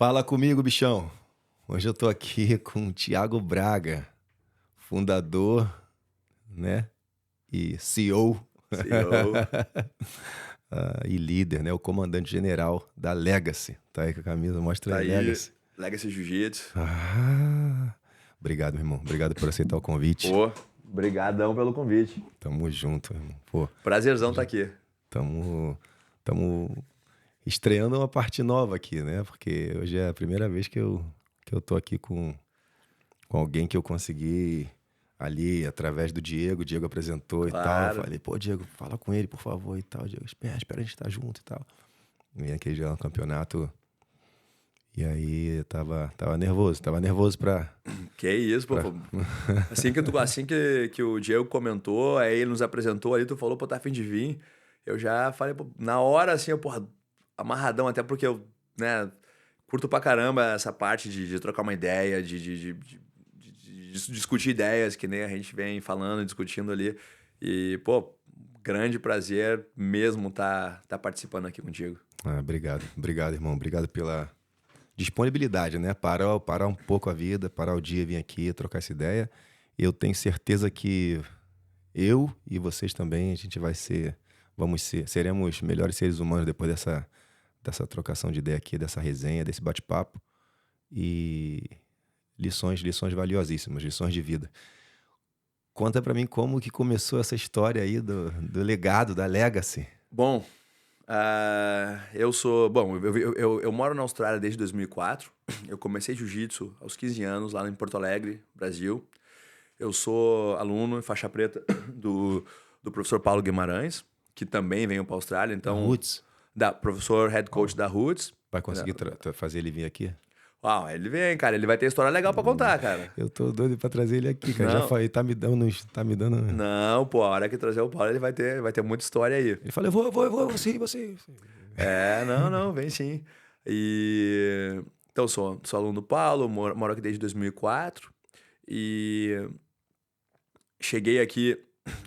Fala comigo, bichão. Hoje eu tô aqui com o Thiago Braga, fundador, né? E CEO CEO. e líder, né? O comandante-general da Legacy. Tá aí com a camisa, mostra Tá aí, aí, Legacy. Legacy Jiu-Jitsu. Obrigado, meu irmão. Obrigado por aceitar o convite. Pô, brigadão pelo convite. Tamo junto, irmão. Pô, Prazerzão tá aqui. tamo, tamo estreando uma parte nova aqui, né? Porque hoje é a primeira vez que eu tô aqui com alguém que eu consegui ali, através do Diego. O Diego apresentou e tal. Eu Claro. falei, pô, Diego, fala com ele, por favor, e tal. Diego, espera a gente estar junto e tal. Vim aqui já no campeonato. E aí eu tava nervoso pra... Que isso, pô. Assim que o Diego comentou, aí ele nos apresentou ali, tu falou, pô, tá a fim de vir. Eu já falei, pô, na hora, assim, eu, porra, amarradão, até porque eu, né, curto pra caramba essa parte de trocar uma ideia, de discutir ideias, que nem a gente vem falando, discutindo ali. E, pô, grande prazer mesmo tá participando aqui contigo. Obrigado, irmão. Obrigado pela disponibilidade, né? Parar um pouco a vida, parar o dia, vir aqui, trocar essa ideia. Eu tenho certeza que eu e vocês também, a gente seremos melhores seres humanos depois dessa trocação de ideia aqui, dessa resenha, desse bate-papo. E lições valiosíssimas, lições de vida. Conta pra mim como que começou essa história aí do legado, da Legacy. Bom, eu sou. Bom, eu moro na Austrália desde 2004. Eu comecei jiu-jitsu aos 15 anos, lá em Porto Alegre, Brasil. Eu sou aluno em faixa preta do professor Paulo Guimarães, que também veio para a Austrália. Então, Roots, professor head coach da Roots. vai conseguir fazer ele vir aqui? Uau, ele vem, cara. Ele vai ter história legal para contar, cara. Eu tô doido pra trazer ele aqui, cara. Já Não, falei, tá me dando. não, pô, a hora que trazer o Paulo, ele vai ter muita história aí. Ele falou, eu vou, você. Não, vem sim. E então sou aluno do Paulo, moro aqui desde 2004 e cheguei aqui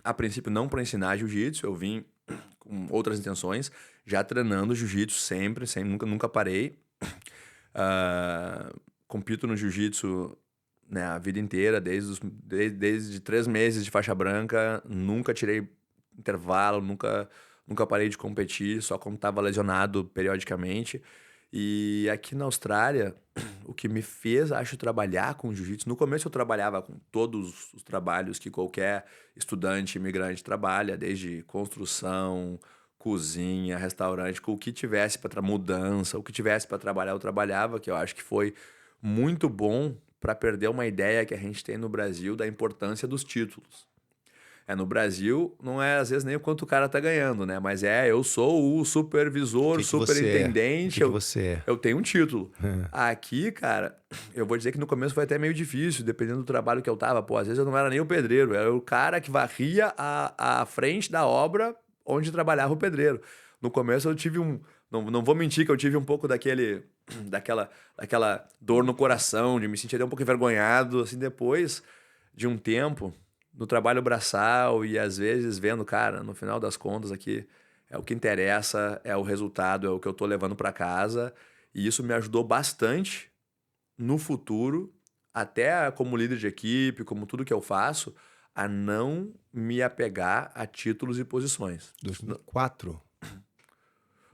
a princípio não para ensinar jiu-jitsu, eu vim com outras intenções, já treinando jiu-jitsu sempre, nunca parei. Compito no jiu-jitsu, né, a vida inteira, desde 3 meses de faixa branca, nunca tirei intervalo, nunca parei de competir, só quando estava lesionado periodicamente. E aqui na Austrália, o que me fez, acho, trabalhar com jiu-jitsu, no começo eu trabalhava com todos os trabalhos que qualquer estudante imigrante trabalha, desde construção, cozinha, restaurante, com o que tivesse para mudança, o que tivesse para trabalhar, eu trabalhava, que eu acho que foi muito bom para perder uma ideia que a gente tem no Brasil da importância dos títulos. No Brasil, não é às vezes nem o quanto o cara tá ganhando, né? Mas eu sou o supervisor, Que você é? superintendente, Que você é? eu tenho um título. Aqui, cara, eu vou dizer que no começo foi até meio difícil, dependendo do trabalho que eu tava. Pô, às vezes eu não era nem o pedreiro, era o cara que varria a frente da obra onde trabalhava o pedreiro. No começo eu tive não vou mentir que eu tive um pouco daquela dor no coração, de me sentir até um pouco envergonhado, assim, depois de um tempo no trabalho braçal e às vezes vendo, cara, no final das contas aqui é o que interessa, é o resultado, é o que eu tô levando para casa, e isso me ajudou bastante no futuro, até como líder de equipe, como tudo que eu faço, a não me apegar a títulos e posições. 2004?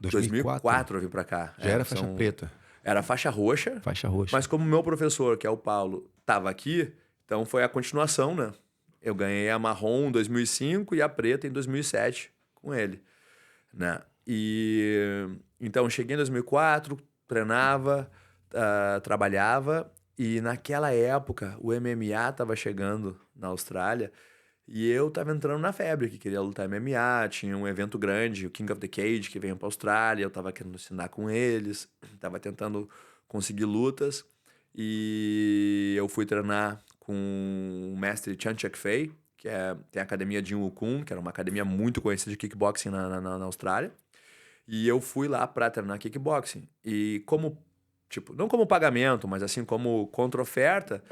2004? 2004 eu vim para cá. Já era faixa preta. Era faixa roxa. Faixa roxa. Mas como meu professor, que é o Paulo, estava aqui, então foi a continuação, né? Eu ganhei a marrom em 2005 e a preta em 2007 com ele, né? E então cheguei em 2004, treinava, trabalhava, e naquela época o MMA estava chegando na Austrália e eu estava entrando na febre, que queria lutar MMA, tinha um evento grande, o King of the Cage, que veio para a Austrália, eu estava querendo ensinar com eles, estava tentando conseguir lutas. E eu fui treinar com o mestre Chan Chek Fei, tem a academia de Wukong, que era uma academia muito conhecida de kickboxing na Austrália. E eu fui lá para treinar kickboxing. E tipo, não como pagamento, mas assim como contra-oferta,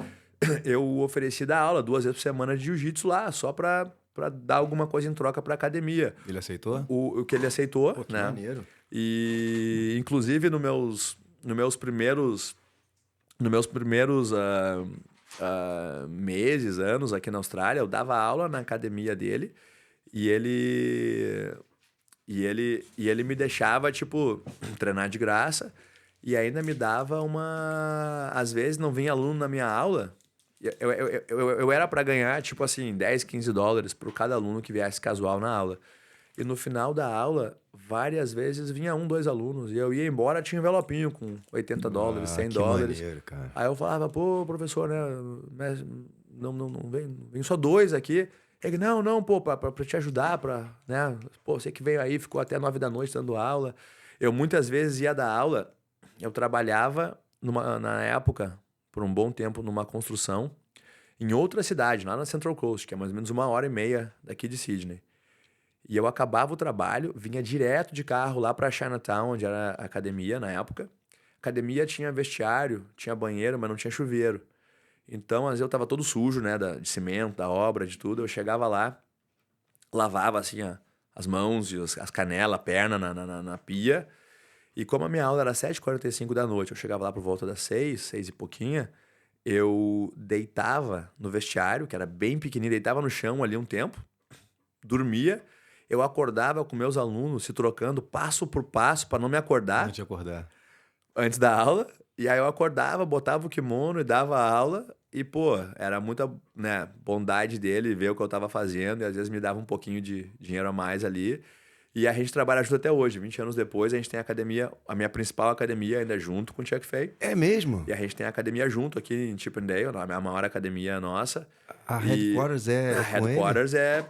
eu ofereci dar aula 2 vezes por semana de jiu-jitsu lá, só para dar alguma coisa em troca para academia. Ele aceitou? O que ele aceitou, Pô, que né? maneiro. E inclusive nos meus meses, anos aqui na Austrália, eu dava aula na academia dele e ele me deixava, tipo, treinar de graça e ainda me dava uma... Às vezes não vinha aluno na minha aula, eu era para ganhar, tipo assim, 10, 15 dólares por cada aluno que viesse casual na aula. E no final da aula, várias vezes vinha 1, 2 alunos. E eu ia embora, tinha um envelopinho com 80 dólares, 100 que dólares. maneiro, cara. Aí eu falava, pô, professor, né? Não vem só 2 aqui. Ele, não, pô, pra te ajudar, né? Pô, você que veio aí, ficou até 9 da noite dando aula. Eu muitas vezes ia dar aula, eu trabalhava na época, por um bom tempo, numa construção, em outra cidade, lá na Central Coast, que é mais ou menos 1h30 daqui de Sydney. E eu acabava o trabalho, vinha direto de carro lá para Chinatown, onde era a academia na época. A academia tinha vestiário, tinha banheiro, mas não tinha chuveiro. Então, às vezes eu tava todo sujo, né, de cimento, da obra, de tudo. Eu chegava lá, lavava assim as mãos e as canelas, a perna na pia. E como a minha aula era 7h45 da noite, eu chegava lá por volta das 6, 6 e pouquinha, eu deitava no vestiário, que era bem pequenininho, deitava no chão ali um tempo, dormia. Eu acordava com meus alunos se trocando passo por passo para não me acordar. Não te acordar. Antes da aula. E aí eu acordava, botava o kimono e dava aula. E, pô, era muita, né, bondade dele ver o que eu tava fazendo. E às vezes me dava um pouquinho de dinheiro a mais ali. E a gente trabalha junto até hoje. 20 anos depois, a gente tem a academia, a minha principal academia ainda junto com o Chuck Fay. É mesmo? E a gente tem a academia junto aqui em Chippendale, a maior academia nossa. A Headquarters é a com Headquarters é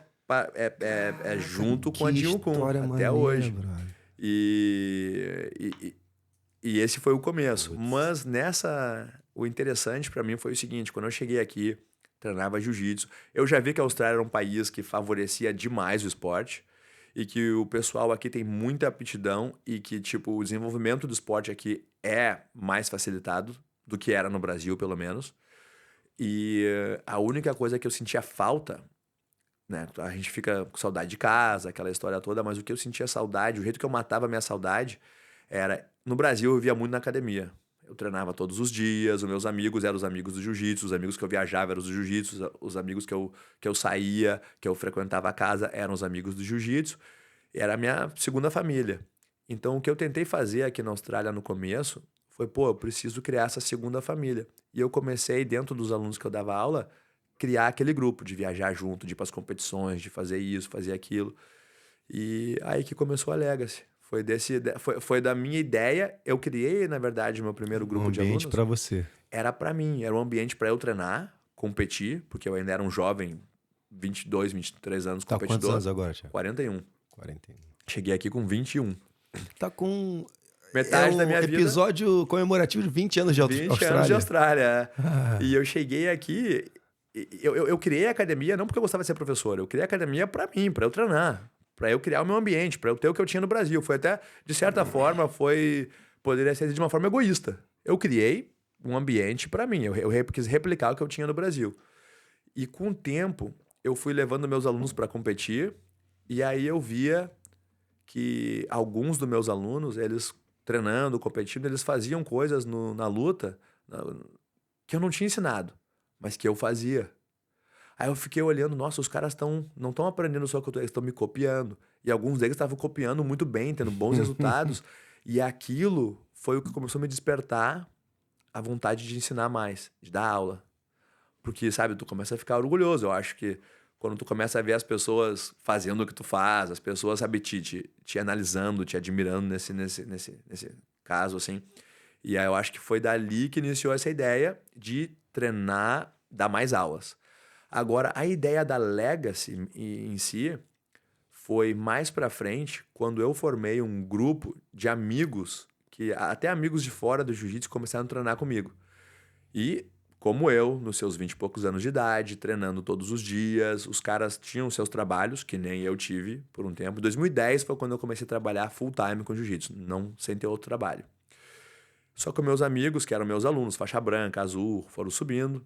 junto com a Jim Kun, até maneira, hoje. brother. E esse foi o começo. Mas o interessante para mim foi o seguinte, quando eu cheguei aqui, treinava jiu-jitsu, eu já vi que a Austrália era um país que favorecia demais o esporte e que o pessoal aqui tem muita aptidão e que, tipo, o desenvolvimento do esporte aqui é mais facilitado do que era no Brasil, pelo menos. E a única coisa que eu sentia falta, né? A gente fica com saudade de casa, aquela história toda, mas o que eu sentia saudade, o jeito que eu matava a minha saudade era... No Brasil, eu via muito na academia. Eu treinava todos os dias, os meus amigos eram os amigos do jiu-jitsu, os amigos que eu viajava eram os do jiu-jitsu, os amigos que eu saía, que eu frequentava a casa, eram os amigos do jiu-jitsu. Era a minha segunda família. Então, o que eu tentei fazer aqui na Austrália no começo foi, pô, eu preciso criar essa segunda família. E eu comecei, dentro dos alunos que eu dava aula, criar aquele grupo de viajar junto, de ir para as competições, de fazer isso, fazer aquilo. E aí que começou a Legacy. Foi da minha ideia. Eu criei, na verdade, o meu primeiro grupo de alunos. Um ambiente para você. Era para mim, era um ambiente para eu treinar, competir, porque eu ainda era um jovem, 22, 23 anos, Tá competidor. quantos anos agora, Thiago? 41. 41. Cheguei aqui com 21. Tá com... Metade da minha vida. Episódio comemorativo de 20 anos de 20 Austrália. anos de Austrália. E eu cheguei aqui... Eu criei a academia não porque eu gostava de ser professor. Eu criei a academia para mim, para eu treinar. Para eu criar o meu ambiente, para eu ter o que eu tinha no Brasil. Foi até, de certa forma, poderia ser de uma forma egoísta. Eu criei um ambiente para mim. Eu quis replicar o que eu tinha no Brasil. E com o tempo, eu fui levando meus alunos para competir. E aí eu via que alguns dos meus alunos, eles treinando, competindo, eles faziam coisas na luta que eu não tinha ensinado, mas que eu fazia. Aí eu fiquei olhando, nossa, os caras não estão aprendendo só que eles estão me copiando. E alguns deles estavam copiando muito bem, tendo bons resultados. E aquilo foi o que começou a me despertar a vontade de ensinar mais, de dar aula. Porque, sabe, tu começa a ficar orgulhoso. Eu acho que quando tu começa a ver as pessoas fazendo o que tu faz, as pessoas, sabe, te analisando, te admirando nesse caso, assim. E aí eu acho que foi dali que iniciou essa ideia de treinar, dar mais aulas. Agora, a ideia da Legacy em si foi mais pra frente, quando eu formei um grupo de amigos, que até amigos de fora do jiu-jitsu começaram a treinar comigo. E, como eu, nos seus 20 e poucos anos de idade, treinando todos os dias, os caras tinham seus trabalhos, que nem eu tive por um tempo. Em 2010 foi quando eu comecei a trabalhar full time com jiu-jitsu, não sem ter outro trabalho. Só que meus amigos, que eram meus alunos, faixa branca, azul, foram subindo.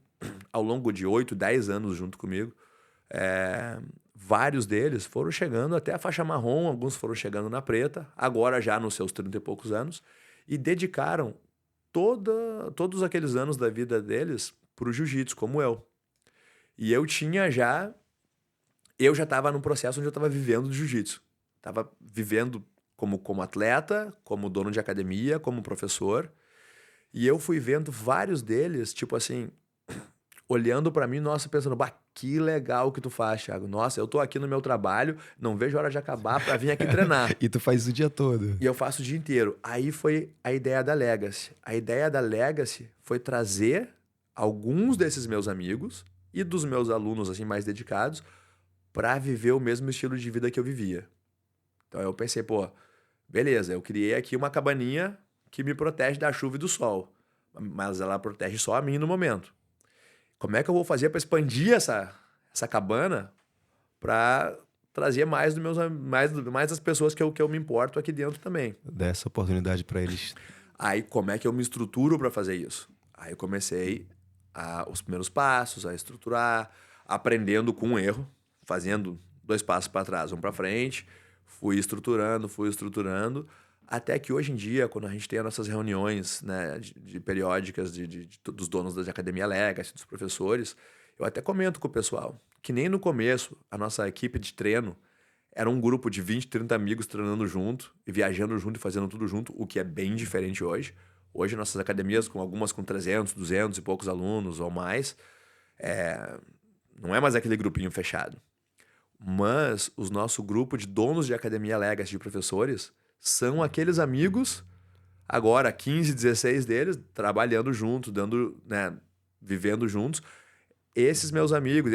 Ao longo de 8, 10 anos junto comigo, vários deles foram chegando até a faixa marrom, alguns foram chegando na preta, agora já nos seus 30 e poucos anos, e dedicaram todos aqueles anos da vida deles pro jiu-jitsu, como eu. E eu já estava num processo onde eu estava vivendo do jiu-jitsu. Estava vivendo como atleta, como dono de academia, como professor. E eu fui vendo vários deles, tipo assim, olhando pra mim, nossa, pensando, bah, que legal que tu faz, Thiago. Nossa, eu tô aqui no meu trabalho, não vejo a hora de acabar pra vir aqui treinar. E tu faz isso o dia todo. E eu faço o dia inteiro. Aí foi a ideia da Legacy. A ideia da Legacy foi trazer alguns desses meus amigos e dos meus alunos assim mais dedicados para viver o mesmo estilo de vida que eu vivia. Então eu pensei, pô, beleza, eu criei aqui uma cabaninha que me protege da chuva e do sol, mas ela protege só a mim no momento. Como é que eu vou fazer para expandir essa cabana para trazer mais das pessoas que eu me importo aqui dentro também? Dá essa oportunidade para eles. Aí como é que eu me estruturo para fazer isso? Aí eu comecei os primeiros passos, a estruturar, aprendendo com um erro, fazendo 2 passos para trás, 1 para frente, fui estruturando, até que hoje em dia, quando a gente tem as nossas reuniões, né, de periódicas dos donos da Academia Legacy, dos professores, eu até comento com o pessoal que nem no começo a nossa equipe de treino era um grupo de 20, 30 amigos treinando junto e viajando junto e fazendo tudo junto, o que é bem diferente hoje. Hoje nossas academias, algumas com 300, 200 e poucos alunos ou mais, não é mais aquele grupinho fechado. Mas o nosso grupo de donos de Academia Legacy, de professores, são aqueles amigos, agora 15, 16 deles, trabalhando junto, vivendo juntos. Esses meus amigos,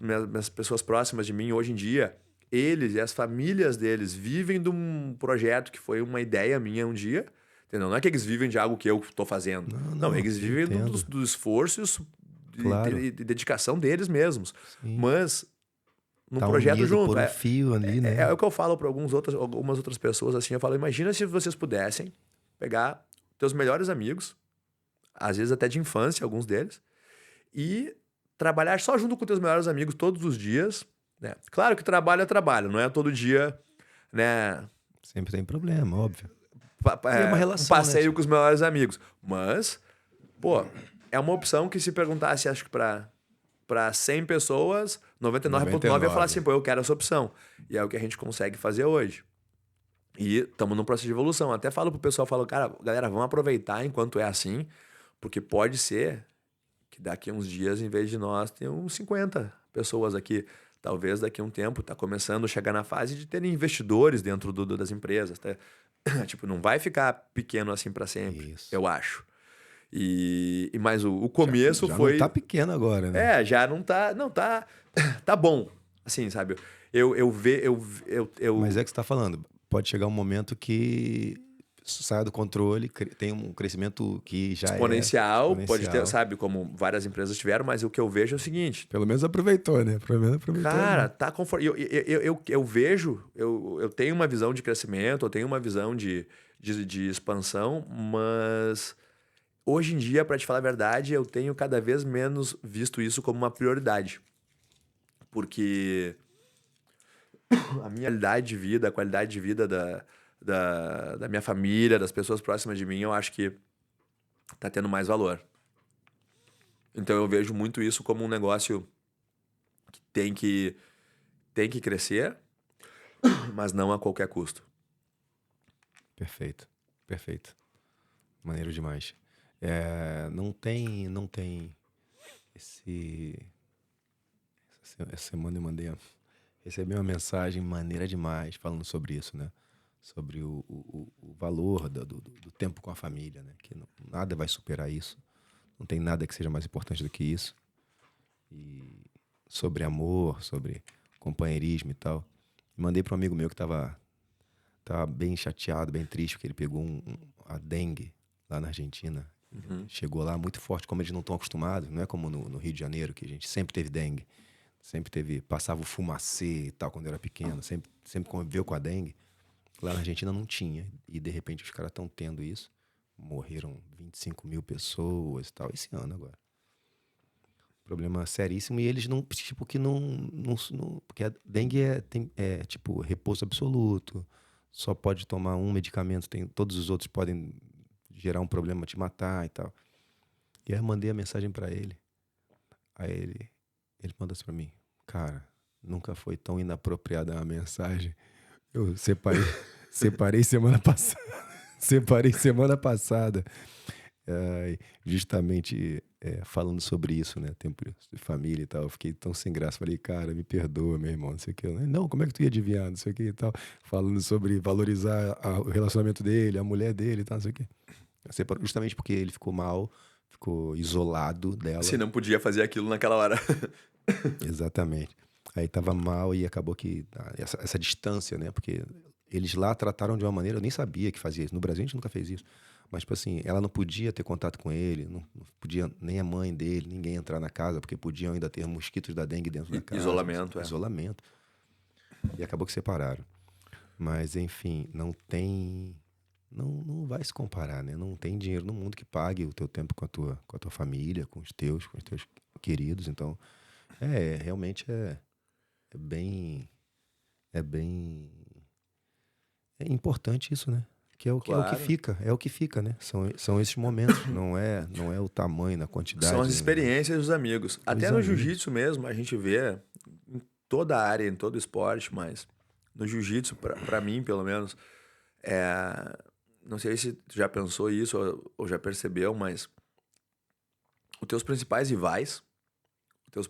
minhas pessoas próximas de mim hoje em dia, eles e as famílias deles vivem de um projeto que foi uma ideia minha um dia, entendeu? Não é que eles vivem de algo que eu estou fazendo. Não, eles vivem do esforço Claro. e dedicação deles mesmos. Sim. Mas num Tá projeto unido junto. por um fio ali, né? É o que eu falo para algumas outras pessoas, assim, eu falo, imagina se vocês pudessem pegar teus melhores amigos, às vezes até de infância, alguns deles, e trabalhar só junto com teus melhores amigos todos os dias, né? Claro que trabalho é trabalho, não é todo dia, né? Sempre tem problema, óbvio. É uma um relação, passeio né? com os melhores amigos. Mas, pô, é uma opção que se perguntasse, acho que para 100 pessoas, 99,9 ia falar assim, pô, eu quero essa opção. E é o que a gente consegue fazer hoje. E estamos num processo de evolução. Até falo pro pessoal, cara, galera, vamos aproveitar enquanto é assim, porque pode ser que daqui a uns dias, em vez de nós, tenham 50 pessoas aqui. Talvez daqui a um tempo tá começando a chegar na fase de terem investidores dentro das empresas. Tá? Tipo, não vai ficar pequeno assim para sempre, Isso. eu acho. Mas o começo já foi... não tá pequeno agora, né? já não tá... Não, tá bom. Assim, sabe? Mas é que você tá falando. Pode chegar um momento que saia do controle, tem um crescimento que já exponencial, é pode ter, sabe? Como várias empresas tiveram, mas o que eu vejo é o seguinte... Pelo menos aproveitou, né? Pelo menos aproveitou. Cara, tá confortável. Eu vejo, eu tenho uma visão de crescimento, eu tenho uma visão de expansão, mas... Hoje em dia, para te falar a verdade, eu tenho cada vez menos visto isso como uma prioridade. Porque a minha qualidade de vida, a qualidade de vida da minha família, das pessoas próximas de mim, eu acho que tá tendo mais valor. Então eu vejo muito isso como um negócio que tem que crescer, mas não a qualquer custo. Perfeito, perfeito. Maneiro demais. Não tem essa semana eu recebi uma mensagem maneira demais falando sobre isso, né? Sobre o valor do tempo com a família, né? Que nada vai superar isso. Não tem nada que seja mais importante do que isso. E sobre amor, sobre companheirismo e tal. Mandei para um amigo meu que tava bem chateado, bem triste, porque ele pegou a dengue lá na Argentina. Chegou lá muito forte, como eles não estão acostumados, não é como no Rio de Janeiro, que a gente sempre teve dengue, passava o fumacê e tal quando era pequeno, sempre conviveu com a dengue. Lá na Argentina não tinha, e de repente os caras estão tendo isso. Morreram 25 mil pessoas e tal, esse ano agora. Problema seríssimo, e eles não, tipo, que não porque a dengue é tipo repouso absoluto, só pode tomar um medicamento, todos os outros podem gerar um problema, te matar e tal. E aí eu mandei a mensagem pra ele. Aí ele manda assim pra mim: cara, nunca foi tão inapropriada uma mensagem. Eu separei semana passada. Separei semana passada. Justamente falando sobre isso, né? Tempo de família e tal. Eu fiquei tão sem graça. Falei, cara, me perdoa, meu irmão, não sei o que. Não, como é que tu ia adivinhar, não sei o que e tal. Falando sobre valorizar o relacionamento dele, a mulher dele e tal, não sei o que. Justamente porque ele ficou mal, ficou isolado dela. Você não podia fazer aquilo naquela hora. Exatamente. Aí tava mal e acabou que essa distância, né? Porque eles lá trataram de uma maneira, eu nem sabia que fazia isso. No Brasil a gente nunca fez isso. Mas, tipo assim, ela não podia ter contato com ele, não podia nem a mãe dele, ninguém entrar na casa, porque podiam ainda ter mosquitos da dengue dentro da casa. Isolamento, Isolamento. E acabou que separaram. Mas, enfim, não tem... Não vai se comparar, né? Não tem dinheiro no mundo que pague o teu tempo com a tua família, com os teus queridos. Então, realmente é bem... É importante isso, né? Que é o que Claro. fica, né? São esses momentos, não é o tamanho, a quantidade. São as experiências dos amigos. Até no amigos. jiu-jitsu mesmo, a gente vê em toda a área, em todo esporte, mas no jiu-jitsu, pra mim, pelo menos, não sei se tu já pensou isso ou já percebeu, mas os teus principais rivais, eu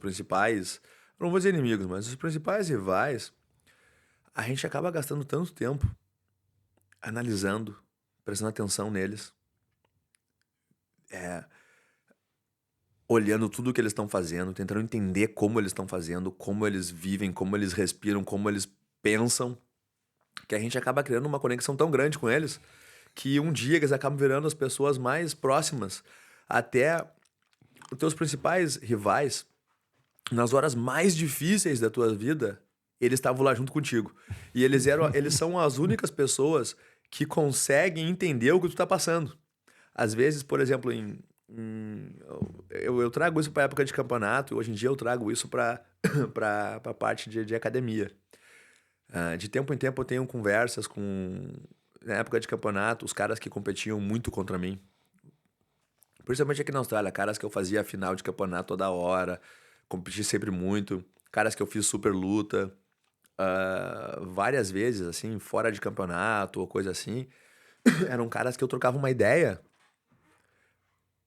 não vou dizer inimigos, mas os principais rivais, a gente acaba gastando tanto tempo analisando, prestando atenção neles, olhando tudo o que eles estão fazendo, tentando entender como eles estão fazendo, como eles vivem, como eles respiram, como eles pensam, que a gente acaba criando uma conexão tão grande com eles que um dia eles acabam virando as pessoas mais próximas. Até os teus principais rivais, nas horas mais difíceis da tua vida, eles estavam lá junto contigo. E eles são as únicas pessoas que conseguem entender o que tu tá passando. Às vezes, por exemplo, eu trago isso para época de campeonato, e hoje em dia eu trago isso para a parte de academia. De tempo em tempo eu tenho conversas com, na época de campeonato, os caras que competiam muito contra mim. Principalmente aqui na Austrália, caras que eu fazia final de campeonato toda hora, competi sempre muito, caras que eu fiz super luta, várias vezes, assim, fora de campeonato ou coisa assim. Eram caras que eu trocava uma ideia,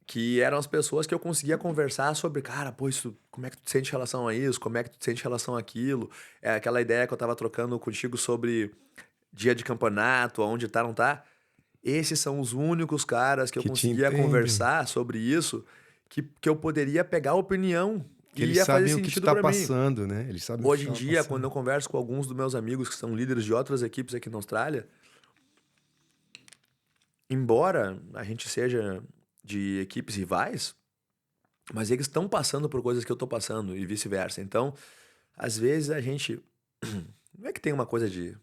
que eram as pessoas que eu conseguia conversar sobre, cara, pô, isso, como é que tu te sente em relação a isso? Como é que tu te sente em relação àquilo? É aquela ideia que eu tava trocando contigo sobre dia de campeonato, aonde tá, não tá. Esses são os únicos caras que eu Que te conseguia entendem. conversar sobre isso, que eu poderia pegar a opinião Que e eles ia fazer sabem o que tu sentido tá pra mim. passando, né? Eles sabem o que Hoje tu em tá dia, quando passando. eu converso com alguns dos meus amigos que são líderes de outras equipes aqui na Austrália, embora a gente seja de equipes rivais, mas eles estão passando por coisas que eu tô passando e vice-versa. Então, às vezes a gente não é que tem uma coisa de,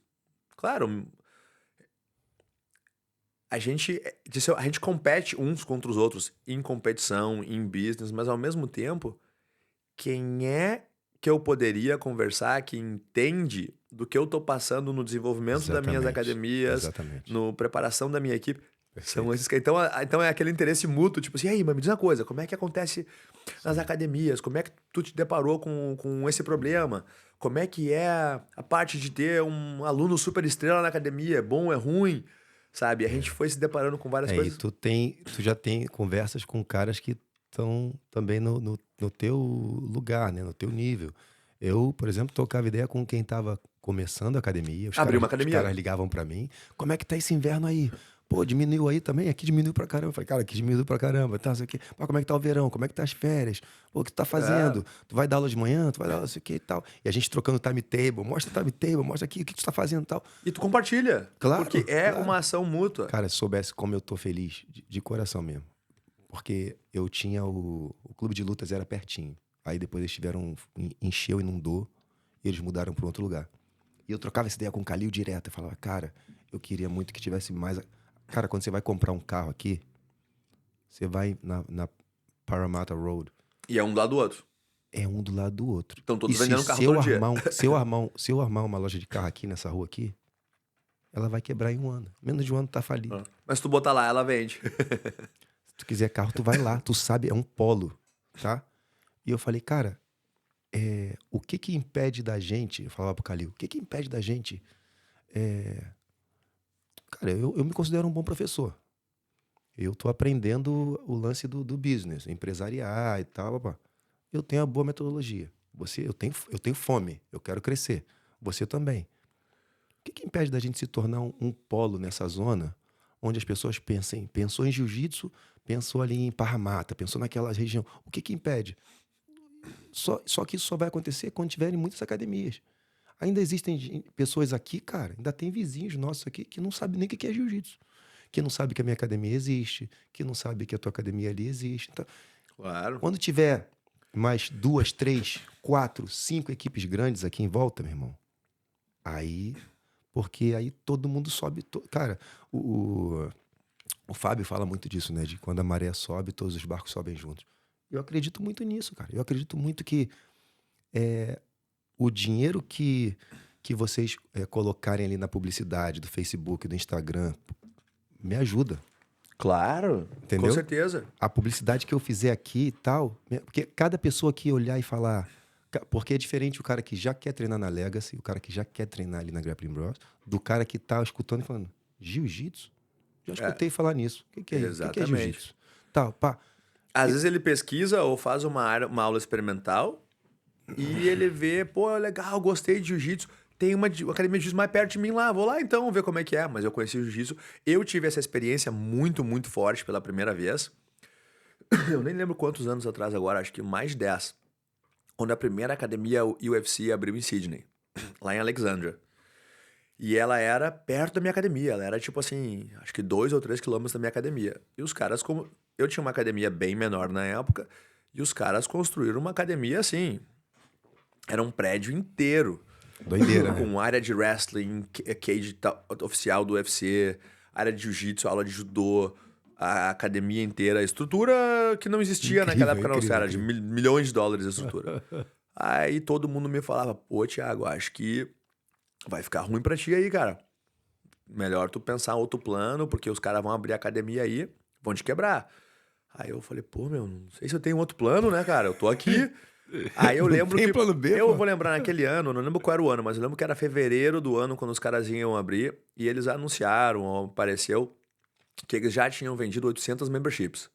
claro, a gente compete uns contra os outros em competição, em business, mas ao mesmo tempo, quem é que eu poderia conversar que entende do que eu tô passando no desenvolvimento das minhas academias, Exatamente. no preparação da minha equipe? São Perfeito. esses. Então é aquele interesse mútuo, tipo assim, e aí, mas me diz uma coisa, como é que acontece nas academias? Como é que tu te deparou com esse problema? Como é que é a parte de ter um aluno super estrela na academia? É bom, é ruim? Sabe? A gente foi se deparando com várias E coisas. tu já tem conversas com caras que estão também no teu lugar, né? No teu nível. Eu, por exemplo, trocava ideia com quem tava começando a academia. Abrir uma Os academia. caras ligavam pra mim. Como é que tá esse inverno aí? Pô, diminuiu aí também? Aqui diminuiu pra caramba. Eu falei, cara, aqui diminuiu pra caramba. Tá, não sei o quê. Pô, como é que tá o verão? Como é que tá as férias? Pô, o que tu tá fazendo? Tu vai dar aula de manhã? Tu vai dar aula não sei o quê e tal. E a gente trocando timetable. Mostra timetable, mostra aqui o que tu tá fazendo e tal. E tu compartilha. Claro, Porque é claro. uma ação mútua. Cara, se soubesse como eu tô feliz, de coração mesmo. Porque eu tinha o clube de lutas era pertinho. Aí depois eles tiveram, encheu, inundou, e eles mudaram para outro lugar. E eu trocava essa ideia com o Calil direto. Eu falava, cara, eu queria muito que tivesse mais... Cara, quando você vai comprar um carro aqui, você vai na Parramatta Road, E é um do lado do outro. é um do lado do outro. Estão todos E vendendo carro todo dia. se eu armar uma loja de carro aqui nessa rua aqui, ela vai quebrar em 1 ano. Menos de 1 ano tá falido. Mas se tu botar lá, ela vende. Se tu quiser carro, tu vai lá. Tu sabe, é um polo, tá? E eu falei, cara, o que que impede da gente... Eu falava pro Calil, o que que impede da gente... Cara, eu me considero um bom professor. Eu tô aprendendo o lance do business, empresariar e tal, papá. Eu tenho a boa metodologia. Eu tenho fome, eu quero crescer. Você também. O que que impede da gente se tornar um polo nessa zona onde as pessoas pensou em jiu-jitsu, pensou ali em Parramatta, pensou naquela região. O que que impede? Só que isso só vai acontecer quando tiverem muitas academias. Ainda existem pessoas aqui, cara, ainda tem vizinhos nossos aqui que não sabem nem o que é jiu-jitsu. Que não sabe que a minha academia existe, que não sabe que a tua academia ali existe. Então, Claro. quando tiver mais 2, 3, 4, 5 equipes grandes aqui em volta, meu irmão, aí... Porque aí todo mundo sobe. Cara, o Fábio fala muito disso, né? De quando a maré sobe, todos os barcos sobem juntos. Eu acredito muito nisso, cara. Eu acredito muito que o dinheiro que vocês colocarem ali na publicidade do Facebook, do Instagram, me ajuda. Claro. Entendeu? Com certeza. A publicidade que eu fizer aqui e tal, porque cada pessoa que olhar e falar... Porque é diferente o cara que já quer treinar na Legacy, o cara que já quer treinar ali na Grappling Bros, do cara que tá escutando e falando, jiu-jitsu? Já escutei falar nisso. O que é isso? O que é jiu-jitsu? Tal, pá. Às vezes ele pesquisa ou faz uma aula experimental e ele vê, pô, legal, gostei de jiu-jitsu. Tem uma academia de jiu-jitsu mais perto de mim lá, vou lá então ver como é que é. Mas eu conheci o jiu-jitsu. Eu tive essa experiência muito, muito forte pela primeira vez. Eu nem lembro quantos anos atrás agora, acho que mais de 10. Quando a primeira academia UFC abriu em Sydney, lá em Alexandria. E ela era perto da minha academia, ela era tipo assim, acho que 2 ou 3 quilômetros da minha academia. E os caras, como eu tinha uma academia bem menor na época, e os caras construíram uma academia assim, era um prédio inteiro. Doideira, né? Com área de wrestling, cage oficial do UFC, área de jiu-jitsu, aula de judô, a academia inteira, a estrutura que não existia naquela época, não, era de milhões de dólares a estrutura. Aí todo mundo me falava, pô, Thiago, acho que vai ficar ruim pra ti aí, cara. Melhor tu pensar outro plano, porque os caras vão abrir a academia aí, vão te quebrar. Aí eu falei, pô, meu, não sei se eu tenho outro plano, né, cara? Eu tô aqui. Aí eu lembro que... plano B, eu vou lembrar naquele ano, não lembro qual era o ano, mas eu lembro que era fevereiro do ano, quando os caras iam abrir, e eles anunciaram, ou apareceu, que eles já tinham vendido 800 memberships.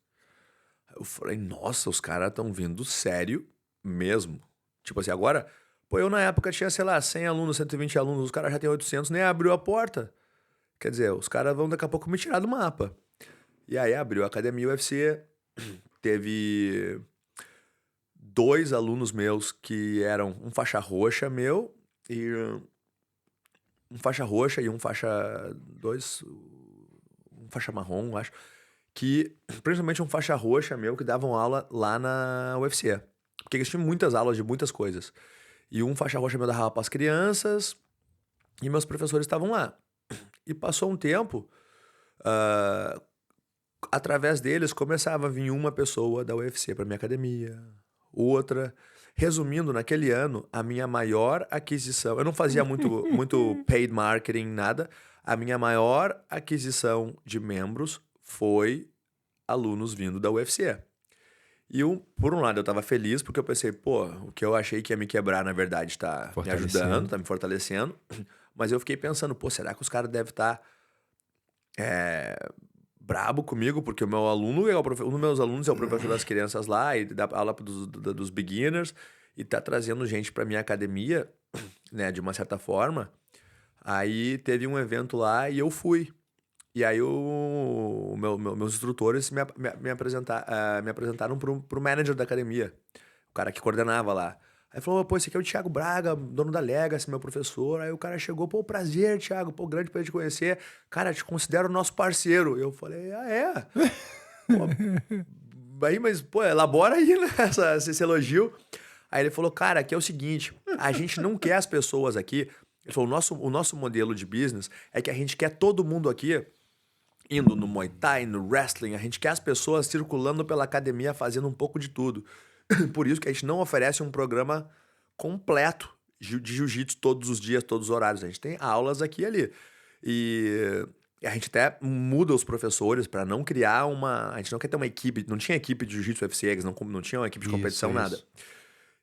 Eu falei, nossa, os caras estão vindo sério mesmo. Tipo assim, agora... Pô, eu na época tinha, sei lá, 100 alunos, 120 alunos, os caras já têm 800, nem abriu a porta. Quer dizer, os caras vão daqui a pouco me tirar do mapa. E aí abriu a academia UFC, teve 2 alunos meus que eram um faixa roxa meu, e um faixa roxa e um faixa... um faixa marrom, acho. Que, principalmente um faixa roxa meu, que davam aula lá na UFC. Porque eles tinham muitas aulas de muitas coisas. E um faixa roxa meu dava para as crianças e meus professores estavam lá. E passou um tempo, através deles começava a vir uma pessoa da UFC para minha academia, outra. Resumindo, naquele ano, a minha maior aquisição... Eu não fazia muito paid marketing, nada. A minha maior aquisição de membros foi alunos vindo da UFC. E por um lado eu tava feliz porque eu pensei, pô, o que eu achei que ia me quebrar, na verdade, tá me ajudando, tá me fortalecendo. Mas eu fiquei pensando, pô, será que os caras devem estar brabo comigo? Porque o meu aluno, um dos meus alunos é o professor das crianças lá e dá aula dos beginners e tá trazendo gente pra minha academia, né, de uma certa forma. Aí teve um evento lá e eu fui. E aí meus instrutores me apresentaram pro manager da academia, o cara que coordenava lá. Aí falou, pô, esse aqui é o Thiago Braga, dono da Legacy, meu professor. Aí o cara chegou, pô, prazer, Thiago, pô, grande prazer te conhecer. Cara, te considero nosso parceiro. Eu falei, ah, é? Pô, aí, mas, pô, elabora aí, né, esse elogio. Aí ele falou, cara, aqui é o seguinte, a gente não quer as pessoas aqui. Ele falou, o nosso modelo de business é que a gente quer todo mundo aqui indo no Muay Thai, no wrestling, a gente quer as pessoas circulando pela academia fazendo um pouco de tudo. Por isso que a gente não oferece um programa completo de jiu-jitsu todos os dias, todos os horários. A gente tem aulas aqui e ali. E a gente até muda os professores para não criar uma... A gente não quer ter uma equipe... Não tinha equipe de jiu-jitsu UFC, eles não tinham uma equipe de competição, nada.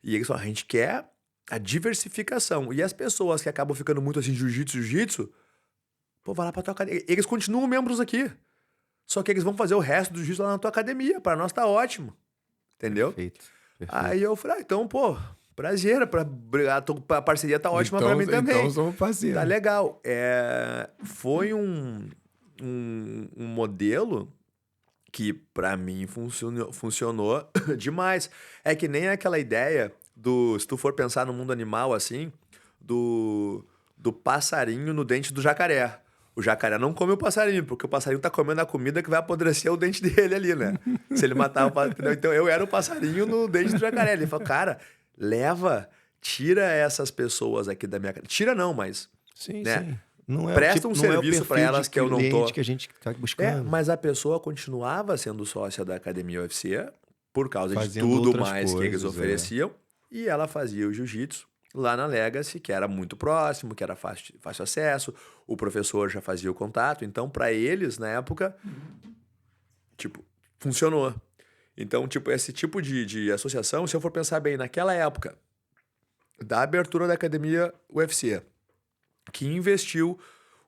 E eles falaram, a gente quer a diversificação. E as pessoas que acabam ficando muito assim, jiu-jitsu, pô, vai lá pra tua academia. Eles continuam membros aqui. Só que eles vão fazer o resto do jiu-jitsu lá na tua academia. Para nós tá ótimo. Entendeu? Perfeito. Aí eu falei, então, pô, prazer, a parceria tá ótima então, pra mim também. Então somos parceiros. Tá legal. Foi um modelo que pra mim funcionou demais. É que nem aquela ideia se tu for pensar no mundo animal assim, do passarinho no dente do jacaré. O jacaré não come o passarinho, porque o passarinho tá comendo a comida que vai apodrecer o dente dele ali, né? Se ele matar o passarinho. Então eu era o passarinho no dente do jacaré. Ele falou, cara, tira essas pessoas aqui da minha casa. Tira não, mas... Sim, né? sim. Não é Presta um serviço para elas que eu não tô. Que a gente tá buscando. Mas a pessoa continuava sendo sócia da academia UFC por causa Fazendo de tudo outras mais que eles coisas, ofereciam. E ela fazia o jiu-jitsu lá na Legacy, que era muito próximo, que era fácil acesso. O professor já fazia o contato. Então, para eles, na época, tipo, funcionou. Então, tipo, esse tipo de associação, se eu for pensar bem, naquela época da abertura da academia UFC, que investiu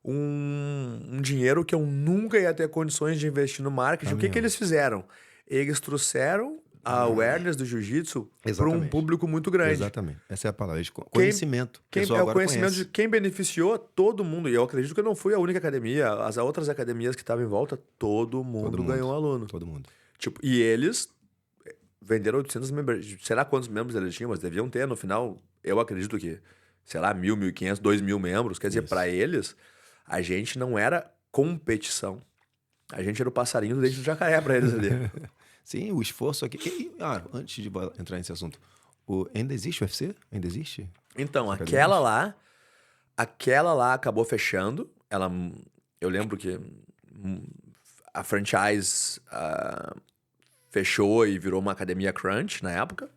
um dinheiro que eu nunca ia ter condições de investir no marketing. O que eles fizeram? Eles trouxeram a awareness do jiu-jitsu para um público muito grande. Exatamente. Essa é a palavra. Conhecimento. O conhecimento de quem beneficiou todo mundo. E eu acredito que eu não fui a única academia. As outras academias que estavam em volta, todo mundo ganhou aluno. Todo mundo. Tipo, e eles venderam 800 membros. Sei lá quantos membros eles tinham, mas deviam ter. No final, eu acredito que, sei lá, 1.000, 1.500, 2.000 membros. Quer dizer, para eles, a gente não era competição. A gente era o passarinho do dente do jacaré para eles ali. Sim, o esforço aqui. Antes de entrar nesse assunto, ainda existe o UFC? Ainda existe? Então, aquela lá acabou fechando. Eu lembro que a franchise fechou e virou uma academia Crunch na época.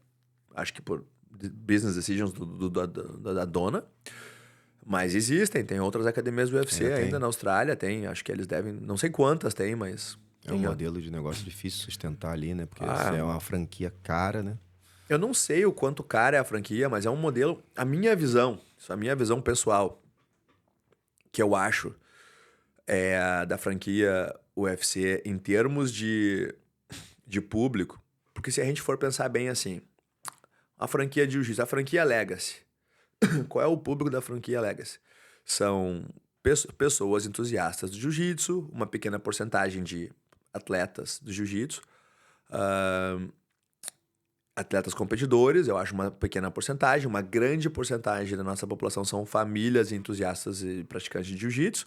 Acho que por business decisions da dona. Mas tem outras academias do UFC ainda na Austrália, acho que eles devem, não sei quantas tem, mas... É um modelo de negócio difícil de sustentar ali, né? Porque é uma franquia cara, né? Eu não sei o quanto cara é a franquia, mas é um modelo... A minha visão pessoal, que eu acho da franquia UFC em termos de público, porque se a gente for pensar bem assim, a franquia de jiu-jitsu, a franquia Legacy, qual é o público da franquia Legacy? São pessoas entusiastas do jiu-jitsu, uma pequena porcentagem de atletas do jiu-jitsu, atletas competidores, eu acho uma pequena porcentagem, uma grande porcentagem da nossa população são famílias entusiastas e praticantes de jiu-jitsu,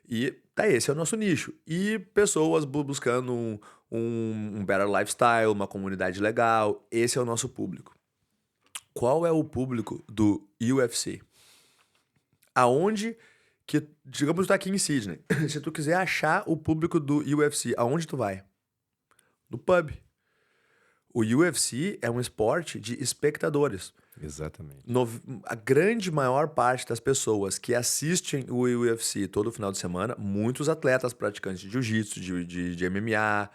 e esse é o nosso nicho. E pessoas buscando um better lifestyle, uma comunidade legal, esse é o nosso público. Qual é o público do UFC? Aonde que, digamos, tu tá aqui em Sydney, se tu quiser achar o público do UFC, aonde tu vai? No pub. O UFC é um esporte de espectadores. Exatamente. A grande maior parte das pessoas que assistem o UFC todo final de semana, muitos atletas praticantes de jiu-jitsu, de MMA,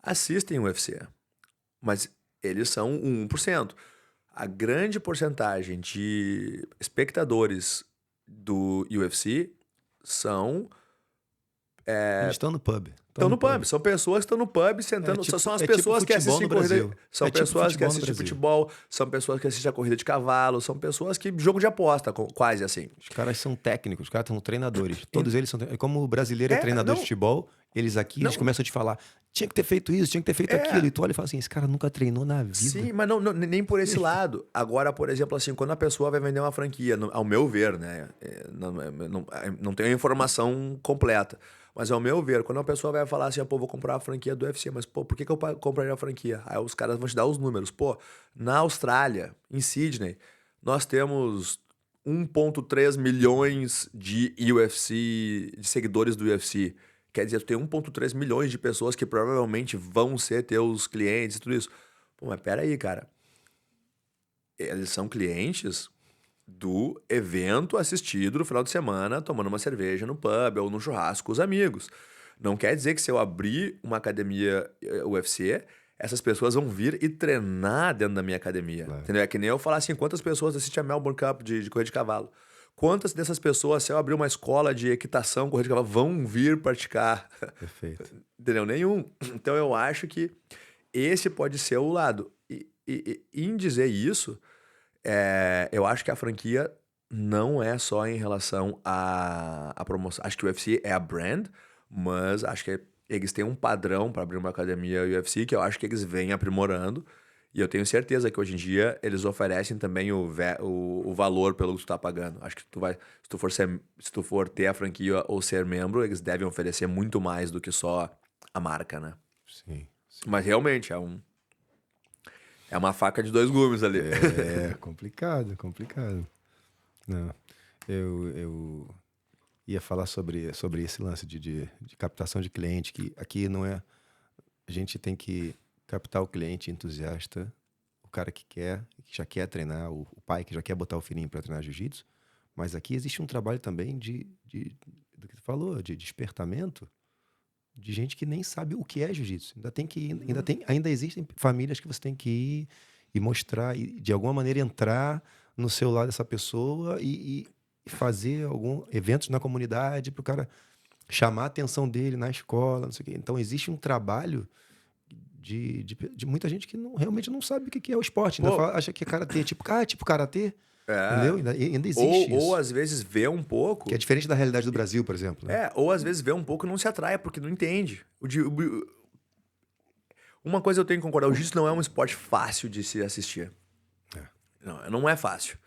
assistem o UFC. Mas eles são 1%. A grande porcentagem de espectadores do UFC são... Eles estão no pub. Estão no pub. São pessoas que estão no pub sentando. São as pessoas que assistem corrida. São pessoas que assistem futebol. São pessoas que assistem a corrida de cavalo. São pessoas que. Jogo de aposta, quase assim. Os caras são técnicos, os caras são treinadores. Todos eles são. Como o brasileiro é treinador de futebol, eles eles começam a te falar: tinha que ter feito isso, tinha que ter feito aquilo. E tu olha e fala assim: esse cara nunca treinou na vida. Sim, mas nem por esse lado. Agora, por exemplo, assim, quando a pessoa vai vender uma franquia, ao meu ver, né? Não tenho a informação completa. Mas ao meu ver, quando a pessoa vai falar assim, pô, vou comprar a franquia do UFC, mas pô, por que eu compraria a franquia? Aí os caras vão te dar os números. Pô, na Austrália, em Sydney, nós temos 1,3 milhões de UFC, de seguidores do UFC. Quer dizer, tu tem 1,3 milhões de pessoas que provavelmente vão ser teus clientes e tudo isso. Pô, mas peraí, cara. Eles são clientes do evento assistido no final de semana, tomando uma cerveja no pub ou no churrasco com os amigos. Não quer dizer que se eu abrir uma academia UFC, essas pessoas vão vir e treinar dentro da minha academia. Claro. Entendeu? É que nem eu falar assim, quantas pessoas assistem a Melbourne Cup de corrida de cavalo? Quantas dessas pessoas, se eu abrir uma escola de equitação, corrida de cavalo, vão vir praticar? Perfeito. Entendeu? Nenhum. Então eu acho que esse pode ser o lado. E em dizer isso, eu acho que a franquia não é só em relação à promoção. Acho que o UFC é a brand, mas acho que eles têm um padrão para abrir uma academia UFC que eu acho que eles vêm aprimorando. E eu tenho certeza que hoje em dia eles oferecem também o valor pelo que tu tá pagando. Acho que se tu for ter a franquia ou ser membro, eles devem oferecer muito mais do que só a marca, né? Sim. Mas realmente é uma faca de dois gumes ali. É complicado, complicado. Não, eu ia falar sobre esse lance de captação de cliente, que aqui não é... A gente tem que captar o cliente entusiasta, o cara que já quer treinar, o pai que já quer botar o filhinho para treinar jiu-jitsu, mas aqui existe um trabalho também do que tu falou, de despertamento de gente que nem sabe o que é jiu-jitsu. Ainda existem famílias que você tem que ir e mostrar, e de alguma maneira entrar no seu lado dessa pessoa e fazer eventos na comunidade para o cara chamar a atenção dele na escola, não sei o quê. Então existe um trabalho de muita gente que realmente não sabe o que é o esporte. Ainda acha que é karatê, tipo karatê. Entendeu? Ainda existe Ou isso. às vezes vê um pouco. Que é diferente da realidade do Brasil, por exemplo. Né? Ou às vezes vê um pouco e não se atrai, porque não entende. Uma coisa eu tenho que concordar: o jiu-jitsu não é um esporte fácil de se assistir. Não é fácil.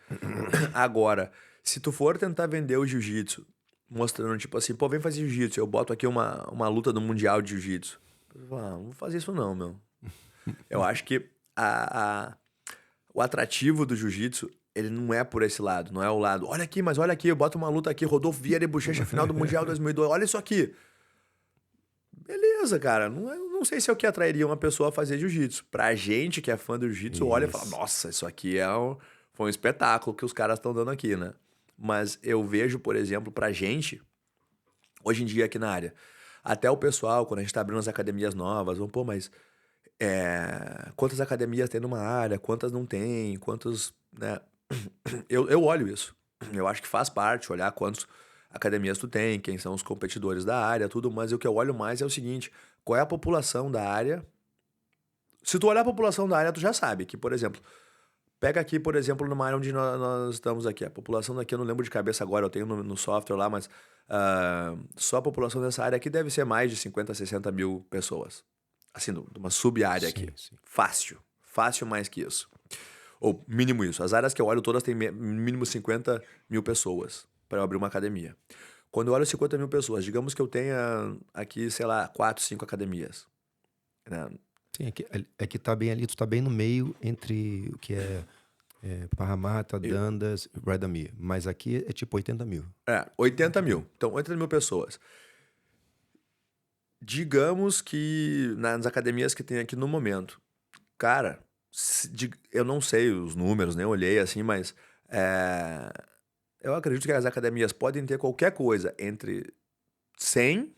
Agora, se tu for tentar vender o jiu-jitsu, mostrando tipo assim, vem fazer jiu-jitsu, eu boto aqui uma luta do Mundial de Jiu-Jitsu. Não vou fazer isso não, meu. Eu acho que o atrativo do jiu-jitsu, ele não é por esse lado. Não é o lado, olha aqui, eu boto uma luta aqui, Rodolfo Vieira e Bochecha, final do Mundial 2002, olha isso aqui. Beleza, cara. Não sei se é o que atrairia uma pessoa a fazer jiu-jitsu. Pra gente que é fã do jiu-jitsu, olha e fala, nossa, isso aqui foi um espetáculo que os caras estão dando aqui, né? Mas eu vejo, por exemplo, pra gente, hoje em dia aqui na área, até o pessoal, quando a gente tá abrindo as academias novas, vão, mas quantas academias tem numa área, quantas não tem, quantos, né? Eu olho isso. Eu acho que faz parte olhar quantas academias tu tem, quem são os competidores da área, tudo, mas o que eu olho mais é o seguinte, qual é a população da área? Se tu olhar a população da área, tu já sabe que, por exemplo, pega aqui, por exemplo, numa área onde nós estamos aqui, a população daqui, eu não lembro de cabeça agora, eu tenho no software lá, mas só a população dessa área aqui deve ser mais de 50, 60 mil pessoas. Assim, de uma sub-área aqui. Sim. Fácil mais que isso. Ou mínimo isso. As áreas que eu olho todas têm mínimo 50 mil pessoas para eu abrir uma academia. Quando eu olho 50 mil pessoas, digamos que eu tenha aqui, sei lá, 4, 5 academias. Né? Sim, é que tá bem ali, tu tá bem no meio entre o que é Parramatta, Dundas, Redamir. Mas aqui é tipo 80 mil. 80 mil. Então, 80 mil pessoas. Digamos que nas academias que tem aqui no momento, cara, eu não sei os números, nem olhei assim, mas eu acredito que as academias podem ter qualquer coisa entre 100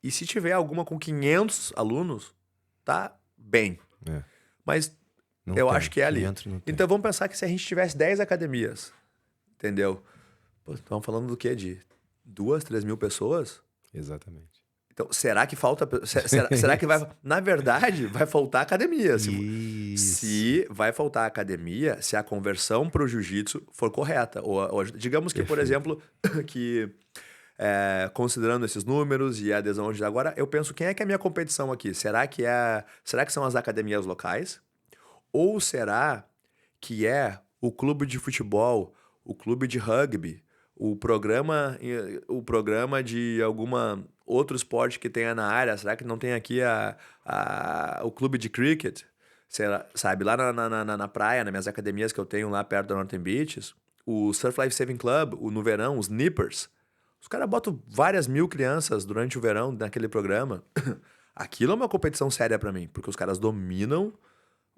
e se tiver alguma com 500 alunos, tá bem. Mas eu acho que é ali. Então vamos pensar que se a gente tivesse 10 academias, entendeu? Estamos falando do quê? De 2, 3 mil pessoas? Exatamente. Então, será que falta... será que vai... Na verdade, vai faltar academia. Se vai faltar academia, se a conversão para o jiu-jitsu for correta. Ou digamos que, por exemplo, que considerando esses números e a adesão de agora, eu penso, quem é que é a minha competição aqui? Será que são as academias locais? Ou será que é o clube de futebol, o clube de rugby, o programa de alguma outro esporte que tenha na área? Será que não tem aqui o clube de cricket? Sabe, lá na praia, nas minhas academias que eu tenho lá perto da Northern Beaches, o Surf Life Saving Club, no verão, os Nippers, os caras botam várias mil crianças durante o verão naquele programa. Aquilo é uma competição séria pra mim, porque os caras dominam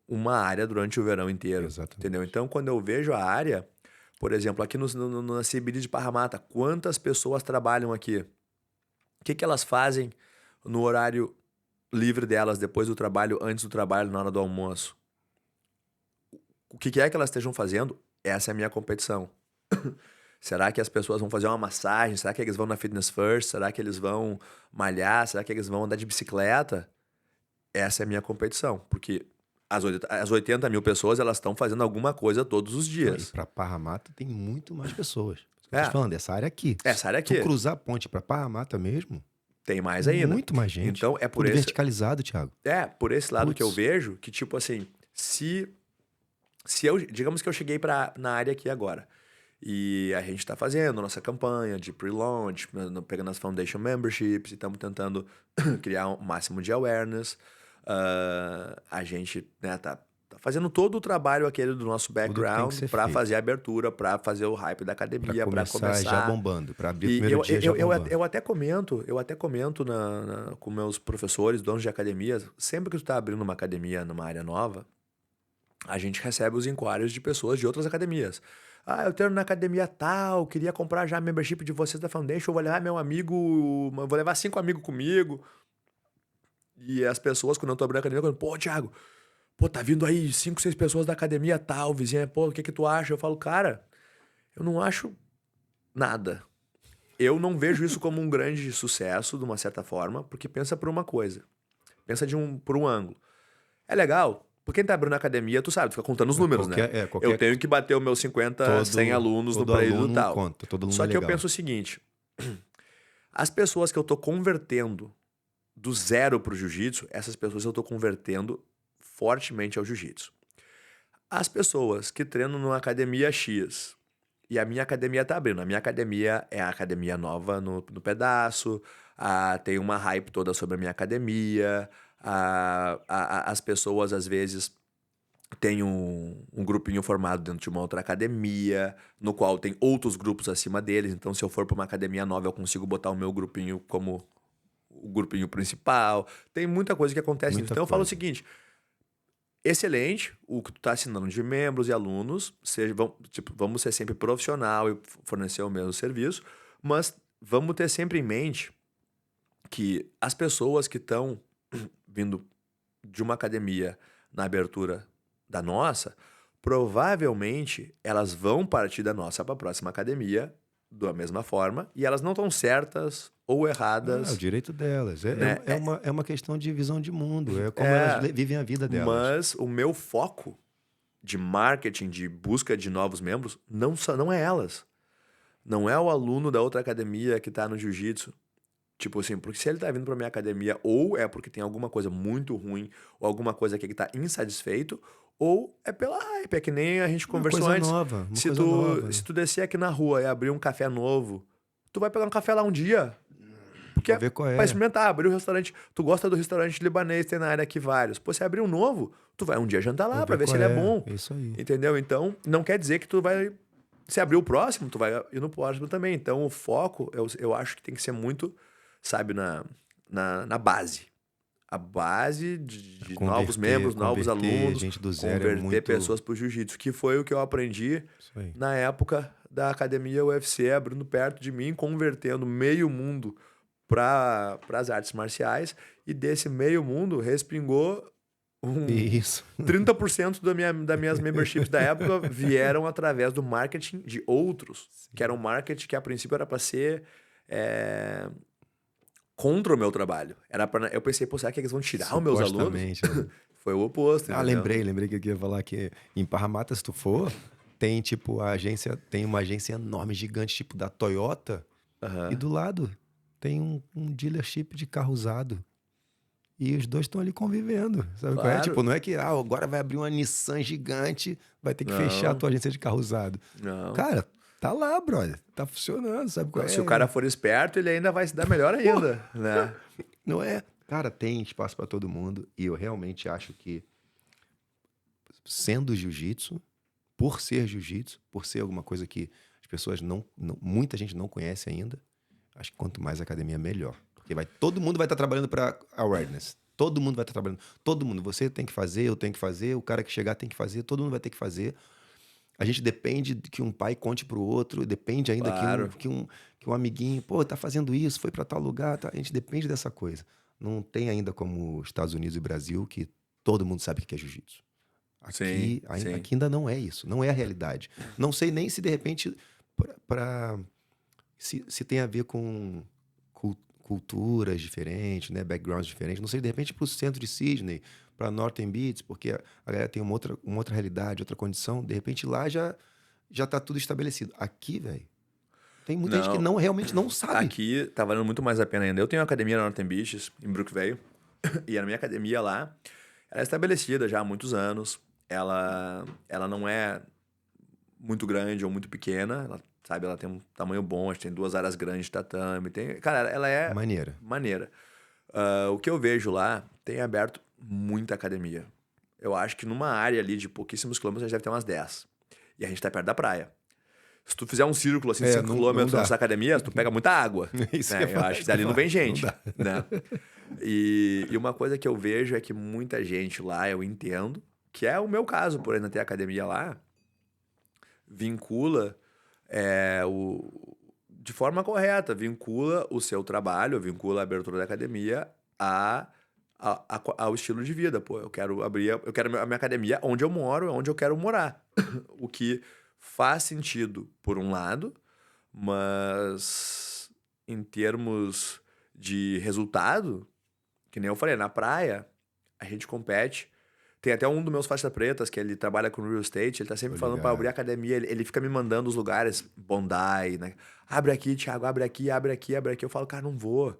uma área durante o verão inteiro. Exatamente. Entendeu? Então, quando eu vejo a área, Por exemplo, aqui na CBD de Parramatta, quantas pessoas trabalham aqui? O que elas fazem no horário livre delas, depois do trabalho, antes do trabalho, na hora do almoço? O que é que elas estejam fazendo? Essa é a minha competição. Será que as pessoas vão fazer uma massagem? Será que eles vão na Fitness First? Será que eles vão malhar? Será que eles vão andar de bicicleta? Essa é a minha competição, porque as 80 mil pessoas, elas estão fazendo alguma coisa todos os E dias. para Parramatta tem muito mais pessoas. Eu É. tô te falando, essa área aqui. Essa área Tu aqui cruzar a ponte para Parramatta mesmo, tem mais ainda. muito mais gente. Então, é por Tudo esse, verticalizado, Thiago. por esse lado que eu Putz. vejo que, tipo assim, se eu, digamos que eu cheguei na área aqui agora, e a gente está fazendo nossa campanha de pre-launch, pegando as foundation memberships, e estamos tentando criar um máximo de awareness. A gente, né, tá fazendo todo o trabalho aquele do nosso background para fazer a abertura, para fazer o hype da academia, para começar já bombando, para abrir o E primeiro dia já bombando. eu até comento com meus professores, donos de academias, sempre que tu tá abrindo uma academia numa área nova, a gente recebe os inquiries de pessoas de outras academias. Ah, eu treino na academia tal, queria comprar já a membership de vocês da Foundation, eu vou levar meu amigo, vou levar 5 amigos comigo. E as pessoas, quando eu tô abrindo a academia, falam, pô, Thiago, tá vindo aí 5, 6 pessoas da academia tal, vizinha, pô, o que tu acha? Eu falo, cara, eu não acho nada. Eu não vejo isso como um grande sucesso, de uma certa forma, porque pensa por uma coisa. Pensa por um ângulo. É legal, porque quem tá abrindo a academia, tu sabe, tu fica contando os números, né? Eu tenho que bater os meus 50, 100 alunos no período tal. Conta, todo aluno Só que eu legal. penso o seguinte, as pessoas que eu tô convertendo do zero pro jiu-jitsu, essas pessoas eu tô convertendo fortemente ao jiu-jitsu. As pessoas que treinam numa academia X, e a minha academia tá abrindo. A minha academia é a academia nova no pedaço, tem uma hype toda sobre a minha academia, as pessoas às vezes têm um grupinho formado dentro de uma outra academia, no qual tem outros grupos acima deles, então se eu for para uma academia nova eu consigo botar o meu grupinho como o grupinho principal. Tem muita coisa que acontece nisso. Então eu falo o seguinte, excelente o que tu tá assinando de membros e alunos, vamos ser sempre profissional e fornecer o mesmo serviço, mas vamos ter sempre em mente que as pessoas que estão vindo de uma academia na abertura da nossa, provavelmente elas vão partir da nossa para a próxima academia da mesma forma, e elas não estão certas ou erradas. É o direito delas. Né? É uma questão de visão de mundo. É como elas vivem a vida delas. Mas o meu foco de marketing, de busca de novos membros, não é elas. Não é o aluno da outra academia que está no jiu-jitsu. Tipo assim, porque se ele tá vindo pra minha academia, ou é porque tem alguma coisa muito ruim, ou alguma coisa que ele tá insatisfeito, ou é pela hype, é que nem a gente conversou antes. Uma coisa nova. Se tu descer aqui na rua e abrir um café novo, tu vai pegar um café lá um dia. Porque ver qual é. Pra experimentar, abrir um restaurante. Tu gosta do restaurante libanês, tem na área aqui vários. Pô, se abrir um novo, tu vai um dia jantar lá pra ver se ele é bom. Isso aí. Entendeu? Então, não quer dizer que tu vai... Se abrir o próximo, tu vai ir no próximo também. Então, o foco, eu acho que tem que ser muito... sabe, na base. A base de novos membros, novos alunos, gente do zero, converter pessoas pro jiu-jitsu, que foi o que eu aprendi na época da academia UFC, abrindo perto de mim, convertendo meio mundo para as artes marciais, e desse meio mundo respingou 30% das minhas memberships da época vieram através do marketing de outros, que era um marketing que a princípio era para ser... contra o meu trabalho. Eu pensei, pô, será que eles vão tirar os meus alunos? Foi o oposto. Lembrei que eu ia falar que em Parramatta, se tu for, tem tipo tem uma agência enorme, gigante, tipo da Toyota, e do lado tem um dealership de carro usado. E os dois estão ali convivendo. Sabe qual é? Tipo, não é que agora vai abrir uma Nissan gigante, vai ter que fechar a tua agência de carro usado. Não. Cara, tá lá, brother. Tá funcionando, sabe qual é? Se o cara for esperto, ele ainda vai se dar melhor ainda, né? Não é? Cara, tem espaço para todo mundo. E eu realmente acho que, sendo jiu-jitsu, por ser alguma coisa que as pessoas muita gente não conhece ainda, acho que quanto mais academia, melhor. Porque todo mundo vai estar trabalhando para awareness. Todo mundo vai estar trabalhando. Todo mundo. Você tem que fazer, eu tenho que fazer, o cara que chegar tem que fazer, todo mundo vai ter que fazer. A gente depende de que um pai conte pro outro, depende ainda Claro. que um amiguinho, pô, tá fazendo isso, foi para tal lugar, tá? A gente depende dessa coisa. Não tem ainda como Estados Unidos e Brasil, que todo mundo sabe o que é jiu-jitsu. Sim, sim. Aqui ainda não é isso, não é a realidade. Não sei nem se de repente se tem a ver com culturas diferentes, né, backgrounds diferentes. Não sei, de repente para o centro de Sydney, para Northern Beaches, porque a galera tem uma outra realidade, outra condição. De repente lá já tá tudo estabelecido. Aqui, velho, tem muita gente que Não, não realmente não sabe. aqui tá valendo muito mais a pena ainda. Eu tenho uma academia na Northern Beaches, em Brookvale, e a minha academia lá, ela é estabelecida já há muitos anos. Ela não é muito grande ou muito pequena, ela, sabe, ela tem um tamanho bom, acho que tem 2 áreas grandes de tatame, tem, cara, ela é Maneira. maneira. O que eu vejo lá, tem aberto muita academia. Eu acho que numa área ali de pouquíssimos quilômetros, a gente deve ter umas 10. E a gente tá perto da praia. Se tu fizer um círculo assim, 5 Não quilômetros dá. nessa academia, tu pega muita água. Isso que Né? Eu acho que dali não vem gente. Né? E uma coisa que eu vejo é que muita gente lá, eu entendo, que é o meu caso, por ainda ter academia lá, vincula de forma correta, vincula o seu trabalho, vincula a abertura da academia ao estilo de vida. Pô, eu quero a minha academia onde eu moro, onde eu quero morar. O que faz sentido por um lado, mas em termos de resultado, que nem eu falei, na praia, a gente compete. Tem até um dos meus faixas pretas, que ele trabalha com real estate, ele tá sempre Tô falando para abrir ligado. academia, ele fica me mandando os lugares, Bondi, né? Abre aqui, Thiago, abre aqui, abre aqui, abre aqui. Eu falo, cara, não vou.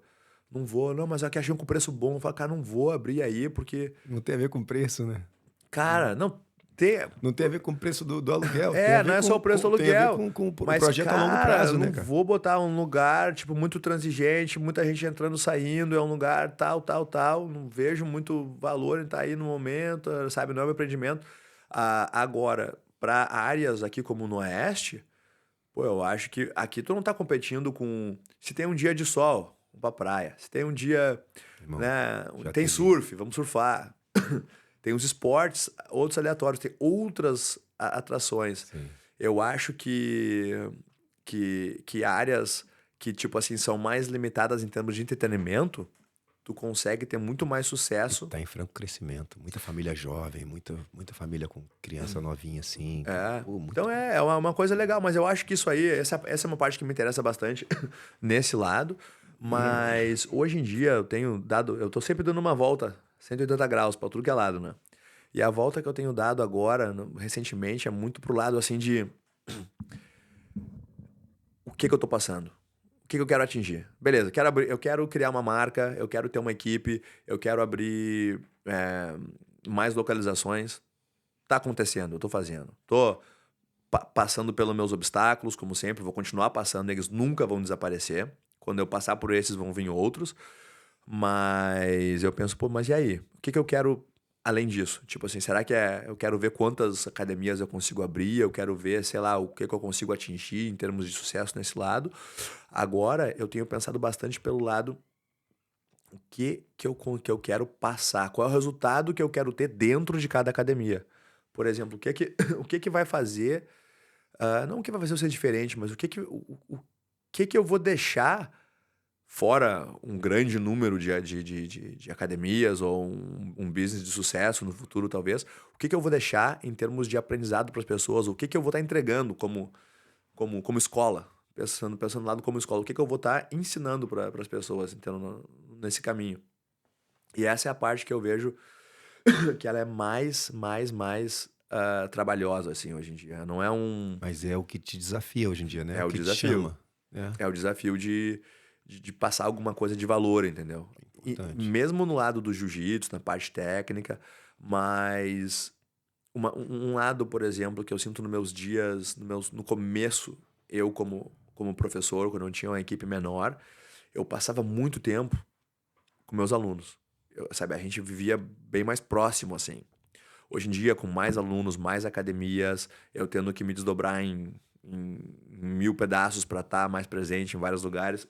Não vou. Não, mas aqui achei um com preço bom. Eu falo, cara, não vou abrir aí, porque, Não tem a ver com preço, né? cara, não tem. Não tem a ver com o preço do aluguel, tem a Não ver é só o preço do tem a ver aluguel. com o Mas, projeto a longo cara, eu prazo, né, não cara? vou botar um lugar, tipo, muito transigente, muita gente entrando, saindo, é um lugar tal, tal, tal. Não vejo muito valor em estar aí no momento, sabe? Não é meu empreendimento. Agora, para áreas aqui como no Oeste, pô, eu acho que aqui tu não tá competindo com. Se tem um dia de sol, vamos pra praia. Se tem um dia, Irmão, né? já Tem teve isso. surf, vamos surfar. Tem os esportes, outros aleatórios, tem outras atrações. Sim. Eu acho que áreas que, tipo assim, são mais limitadas em termos de entretenimento, tu consegue ter muito mais E sucesso. tá em franco crescimento. Muita família jovem, muita família com criança novinha assim, cara. Pô, Então muito. é uma coisa legal, mas eu acho que isso aí, essa é uma parte que me interessa bastante nesse lado. Mas hoje em dia eu tô sempre dando uma volta 180 graus pra tudo que é lado, né? E a volta que eu tenho dado agora, recentemente, é muito pro lado assim de o que eu tô passando? O que eu quero atingir? Beleza, eu quero criar uma marca, eu quero ter uma equipe, eu quero abrir mais localizações. Tá acontecendo, eu tô fazendo. Tô passando pelos meus obstáculos, como sempre, vou continuar passando, eles nunca vão desaparecer. Quando eu passar por esses, vão vir outros. Mas eu penso, pô, mas e aí? O que eu quero além disso? Tipo assim, será que eu quero ver quantas academias eu consigo abrir? Eu quero ver, sei lá, o que eu consigo atingir em termos de sucesso nesse lado. Agora, eu tenho pensado bastante pelo lado que eu quero passar, qual é o resultado que eu quero ter dentro de cada academia. Por exemplo, o que vai fazer, não o que vai fazer eu ser diferente, mas o que eu vou deixar fora um grande número de academias ou um business de sucesso no futuro, talvez, o que eu vou deixar em termos de aprendizado para as pessoas, o que eu vou estar entregando como escola, pensando no lado como escola, o que eu vou estar ensinando para as pessoas, então, nesse caminho. E essa é a parte que eu vejo que ela é mais trabalhosa, assim, hoje em dia. Não é Mas é o que te desafia hoje em dia, né? É é o o que te desafio. chama. É É o desafio de passar alguma coisa de valor, entendeu? E importante. mesmo no lado do jiu-jitsu, na parte técnica, mas um lado, por exemplo, que eu sinto nos meus dias, no começo, eu como professor, quando eu tinha uma equipe menor, eu passava muito tempo com meus alunos. Sabe, a gente vivia bem mais próximo, assim. Hoje em dia, com mais alunos, mais academias, eu tendo que me desdobrar em 1000 pedaços para estar mais presente em vários lugares,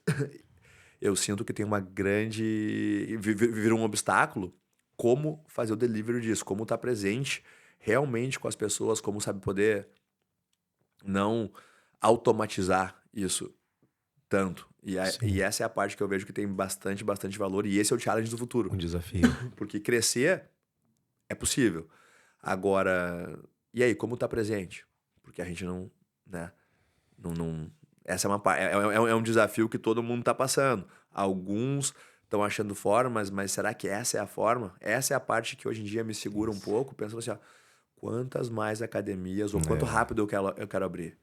eu sinto que tem uma grande. Vira um obstáculo como fazer o delivery disso, como estar presente realmente com as pessoas, como sabe poder. não automatizar isso tanto. Sim. E essa é a parte que eu vejo que tem bastante valor. E esse é o challenge do futuro. Um desafio. Porque crescer é possível. Agora, e aí, como tá presente? Porque a gente não, né? Essa é é um desafio que todo mundo tá passando. Alguns estão achando formas, mas será que essa é a forma? Essa é a parte que hoje em dia me segura um pouco, pensando assim, ó, quantas mais academias ou quanto É, rápido eu quero abrir?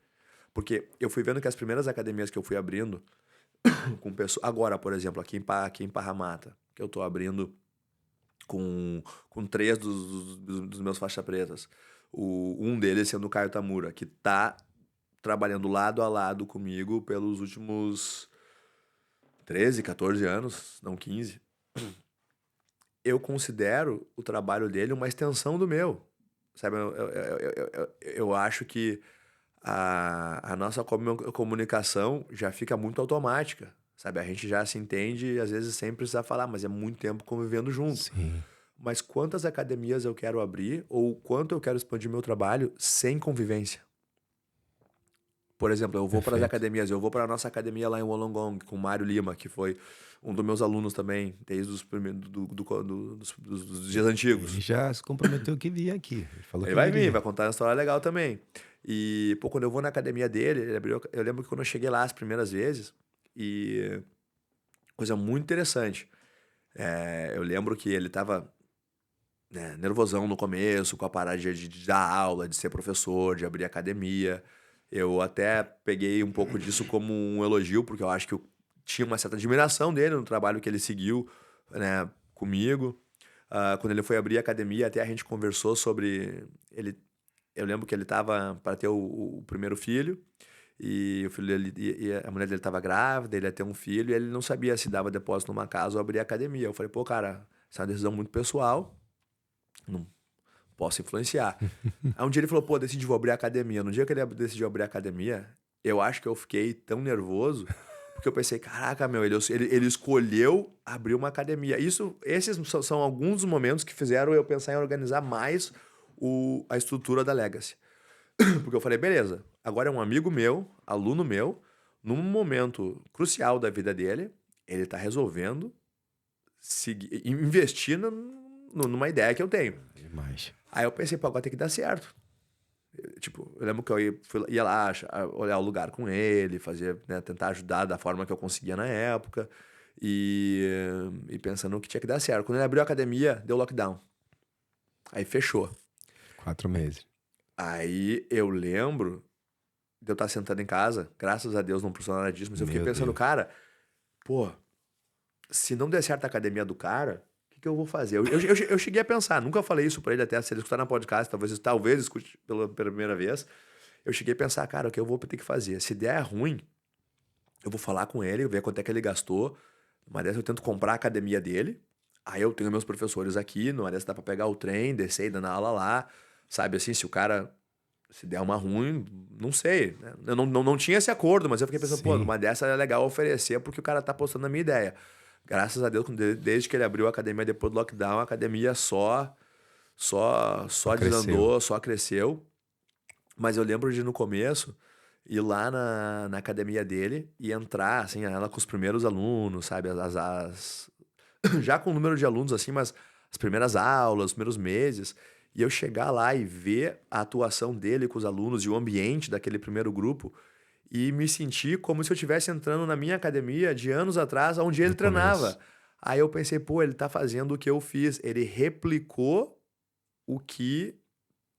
Porque eu fui vendo que as primeiras academias que eu fui abrindo com pessoas, agora, por exemplo, aqui em Parramatta, que eu tô abrindo com três dos meus faixa pretas. Um deles sendo o Caio Tamura, que tá trabalhando lado a lado comigo pelos últimos 13, 14 anos, não 15. Eu considero o trabalho dele uma extensão do meu. Sabe, eu acho que a nossa comunicação já fica muito automática. Sabe, a gente já se entende e às vezes sem precisar falar, mas é muito tempo convivendo junto. sim. Mas quantas academias eu quero abrir ou quanto eu quero expandir meu trabalho sem convivência? Por exemplo, eu vou para as Perfeito. academias, eu vou para a nossa academia lá em Wollongong com o Mário Lima, que foi um dos meus alunos também, desde os primeiros, dos dias Ele antigos. já se comprometeu que vinha aqui. Ele falou Ele que vai vir, viria. vai contar uma história legal também. E, pô, quando eu vou na academia dele, eu lembro que quando eu cheguei lá as primeiras vezes, e coisa muito interessante. Eu lembro que ele tava, né, nervosão no começo, com a parada de dar aula, de ser professor, de abrir academia. Eu até peguei um pouco disso como um elogio, porque eu acho que eu tinha uma certa admiração dele no trabalho que ele seguiu, né, comigo. Quando ele foi abrir a academia, até a gente conversou sobre ele. Eu lembro que ele estava para ter o primeiro filho, e o filho dele, e a mulher dele estava grávida, ele ia ter um filho, e ele não sabia se dava depósito numa casa ou abrir academia. Eu falei, pô, cara, essa é uma decisão muito pessoal, não posso influenciar. Aí um dia ele falou, pô, decidi vou abrir a academia. No dia que ele decidiu abrir a academia, eu acho que eu fiquei tão nervoso, porque eu pensei, caraca, meu, ele escolheu abrir uma academia. Esses são alguns dos momentos que fizeram eu pensar em organizar mais a estrutura da Legacy. Porque eu falei, beleza, agora é um amigo meu, aluno meu, num momento crucial da vida dele, ele tá resolvendo investir numa ideia que eu tenho. Demais. Aí eu pensei, pô, agora tem que dar certo. Tipo, eu lembro que eu ia lá olhar o lugar com ele, fazer, né, tentar ajudar da forma que eu conseguia na época. E pensando que tinha que dar certo. Quando ele abriu a academia, deu lockdown. Aí fechou. 4 meses. Aí eu lembro de eu estar sentado em casa, graças a Deus não precisou nada disso, mas eu fiquei Meu pensando, Deus. cara, pô, se não der certo a academia do cara, o que eu vou fazer? Eu cheguei a pensar, nunca falei isso pra ele, até se ele escutar na podcast, talvez escute pela primeira vez. Eu cheguei a pensar, cara, o que eu vou ter que fazer? Se der ruim, eu vou falar com ele, ver quanto é que ele gastou. Numa dessas eu tento comprar a academia dele. Aí eu tenho meus professores aqui, numa dessas dá pra pegar o trem, descer e dar na aula lá. Sabe assim, se der uma ruim, não sei, né? Eu não tinha esse acordo, mas eu fiquei pensando, pô, Sim. numa dessa é legal oferecer porque o cara tá apostando na minha ideia. Graças a Deus, desde que ele abriu a academia depois do lockdown, a academia só Cresceu. desandou, só cresceu. Mas eu lembro de no começo ir lá na academia dele e entrar, assim, ela com os primeiros alunos, sabe? Já com o número de alunos, assim, mas as primeiras aulas, os primeiros meses. E eu chegar lá e ver a atuação dele com os alunos e o ambiente daquele primeiro grupo e me sentir como se eu estivesse entrando na minha academia de anos atrás, onde ele Do treinava. começo. Aí eu pensei, pô, ele tá fazendo o que eu fiz. Ele replicou o que,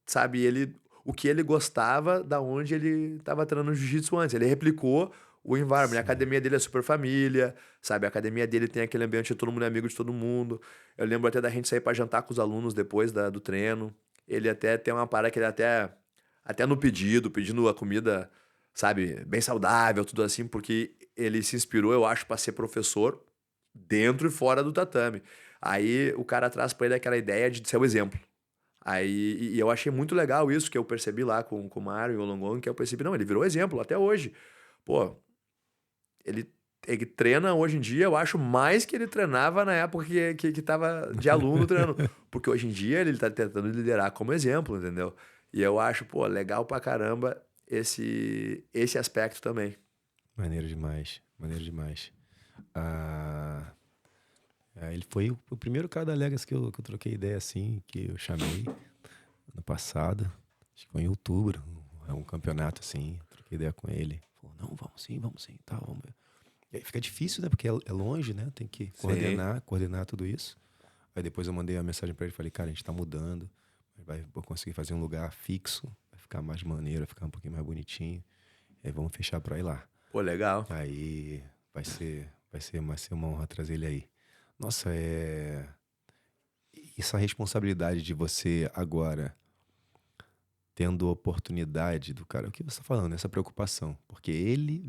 sabe, o que ele gostava da onde ele estava treinando jiu-jitsu antes. Ele replicou o environment. A Sim. academia dele é super família, sabe? A academia dele tem aquele ambiente de todo mundo é amigo de todo mundo. Eu lembro até da gente sair para jantar com os alunos depois do treino. Ele até tem uma parada que ele até no pedindo a comida, sabe, bem saudável, tudo assim, porque ele se inspirou, eu acho, para ser professor dentro e fora do tatame. Aí o cara traz para ele aquela ideia de ser o exemplo. Aí, e eu achei muito legal isso que eu percebi lá com o Mário e o Longon, que eu percebi, não, ele virou exemplo até hoje. Pô, ele, ele treina hoje em dia, eu acho, mais que ele treinava na época que tava de aluno treinando. Porque hoje em dia ele tá tentando liderar como exemplo, entendeu? E eu acho, pô, legal pra caramba esse aspecto também. Maneiro demais, maneiro demais. Ah, ele foi o primeiro cara da Legacy que eu troquei ideia assim, que eu chamei ano passado. Acho que foi em outubro, é um campeonato assim, troquei ideia com ele. Falou, não, vamos sim, tal, vamos. E aí fica difícil, né? Porque é longe, né? Tem que coordenar tudo isso. Aí depois eu mandei uma mensagem pra ele e falei, cara, a gente tá mudando. Vou conseguir fazer um lugar fixo, vai ficar mais maneiro, vai ficar um pouquinho mais bonitinho. E aí vamos fechar pra ir lá. Pô, legal. Aí vai ser uma honra trazer ele aí. Nossa, essa responsabilidade de você agora tendo oportunidade do cara, o que você está falando, essa preocupação, porque ele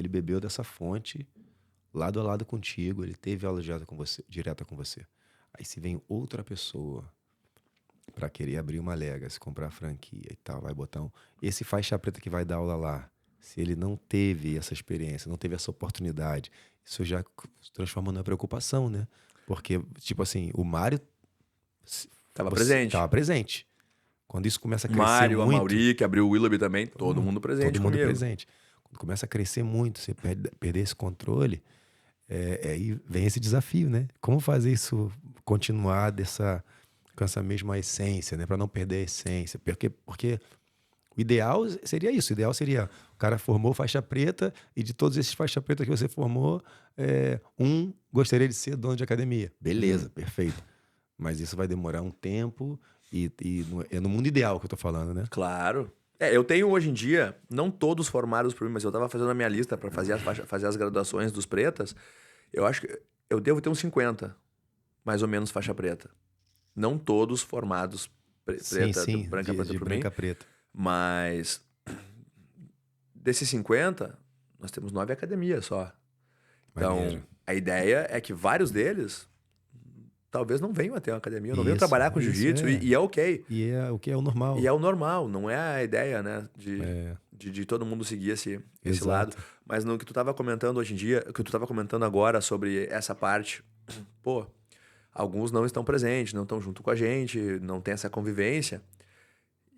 bebeu dessa fonte lado a lado contigo, ele teve aula direta com você. Aí se vem outra pessoa para querer abrir uma Legacy, comprar a franquia e tal, vai botar esse faixa preta que vai dar aula lá, se ele não teve essa experiência, não teve essa oportunidade, isso já se transforma numa preocupação, né? Porque, tipo assim, o Mário Tava presente. Quando isso começa a crescer Mário, muito... a Mauri, que abriu o Willoughby também, todo mundo presente Todo mundo comigo. presente. Quando começa a crescer muito, você perder esse controle, aí vem esse desafio, né? Como fazer isso continuar com essa mesma essência, né? Para não perder a essência. Porque o ideal seria isso. O ideal seria o cara formou faixa preta e de todos esses faixa preta que você formou, um gostaria de ser dono de academia. Beleza, perfeito. Mas isso vai demorar um tempo e é no mundo ideal que eu tô falando, né? Claro. Eu tenho hoje em dia, não todos formados por mim, mas eu tava fazendo a minha lista para fazer as graduações dos pretas. Eu acho que eu devo ter uns 50, mais ou menos, faixa preta. Não todos formados Sim, branca preta de por branca mim. preta. Mas desses 50, nós temos 9 academias só. Então, Maneiro. a ideia é que vários deles talvez não venham a ter uma academia, não venham Isso, trabalhar com jiu-jitsu, e é ok. E é o que é o normal. E é o normal, não é a ideia, né? De todo mundo seguir esse lado. Mas no que tu tava comentando hoje em dia, o que tu tava comentando agora sobre essa parte, pô, alguns não estão presentes, não estão junto com a gente, não tem essa convivência.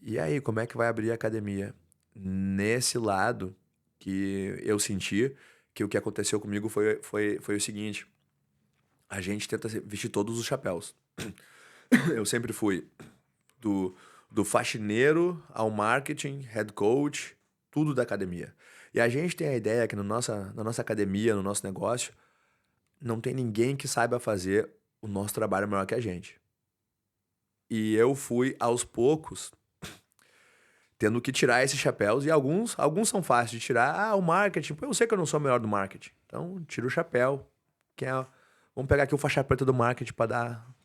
E aí, como é que vai abrir a academia? Nesse lado que eu senti que o que aconteceu comigo foi o seguinte: a gente tenta vestir todos os chapéus. Eu sempre fui do faxineiro ao marketing, head coach, tudo da academia. E a gente tem a ideia que na nossa academia, no nosso negócio, não tem ninguém que saiba fazer o nosso trabalho melhor que a gente. E eu fui, aos poucos, tendo que tirar esses chapéus, e alguns são fáceis de tirar. O marketing, pô, eu sei que eu não sou o melhor do marketing. Então, tira o chapéu, vamos pegar aqui o faixa preta do marketing para dar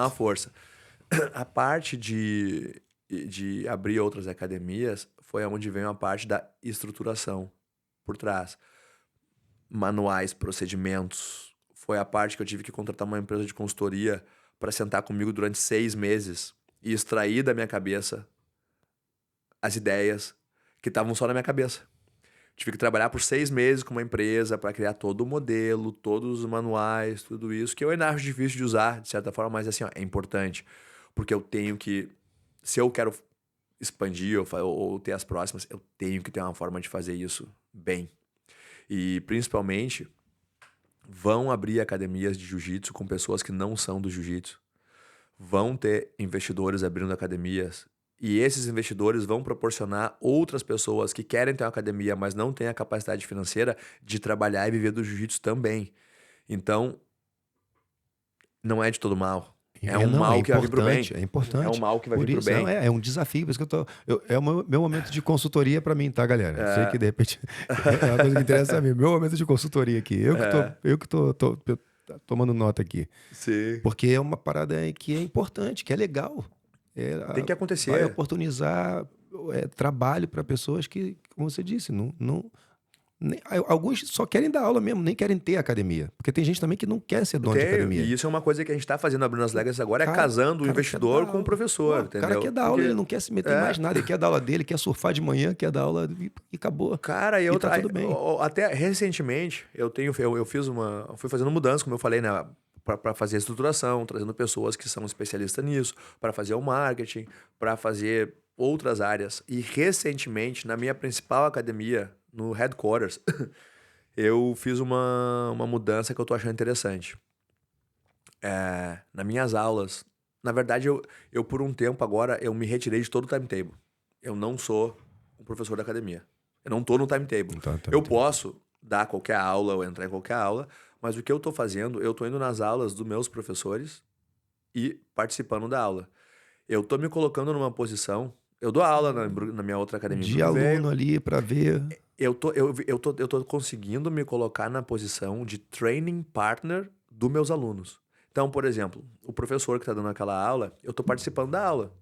uma força. A parte de abrir outras academias foi onde veio a parte da estruturação por trás. Manuais, procedimentos. Foi a parte que eu tive que contratar uma empresa de consultoria para sentar comigo durante 6 meses e extrair da minha cabeça as ideias que estavam só na minha cabeça. Tive que trabalhar por 6 meses com uma empresa para criar todo o modelo, todos os manuais, tudo isso, que eu ainda acho difícil de usar, de certa forma, mas assim, é importante. Porque eu tenho que, se eu quero expandir ou ter as próximas, eu tenho que ter uma forma de fazer isso bem. E, principalmente, vão abrir academias de jiu-jitsu com pessoas que não são do jiu-jitsu. Vão ter investidores abrindo academias. E esses investidores vão proporcionar outras pessoas que querem ter uma academia, mas não têm a capacidade financeira de trabalhar e viver do jiu-jitsu também. Então, não é de todo mal. É um mal que vai vir pro bem. É importante. É um mal que vai por vir isso, pro bem. É um desafio. Por isso que é o meu momento de consultoria para mim, tá, galera? Eu sei que, de repente, é uma coisa que interessa a mim. Meu momento de consultoria aqui. Eu que tô tomando nota aqui. Sim. Porque é uma parada que é importante, que é legal. Tem que acontecer. Vai oportunizar trabalho para pessoas que, como você disse, alguns só querem dar aula mesmo, nem querem ter academia. Porque tem gente também que não quer ser dono de academia. E isso é uma coisa que a gente está fazendo abrindo as Legacy agora, casando o investidor com o professor. O cara quer dar aula, ele não quer se meter em mais nada. Ele quer dar aula dele, quer surfar de manhã, quer dar aula e acabou. Cara, e tá tudo bem. Até recentemente, eu fui fazendo mudança, como eu falei, né? Para fazer a estruturação, trazendo pessoas que são especialistas nisso, para fazer o marketing, para fazer outras áreas. E recentemente, na minha principal academia, no Headquarters, eu fiz uma mudança que eu tô achando interessante. Nas minhas aulas, na verdade, eu por um tempo agora, eu me retirei de todo o timetable. Eu não sou um professor da academia. Eu não tô no timetable. Então, Eu posso dar qualquer aula ou entrar em qualquer aula, mas o que eu tô fazendo, eu tô indo nas aulas dos meus professores e participando da aula. Eu tô me colocando numa posição. Eu dou aula na minha outra academia em de Porto Velho. aluno ali para ver. Eu tô conseguindo me colocar na posição de training partner dos meus alunos. Então, por exemplo, o professor que está dando aquela aula, eu tô participando da aula.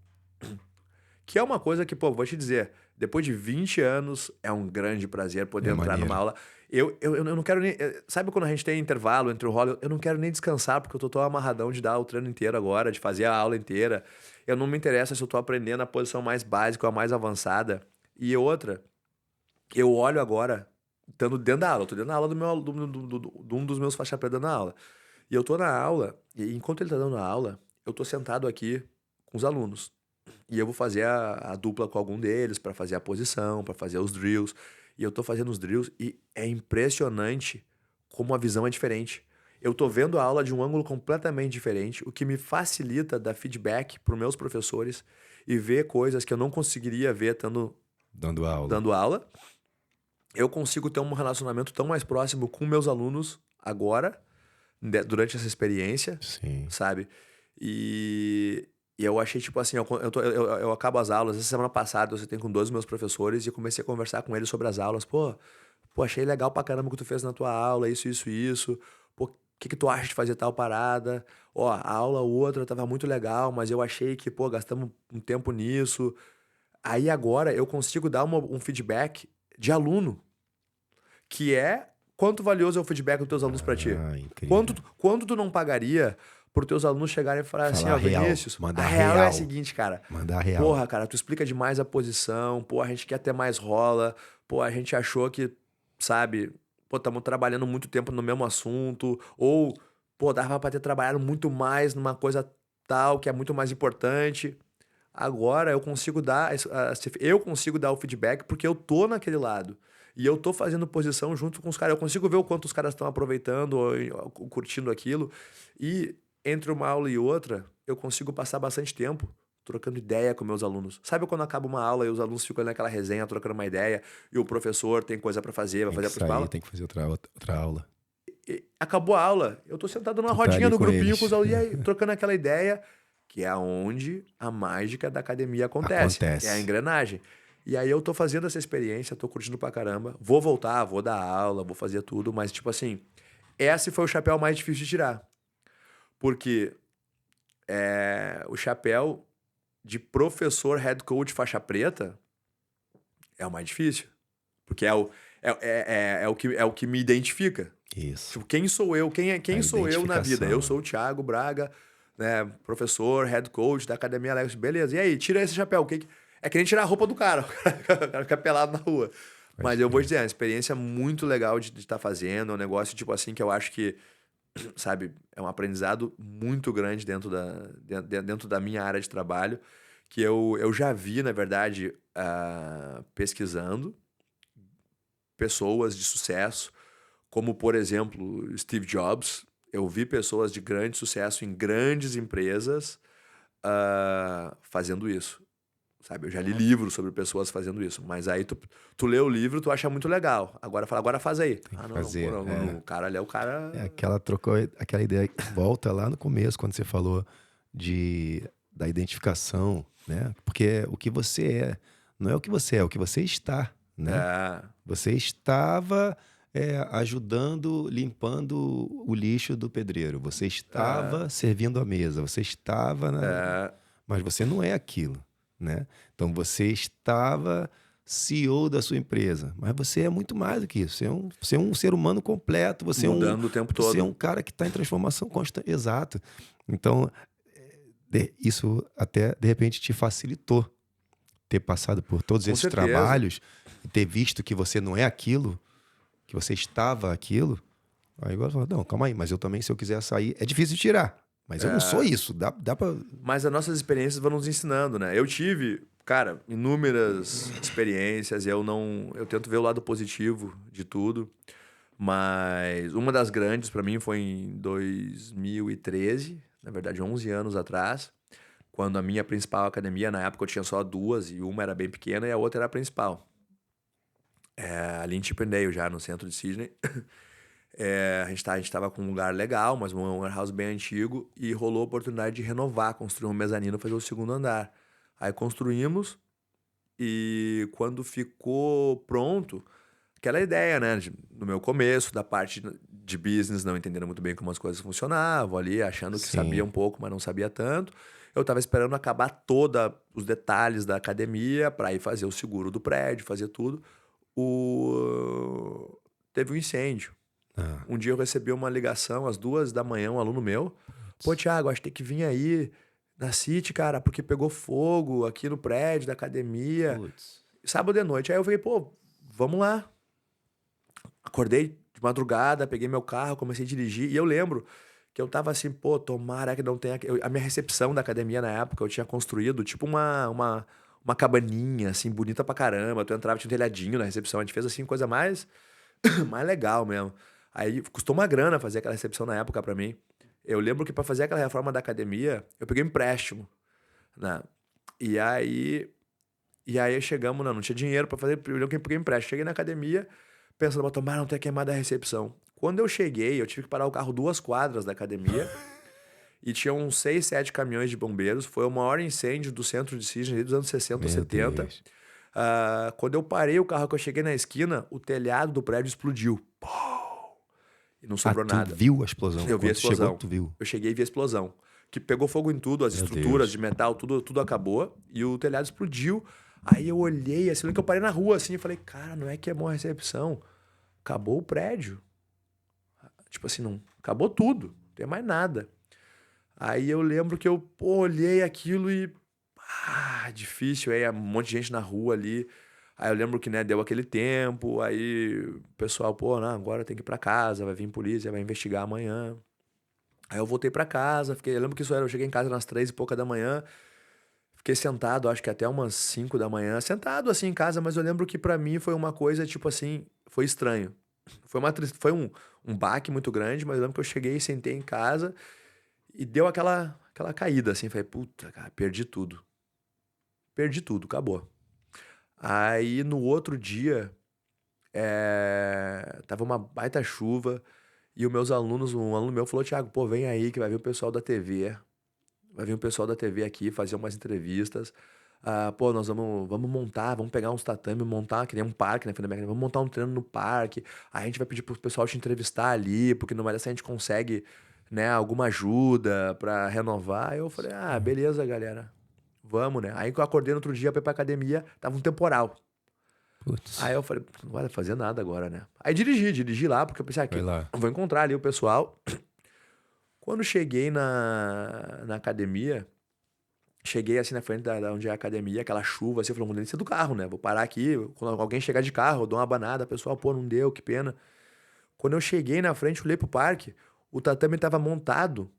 Que é uma coisa que, pô, vou te dizer, depois de 20 anos, é um grande prazer poder entrar maneiro. numa aula. Eu não quero nem. Sabe quando a gente tem intervalo entre o rolo? Eu não quero nem descansar, porque eu tô tão amarradão de dar o treino inteiro agora, de fazer a aula inteira. Eu não me interessa se eu tô aprendendo a posição mais básica ou a mais avançada. E outra, eu olho agora, estando dentro da aula, eu tô dentro da aula de um dos meus faixa preta dando aula. E eu tô na aula, e enquanto ele tá dando a aula, eu tô sentado aqui com os alunos. E eu vou fazer a dupla com algum deles para fazer a posição, para fazer os drills. E eu tô fazendo os drills e é impressionante como a visão é diferente. Eu tô vendo a aula de um ângulo completamente diferente, o que me facilita dar feedback para os meus professores e ver coisas que eu não conseguiria ver estando Dando aula. dando aula. Eu consigo ter um relacionamento tão mais próximo com meus alunos agora, durante essa experiência, Sim. sabe? E eu achei, tipo assim, eu acabo as aulas. Essa semana passada eu sentei com dois dos meus professores e comecei a conversar com eles sobre as aulas. Pô, achei legal pra caramba o que tu fez na tua aula, isso. Pô, o que tu acha de fazer tal parada? Ó, a aula outra tava muito legal, mas eu achei que, pô, gastamos um tempo nisso. Aí agora eu consigo dar um feedback de aluno, que é quanto valioso é o feedback dos teus alunos pra ti. Incrível. Quanto tu não pagaria por teus alunos chegarem e falar assim, ó, real, Vinícius, mandar a real é real. a seguinte, cara. Mandar real. Porra, cara, tu explica demais a posição, pô, a gente quer ter mais rola, pô, a gente achou que, sabe, pô, estamos trabalhando muito tempo no mesmo assunto, ou, pô, dava pra ter trabalhado muito mais numa coisa tal, que é muito mais importante. Agora eu consigo dar o feedback porque eu tô naquele lado. E eu tô fazendo posição junto com os caras. Eu consigo ver o quanto os caras estão aproveitando ou curtindo aquilo. E entre uma aula e outra, eu consigo passar bastante tempo trocando ideia com meus alunos. Sabe quando acaba uma aula e os alunos ficam naquela resenha, trocando uma ideia, e o professor tem coisa pra fazer, vai fazer a próxima aula? Tem que fazer outra aula. Acabou a aula, eu tô sentado numa Tu tá rodinha ali no com grupinho eles. com os alunos, e aí, trocando aquela ideia, que é onde a mágica da academia acontece. É a engrenagem. E aí eu tô fazendo essa experiência, tô curtindo pra caramba. Vou voltar, vou dar aula, vou fazer tudo, mas tipo assim, esse foi o chapéu mais difícil de tirar. Porque o chapéu de professor head coach faixa preta é o mais difícil. Porque é o que me identifica. Isso. Tipo, quem sou eu? Quem sou eu na vida? Eu sou o Thiago Braga, né, professor, head coach da Academia Alex. Beleza, e aí, tira esse chapéu. É que nem tirar a roupa do cara. O cara fica pelado na rua. Mas eu vou dizer, é uma experiência muito legal de estar fazendo. É um negócio, tipo assim, que eu acho que, sabe, é um aprendizado muito grande dentro da minha área de trabalho, que eu já vi, na verdade, pesquisando pessoas de sucesso, como, por exemplo, Steve Jobs. Eu vi pessoas de grande sucesso em grandes empresas fazendo isso. Sabe? Eu já li livros sobre pessoas fazendo isso. Mas aí tu lê o livro, tu acha muito legal. Agora fala, agora faz aí. Tem que fazer. O cara ali é o cara... Aquela ideia que volta lá no começo, quando você falou da identificação, né? Porque o que você é, não é o que você é o que você está, né? Você estava ajudando, limpando o lixo do pedreiro. Você estava servindo a mesa. Você estava... Mas você não é aquilo, né? Então você estava CEO da sua empresa, mas você é muito mais do que isso. Você é um ser humano completo. Você mudando o tempo todo. Você é um cara que está em transformação constante. Exato. Então isso até de repente te facilitou ter passado por todos esses trabalhos e ter visto que você não é aquilo, que você estava aquilo. Aí agora fala, não, calma aí, mas eu também, se eu quiser sair, é difícil de tirar. Mas eu não sou isso. Dá pra... Mas as nossas experiências vão nos ensinando, né? Eu tive, cara, inúmeras experiências. Eu tento ver o lado positivo de tudo. Mas uma das grandes para mim foi em 2013, na verdade 11 anos atrás, quando a minha principal academia, na época eu tinha só duas, e uma era bem pequena e a outra era a principal. Ali em Chippendale, já no centro de Sydney. A gente tava com um lugar legal, mas um warehouse bem antigo, e rolou a oportunidade de renovar, construir um mezanino, fazer o segundo andar. Aí construímos, e quando ficou pronto, aquela ideia, né, no meu começo, da parte de business, não entendendo muito bem como as coisas funcionavam ali, achando que sabia Sim. um pouco, mas não sabia tanto. Eu tava esperando acabar todos os detalhes da academia para ir fazer o seguro do prédio, fazer tudo. Teve um incêndio. Ah, Um dia eu recebi uma ligação às 2 da manhã, um aluno meu. Pô, Thiago, acho que tem que vir aí na City, cara, porque pegou fogo aqui no prédio da academia. putz. Sábado de noite. Aí eu falei, pô, vamos lá. Acordei de madrugada, peguei meu carro, comecei a dirigir. E eu lembro que eu tava assim, pô, tomara que não tenha. A minha recepção da academia na época eu tinha construído tipo uma cabaninha, assim, bonita pra caramba. Tu entrava, tinha um telhadinho na recepção. A gente fez assim, coisa mais, mais legal mesmo. Aí custou uma grana fazer aquela recepção na época pra mim. Eu lembro que pra fazer aquela reforma da academia, eu peguei um empréstimo, né? E aí. E aí chegamos, não tinha dinheiro pra fazer, eu lembro que eu peguei um empréstimo. Cheguei na academia, pensando, vou tomar, não ter queimado a recepção. Quando eu cheguei, eu tive que parar o carro 2 quadras da academia e tinha uns 6, 7 caminhões de bombeiros. Foi o maior incêndio do centro de Sydney dos anos 60, Meu 70. Deus. Quando eu parei o carro, que eu cheguei na esquina, o telhado do prédio explodiu. E não Ah, sobrou tu nada. viu a explosão? Eu vi a Quando tu chegou, explosão. tu viu? Eu cheguei e vi a explosão. Que pegou fogo em tudo, as Meu estruturas Deus. de metal, tudo acabou. E o telhado explodiu. Aí eu olhei, assim, que eu parei na rua, assim, e falei, cara, não é que é boa recepção. Acabou o prédio. Tipo assim, não. Acabou tudo. Não tem mais nada. Aí eu lembro que eu, pô, olhei aquilo e. Difícil. Aí um monte de gente na rua ali. Aí eu lembro que, né, deu aquele tempo. Aí o pessoal, pô, não, agora tem que ir pra casa, vai vir polícia, vai investigar amanhã. Aí eu voltei pra casa, eu lembro que eu cheguei em casa nas 3 e pouca da manhã, fiquei sentado, acho que até umas 5 da manhã, sentado assim em casa, mas eu lembro que pra mim foi uma coisa, tipo assim, foi estranho. Foi um baque muito grande, mas eu lembro que eu cheguei e sentei em casa e deu aquela caída, assim, falei, puta, cara, perdi tudo. Perdi tudo, acabou. Aí no outro dia, tava uma baita chuva e os meus alunos, um aluno meu falou, Thiago, pô, vem aí que vai vir o pessoal da TV. Vai vir o pessoal da TV aqui fazer umas entrevistas. Pô, nós vamos montar, vamos pegar uns tatame, montar, que nem um parque, né? Vamos montar um treino no parque. Aí a gente vai pedir pro pessoal te entrevistar ali, porque não vai dar se a gente consegue, né, alguma ajuda pra renovar. Aí eu falei, beleza, galera. Vamos, né? Aí que eu acordei no outro dia pra ir pra academia, tava um temporal. Putz. Aí eu falei, não vai fazer nada agora, né? Aí dirigi lá, porque eu pensei, aqui, Foi lá. eu vou encontrar ali o pessoal. Quando cheguei na academia, cheguei assim na frente da onde é a academia, aquela chuva, assim, eu falei, vou descer do carro, né? Vou parar aqui, quando alguém chegar de carro, eu dou uma banada, pessoal, pô, não deu, que pena. Quando eu cheguei na frente, olhei pro parque, o tatame tava montado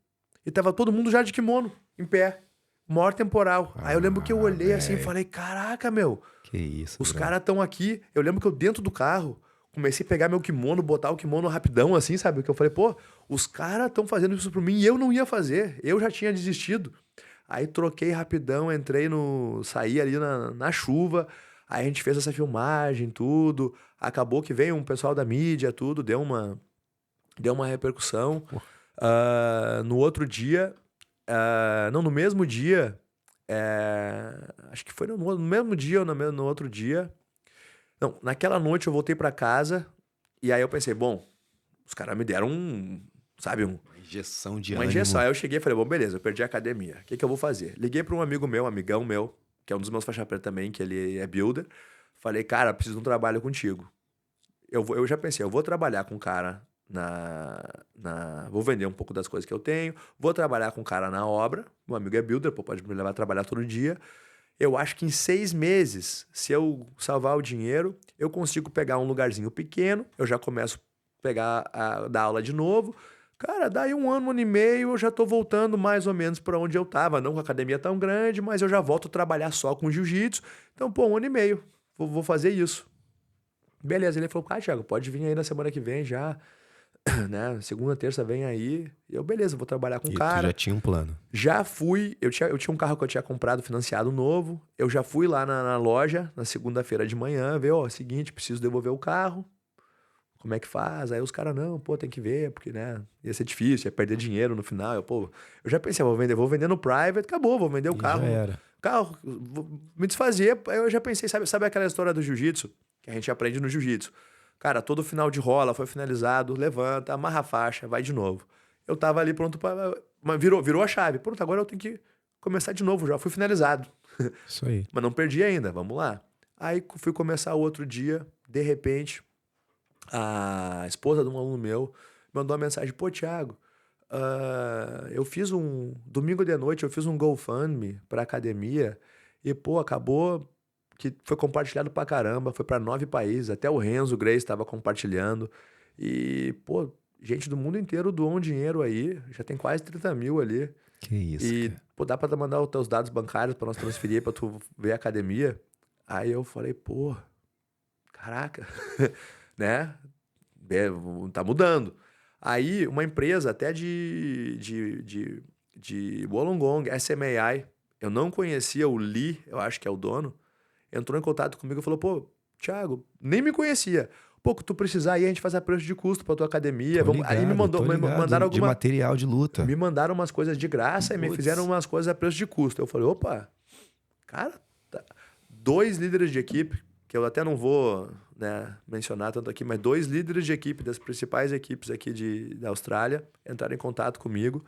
e tava todo mundo já de kimono, em pé, maior temporal. Aí eu lembro que eu olhei assim e velho. falei, caraca, meu, Que isso, os bro. caras estão aqui. Eu lembro que eu dentro do carro comecei a pegar meu kimono, botar o kimono rapidão, assim, sabe? Que eu falei, pô, os caras estão fazendo isso por mim e eu não ia fazer. Eu já tinha desistido. Aí troquei rapidão, saí ali na chuva. Aí a gente fez essa filmagem, tudo. Acabou que veio um pessoal da mídia, tudo, deu uma repercussão. Pô. No outro dia, não, no mesmo dia, acho que foi no mesmo dia ou no outro dia. Não, naquela noite eu voltei pra casa e aí eu pensei, bom, os caras me deram sabe, Uma injeção de uma injeção. ânimo. Aí eu cheguei e falei, bom, beleza, eu perdi a academia. O que que eu vou fazer? Liguei pra um amigo meu, amigão meu, que é um dos meus faixa preta também, que ele é builder. Falei, cara, preciso de um trabalho contigo. Eu já pensei, eu vou trabalhar com um cara vou vender um pouco das coisas que eu tenho, vou trabalhar com um cara na obra, meu amigo é builder, pô, pode me levar a trabalhar todo dia. Eu acho que em 6 meses, se eu salvar o dinheiro, eu consigo pegar um lugarzinho pequeno, eu já começo a dar aula de novo, Cara, daí 1 ano, 1 ano e meio, eu já tô voltando mais ou menos pra onde eu tava. Não com a academia tão grande, mas eu já volto a trabalhar só com jiu-jitsu. Então, pô, 1 ano e meio, vou fazer isso. Beleza, ele falou, Thiago, pode vir aí na semana que vem já, né? Segunda, terça vem aí. E eu, beleza, vou trabalhar com o E tu já cara. tinha um plano. Já fui, eu tinha um carro que eu tinha comprado financiado novo. Eu já fui lá na loja na segunda-feira de manhã, ver, ó, seguinte, preciso devolver o carro. Como é que faz? Aí os caras, não, pô, tem que ver, porque, né, ia ser difícil, ia perder dinheiro no final. Eu já pensei, vou vender no private, acabou, vou vender o E carro. já era. Carro, vou me desfazer. Aí eu já pensei, sabe aquela história do jiu-jitsu? Que a gente aprende no jiu-jitsu. Cara, todo final de rola foi finalizado, levanta, amarra a faixa, vai de novo. Eu tava ali pronto para, mas virou a chave. Pronto, agora eu tenho que começar de novo, já fui finalizado. Isso aí. Mas não perdi ainda, vamos lá. Aí fui começar o outro dia, de repente, a esposa de um aluno meu mandou uma mensagem, pô, Thiago, eu fiz domingo de noite, eu fiz um GoFundMe pra academia e, pô, acabou que foi compartilhado pra caramba, foi pra 9 países, até o Renzo Grace estava compartilhando e, pô, gente do mundo inteiro doou um dinheiro aí, já tem quase 30 mil ali. Que isso, E, cara. pô, dá pra mandar os teus dados bancários pra nós transferir pra tu ver a academia? Aí eu falei, pô, caraca, né? Tá mudando. Aí uma empresa até de Wollongong, SMAI, eu não conhecia o Lee, eu acho que é o dono, entrou em contato comigo e falou, pô, Thiago, nem me conhecia. Pô, que tu precisar aí, a gente faz a preço de custo pra tua academia. Tô Aí me ligado, tô ligado. mandaram De material de luta. me mandaram umas coisas de graça e me Putz. fizeram umas coisas a preço de custo. Eu falei, opa, cara, 2 líderes de equipe, que eu até não vou, né, mencionar tanto aqui, mas 2 líderes de equipe das principais equipes aqui da Austrália entraram em contato comigo,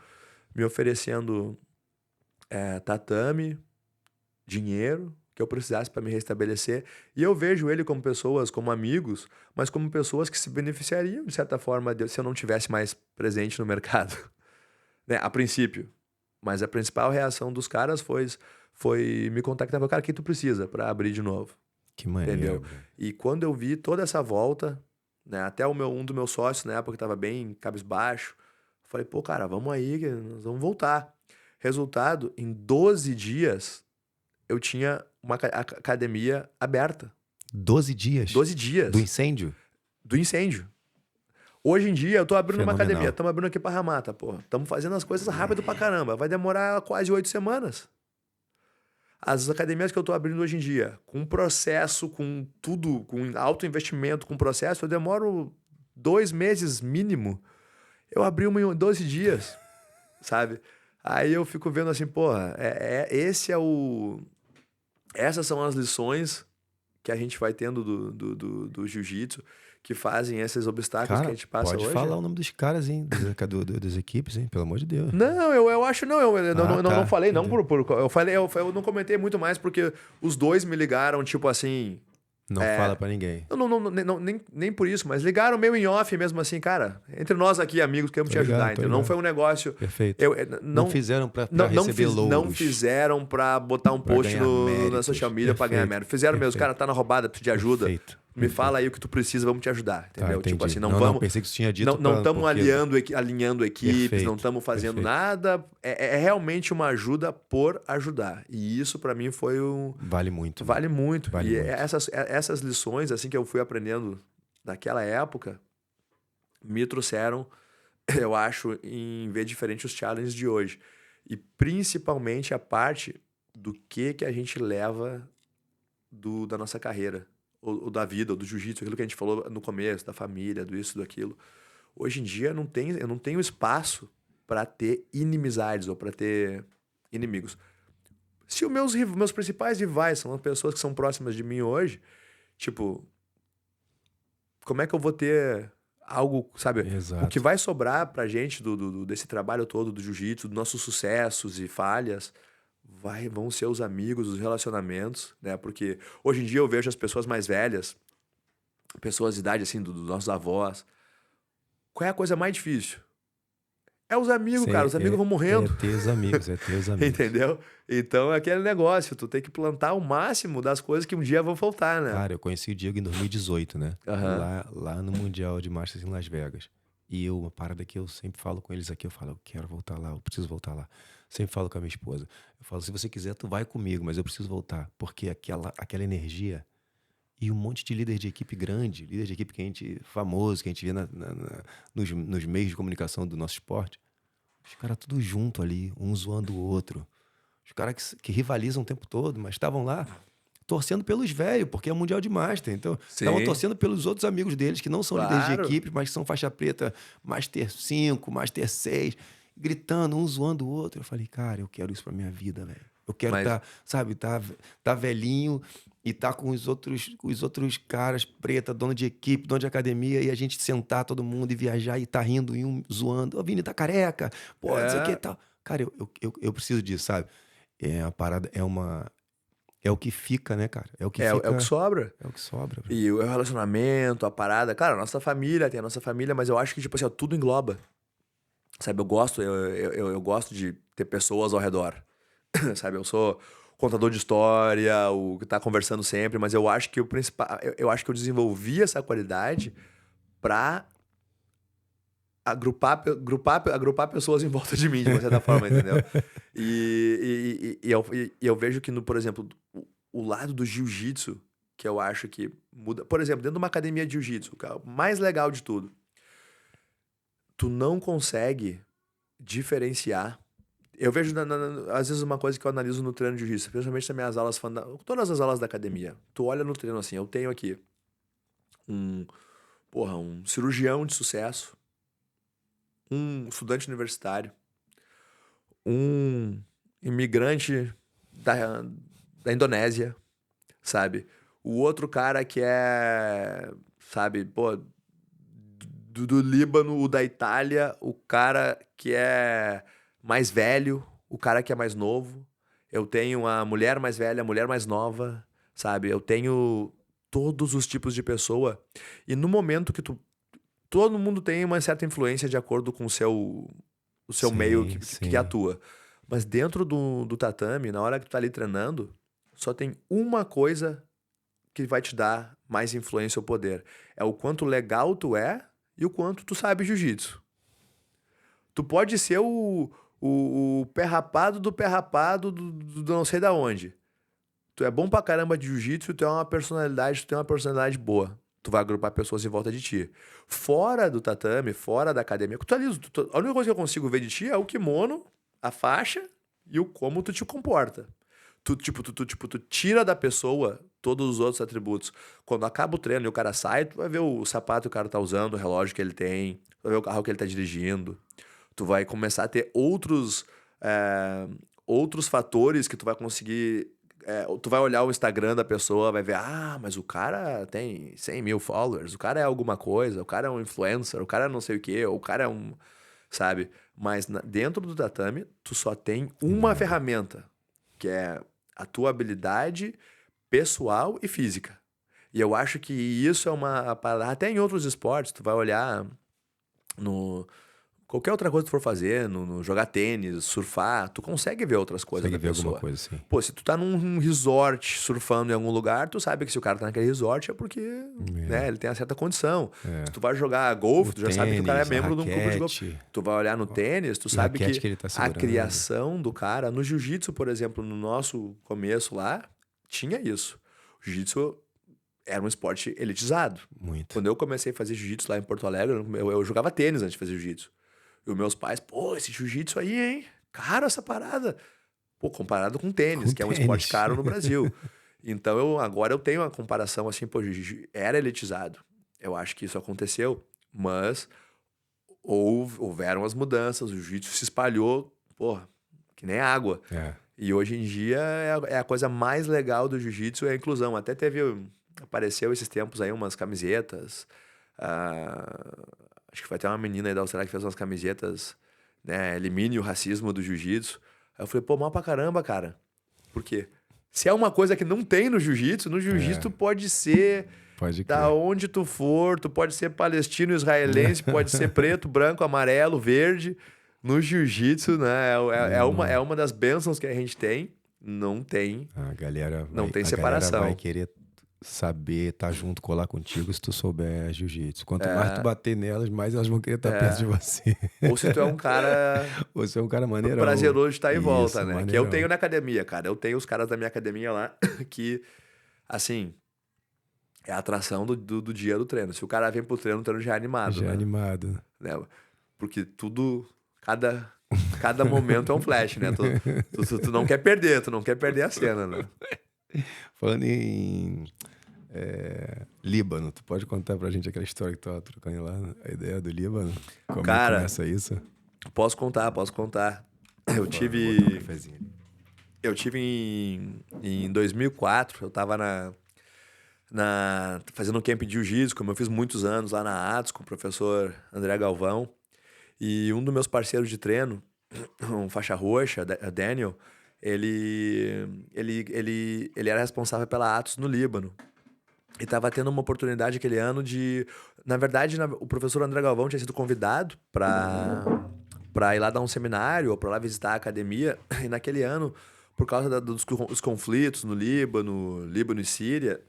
me oferecendo tatame, dinheiro que eu precisasse para me restabelecer. E eu vejo ele como pessoas, como amigos, mas como pessoas que se beneficiariam, de certa forma, se eu não tivesse mais presente no mercado. Né? A princípio. Mas a principal reação dos caras foi me contactar. Cara, o que tu precisa para abrir de novo? Que maneiro. Entendeu? Bro. E quando eu vi toda essa volta, né, até um dos meus sócios na época estava bem cabisbaixo, eu falei, pô, cara, vamos aí, que nós vamos voltar. Resultado, em 12 dias, eu tinha uma academia aberta. 12 dias? 12 dias. Do incêndio? Do incêndio. Hoje em dia, eu tô abrindo uma Fenomenal. academia, estamos abrindo aqui para Ramata, pô. Estamos fazendo as coisas rápido pra caramba. Vai demorar quase 8 semanas. As academias que eu tô abrindo hoje em dia, com processo, com tudo, com alto investimento, com processo, eu demoro 2 meses mínimo. Eu abri uma em 12 dias, sabe? Aí eu fico vendo assim, porra, essas são as lições que a gente vai tendo do jiu-jitsu, que fazem esses obstáculos Cara, que a gente passa pode hoje. falar o nome dos caras, hein? Das equipes, hein? Pelo amor de Deus. Não, eu acho não. Eu não tá, falei, não entendi. eu não comentei muito mais porque os dois me ligaram, tipo assim. Não fala pra ninguém. Nem por isso, mas ligaram meio em off mesmo assim, cara. Entre nós aqui, amigos, queremos Tô te ajudar, ligado, tô entendeu? Não ligado. foi um negócio. Perfeito. Não fizeram pra receber louros. Não fizeram pra botar um Pra post ganhar na méritos. social media pra ganhar Perfeito, mérito. Fizeram mesmo, perfeito. cara, tá na roubada, precisa de ajuda. Perfeito, Me fala aí o que tu precisa, vamos te ajudar, entendeu? entendi. Tipo assim, Não, vamos. pensei que você tinha dito Não pra- estamos porque- alinhando equipes, Perfeito, não estamos fazendo perfeito. nada. É realmente uma ajuda por ajudar. E isso pra mim foi Vale muito. vale muito. Vale E muito. essas lições assim que eu fui aprendendo naquela época me trouxeram, eu acho, em ver diferente os challenges de hoje. E principalmente a parte do que a gente leva da nossa carreira, ou da vida, ou do jiu-jitsu, aquilo que a gente falou no começo, da família, do isso, do aquilo. Hoje em dia eu não tenho espaço para ter inimizades ou para ter inimigos. Se os meus principais rivais são as pessoas que são próximas de mim hoje, tipo, como é que eu vou ter algo, sabe? Exato. O que vai sobrar pra gente desse trabalho todo do jiu-jitsu, dos nossos sucessos e falhas, vão ser os amigos, os relacionamentos, né? Porque hoje em dia eu vejo as pessoas mais velhas, pessoas de idade assim, dos nossos avós. Qual é a coisa mais difícil? É os amigos, Sim, cara. Os amigos vão morrendo. É ter os amigos, Entendeu? Então é aquele negócio, tu tem que plantar o máximo das coisas que um dia vão faltar, né? Cara, eu conheci o Diego em 2018, né? Aham. Lá no Mundial de Masters em Las Vegas. E uma parada que eu sempre falo com eles aqui, eu falo, eu quero voltar lá, eu preciso voltar lá. Sempre falo com a minha esposa. Eu falo, se você quiser, tu vai comigo, mas eu preciso voltar. Porque aquela energia e um monte de líder de equipe grande, líder de equipe que a gente, famoso, que a gente vê nos meios de comunicação do nosso esporte, os caras tudo junto ali, um zoando o outro. Os caras que rivalizam o tempo todo, mas estavam lá torcendo pelos velhos, porque é Mundial de Master. Então, estavam Sim, torcendo pelos outros amigos deles, que não são líderes de claro. equipe, mas que são faixa preta Master 5, Master 6, gritando, um zoando o outro. Eu falei, cara, eu quero isso pra minha vida, velho. Eu quero Mas, estar, sabe, tá velhinho e tá com os outros caras preta, dono de equipe, dono de academia, e a gente sentar todo mundo e viajar e tá rindo e um zoando. Ô, Vini, tá careca, pô, não sei o que e é, tal. Cara, eu preciso disso, sabe? É a parada, é o que fica, né, cara? É o que é o que fica, sobra. é o que sobra, velho. E o relacionamento, a parada. Cara, a nossa família tem a nossa família, mas eu acho que, tipo assim, ó, tudo engloba. Sabe, eu gosto de ter pessoas ao redor. Sabe, eu sou contador de história, o que tá conversando sempre, mas eu acho que o principal. Eu acho que eu desenvolvi essa qualidade pra agrupar pessoas em volta de mim, de uma certa forma, entendeu? E eu vejo que, por exemplo, o lado do jiu-jitsu, que eu acho que muda. Por exemplo, dentro de uma academia de jiu-jitsu, que é o mais legal de tudo, tu não consegue diferenciar. Eu vejo, às vezes, uma coisa que eu analiso no treino de jiu-jitsu, principalmente nas minhas aulas, todas as aulas da academia. Tu olha no treino assim, eu tenho aqui um, um cirurgião de sucesso, um estudante universitário, um imigrante da Indonésia, sabe? O outro cara que é, sabe, pô, do Líbano, o da Itália, o cara que é mais velho, o cara que é mais novo. Eu tenho a mulher mais velha, a mulher mais nova, sabe? Eu tenho todos os tipos de pessoa. E no momento que todo mundo tem uma certa influência de acordo com o seu meio Sim, que sim. atua. Mas dentro do tatame, na hora que tu tá ali treinando, só tem uma coisa que vai te dar mais influência ou poder. É o quanto legal tu é e o quanto tu sabe jiu-jitsu. Tu pode ser o pé rapado do pé rapado do não sei da onde. Tu é bom pra caramba de jiu-jitsu, tu tem uma personalidade boa. Tu vai agrupar pessoas em volta de ti. Fora do tatame, fora da academia, a única coisa que eu consigo ver de ti é o kimono, a faixa e o como tu te comporta. Tu tira da pessoa todos os outros atributos. Quando acaba o treino e o cara sai, tu vai ver o sapato que o cara tá usando, o relógio que ele tem, tu vai ver o carro que ele tá dirigindo. Tu vai começar a ter outros fatores que tu vai conseguir. Tu vai olhar o Instagram da pessoa, vai ver, mas o cara tem 100 mil followers, o cara é alguma coisa, o cara é um influencer, o cara é não sei o quê, o cara é um. Sabe? Mas dentro do tatame, tu só tem uma Nada. ferramenta, que é a tua habilidade pessoal e física. E eu acho que isso é uma parada. Até em outros esportes, tu vai olhar no. Qualquer outra coisa que tu for fazer, no jogar tênis, surfar, tu consegue ver outras coisas Consegue da ver alguma pessoa. coisa assim. Pô, se tu tá num resort surfando em algum lugar, tu sabe que se o cara tá naquele resort é porque, né, É, ele tem uma certa condição. Se é. tu vai jogar O golfe, tu já sabe que o cara é tênis, a membro de um clube de golfe. raquete, Tu vai olhar no tênis, tu a sabe raquete que que ele tá a segurando. criação do cara, no jiu-jitsu, por exemplo, no nosso começo lá, tinha isso. O jiu-jitsu era um esporte elitizado. Muito. Quando eu comecei a fazer jiu-jitsu lá em Porto Alegre, eu jogava tênis antes de fazer jiu-jitsu. E os meus pais, pô, esse jiu-jitsu aí, hein? Caro essa parada. Pô, comparado com tênis, Com que é um esporte tênis. caro no Brasil. Então agora eu tenho uma comparação assim, pô, era elitizado. Eu acho que isso aconteceu, mas houveram as mudanças, o jiu-jitsu se espalhou, pô, que nem água. É. E hoje em dia é a coisa mais legal do jiu-jitsu é a inclusão. Apareceu esses tempos aí umas camisetas. ah, Acho que vai ter uma menina aí da Austrália que fez umas camisetas, né? Elimine o racismo do jiu-jitsu. Aí eu falei, pô, mal pra caramba, cara. Por quê? Se é uma coisa que não tem no jiu-jitsu tu É, pode ser pode da crer. onde tu for, tu pode ser palestino, israelense, pode ser preto, branco, amarelo, verde. No jiu-jitsu, né? É uma das bênçãos que a gente tem. Não tem, A galera não vai, tem a galera vai separação. querer. saber estar junto, colar contigo se tu souber jiu-jitsu. Quanto mais tu bater nelas, mais elas vão querer estar perto de você. Ou se tu é um cara Você é um cara maneirão. prazeroso de estar em volta, Isso, né? Que eu maneirão. tenho na academia, cara. Eu tenho os caras da minha academia lá que, assim, é a atração do dia do treino. Se o cara vem pro treino, o treino já é animado, Já é né? animado. Né? Porque tudo, cada momento é um flash, né? Tu não quer perder, tu não quer perder a cena, né? Falando em Líbano, tu pode contar pra gente aquela história que tu tava trocando lá, a ideia do Líbano? Como é que Cara, começa isso? posso contar. Eu Vou botar um tive, cafezinho ali. eu tive em 2004, eu tava fazendo um camp de jiu-jitsu, como eu fiz muitos anos lá na Atos com o professor André Galvão. E um dos meus parceiros de treino, um faixa roxa, Daniel, ele era responsável pela Atos no Líbano. E estava tendo uma oportunidade aquele ano de... Na verdade, o professor André Galvão tinha sido convidado para ir lá dar um seminário ou para lá visitar a academia. E naquele ano, por causa dos conflitos no Líbano e Síria,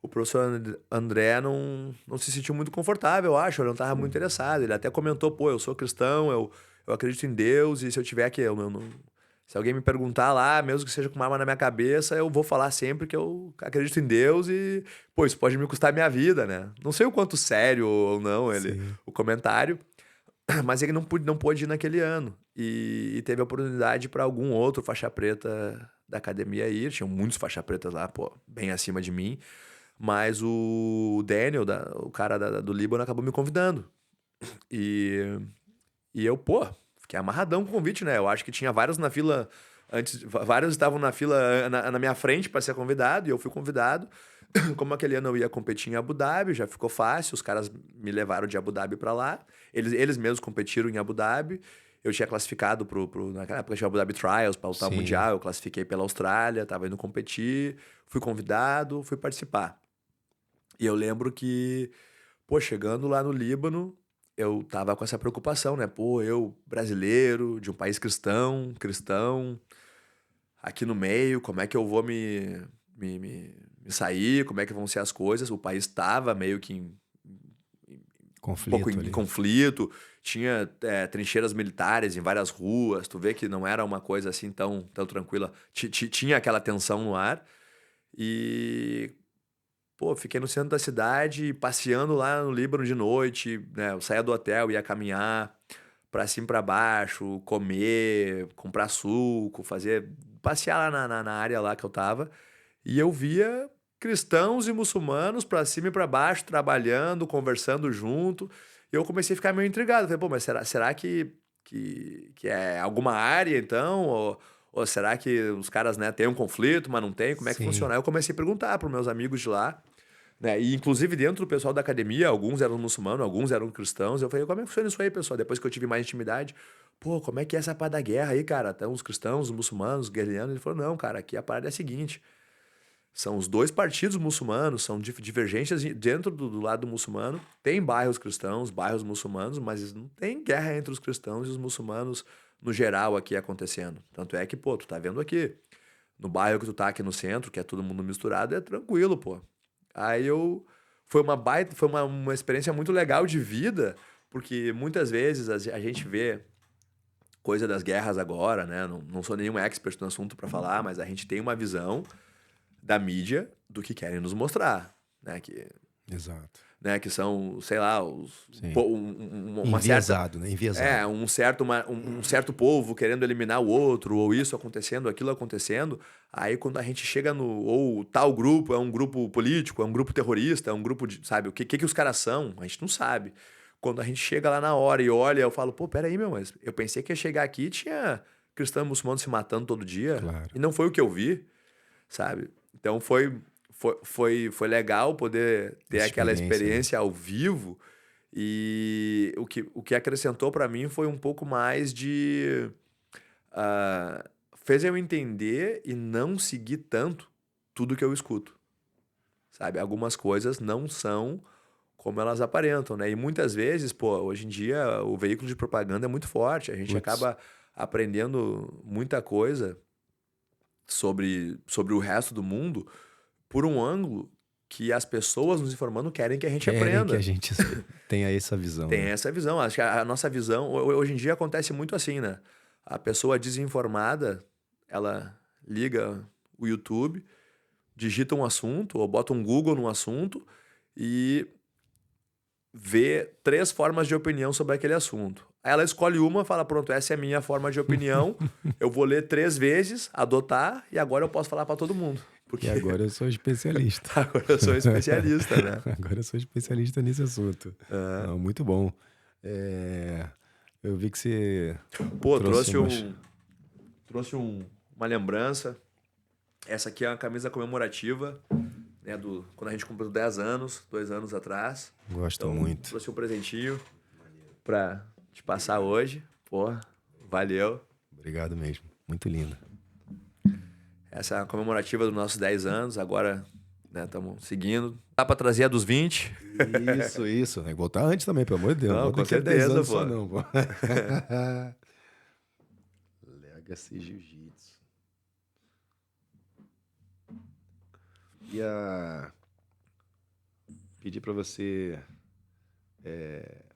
o professor André não se sentiu muito confortável, eu acho. Ele não estava muito interessado. Ele até comentou, pô, eu sou cristão, eu acredito em Deus, e se eu tiver que... se alguém me perguntar lá, mesmo que seja com uma arma na minha cabeça, eu vou falar sempre que eu acredito em Deus e, pô, isso pode me custar minha vida, né? Não sei o quanto sério ou não Sim. o comentário, mas ele não pôde ir naquele ano. E teve a oportunidade para algum outro faixa preta da academia ir. Tinham muitos faixa pretas lá, pô, bem acima de mim. Mas o Daniel, o cara do Líbano, acabou me convidando. E eu, pô, fiquei amarradão com o convite, né? Eu acho que tinha vários na fila antes, vários estavam na fila na minha frente para ser convidado, e eu fui convidado. Como aquele ano eu ia competir em Abu Dhabi, já ficou fácil, os caras me levaram de Abu Dhabi para lá. Eles mesmos competiram em Abu Dhabi. Eu tinha classificado naquela época tinha Abu Dhabi Trials para lutar o Sim. mundial, eu classifiquei pela Austrália, tava indo competir, fui convidado, fui participar. E eu lembro que, pô, chegando lá no Líbano, eu tava com essa preocupação, né? Pô, eu, brasileiro, de um país cristão, aqui no meio, como é que eu vou me sair? Como é que vão ser as coisas? O país tava meio que um pouco Conflito em ali. conflito, tinha trincheiras militares em várias ruas, tu vê que não era uma coisa assim tão tranquila. Tinha aquela tensão no ar. E pô, fiquei no centro da cidade, passeando lá no Líbano de noite, né? Eu saía do hotel, ia caminhar pra cima e pra baixo, comer, comprar suco, passear lá na área lá que eu tava. E eu via cristãos e muçulmanos pra cima e pra baixo, trabalhando, conversando junto. E eu comecei a ficar meio intrigado. Falei, pô, mas será que é alguma área, então? Ou será que os caras, né, têm um conflito, mas não tem? Como é que Sim. funciona? Aí eu comecei a perguntar para os meus amigos de lá, né? E inclusive dentro do pessoal da academia, alguns eram muçulmanos, alguns eram cristãos. Eu falei, como é que funciona isso aí, pessoal? Depois que eu tive mais intimidade, pô, como é que é essa parada da guerra aí, cara? Tem os cristãos, os muçulmanos, os guerrilhanos. Ele falou, não, cara, aqui a parada é a seguinte: são os dois partidos muçulmanos, são divergências dentro do lado muçulmano. Tem bairros cristãos, bairros muçulmanos, mas não tem guerra entre os cristãos e os muçulmanos no geral aqui acontecendo. Tanto é que, pô, tu tá vendo aqui, no bairro que tu tá aqui no centro, que é todo mundo misturado, é tranquilo, pô. Aí eu... Foi uma experiência muito legal de vida, porque muitas vezes a gente vê coisa das guerras agora, né? Não sou nenhum expert no assunto para falar, mas a gente tem uma visão da mídia do que querem nos mostrar, né? Exato. Que são, sei lá, Sim. uma certa... Enviesado, né? Enviesado. Um certo povo querendo eliminar o outro, ou isso acontecendo, aquilo acontecendo. Aí quando a gente chega ou tal grupo é um grupo político, é um grupo terrorista, é um grupo de, sabe, o que os caras são, a gente não sabe. Quando a gente chega lá na hora e olha, eu falo, pô, peraí, meu, mas eu pensei que ia chegar aqui e tinha cristão e muçulmano se matando todo dia, Claro. e não foi o que eu vi, sabe? Então foi legal poder ter aquela experiência ao vivo. E o que acrescentou para mim foi um pouco mais de... fez eu entender e não seguir tanto tudo que eu escuto, sabe? Algumas coisas não são como elas aparentam, né? E muitas vezes, pô, hoje em dia o veículo de propaganda é muito forte. A gente acaba aprendendo muita coisa sobre o resto do mundo por um ângulo que as pessoas nos informando querem que a gente Querem aprenda. que a gente tenha essa visão. Tem né? essa visão. Acho que a nossa visão, hoje em dia acontece muito assim, né? A pessoa desinformada, ela liga o YouTube, digita um assunto ou bota um Google num assunto e vê 3 formas de opinião sobre aquele assunto. Aí ela escolhe uma, fala, pronto, essa é a minha forma de opinião, eu vou ler 3 vezes, adotar e agora eu posso falar para todo mundo. Porque E agora eu sou especialista. agora eu sou especialista, né? Agora eu sou especialista nesse assunto. É. Não, muito bom. Eu vi que você Pô, trouxe trouxe uma lembrança. Essa aqui é uma camisa comemorativa, né, quando a gente cumpriu 10 anos, 2 anos atrás. Gosto Então, muito. trouxe um presentinho pra te passar hoje. Pô, valeu. Obrigado mesmo. Muito lindo. Essa é a comemorativa dos nossos 10 anos. Agora, né, estamos seguindo. Dá pra trazer a dos 20? Isso. Tem que voltar antes também, pelo amor de Deus. Não, Volta com daqui a 10 certeza, anos pô. só não, pô. Legacy Jiu-Jitsu. Ia pedir pra você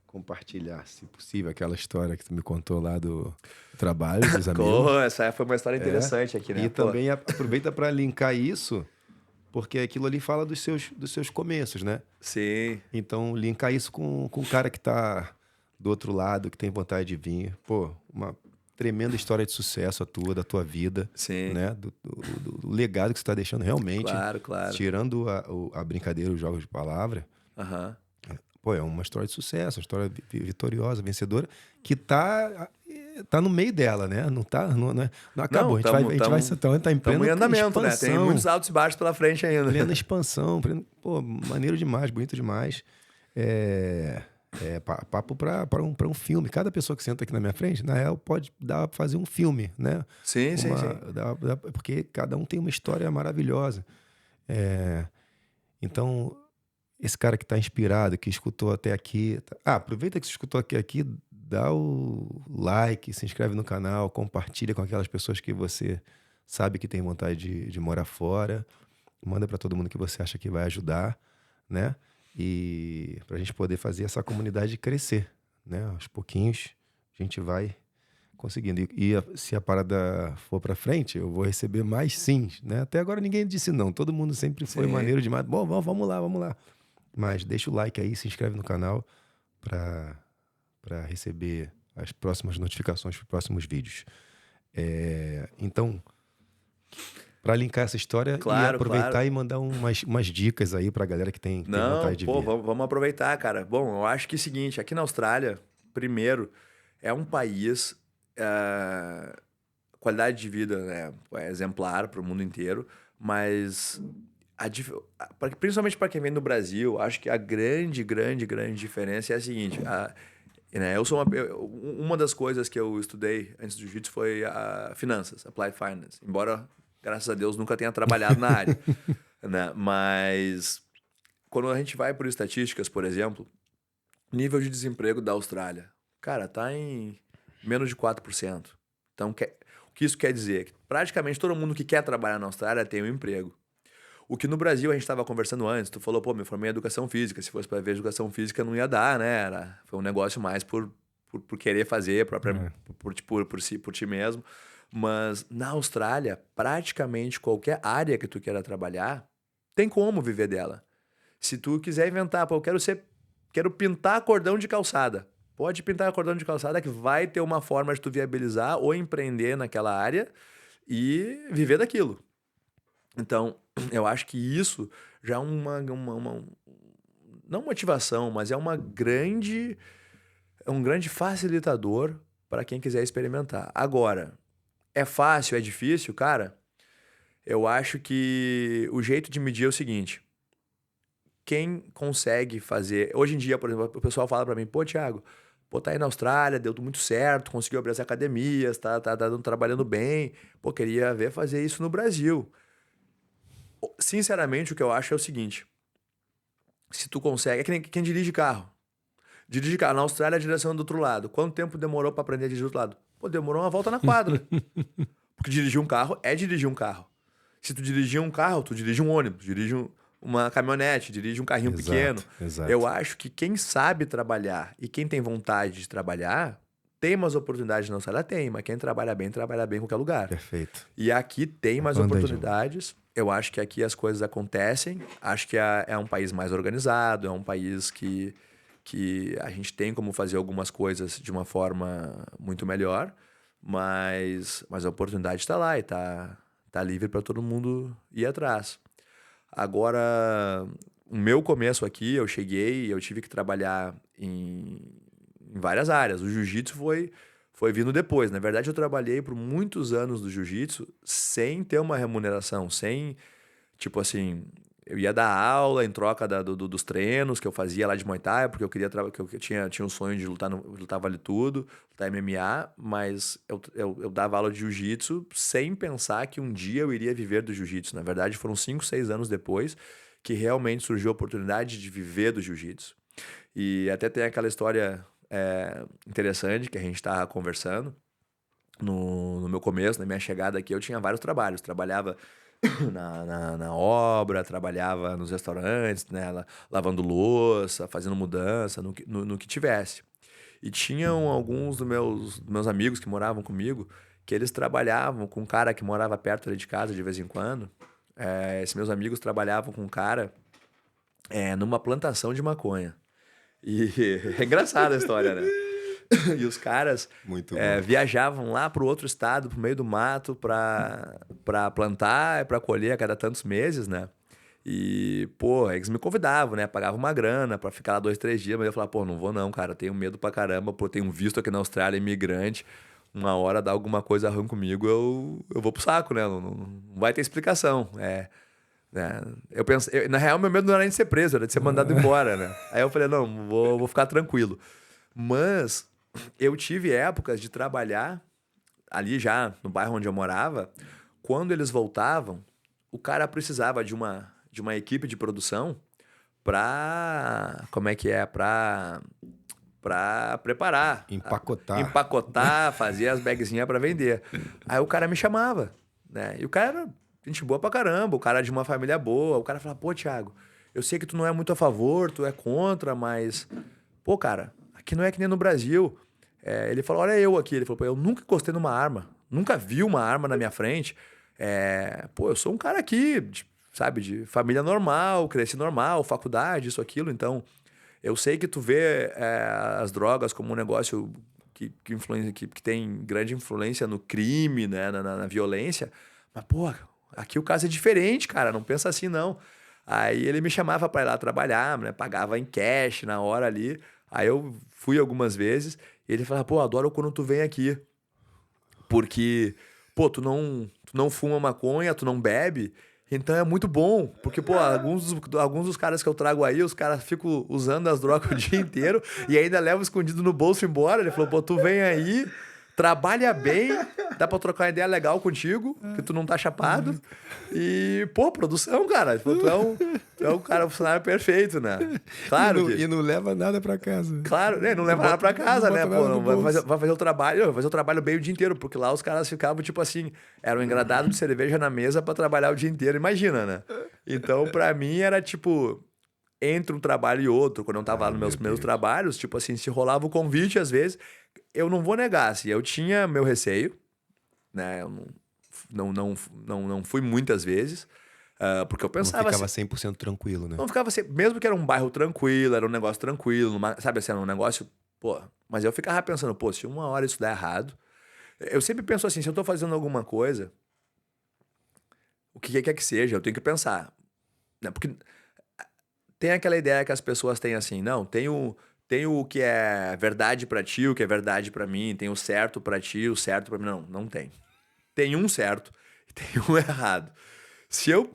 compartilhar, se possível, aquela história que tu me contou lá do trabalho dos amigos. Pô, essa foi uma história interessante aqui, né? E Pô, também aproveita para linkar isso, porque aquilo ali fala dos seus começos, né? sim, Então, linkar isso com o cara que tá do outro lado, que tem vontade de vir. Pô, uma tremenda história de sucesso da tua vida, sim. né? Do legado que você tá deixando realmente. Claro, claro. Tirando a brincadeira, os jogos de palavra. Aham. Pô, é uma história de sucesso, uma história vitoriosa, vencedora, que tá no meio dela, né? Não acabou. A gente vai estar em pleno em andamento, né? expansão, Tem muitos altos e baixos pela frente ainda. plena expansão. Pô, maneiro demais, bonito demais. Papo para um filme. Cada pessoa que senta aqui na minha frente, na real, pode dar pra fazer um filme, né? Sim. Porque cada um tem uma história maravilhosa. Então, esse cara que está inspirado, que escutou até aqui. Aproveita que você escutou aqui, dá o like, se inscreve no canal, compartilha com aquelas pessoas que você sabe que tem vontade de morar fora. Manda para todo mundo que você acha que vai ajudar, né? E para a gente poder fazer essa comunidade crescer, né? Aos pouquinhos a gente vai conseguindo. Se a parada for para frente, eu vou receber mais sims, né? Até agora ninguém disse não. Todo mundo sempre foi Sim. maneiro demais. Bom, vamos lá. Mas deixa o like aí, se inscreve no canal para receber as próximas notificações para os próximos vídeos. Então, para linkar essa história Claro, e aproveitar claro. e mandar umas dicas aí para a galera que tem vontade de vir. Vamos aproveitar, cara. Bom, eu acho que é o seguinte, aqui na Austrália, primeiro, é um país, qualidade de vida, né, é exemplar para o mundo inteiro, mas principalmente para quem vem do Brasil, acho que a grande diferença é a seguinte, né, uma das coisas que eu estudei antes do jiu-jitsu foi finanças, Applied Finance, embora, graças a Deus, nunca tenha trabalhado na área. Né? Mas quando a gente vai por estatísticas, por exemplo, nível de desemprego da Austrália, cara, tá em menos de 4%. Então, o que isso quer dizer? Que praticamente todo mundo que quer trabalhar na Austrália tem um emprego. O que no Brasil a gente estava conversando antes, tu falou, pô, me formei em educação física, se fosse para ver educação física não ia dar, né? Foi um negócio mais por querer fazer, por ti mesmo. Mas na Austrália, praticamente qualquer área que tu queira trabalhar, tem como viver dela. Se tu quiser inventar, pô, eu quero pintar cordão de calçada. Pode pintar cordão de calçada que vai ter uma forma de tu viabilizar ou empreender naquela área e viver daquilo. Então, eu acho que isso já é não motivação, mas é um grande facilitador para quem quiser experimentar. Agora, é fácil, é difícil, cara? Eu acho que o jeito de medir é o seguinte. Quem consegue fazer... Hoje em dia, por exemplo, o pessoal fala para mim, pô, Thiago, tá aí na Austrália, deu tudo muito certo, conseguiu abrir as academias, tá trabalhando bem. Pô, queria ver fazer isso no Brasil. Sinceramente, o que eu acho é o seguinte. Se tu consegue... É que nem quem dirige carro. Dirige carro. Na Austrália, a direção é do outro lado. Quanto tempo demorou para aprender a dirigir do outro lado? Pô, demorou uma volta na quadra. Porque dirigir um carro é dirigir um carro. Se tu dirigir um carro, tu dirige um ônibus, dirige uma caminhonete, dirige um carrinho pequeno. Exato. Eu acho que quem sabe trabalhar e quem tem vontade de trabalhar, tem umas oportunidades na Austrália? Tem, mas quem trabalha bem em qualquer lugar. Perfeito. E aqui tem mais Anda, oportunidades. Eu acho que aqui as coisas acontecem. Acho que é um país mais organizado, é um país que a gente tem como fazer algumas coisas de uma forma muito melhor, mas a oportunidade está lá e tá livre para todo mundo ir atrás. Agora, o meu começo aqui, eu cheguei, eu tive que trabalhar em várias áreas. O jiu-jitsu foi vindo depois. Na verdade, eu trabalhei por muitos anos do jiu-jitsu sem ter uma remuneração, sem, tipo assim, eu ia dar aula em troca dos treinos que eu fazia lá de Muay Thai, porque eu queria que eu tinha um sonho de lutar lutar vale tudo, lutar MMA, mas eu dava aula de jiu-jitsu sem pensar que um dia eu iria viver do jiu-jitsu. Na verdade, foram 5, 6 anos depois que realmente surgiu a oportunidade de viver do jiu-jitsu. E até tem aquela história interessante que a gente estava conversando. No meu começo, na minha chegada aqui, eu tinha vários trabalhos. Trabalhava na obra, trabalhava nos restaurantes, né, lavando louça, fazendo mudança, no que tivesse. E tinham alguns dos meus amigos que moravam comigo, que eles trabalhavam com um cara que morava perto ali de casa de vez em quando. Esses meus amigos trabalhavam com um cara numa plantação de maconha. E é engraçada a história, né? E os caras Muito bom. viajavam lá pro outro estado, pro meio do mato, pra plantar, pra colher a cada tantos meses, né? E, pô, eles me convidavam, né? Pagavam uma grana pra ficar lá 2, 3 dias, mas eu falava, pô, não vou não, cara, tenho medo pra caramba, pô, tenho um visto aqui na Austrália, imigrante, uma hora dá alguma coisa ruim comigo, eu vou pro saco, né? Não vai ter explicação, né? Eu pensei, na real, meu medo não era nem de ser preso, era de ser mandado embora, né? Aí eu falei, não, vou ficar tranquilo. Mas eu tive épocas de trabalhar ali já no bairro onde eu morava. Quando eles voltavam, o cara precisava de uma equipe de produção para para preparar, empacotar, fazer as bagzinhas para vender. Aí o cara me chamava, né? E o cara era gente boa pra caramba, o cara de uma família boa. O cara falava, pô, Thiago, eu sei que tu não é muito a favor, tu é contra, mas pô, cara, aqui não é que nem no Brasil. Ele falou, olha eu aqui. Ele falou, pô, eu nunca encostei numa arma. Nunca vi uma arma na minha frente. Pô, eu sou um cara aqui, sabe, de família normal, cresci normal, faculdade, isso, aquilo. Então, eu sei que tu vê as drogas como um negócio que tem grande influência no crime, né, na violência. Mas, pô, aqui o caso é diferente, cara. Não pensa assim, não. Aí ele me chamava para ir lá trabalhar, né? Pagava em cash na hora ali. Aí eu fui algumas vezes e ele falava, pô, adoro quando tu vem aqui. Porque, pô, tu não fuma maconha, tu não bebe, então é muito bom. Porque, pô, alguns dos caras que eu trago aí, os caras ficam usando as drogas o dia inteiro e ainda levam escondido no bolso embora. Ele falou, pô, tu vem aí, trabalha bem, dá pra trocar uma ideia legal contigo, que tu não tá chapado. E, pô, produção, cara. Pô, tu é um cara, um funcionário perfeito, né? Claro E não leva nada pra casa. Claro, né? Não leva nada pra casa, né? Pô, vai fazer o trabalho bem o dia inteiro, porque lá os caras ficavam, tipo assim, era um engradado de cerveja na mesa pra trabalhar o dia inteiro, imagina, né? Então, pra mim, era tipo, entre um trabalho e outro, quando eu tava lá nos meus primeiros trabalhos, tipo assim, se rolava o convite, às vezes, eu não vou negar, assim, eu tinha meu receio, né? Eu não fui muitas vezes, porque eu pensava não ficava assim, 100% tranquilo, né? não ficava assim, mesmo que era um bairro tranquilo, era um negócio tranquilo, sabe assim, era um negócio, pô, mas eu ficava pensando, pô, se uma hora isso der errado, eu sempre penso assim, se eu tô fazendo alguma coisa, o que quer que seja, eu tenho que pensar, né? Porque tem aquela ideia que as pessoas têm assim, não, tem o que é verdade pra ti, o que é verdade pra mim, tem o certo pra ti, o certo pra mim, não tem. Tem um certo e tem um errado. Se eu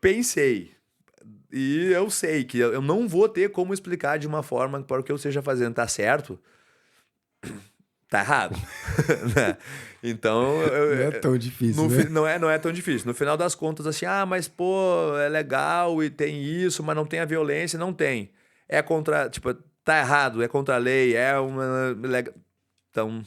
pensei e eu sei que eu não vou ter como explicar de uma forma para o que eu esteja fazendo tá certo, tá errado. Né? Então, não é tão difícil, né? Não é tão difícil. No final das contas, assim, mas pô, é legal e tem isso, mas não tem a violência, não tem. É contra, tipo, tá errado, é contra a lei, é uma... Então,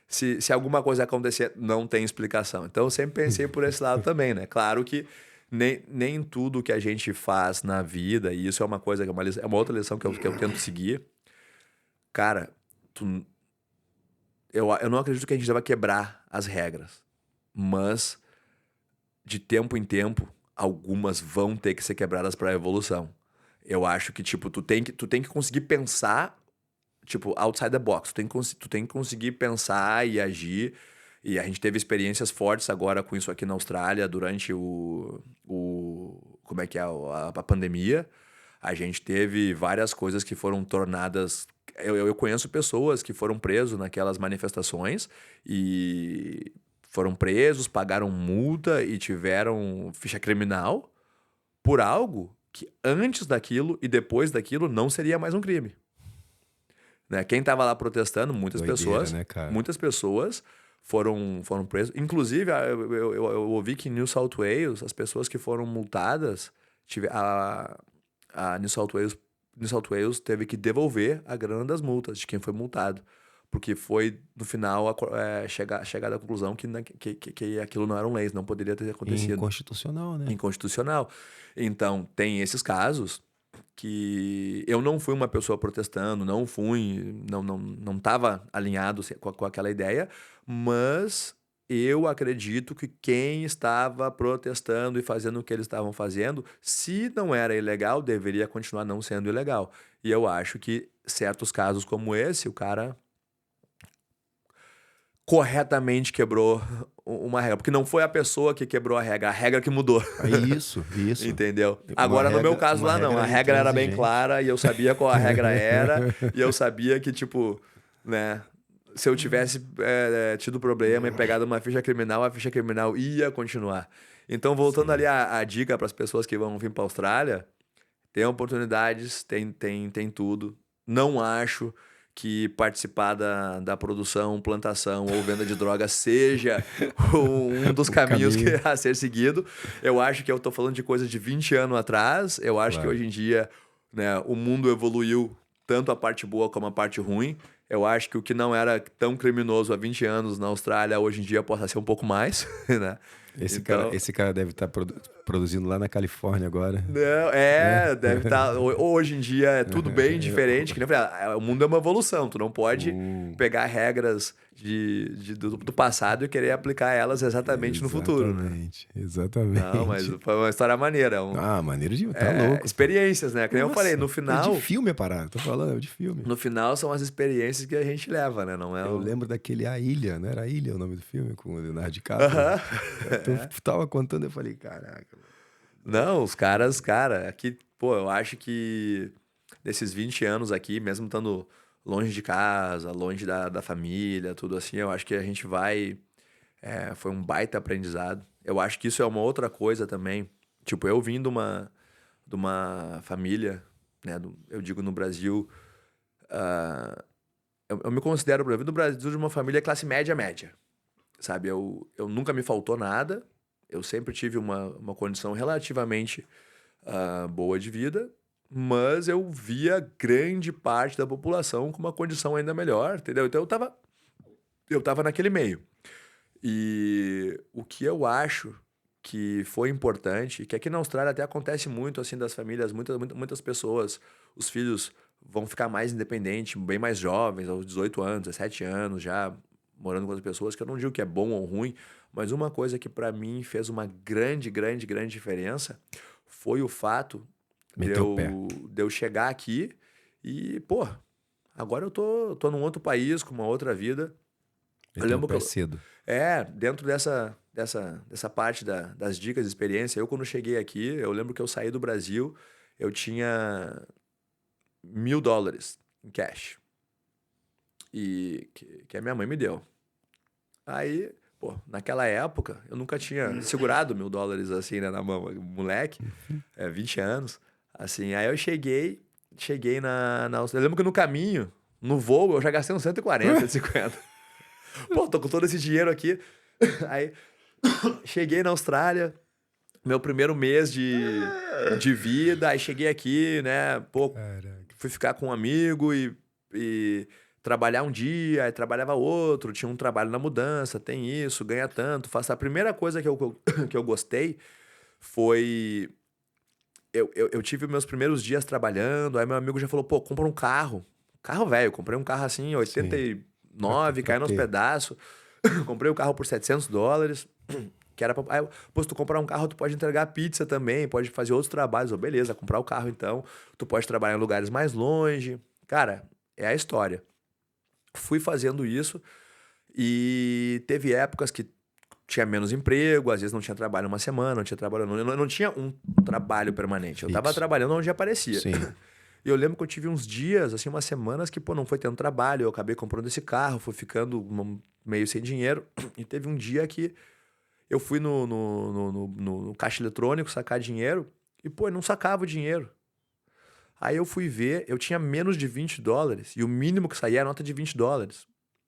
se alguma coisa acontecer, não tem explicação. Então, eu sempre pensei por esse lado também, né? Claro que nem tudo que a gente faz na vida, e isso é uma coisa, é uma outra lição que eu tento seguir. Cara, eu não acredito que a gente deva quebrar as regras, mas de tempo em tempo, algumas vão ter que ser quebradas para a evolução. Eu acho que, tipo, tu tem que conseguir pensar, tipo, outside the box. Tu tem que conseguir pensar e agir. E a gente teve experiências fortes agora com isso aqui na Austrália durante como é que é, a pandemia. A gente teve várias coisas que foram tornadas... Eu conheço pessoas que foram presos naquelas manifestações e foram presos, pagaram multa e tiveram ficha criminal por algo que antes daquilo e depois daquilo não seria mais um crime. Né? Quem estava lá protestando, Doideira, né, cara? muitas pessoas foram presos. Inclusive, eu ouvi que em New South Wales, as pessoas que foram multadas, a New South Wales teve que devolver a grana das multas de quem foi multado. Porque foi, no final, chegar à conclusão que aquilo não eram leis, não poderia ter acontecido. Inconstitucional, né? Inconstitucional. Então, tem esses casos que eu não fui uma pessoa protestando, não estava alinhado com aquela ideia, mas eu acredito que quem estava protestando e fazendo o que eles estavam fazendo, se não era ilegal, deveria continuar não sendo ilegal. E eu acho que certos casos como esse, o cara corretamente quebrou uma regra. Porque não foi a pessoa que quebrou a regra que mudou. Isso. Entendeu? Agora, no meu caso lá, não. A regra era bem clara e eu sabia qual a regra era. E eu sabia que, tipo, né... Se eu tivesse tido problema e pegado uma ficha criminal, a ficha criminal ia continuar. Então, voltando ali a dica para as pessoas que vão vir para a Austrália, tem oportunidades, tem tudo. Não acho que participar da produção, plantação ou venda de drogas seja um dos caminhos a ser seguido. Eu acho que eu estou falando de coisas de 20 anos atrás. Eu acho que hoje em dia, né, o mundo evoluiu tanto a parte boa como a parte ruim. Eu acho que o que não era tão criminoso há 20 anos na Austrália, hoje em dia possa ser um pouco mais, né? Esse cara deve estar produzindo lá na Califórnia agora. Não, deve estar. Hoje em dia é tudo bem diferente. Que nem eu falei, o mundo é uma evolução. Tu não pode pegar regras do passado e querer aplicar elas exatamente no futuro, né? Exatamente. Não, mas foi uma história maneira. Maneiro de... Tá louco. Experiências, né? Que nem eu falei, no final... É de filme a parada, tô falando, é de filme. No final são as experiências que a gente leva, né? Não é Eu lembro daquele A Ilha, não era A Ilha o nome do filme, com o Leonardo DiCaprio? Tu tava contando, eu falei, caraca. Não, os caras, cara, aqui, pô, eu acho que desses 20 anos aqui, mesmo estando longe de casa, longe da família, tudo assim, eu acho que a gente vai... foi um baita aprendizado. Eu acho que isso é uma outra coisa também. Tipo, eu vim de uma família, né? Eu digo no Brasil... eu me considero, eu vim do Brasil de uma família classe média. Sabe? Eu nunca me faltou nada. Eu sempre tive uma condição relativamente boa de vida. Mas eu via grande parte da população com uma condição ainda melhor, entendeu? Então eu tava naquele meio. E o que eu acho que foi importante, que aqui na Austrália até acontece muito, assim, das famílias, muitas pessoas, os filhos vão ficar mais independentes, bem mais jovens, aos 18 anos, 17 anos, já morando com outras pessoas, que eu não digo que é bom ou ruim, mas uma coisa que para mim fez uma grande diferença foi o fato de eu chegar aqui e, pô, agora eu tô num outro país, com uma outra vida. Eu lembro que cedo. Dentro dessa parte das dicas de experiência, eu quando cheguei aqui, eu lembro que eu saí do Brasil, eu tinha $1.000 em cash. E que a minha mãe me deu. Aí, pô, naquela época, eu nunca tinha segurado $1.000 assim, né, na mão, moleque, 20 anos. Assim, aí eu cheguei na eu lembro que no caminho, no voo, eu já gastei uns 140, 150. Pô, tô com todo esse dinheiro aqui. Aí, cheguei na Austrália, meu primeiro mês de vida, aí cheguei aqui, né, pô, Caraca. fui ficar com um amigo e trabalhar um dia, aí trabalhava outro, tinha um trabalho na mudança, tem isso, ganha tanto, faço a primeira coisa que eu gostei foi... Eu tive meus primeiros dias trabalhando, aí meu amigo já falou, pô, compra um carro. Carro velho, comprei um carro assim, Sim. 89, Pra caiu nos quê? pedaços. Comprei o carro por $700, que era pra... Aí, pô, se tu comprar um carro, tu pode entregar pizza também, pode fazer outros trabalhos. Beleza, comprar o carro então, tu pode trabalhar em lugares mais longe. Cara, é a história. Fui fazendo isso e teve épocas que tinha menos emprego, às vezes não tinha trabalho uma semana, não tinha trabalho, eu não tinha um trabalho permanente. Eu tava Fixo. trabalhando onde aparecia. Sim. E eu lembro que eu tive uns dias, assim, umas semanas que, pô, não foi tendo trabalho, eu acabei comprando esse carro, fui ficando meio sem dinheiro. E teve um dia que eu fui no caixa eletrônico sacar dinheiro e, pô, eu não sacava o dinheiro. Aí eu fui ver, eu tinha menos de $20 e o mínimo que saía era nota de $20.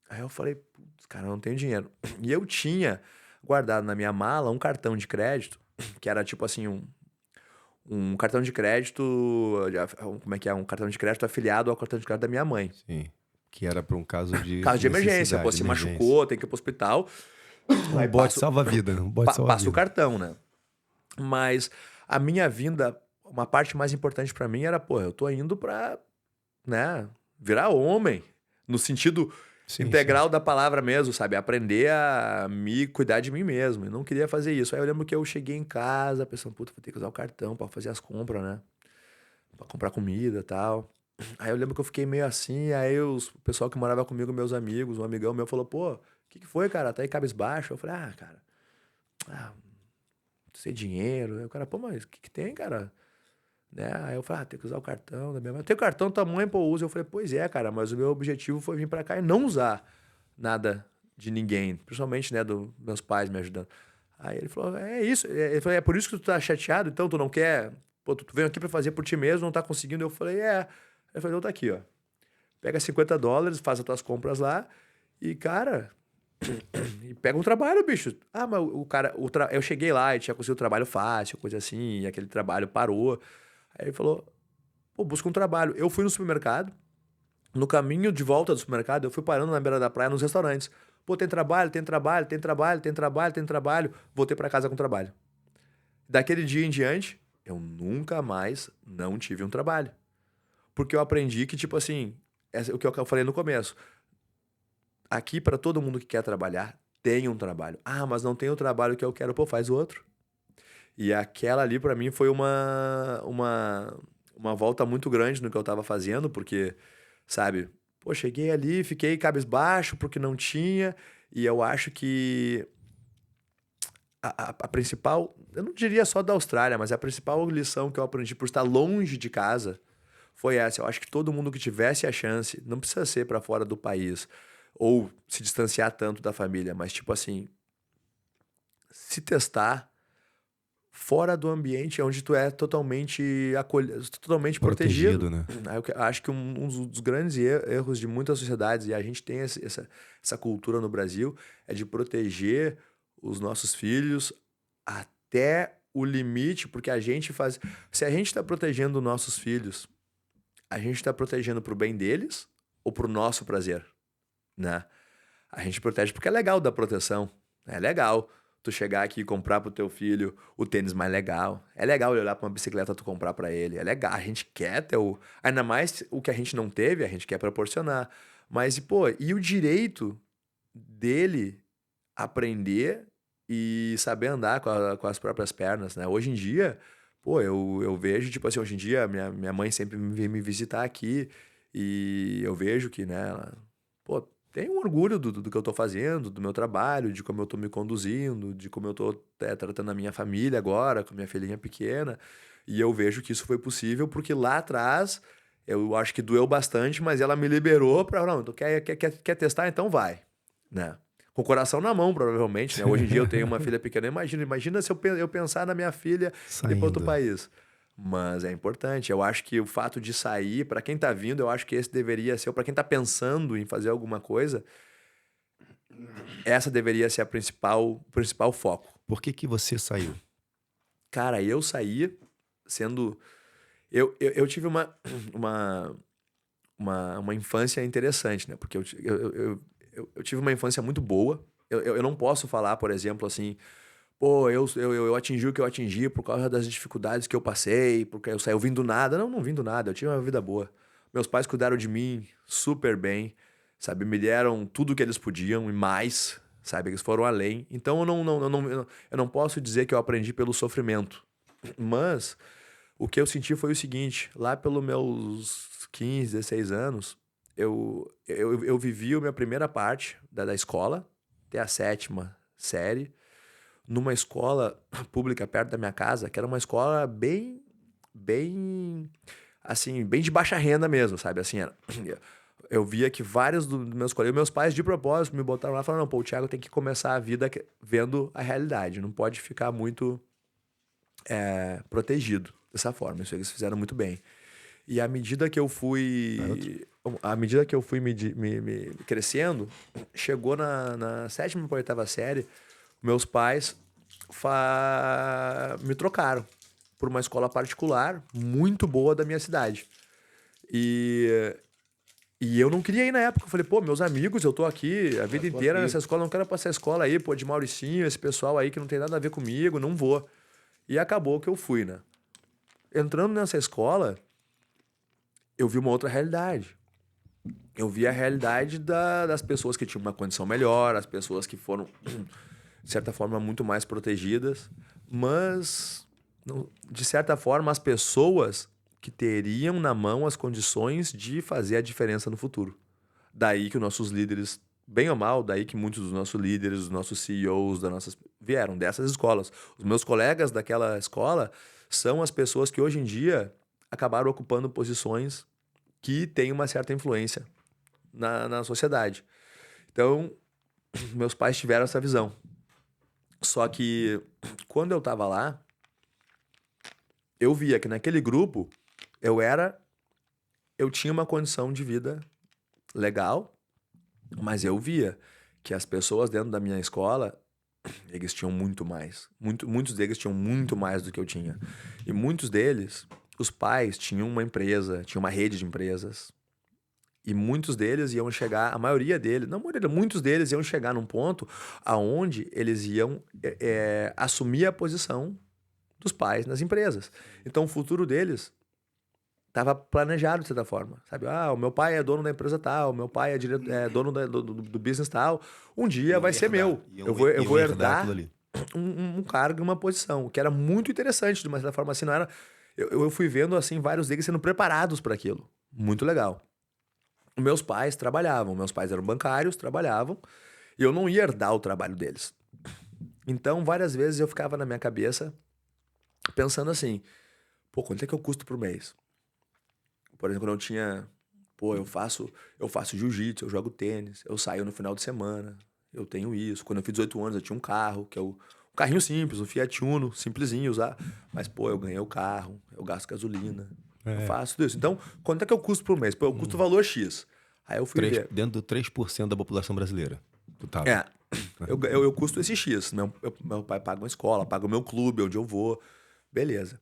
Aí eu falei, putz, cara, eu não tenho dinheiro. E eu tinha guardado na minha mala um cartão de crédito, que era tipo assim, um cartão de crédito, como é que é? Um cartão de crédito afiliado ao cartão de crédito da minha mãe. Sim. Que era para um caso de Caso de emergência, pô, necessidade, se emergência. machucou, tem que ir pro hospital, Um aí bote salva-vida, né? Um bote passa o salva-vida. cartão, né? Mas a minha vinda, uma parte mais importante pra mim era, pô, eu tô indo pra, né, virar homem, no sentido Sim, sim. integral da palavra mesmo, sabe? Aprender a me cuidar de mim mesmo. Eu não queria fazer isso. Aí eu lembro que eu cheguei em casa pensando, puta, vou ter que usar o cartão pra fazer as compras, né? Pra comprar comida e tal. Aí eu lembro que eu fiquei meio assim, aí o pessoal que morava comigo, meus amigos, um amigão meu falou, pô, o que foi, cara? Tá aí cabisbaixo? Eu falei, cara, ah, sem dinheiro. Aí o cara, pô, mas o que tem, cara? Né? Aí eu falei, tem que usar o cartão da minha mãe. Tem o cartão da tua mãe, pô, usa. Eu falei, pois é, cara, mas o meu objetivo foi vir pra cá e não usar nada de ninguém, principalmente, né, dos meus pais me ajudando. Aí ele falou, é isso. Ele falou, é por isso que tu tá chateado, então tu não quer, pô, tu veio aqui pra fazer por ti mesmo, não tá conseguindo. Eu falei, é. Ele falou, então tá aqui, ó. Pega $50, faz as tuas compras lá e, cara, e pega um trabalho, bicho. Ah, mas o cara, eu cheguei lá e tinha conseguido um trabalho fácil, coisa assim, e aquele trabalho parou. Aí ele falou, pô, busca um trabalho. Eu fui no supermercado, no caminho de volta do supermercado, eu fui parando na beira da praia nos restaurantes. Pô, tem trabalho, tem trabalho, tem trabalho, tem trabalho, tem trabalho. Voltei pra casa com trabalho. Daquele dia em diante, eu nunca mais não tive um trabalho. Porque eu aprendi que, tipo assim, o que eu falei no começo, aqui pra todo mundo que quer trabalhar, tem um trabalho. Ah, mas não tem o trabalho que eu quero, pô, faz outro. E aquela ali pra mim foi uma volta muito grande no que eu tava fazendo, porque, sabe, pô, cheguei ali, fiquei cabisbaixo porque não tinha, e eu acho que a principal, eu não diria só da Austrália, mas a principal lição que eu aprendi por estar longe de casa foi essa. Eu acho que todo mundo que tivesse a chance, não precisa ser pra fora do país, ou se distanciar tanto da família, mas tipo assim, se testar fora do ambiente onde tu é totalmente acolhido, totalmente protegido. Protegido, né? Aí eu acho que um dos grandes erros de muitas sociedades, e a gente tem essa cultura no Brasil, é de proteger os nossos filhos até o limite, porque a gente faz. Se a gente está protegendo os nossos filhos, a gente está protegendo pro bem deles ou pro nosso prazer, né? A gente protege porque é legal dar proteção. É legal tu chegar aqui e comprar pro teu filho o tênis mais legal. É legal ele olhar pra uma bicicleta tu comprar pra ele. É legal. A gente quer ter o... Ainda mais o que a gente não teve, a gente quer proporcionar. Mas, pô, e o direito dele aprender e saber andar com as próprias pernas, né? Hoje em dia, pô, eu vejo, tipo assim, hoje em dia minha mãe sempre me vem me visitar aqui e eu vejo que, né, ela, pô, tem um orgulho do que eu tô fazendo, do meu trabalho, de como eu tô me conduzindo, de como eu tô tratando a minha família agora, com a minha filhinha pequena. E eu vejo que isso foi possível porque lá atrás eu acho que doeu bastante, mas ela me liberou pra, não, tu quer testar? Então vai, né? Com o coração na mão, provavelmente, né? Hoje em dia eu tenho uma filha pequena, imagina se eu pensar na minha filha e depois outro Saindo. país. Mas é importante. Eu acho que o fato de sair, para quem tá vindo, eu acho que esse deveria ser, ou para quem tá pensando em fazer alguma coisa, essa deveria ser o principal foco. Por que que você saiu? Cara, eu saí sendo. Eu tive uma, uma infância interessante, né? Porque eu tive uma infância muito boa. Eu não posso falar, por exemplo, assim, Pô, eu atingi o que eu atingi por causa das dificuldades que eu passei, porque eu saí, eu vim do nada. Não, não vim do nada, eu tinha uma vida boa. Meus pais cuidaram de mim super bem, sabe? Me deram tudo que eles podiam e mais, sabe? Eles foram além. Então eu não posso dizer que eu aprendi pelo sofrimento. Mas o que eu senti foi o seguinte: lá pelos meus 15, 16 anos, eu vivi a minha primeira parte da escola, até a sétima série, numa escola pública perto da minha casa, que era uma escola bem, assim, bem de baixa renda mesmo, sabe? Assim, eu via que vários dos meus colegas, meus pais de propósito me botaram lá e falaram, não, pô, o Thiago tem que começar a vida vendo a realidade, não pode ficar muito protegido dessa forma. Isso eles fizeram muito bem. E à medida que eu fui. À medida que eu fui me crescendo, chegou na sétima ou oitava série, meus pais me trocaram por uma escola particular muito boa da minha cidade. E, e eu não queria ir na época. Eu falei, pô, meus amigos, eu tô aqui a vida inteira nessa escola, não quero passar a escola aí, pô, de Mauricinho, esse pessoal aí que não tem nada a ver comigo, não vou. E acabou que eu fui, né? Entrando nessa escola, eu vi uma outra realidade. Eu vi a realidade das pessoas que tinham uma condição melhor, as pessoas que foram, de certa forma, muito mais protegidas, mas, de certa forma, as pessoas que teriam na mão as condições de fazer a diferença no futuro. Daí que os nossos líderes, bem ou mal, daí que muitos dos nossos líderes, os nossos CEOs, vieram dessas escolas. Os meus colegas daquela escola são as pessoas que hoje em dia acabaram ocupando posições que têm uma certa influência na sociedade. Então, meus pais tiveram essa visão. Só que, quando eu estava lá, eu via que naquele grupo, eu tinha uma condição de vida legal, mas eu via que as pessoas dentro da minha escola, eles tinham muito mais. Muitos deles tinham muito mais do que eu tinha. E muitos deles, os pais tinham uma empresa, tinham uma rede de empresas. E muitos deles iam chegar, a maioria deles, não a maioria, muitos deles iam chegar num ponto aonde eles iam assumir a posição dos pais nas empresas. Então o futuro deles estava planejado de certa forma, sabe? Ah, o meu pai é dono da empresa tal, o meu pai é dono do business tal. Um dia vai ser meu. Eu vou herdar um cargo e uma posição, que era muito interessante, de uma certa forma assim, não era. Eu fui vendo assim vários deles sendo preparados para aquilo. Muito legal. Meus pais trabalhavam, meus pais eram bancários, trabalhavam, e eu não ia herdar o trabalho deles. Então, várias vezes eu ficava na minha cabeça pensando assim, pô, quanto é que eu custo por mês? Por exemplo, quando eu tinha, pô, eu faço jiu-jitsu, eu jogo tênis, eu saio no final de semana, eu tenho isso. Quando eu fiz 18 anos, eu tinha um carro, que é um carrinho simples, um Fiat Uno, simplesinho usar, mas, pô, eu ganhei o carro, eu gasto gasolina. Eu faço tudo isso. Então, quanto é que eu custo por mês? Pô, eu custo o valor X. Aí eu fui ver. Dentro do 3% da população brasileira. Total. Eu custo esse X. Meu pai paga uma escola, paga o meu clube, onde eu vou. Beleza.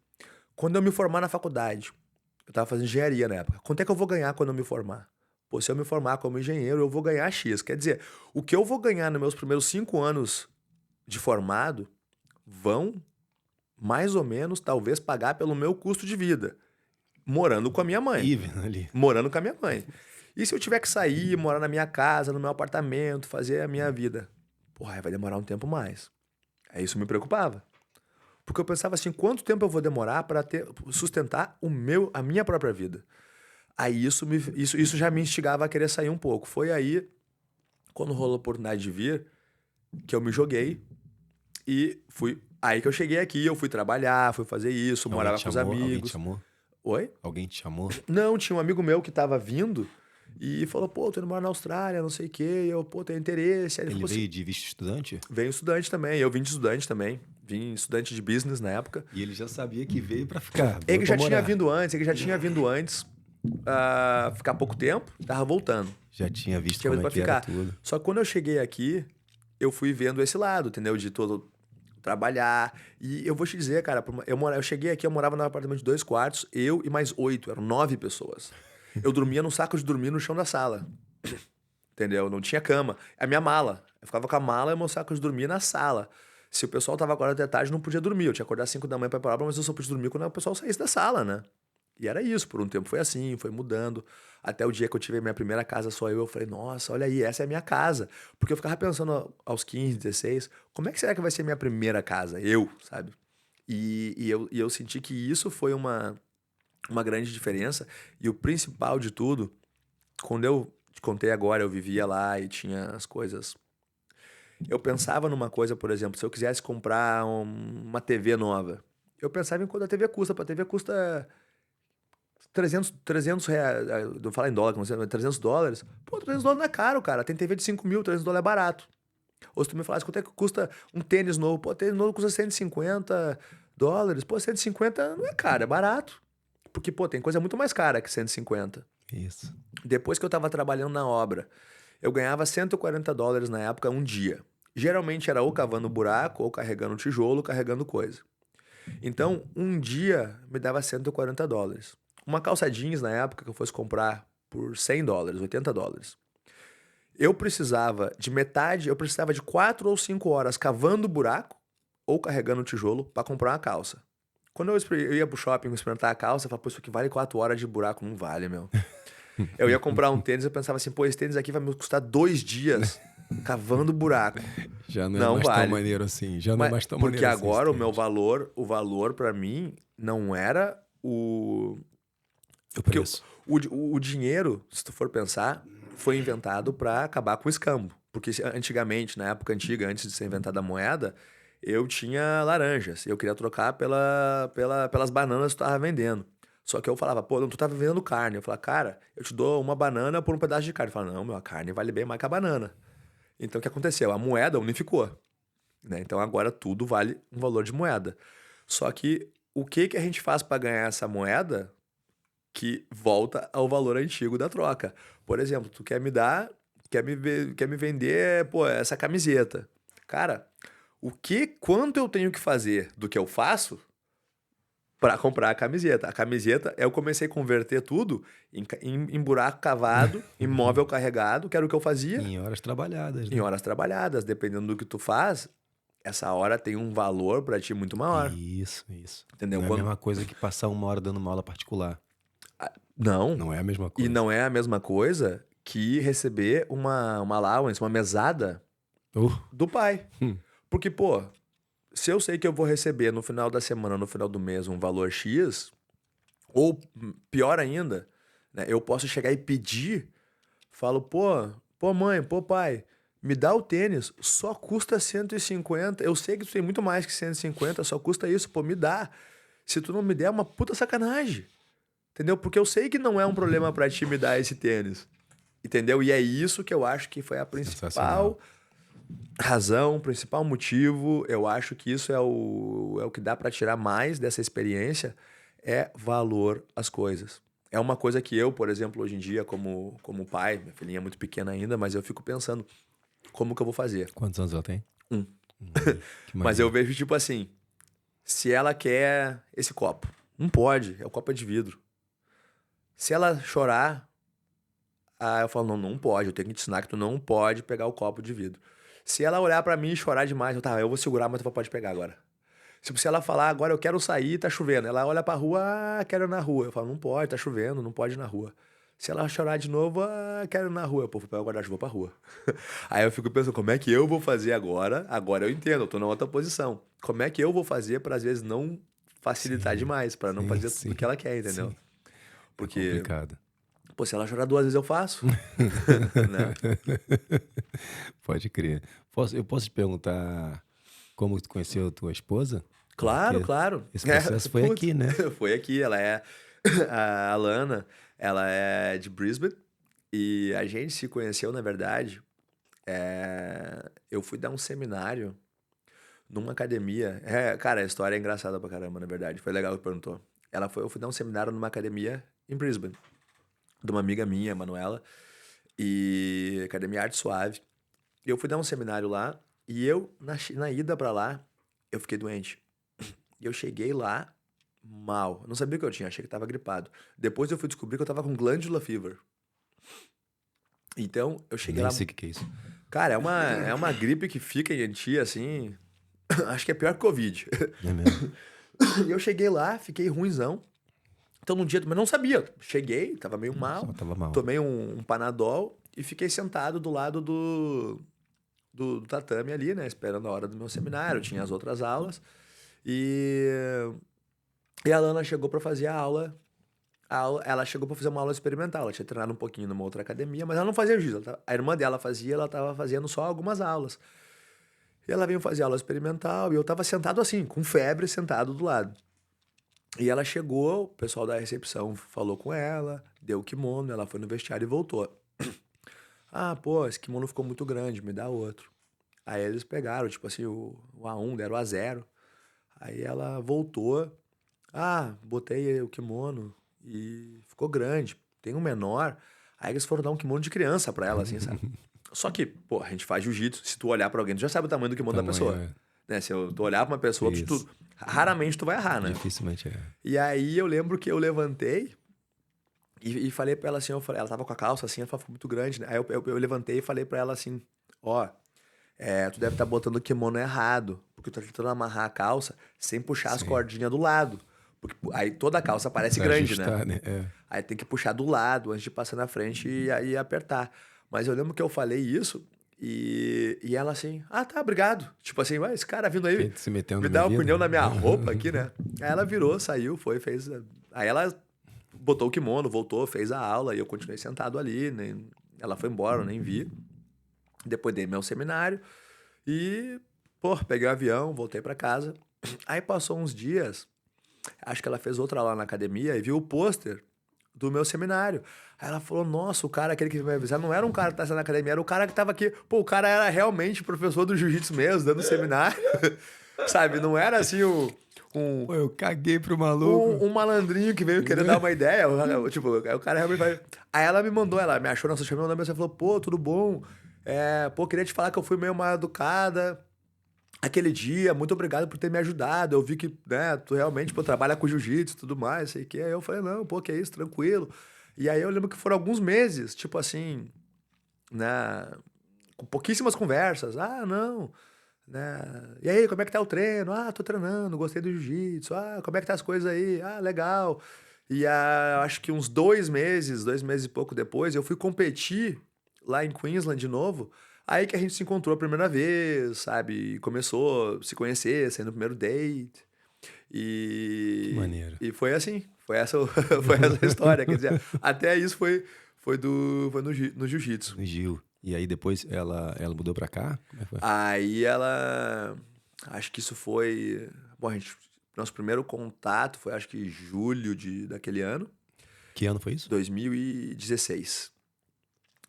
Quando eu me formar na faculdade, eu tava fazendo engenharia na época. Quanto é que eu vou ganhar quando eu me formar? Pô, se eu me formar como engenheiro, eu vou ganhar X. Quer dizer, o que eu vou ganhar nos meus primeiros 5 anos de formado vão, mais ou menos, talvez pagar pelo meu custo de vida. Morando com a minha mãe. Ali. Morando com a minha mãe. E se eu tiver que sair, morar na minha casa, no meu apartamento, fazer a minha vida? Porra, aí vai demorar um tempo mais. Aí isso me preocupava. Porque eu pensava assim, quanto tempo eu vou demorar para sustentar a minha própria vida? Aí isso já me instigava a querer sair um pouco. Foi aí, quando rolou a oportunidade de vir, que eu me joguei e fui. Aí que eu cheguei aqui, eu fui trabalhar, fui fazer isso, morava com os amigos. Alguém te chamou? Oi? Alguém te chamou? Não, tinha um amigo meu que tava vindo e falou, pô, tô indo morar na Austrália, não sei o quê. Eu, pô, tenho interesse. Aí Ele falou veio assim, de visto estudante? veio estudante também. Eu vim de estudante também. Vim estudante de business na época. E ele já sabia que veio pra ficar. Ele já tinha vindo antes, ficar pouco tempo, tava voltando. Já tinha visto Tinha vindo como pra é que era ficar. tudo. Só que quando eu cheguei aqui, eu fui vendo esse lado, entendeu? De todo trabalhar. E eu vou te dizer, cara, eu cheguei aqui, eu morava num apartamento de 2 quartos, eu e mais 8, eram 9 pessoas. Eu dormia num saco de dormir no chão da sala. Entendeu? Não tinha cama. A minha mala. Eu ficava com a mala e o meu saco de dormir na sala. Se o pessoal tava acordado até tarde, não podia dormir. Eu tinha que acordar às 5 da manhã pra ir pra obra, mas eu só podia dormir quando o pessoal saísse da sala, né? E era isso, por um tempo foi assim, foi mudando. Até o dia que eu tive a minha primeira casa só eu falei, nossa, olha aí, essa é a minha casa. Porque eu ficava pensando aos 15, 16, como é que será que vai ser a minha primeira casa? Eu, sabe? E eu senti que isso foi uma grande diferença. E o principal de tudo, quando eu te contei agora, eu vivia lá e tinha as coisas. Eu pensava numa coisa, por exemplo, se eu quisesse comprar uma TV nova, eu pensava em quanto a TV custa. A TV custa 300 reais, não fala em dólar, não sei, mas $300. Pô, $300 não é caro, cara. Tem TV de 5 mil, $300 é barato. Ou se tu me falasse quanto é que custa um tênis novo, pô, tênis novo custa $150. Pô, 150 não é caro, é barato. Porque, pô, tem coisa muito mais cara que 150. Isso. Depois que eu tava trabalhando na obra, eu ganhava $140 na época, um dia. Geralmente era ou cavando buraco, ou carregando tijolo, ou carregando coisa. Então, um dia me dava $140. Uma calça jeans na época que eu fosse comprar por $100, $80. Eu precisava de metade, eu precisava de 4 ou 5 horas cavando buraco ou carregando tijolo para comprar uma calça. Quando eu ia pro shopping experimentar a calça, eu falava, pô, isso aqui vale 4 horas de buraco. Não vale, meu. Eu ia comprar um tênis, eu pensava assim, pô, esse tênis aqui vai me custar 2 dias cavando buraco. Já não é Não mais tão vale. maneiro assim. Já não é mais tão Porque maneiro assim. agora esse o meu tênis. valor para mim não era O porque preço. o dinheiro, se tu for pensar, foi inventado para acabar com o escambo. Porque antigamente, na época antiga, antes de ser inventada a moeda, eu tinha laranjas. Eu queria trocar pelas bananas que tu tava vendendo. Só que eu falava, pô, não, tu tava vendendo carne. Eu falava, cara, eu te dou uma banana por um pedaço de carne. Ele falava, não, meu, a carne vale bem mais que a banana. Então o que aconteceu? A moeda unificou, né? Então agora tudo vale um valor de moeda. Só que o que que a gente faz para ganhar essa moeda que volta ao valor antigo da troca? Por exemplo, tu quer me dar, quer me vender, pô, essa camiseta. Cara, quanto eu tenho que fazer do que eu faço para comprar a camiseta? A camiseta, eu comecei a converter tudo em buraco cavado, em móvel carregado, que era o que eu fazia, Em horas trabalhadas, em né? horas trabalhadas. Dependendo do que tu faz, essa hora tem um valor para ti muito maior. Isso. Entendeu? Não é a mesma coisa que passar uma hora dando uma aula particular. Não. Não é a mesma E coisa. não é a mesma coisa que receber uma allowance, uma mesada Uh, do pai. hum. Porque, pô, se eu sei que eu vou receber no final da semana, no final do mês, um valor X, ou pior ainda, né, eu posso chegar e pedir, falo, pô mãe, pô pai, me dá o tênis, só custa 150. Eu sei que tu tem muito mais que 150, só custa isso, pô, me dá. Se tu não me der, é uma puta sacanagem. Entendeu? Porque eu sei que não é um problema pra ti me dar esse tênis. Entendeu? E é isso que eu acho que foi a Sensacional. principal razão, o principal motivo. Eu acho que isso é o que dá pra tirar mais dessa experiência, é valor às coisas. É uma coisa que eu, por exemplo, hoje em dia, como pai, minha filhinha é muito pequena ainda, mas eu fico pensando, como que eu vou fazer? Quantos anos ela tem? Um. Que Mas eu maneiro. vejo tipo assim, se ela quer esse copo, não pode, o copo é de vidro. Se ela chorar, eu falo, não, não pode, eu tenho que te ensinar que tu não pode pegar o copo de vidro. Se ela olhar pra mim e chorar demais, eu vou segurar, mas tu pode pegar agora. Se ela falar, agora eu quero sair, tá chovendo. Ela olha pra rua, quero ir na rua. Eu falo, não pode, tá chovendo, não pode ir na rua. Se ela chorar de novo, quero ir na rua. Pô, vou pegar o guarda-chuva pra rua. Aí eu fico pensando, como é que eu vou fazer agora? Agora eu entendo, eu tô na outra posição. Como é que eu vou fazer pra, às vezes, não facilitar Sim, demais, pra não fazer tudo sim, que ela quer, entendeu? sim. É Porque, complicado. pô, se ela chorar 2 vezes eu faço, né? Pode crer. Eu posso te perguntar como tu conheceu a tua esposa? Claro, Porque claro. esse processo foi Putz, aqui, né? foi aqui. Ela é a Alana, ela é de Brisbane e a gente se conheceu, na verdade. Eu fui dar um seminário numa academia. Cara, a história é engraçada pra caramba, na verdade. Foi legal que perguntou. Eu fui dar um seminário numa academia em Brisbane, de uma amiga minha, Manuela, e Academia Arte Suave. E eu fui dar um seminário lá e na ida pra lá, eu fiquei doente. E eu cheguei lá mal. Eu não sabia o que eu tinha, achei que tava gripado. Depois eu fui descobrir que eu tava com glandular fever. Então, eu cheguei Nem lá. sei o que é isso. Cara, é uma gripe que fica em ti, assim. Acho que é pior que Covid. É mesmo? E eu cheguei lá, fiquei ruinzão. Então, num dia, mas não sabia. Cheguei, tava meio Só mal, tava mal. tomei um Panadol e fiquei sentado do lado do tatame ali, né? Esperando a hora do meu seminário. Tinha as outras aulas. E a Lana chegou pra fazer a aula. Ela chegou pra fazer uma aula experimental. Ela tinha treinado um pouquinho numa outra academia, mas ela não fazia jiu-jitsu. A irmã dela fazia, ela tava fazendo só algumas aulas. E ela veio fazer aula experimental e eu tava sentado assim, com febre, sentado do lado. E ela chegou, o pessoal da recepção falou com ela, deu o kimono, ela foi no vestiário e voltou. Ah, pô, esse kimono ficou muito grande, me dá outro. Aí eles pegaram, tipo assim, o A1, deram o A0. Aí ela voltou. Ah, botei o kimono e ficou grande. Tem um menor. Aí eles foram dar um kimono de criança pra ela, assim, sabe? Só que, pô, a gente faz jiu-jitsu. Se tu olhar pra alguém, tu já sabe o tamanho do kimono da pessoa. É. Né? Se tu olhar pra uma pessoa, Isso. raramente tu vai errar, né? Dificilmente é. E aí eu lembro que eu levantei e falei pra ela assim, ela tava com a calça assim, ela falou, ficou muito grande, né? Aí eu levantei e falei pra ela assim, ó, tu deve estar botando o kimono errado, porque tu tá tentando amarrar a calça sem puxar as Sim. cordinhas do lado. Porque aí toda a calça parece Pra grande, ajustar, né? É. Aí tem que puxar do lado antes de passar na frente e aí apertar. Mas eu lembro que eu falei isso e ela assim, ah, tá, obrigado. Tipo assim, ué, esse cara vindo aí Quem se metendo me na dá minha uma vida? opinião na minha roupa aqui, né? Aí ela virou, saiu, foi, fez. Aí ela botou o kimono, voltou, fez a aula e eu continuei sentado ali. Ela foi embora, eu nem vi. Depois dei meu seminário e, pô, peguei o avião, voltei pra casa. Aí passou uns dias, acho que ela fez outra aula na academia e viu o pôster do meu seminário. Aí ela falou, nossa, o cara, aquele que vai avisar, não era um cara que tá na academia, era o cara que tava aqui. Pô, o cara era realmente professor do jiu-jitsu mesmo, dando seminário. Sabe, não era assim um, Pô, eu caguei pro maluco. um malandrinho que veio querer dar uma ideia. Tipo, aí o cara realmente vai. Aí ela me mandou, ela me achou na social media, e falou, pô, tudo bom? Pô, queria te falar que eu fui meio mal educada aquele dia, muito obrigado por ter me ajudado. Eu vi que, né, tu realmente, pô, trabalha com jiu-jitsu e tudo mais, sei que. Aí eu falei, não, pô, que é isso, tranquilo. E aí eu lembro que foram alguns meses, tipo assim, né, com pouquíssimas conversas. Ah, não, né? E aí, como é que tá o treino? Ah, tô treinando, gostei do jiu-jitsu. Ah, como é que tá as coisas aí? Ah, legal. E acho que uns 2 meses e pouco depois, eu fui competir lá em Queensland de novo. Aí que a gente se encontrou a primeira vez, sabe? E começou a se conhecer, sair no primeiro date. Que E, maneiro. e foi assim, foi essa, foi essa a história. Quer dizer, até isso foi no jiu-jitsu. No Gil. E aí depois ela mudou pra cá? Como é que foi? Aí ela. Acho que isso foi. Bom, nosso primeiro contato foi acho que julho daquele ano, Que ano foi isso? 2016.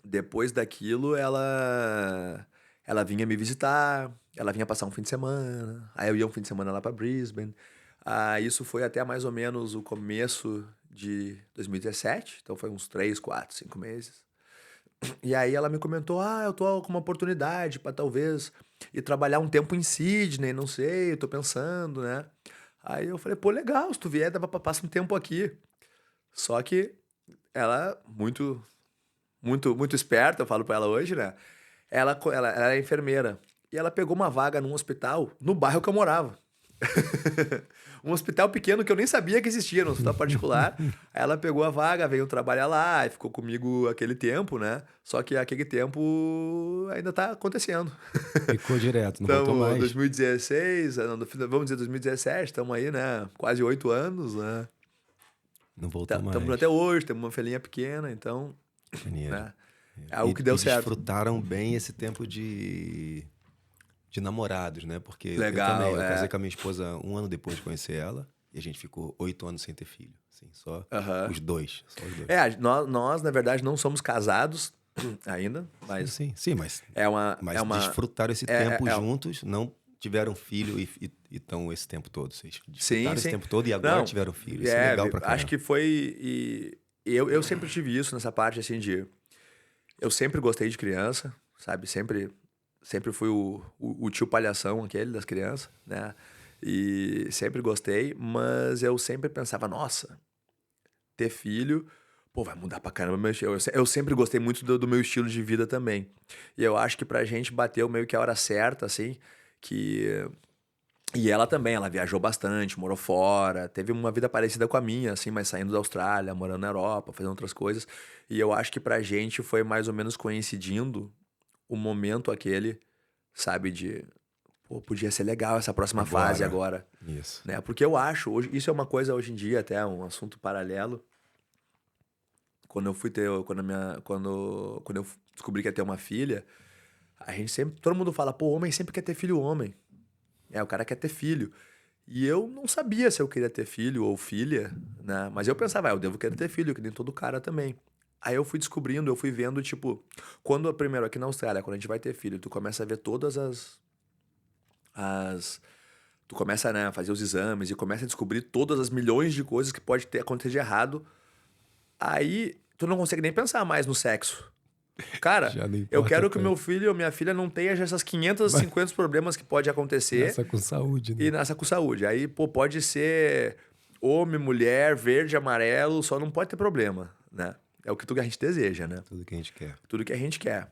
Depois daquilo, ela vinha me visitar, ela vinha passar um fim de semana, aí eu ia um fim de semana lá pra Brisbane. Isso foi até mais ou menos o começo de 2017, então foi uns 3, 4, 5 meses. E aí ela me comentou, eu tô com uma oportunidade pra talvez ir trabalhar um tempo em Sydney, não sei, eu tô pensando, né? Aí eu falei, pô, legal, se tu vier, dá pra passar um tempo aqui. Só que ela, muito, muito, muito esperta, eu falo pra ela hoje, né? Ela é enfermeira. E ela pegou uma vaga num hospital no bairro que eu morava. Um hospital pequeno que eu nem sabia que existia, num hospital particular. Aí ela pegou a vaga, veio trabalhar lá e ficou comigo aquele tempo, né? Só que aquele tempo ainda tá acontecendo. Ficou direto, não voltou Estamos mais. 2016, vamos dizer 2017, estamos aí, né? Quase 8 anos, né? Não voltou Estamos mais. até hoje, temos uma filhinha pequena, então, Maneiro. né? É algo que deu E certo. desfrutaram bem esse tempo de namorados, né? Porque eu também, Legal, eu casei com a minha esposa um ano depois de conhecer ela e a gente ficou 8 anos sem ter filho. Assim, só Aham. os dois. Só os dois. Nós, na verdade, não somos casados ainda, mas Sim, mas é uma... desfrutaram esse é- tempo é- juntos, não tiveram filho e estão esse tempo todo. Vocês Sim, desfrutaram esse sim. tempo todo e agora Não, tiveram filho. Isso é legal pra caramba. acho que foi... eu sempre tive isso nessa parte, assim, de... Eu sempre gostei de criança, sabe? Sempre fui o tio palhação aquele das crianças, né? E sempre gostei, mas eu sempre pensava, nossa, ter filho, pô, vai mudar pra caramba meu estilo. Eu sempre gostei muito do meu estilo de vida também. E eu acho que pra gente bateu meio que a hora certa, assim, que E ela também, ela viajou bastante, morou fora, teve uma vida parecida com a minha, assim, mas saindo da Austrália, morando na Europa, fazendo outras coisas. E eu acho que pra gente foi mais ou menos coincidindo o momento aquele, sabe, de, pô, podia ser legal essa próxima fase Agora. agora, Isso. né? Porque eu acho, hoje, isso é uma coisa hoje em dia, até um assunto paralelo. Quando eu fui ter, quando eu descobri que ia ter uma filha, a gente sempre, todo mundo fala, pô, homem sempre quer ter filho homem. É, o cara quer ter filho. E eu não sabia se eu queria ter filho ou filha, né? Mas eu pensava, eu devo querer ter filho, que nem todo cara também. Aí eu fui descobrindo, eu fui vendo, tipo, quando primeiro aqui na Austrália, quando a gente vai ter filho, tu começa a ver todas as tu começa, né, a fazer os exames e começa a descobrir todas as milhões de coisas que pode ter acontecido de errado. Aí tu não consegue nem pensar mais no sexo. Cara, Já não eu importa quero que o meu tanto. filho ou minha filha não tenha já essas Mas 550 problemas que pode acontecer nessa com saúde, e né? nasça com saúde. Aí, pô, pode ser homem, mulher, verde, amarelo, só não pode ter problema, né? É o que a gente deseja, né? Tudo que a gente quer. Tudo que a gente quer.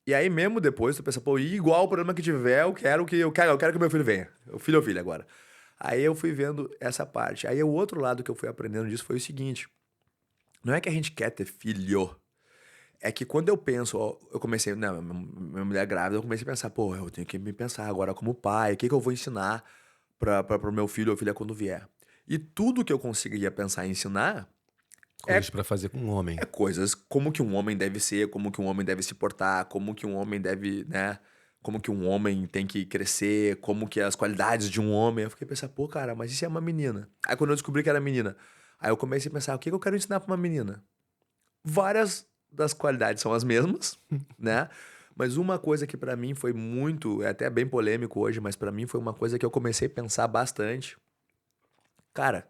E aí mesmo depois tu pensa, pô, e igual o problema que tiver, eu quero que meu filho venha. O filho ou filha agora. Aí eu fui vendo essa parte. Aí o outro lado que eu fui aprendendo disso foi o seguinte: não é que a gente quer ter filho, é que quando eu penso, ó, eu comecei, né, minha mulher grávida, eu comecei a pensar, pô, eu tenho que me pensar agora como pai, o que que eu vou ensinar pro meu filho ou filha quando vier. E tudo que eu conseguiria pensar em ensinar Coisas é, pra fazer com um homem. é coisas como que um homem deve ser, como que um homem deve se portar, como que um homem deve, né, como que um homem tem que crescer, como que as qualidades de um homem. Eu fiquei pensando, pô, cara, mas e se é uma menina? Aí quando eu descobri que era menina, aí eu comecei a pensar, o que que eu quero ensinar pra uma menina? Várias das qualidades são as mesmas, né? Mas uma coisa que pra mim foi muito, é até bem polêmico hoje, mas pra mim foi uma coisa que eu comecei a pensar bastante. Cara,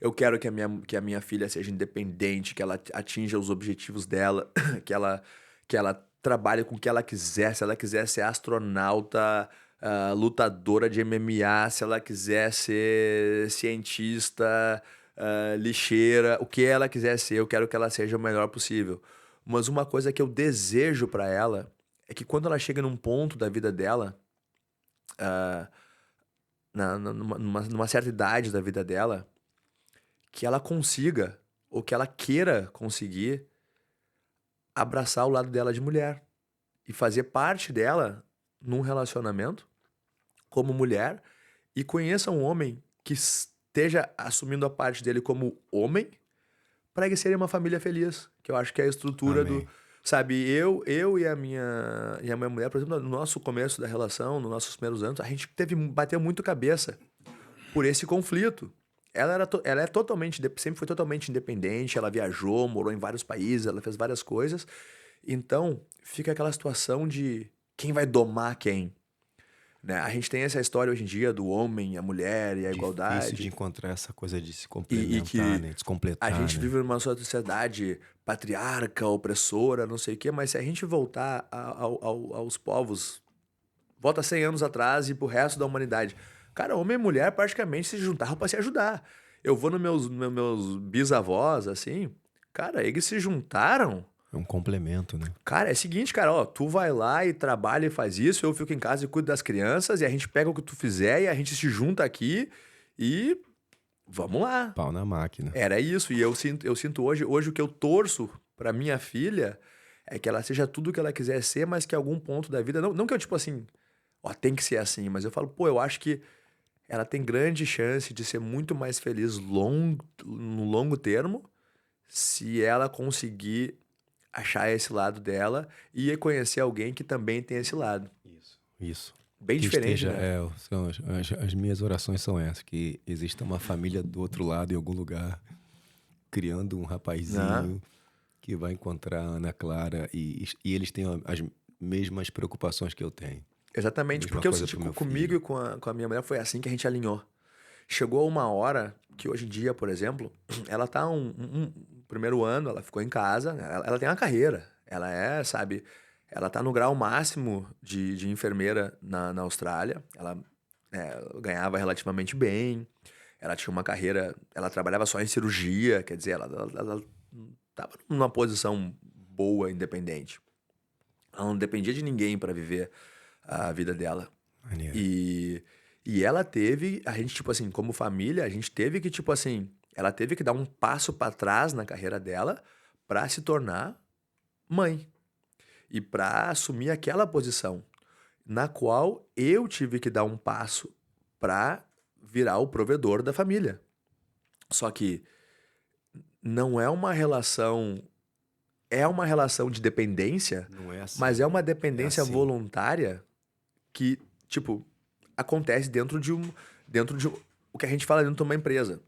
eu quero que a minha filha seja independente, que ela atinja os objetivos dela, que ela trabalhe com o que ela quiser. Se ela quiser ser astronauta, lutadora de MMA, se ela quiser ser cientista, lixeira, o que ela quiser ser, eu quero que ela seja o melhor possível. Mas uma coisa que eu desejo pra ela é que quando ela chega num ponto da vida dela, numa certa idade da vida dela, que ela consiga, ou que ela queira conseguir, abraçar o lado dela de mulher e fazer parte dela num relacionamento como mulher e conheça um homem que esteja assumindo a parte dele como homem para que seja uma família feliz, que eu acho que é a estrutura do, Amém. sabe, eu e a minha mulher, por exemplo, no nosso começo da relação, nos nossos primeiros anos, a gente bateu muito cabeça por esse conflito. Ela é totalmente, sempre foi totalmente independente, ela viajou, morou em vários países, ela fez várias coisas. Então, fica aquela situação de quem vai domar quem, né? A gente tem essa história hoje em dia do homem, a mulher e a Difícil de igualdade, encontrar essa coisa de se e complementar, que né? De se a completar, gente né? vive numa sociedade patriarca, opressora, não sei o quê, mas se a gente voltar aos povos, volta 100 anos atrás e pro resto da humanidade. Cara, homem e mulher praticamente se juntavam para se ajudar. Eu vou nos meus bisavós, assim, cara, eles se juntaram. É um complemento, né? Cara, é o seguinte, cara, ó, tu vai lá e trabalha e faz isso, eu fico em casa e cuido das crianças, e a gente pega o que tu fizer e a gente se junta aqui e vamos lá. Pau na máquina. Era isso, e eu sinto hoje o que eu torço pra minha filha é que ela seja tudo o que ela quiser ser, mas que em algum ponto da vida, não que eu tipo assim, ó, tem que ser assim, mas eu falo, pô, eu acho que ela tem grande chance de ser muito mais feliz no longo termo se ela conseguir achar esse lado dela e conhecer alguém que também tem esse lado. Isso. Isso. Bem Que diferente, esteja, né? são as minhas orações são essas, que exista uma família do outro lado em algum lugar, criando um Né? rapazinho que vai encontrar a Ana Clara e eles têm as mesmas preocupações que eu tenho. Exatamente, Mesma porque eu coisa senti pro meu comigo filho. e com a minha mulher foi assim que a gente alinhou. Chegou uma hora que hoje em dia, por exemplo, ela tá primeiro ano, ela ficou em casa, né? Ela tem uma carreira, ela sabe, ela tá no grau máximo de enfermeira na Austrália, ela ganhava relativamente bem, ela tinha uma carreira, ela trabalhava só em cirurgia, quer dizer, ela tava numa posição boa, independente. Ela não dependia de ninguém para viver a vida dela. Maneiro. E, E ela teve, a gente, tipo assim, como família, a gente teve que, tipo assim, ela teve que dar um passo para trás na carreira dela para se tornar mãe e para assumir aquela posição, na qual eu tive que dar um passo para virar o provedor da família. Só que não é uma relação de dependência, Não é assim. mas é uma É dependência assim. voluntária que, tipo, acontece dentro de o que a gente fala dentro de uma empresa.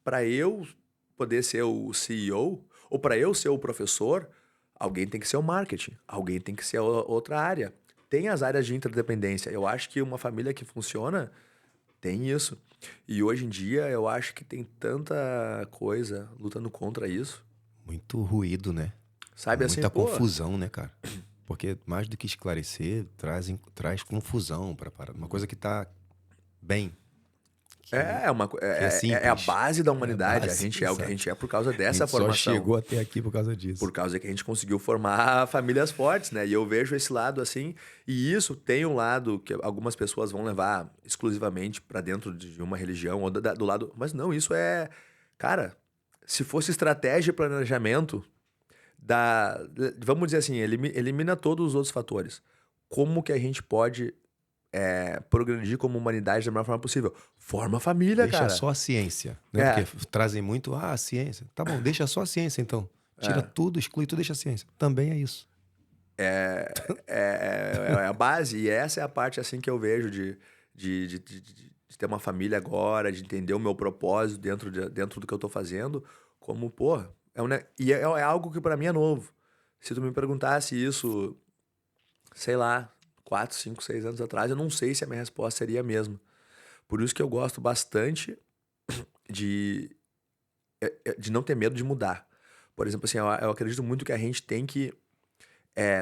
Para eu poder ser o CEO, ou para eu ser o professor, alguém tem que ser o marketing, alguém tem que ser outra área. Tem as áreas de interdependência. Eu acho que uma família que funciona tem isso. E hoje em dia eu acho que tem tanta coisa lutando contra isso. Muito ruído, né? Sabe assim, Muita pô, confusão, né, cara? Porque mais do que esclarecer, traz confusão para parar. Uma coisa que tá bem, que, que é é a simples. base da É a humanidade. A base, gente é o que a exato. gente é por causa A dessa gente só formação. chegou até aqui por causa Por disso. causa que a gente conseguiu formar famílias fortes, né? E eu vejo esse lado assim. E isso tem um lado que algumas pessoas vão levar exclusivamente para dentro de uma religião ou do lado. Mas não, isso é. Cara, se fosse estratégia e planejamento, vamos dizer assim, elimina todos os outros fatores. Como que a gente pode progredir como humanidade da melhor forma possível? Forma família, Deixa cara. só a ciência, né? É, Porque trazem muito, a ciência. Tá bom, deixa só a ciência então. Tira é. tudo, exclui tudo, deixa a ciência. Também é isso. É a base, e essa é a parte assim que eu vejo de ter uma família agora, de entender o meu propósito dentro do que eu tô fazendo, como, pô, é algo que pra mim é novo. Se tu me perguntasse isso, sei lá, 4, 5, 6 anos atrás, eu não sei se a minha resposta seria a mesma. Por isso que eu gosto bastante de, de não ter medo de mudar. Por exemplo, assim, eu acredito muito que a gente tem que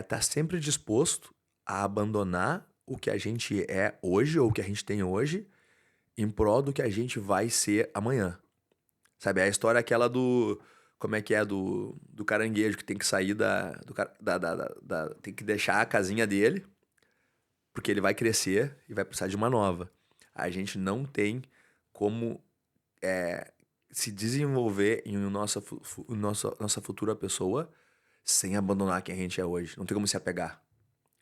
tá sempre disposto a abandonar o que a gente é hoje ou o que a gente tem hoje em prol do que a gente vai ser amanhã. Sabe, a história é aquela do como é que é do caranguejo que tem que sair tem que deixar a casinha dele, porque ele vai crescer e vai precisar de uma nova. A gente não tem como se desenvolver em nossa futura pessoa sem abandonar quem a gente é hoje. Não tem como se apegar,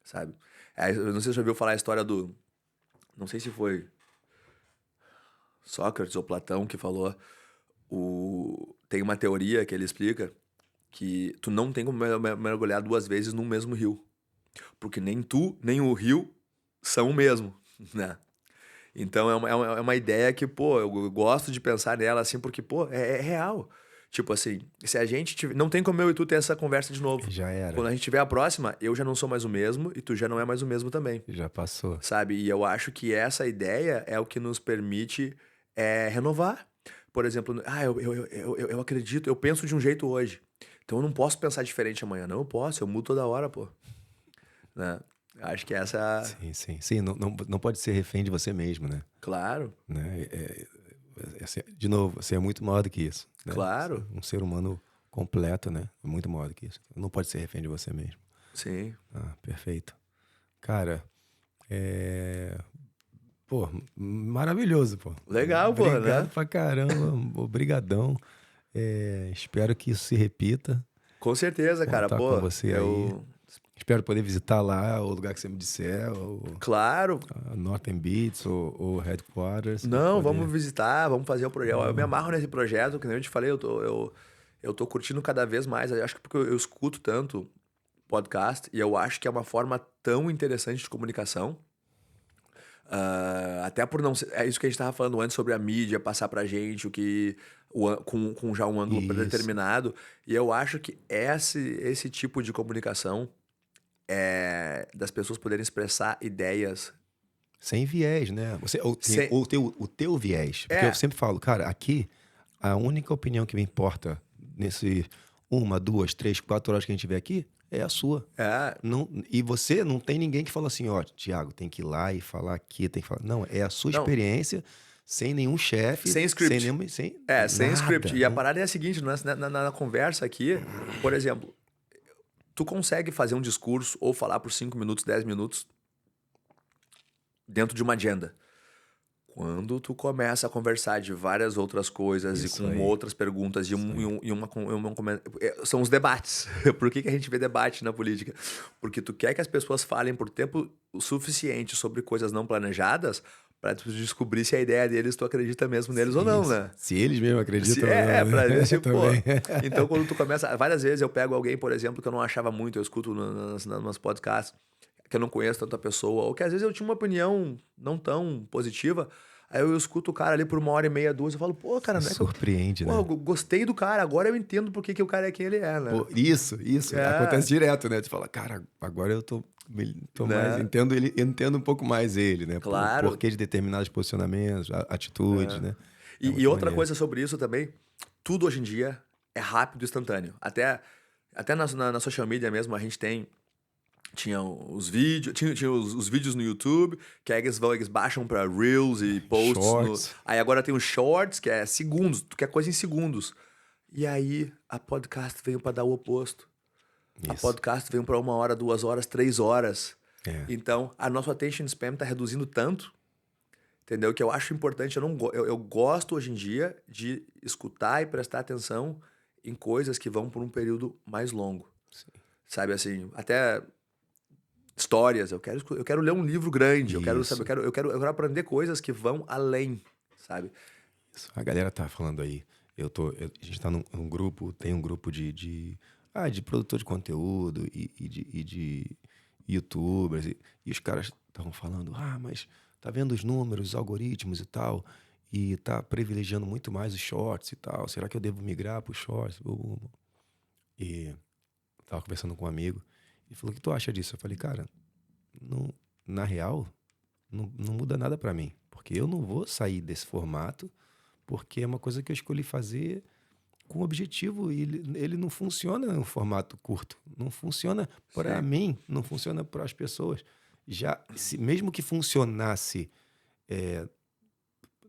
sabe? Eu não sei se você já ouviu falar a história do... Não sei se foi Sócrates ou Platão que falou. Tem uma teoria que ele explica que tu não tem como mergulhar 2 vezes no mesmo rio. Porque nem tu, nem o rio são o mesmo, né? Então é uma ideia que, pô, eu gosto de pensar nela assim, porque, pô, é real. Tipo assim, se a gente não tem como eu e tu ter essa conversa de novo. Já era. Quando a gente tiver a próxima, eu já não sou mais o mesmo e tu já não é mais o mesmo também, Já passou. sabe? E eu acho que essa ideia é o que nos permite renovar. Por exemplo, eu acredito, eu penso de um jeito hoje. Então eu não posso pensar diferente amanhã. Não, eu posso, eu mudo toda hora, pô. Né? Acho que essa. Sim, sim. Sim, não pode ser refém de você mesmo, né? Claro, Né? De novo, você é muito maior do que isso. Né? claro. Um ser humano completo, né? É muito maior do que isso. Não pode ser refém de você mesmo. Sim. Ah, perfeito. Cara, pô, maravilhoso, pô. Legal, pô, Obrigado né? pra caramba. Obrigadão. Espero que isso se repita. Com certeza, cara. Contar com Pô, você aí. Espero poder visitar lá o lugar que você me disser, Claro. a Northern Beats ou Headquarters. pra Não, poder- vamos visitar, vamos fazer o projeto. Eu me amarro nesse projeto, que nem eu te falei, eu tô curtindo cada vez mais. Eu acho que porque eu escuto tanto podcast e eu acho que é uma forma tão interessante de comunicação. Até por não ser. É isso que a gente tava falando antes sobre a mídia passar pra gente o que. Com já um ângulo Isso. predeterminado. E eu acho que esse tipo de comunicação das pessoas poderem expressar ideias. Sem viés, né? Sem, O teu viés. Porque eu é, sempre falo, cara, aqui a única opinião que me importa nesse 1, 2, 3, 4 horas que a gente tiver aqui é a sua. é, Não, e você não tem ninguém que fala assim, ó, Thiago, tem que ir lá e falar aqui, tem que falar. Não, é a sua não, experiência, sem nenhum chefe, sem sem script. nenhum. Sem Sem script. nada. E a Não, parada é a seguinte, na conversa aqui, por exemplo, tu consegue fazer um discurso ou falar por 5 minutos, 10 minutos dentro de uma agenda. Quando tu começa a conversar de várias outras coisas Isso e com aí. outras perguntas Isso aí. e são os debates. Por que a gente vê debate na política? Porque tu quer que as pessoas falem por tempo o suficiente sobre coisas não planejadas para tu descobrir se a ideia deles tu acredita mesmo neles ou não, Isso. né? Se eles mesmo acreditam ou não, Pra ver né? se, pô. Também. Então, quando tu começa. Várias vezes eu pego alguém, por exemplo, que eu não achava muito, eu escuto nas podcasts, que eu não conheço tanto a pessoa, ou que às vezes eu tinha uma opinião não tão positiva, aí eu escuto o cara ali por 1h30, 2, eu falo, pô, cara, Se não é que eu. surpreende, Pô, eu né? gostei do cara, agora eu entendo por que o cara é quem ele é, né? Pô, isso. Acontece É, direto, né? Tu fala, cara, agora eu tô mais. né? Entendo ele, entendo um pouco mais ele, né? Por Claro. porquê de determinados posicionamentos, atitudes, É. né? É E muito outra maneiro. coisa sobre isso também, tudo hoje em dia é rápido e instantâneo. Até na social media mesmo, a gente tinha os vídeos, tinha os vídeos no YouTube, que aí eles baixam pra Reels e posts no. Shorts. Aí agora tem os Shorts, que é segundos, tu quer coisa em segundos. E aí a podcast veio pra dar o oposto. A Isso. podcast veio pra 1 hora, 2 horas, 3 horas. É. Então, a nossa attention spam tá reduzindo tanto, entendeu? Que eu acho importante, eu gosto hoje em dia de escutar e prestar atenção em coisas que vão por um período mais longo. Sim. Sabe assim, até histórias, eu quero ler um livro grande, eu quero, sabe, Isso. eu quero aprender coisas que vão além, sabe? Isso. A galera tá falando aí. A gente tá num grupo, tem um grupo de produtor de conteúdo e de YouTubers. E os caras estavam falando, mas tá vendo os números, os algoritmos e tal, e tá privilegiando muito mais os shorts e tal. Será que eu devo migrar para os shorts? E eu tava conversando com um amigo, e falou, o que tu acha disso? Eu falei, cara, não, na real, não muda nada para mim, porque eu não vou sair desse formato, porque é uma coisa que eu escolhi fazer com objetivo e ele não funciona no formato curto, não funciona para Sim. mim, não funciona para as pessoas. Já mesmo que funcionasse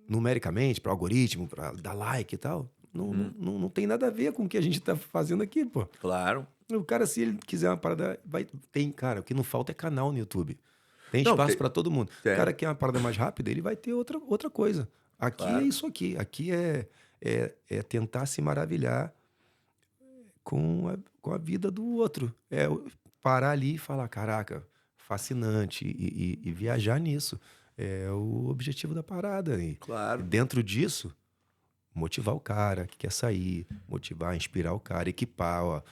numericamente para algoritmo, para dar like e tal, não tem nada a ver com o que a gente está fazendo aqui, pô. Claro. O cara, se ele quiser uma parada, cara, o que não falta é canal no YouTube. Tem Não, espaço para todo mundo. O tem, cara quer uma parada mais rápida, ele vai ter outra coisa. Aqui é claro. isso aqui. Aqui é tentar se maravilhar com a vida do outro. É parar ali e falar, caraca, fascinante, e viajar nisso. É o objetivo da parada. E Claro. dentro disso, motivar o cara que quer sair, motivar, inspirar o cara, equipar, ó.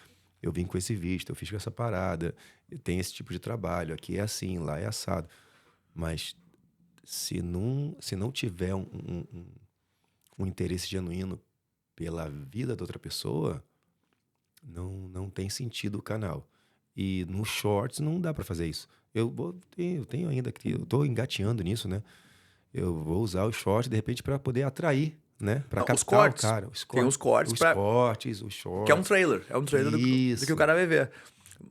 Eu vim com esse visto, eu fiz com essa parada, tem esse tipo de trabalho, aqui é assim, lá é assado. Mas se não tiver um interesse genuíno pela vida da outra pessoa, não tem sentido o canal. E no Shorts não dá para fazer isso. Eu tenho ainda que eu tô engateando nisso, né? Eu vou usar o Shorts de repente para poder atrair, né? Para Não, os captar o cortes. cara. Tem os cortes Os pra. cortes, os Que é um shorts. trailer. É um trailer do que o Isso. cara vai ver.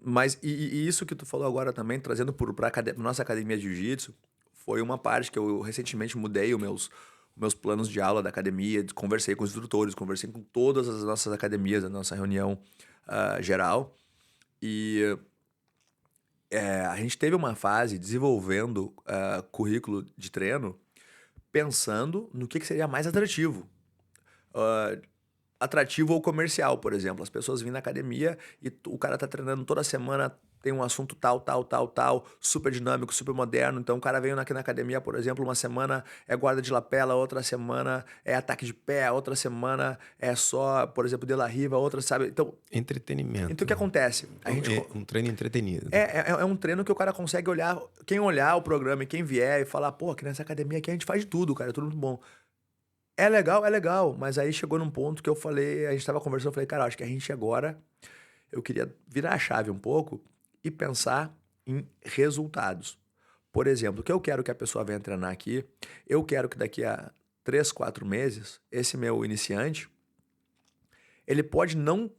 Mas, e isso que tu falou agora também, trazendo pra nossa academia de jiu-jitsu, foi uma parte que eu recentemente mudei os meus planos de aula da academia, conversei com os instrutores, conversei com todas as nossas academias, a nossa reunião geral. E a gente teve uma fase desenvolvendo currículo de treino, pensando no que seria mais atrativo. Atrativo ou comercial, por exemplo. As pessoas vêm na academia e o cara tá treinando toda semana, tem um assunto tal, super dinâmico, super moderno. Então o cara veio aqui na academia, por exemplo, uma semana é guarda de lapela, outra semana é ataque de pé, outra semana é só, por exemplo, de la riva, outra, sabe? Então Entretenimento. o que acontece? É um treino entretenido. É um treino que o cara consegue olhar, quem olhar o programa e quem vier e falar, pô, aqui nessa academia aqui a gente faz de tudo, cara, é tudo muito bom. É legal, mas aí chegou num ponto que eu falei, a gente tava conversando, eu falei, cara, acho que a gente agora, eu queria virar a chave um pouco e pensar em resultados. Por exemplo, o que eu quero que a pessoa venha treinar aqui, eu quero que daqui a 3, 4 meses, esse meu iniciante, ele pode não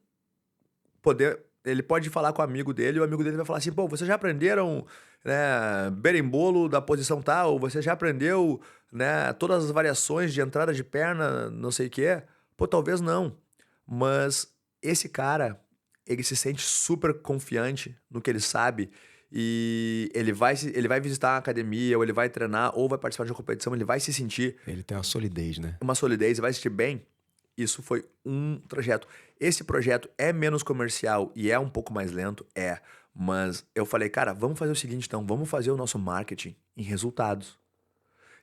poder, ele pode falar com o amigo dele, e o amigo dele vai falar assim, pô, vocês já aprenderam, né, berimbolo da posição tal, você já aprendeu, né, todas as variações de entrada de perna, não sei o quê? Pô, talvez não, mas esse cara, ele se sente super confiante no que ele sabe e ele vai visitar a academia, ou ele vai treinar, ou vai participar de uma competição, ele vai se sentir Ele tem uma solidez, né? uma solidez e vai se sentir bem, isso foi um trajeto. Esse projeto é menos comercial e é um pouco mais lento? É. Mas eu falei, cara, vamos fazer o seguinte então, vamos fazer o nosso marketing em resultados.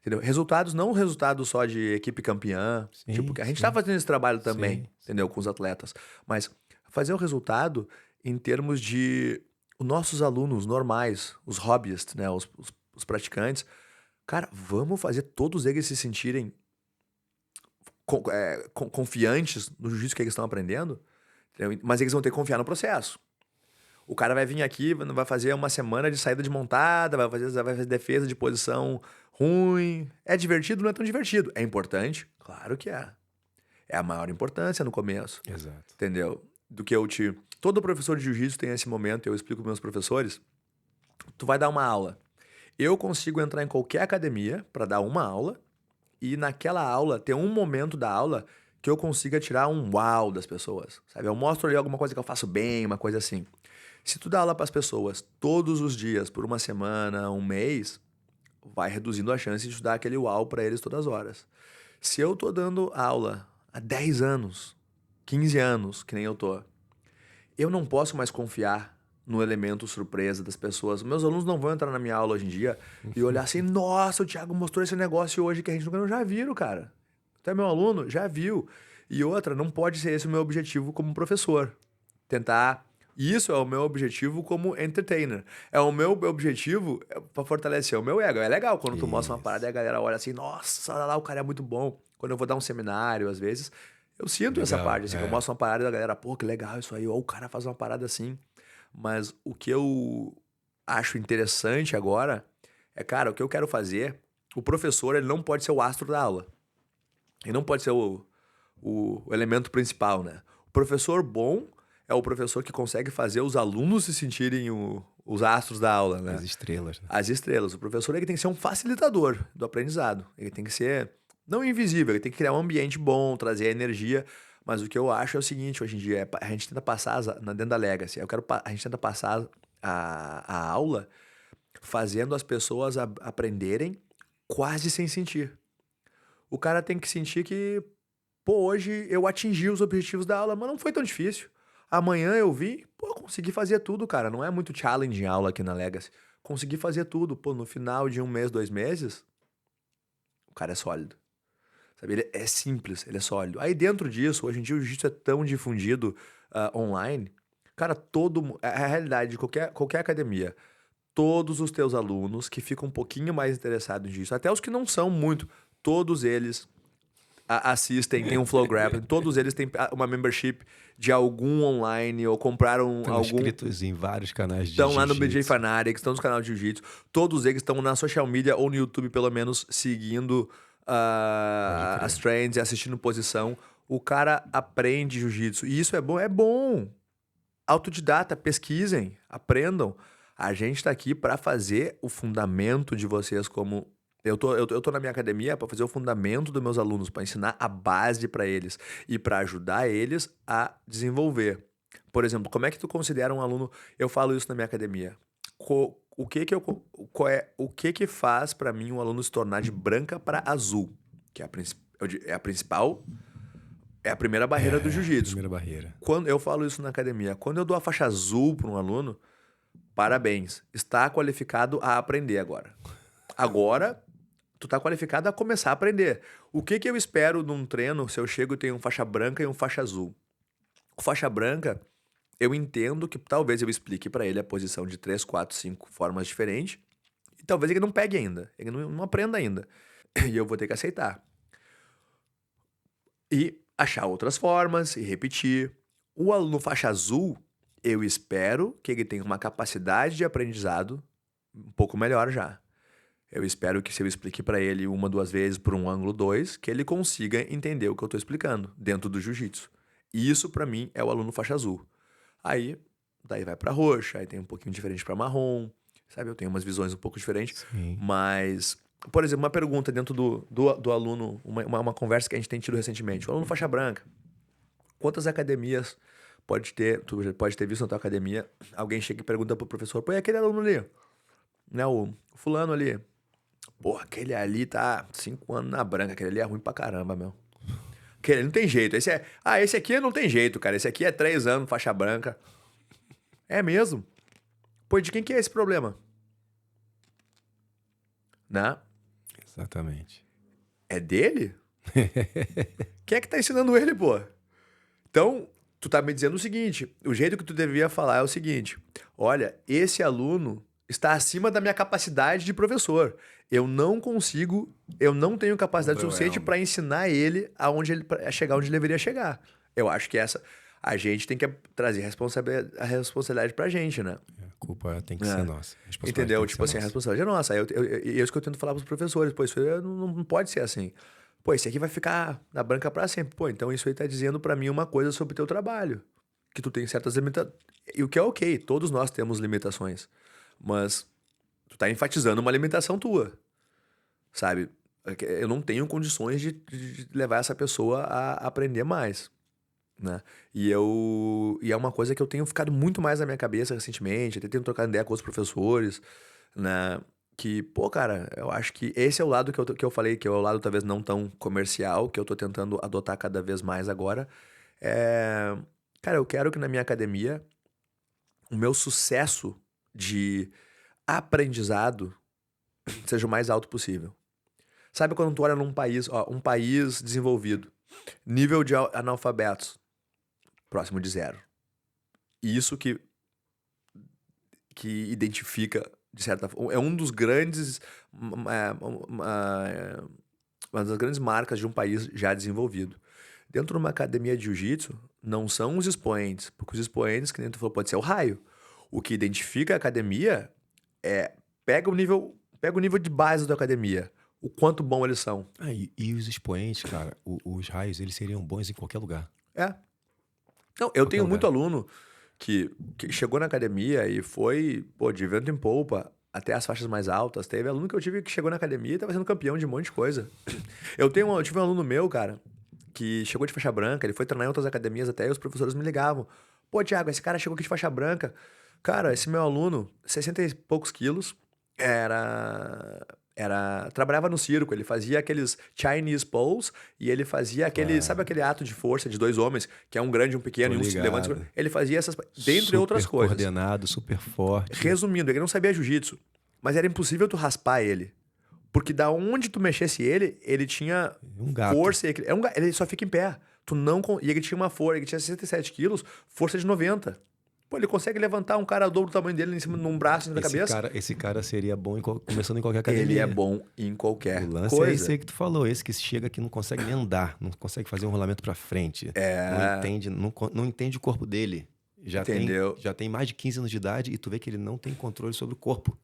Entendeu? Resultados, não resultados só de equipe campeã. Sim, Tipo, a gente sim. tá fazendo esse trabalho também, Sim. entendeu? Com os atletas. Mas fazer o resultado em termos de os nossos alunos normais, os hobbyists, né? Os praticantes. Cara, vamos fazer todos eles se sentirem confiantes no jiu-jitsu que eles estão aprendendo, entendeu? Mas eles vão ter que confiar no processo. O cara vai vir aqui, vai fazer uma semana de saída de montada, vai fazer defesa de posição ruim. É divertido? Não é tão divertido. É importante? Claro que é. É a maior importância no começo, Exato. entendeu? Do que eu te... Todo professor de jiu-jitsu tem esse momento, eu explico para meus professores. Tu vai dar uma aula. Eu consigo entrar em qualquer academia para dar uma aula e naquela aula ter um momento da aula que eu consiga tirar um uau das pessoas, sabe? Eu mostro ali alguma coisa que eu faço bem, uma coisa assim. Se tu dá aula para as pessoas todos os dias, por uma semana, um mês, vai reduzindo a chance de tu dar aquele uau para eles todas as horas. Se eu tô dando aula há 10 anos, 15 anos, que nem eu tô, eu não posso mais confiar no elemento surpresa das pessoas. Meus alunos não vão entrar na minha aula hoje em dia e olhar assim, nossa, o Thiago mostrou esse negócio hoje que a gente nunca já viram, cara. Tu é meu aluno? Já viu. E outra, não pode ser esse o meu objetivo como professor. Tentar... Isso é o meu objetivo como entertainer. É o meu objetivo para fortalecer o meu ego. É legal quando tu mostra uma parada e a galera olha assim, nossa, olha lá, o cara é muito bom. Quando eu vou dar um seminário, às vezes, eu sinto essa Legal, parte, assim, que eu mostro uma parada e a galera, pô, que legal isso aí. Ou o cara faz uma parada assim. Mas o que eu acho interessante agora é, cara, o que eu quero fazer, o professor, ele não pode ser o astro da aula. Ele não pode ser o elemento principal, né? O professor bom é o professor que consegue fazer os alunos se sentirem os astros da aula, né? As estrelas, né? As estrelas. O professor ele tem que ser um facilitador do aprendizado. Ele tem que ser, não invisível, ele tem que criar um ambiente bom, trazer energia. Mas o que eu acho é o seguinte, hoje em dia, a gente tenta passar dentro da Legacy, a gente tenta passar a aula fazendo as pessoas aprenderem quase sem sentir. O cara tem que sentir que, pô, hoje eu atingi os objetivos da aula, mas não foi tão difícil. Amanhã eu vi, pô, consegui fazer tudo, cara. Não é muito challenge em aula aqui na Legacy. Consegui fazer tudo. Pô, no final de um mês, 2 meses, o cara é sólido. Sabe? Ele é simples, ele é sólido. Aí dentro disso, hoje em dia o jiu-jitsu é tão difundido online. Cara, é a realidade de qualquer academia. Todos os teus alunos que ficam um pouquinho mais interessados nisso, até os que não são muito, todos eles assistem, tem um Flow Grappling, todos eles têm uma membership de algum online ou compraram Estão inscritos em vários canais de estão lá no BJ jiu-jitsu. Fanatics, estão nos canais de Jiu-Jitsu, todos eles estão na social media ou no YouTube pelo menos seguindo Pode crer. as trends e assistindo posição. O cara aprende Jiu-Jitsu e isso é bom, é bom. Autodidata, pesquisem, aprendam. A gente tá aqui para fazer o fundamento de vocês como eu tô na minha academia para fazer o fundamento dos meus alunos, para ensinar a base para eles e para ajudar eles a desenvolver. Por exemplo, como é que tu considera um aluno? Eu falo isso na minha academia. O que que faz para mim um aluno se tornar de branca para azul, que é a principal, é a primeira barreira do jiu-jitsu. Primeira barreira. Quando eu falo isso na academia, quando eu dou a faixa azul para um aluno, parabéns, está qualificado a aprender agora. Agora, tu tá qualificado a começar a aprender. O que que eu espero num treino se eu chego e tenho um faixa branca e um faixa azul? O faixa branca, eu entendo que talvez eu explique para ele a posição de 3, 4, 5 formas diferentes e talvez ele não pegue ainda, ele não aprenda ainda. E eu vou ter que aceitar. E achar outras formas e repetir. O aluno faixa azul, eu espero que ele tenha uma capacidade de aprendizado um pouco melhor já. Eu espero que se eu explique para ele 1, 2 vezes por um ângulo 2, que ele consiga entender o que eu estou explicando dentro do jiu-jitsu. E isso para mim é o aluno faixa azul. Aí, daí vai para roxa, aí tem um pouquinho diferente para marrom, sabe? Eu tenho umas visões um pouco diferentes, Sim. mas, por exemplo, uma pergunta dentro do aluno, uma conversa que a gente tem tido recentemente. O aluno faixa branca, quantas academias Tu já pode ter visto na tua academia, alguém chega e pergunta pro professor, pô, e aquele aluno ali? Né, o fulano ali. Pô, aquele ali tá 5 anos na branca, aquele ali é ruim pra caramba, meu. Aquele não tem jeito. Esse aqui não tem jeito, cara. Esse aqui é 3 anos, faixa branca. É mesmo? Pô, de quem que é esse problema? Né? Exatamente. É dele? Quem é que tá ensinando ele, pô? Então, tu tá me dizendo o seguinte, o jeito que tu devia falar é o seguinte, olha, esse aluno está acima da minha capacidade de professor. Eu não tenho capacidade suficiente para ensinar ele a chegar onde ele deveria chegar. Eu acho que a gente tem que trazer a responsabilidade pra gente, né? A culpa tem que ser nossa. Entendeu? Tipo assim, a responsabilidade é nossa. Isso que eu tento falar pros professores. Pô, isso aí não pode ser assim. Pô, esse aqui vai ficar na branca pra sempre. Pô, então isso aí tá dizendo pra mim uma coisa sobre o teu trabalho. Que tu tem certas limitações. E o que é ok, todos nós temos limitações. Mas tu tá enfatizando uma limitação tua. Sabe? Eu não tenho condições de levar essa pessoa a aprender mais. Né? E é uma coisa que eu tenho ficado muito mais na minha cabeça recentemente, até tenho trocado ideia com outros professores, né? Que, pô, cara, eu acho que esse é o lado que eu falei, que é o lado talvez não tão comercial, que eu tô tentando adotar cada vez mais agora. É... Cara, eu quero que na minha academia o meu sucesso de aprendizado seja o mais alto possível. Sabe quando tu olha num país, ó, um país desenvolvido, nível de analfabetos próximo de 0. E isso que identifica, de certa forma, é um dos grandes, uma das grandes marcas de um país já desenvolvido. Dentro de uma academia de jiu-jitsu, não são os expoentes, porque os expoentes, que nem tu falou, pode ser o raio. O que identifica a academia é, pega o nível de base da academia, o quanto bom eles são. E os expoentes, cara, os raios, eles seriam bons em qualquer lugar. É. Não, eu tenho muito aluno que chegou na academia e foi, pô, de vento em polpa até as faixas mais altas. Teve aluno que eu tive que chegou na academia e tava sendo campeão de um monte de coisa. Eu tive um aluno meu, cara, que chegou de faixa branca, ele foi treinar em outras academias até e os professores me ligavam. Pô, Thiago, esse cara chegou aqui de faixa branca. Cara, esse meu aluno, 60 e poucos quilos, trabalhava no circo, ele fazia aqueles Chinese pose e ele fazia sabe aquele ato de força de 2 homens, que é um grande e um pequeno, e um se levanta, ele fazia essas, dentre outras coisas. Super coordenado, super forte. Resumindo, ele não sabia jiu-jitsu, mas era impossível tu raspar ele. Porque da onde tu mexesse ele tinha força, ele só fica em pé. E ele tinha uma força, ele tinha 67 quilos, força de 90. Pô, ele consegue levantar um cara dobro do tamanho dele em cima num braço, em cima da cabeça. Esse cara seria bom começando em qualquer academia. Ele é bom em qualquer coisa. O lance é esse aí que tu falou, esse que chega aqui não consegue nem andar, não consegue fazer um rolamento pra frente. Não entende o corpo dele. Já tem mais de 15 anos de idade e tu vê que ele não tem controle sobre o corpo.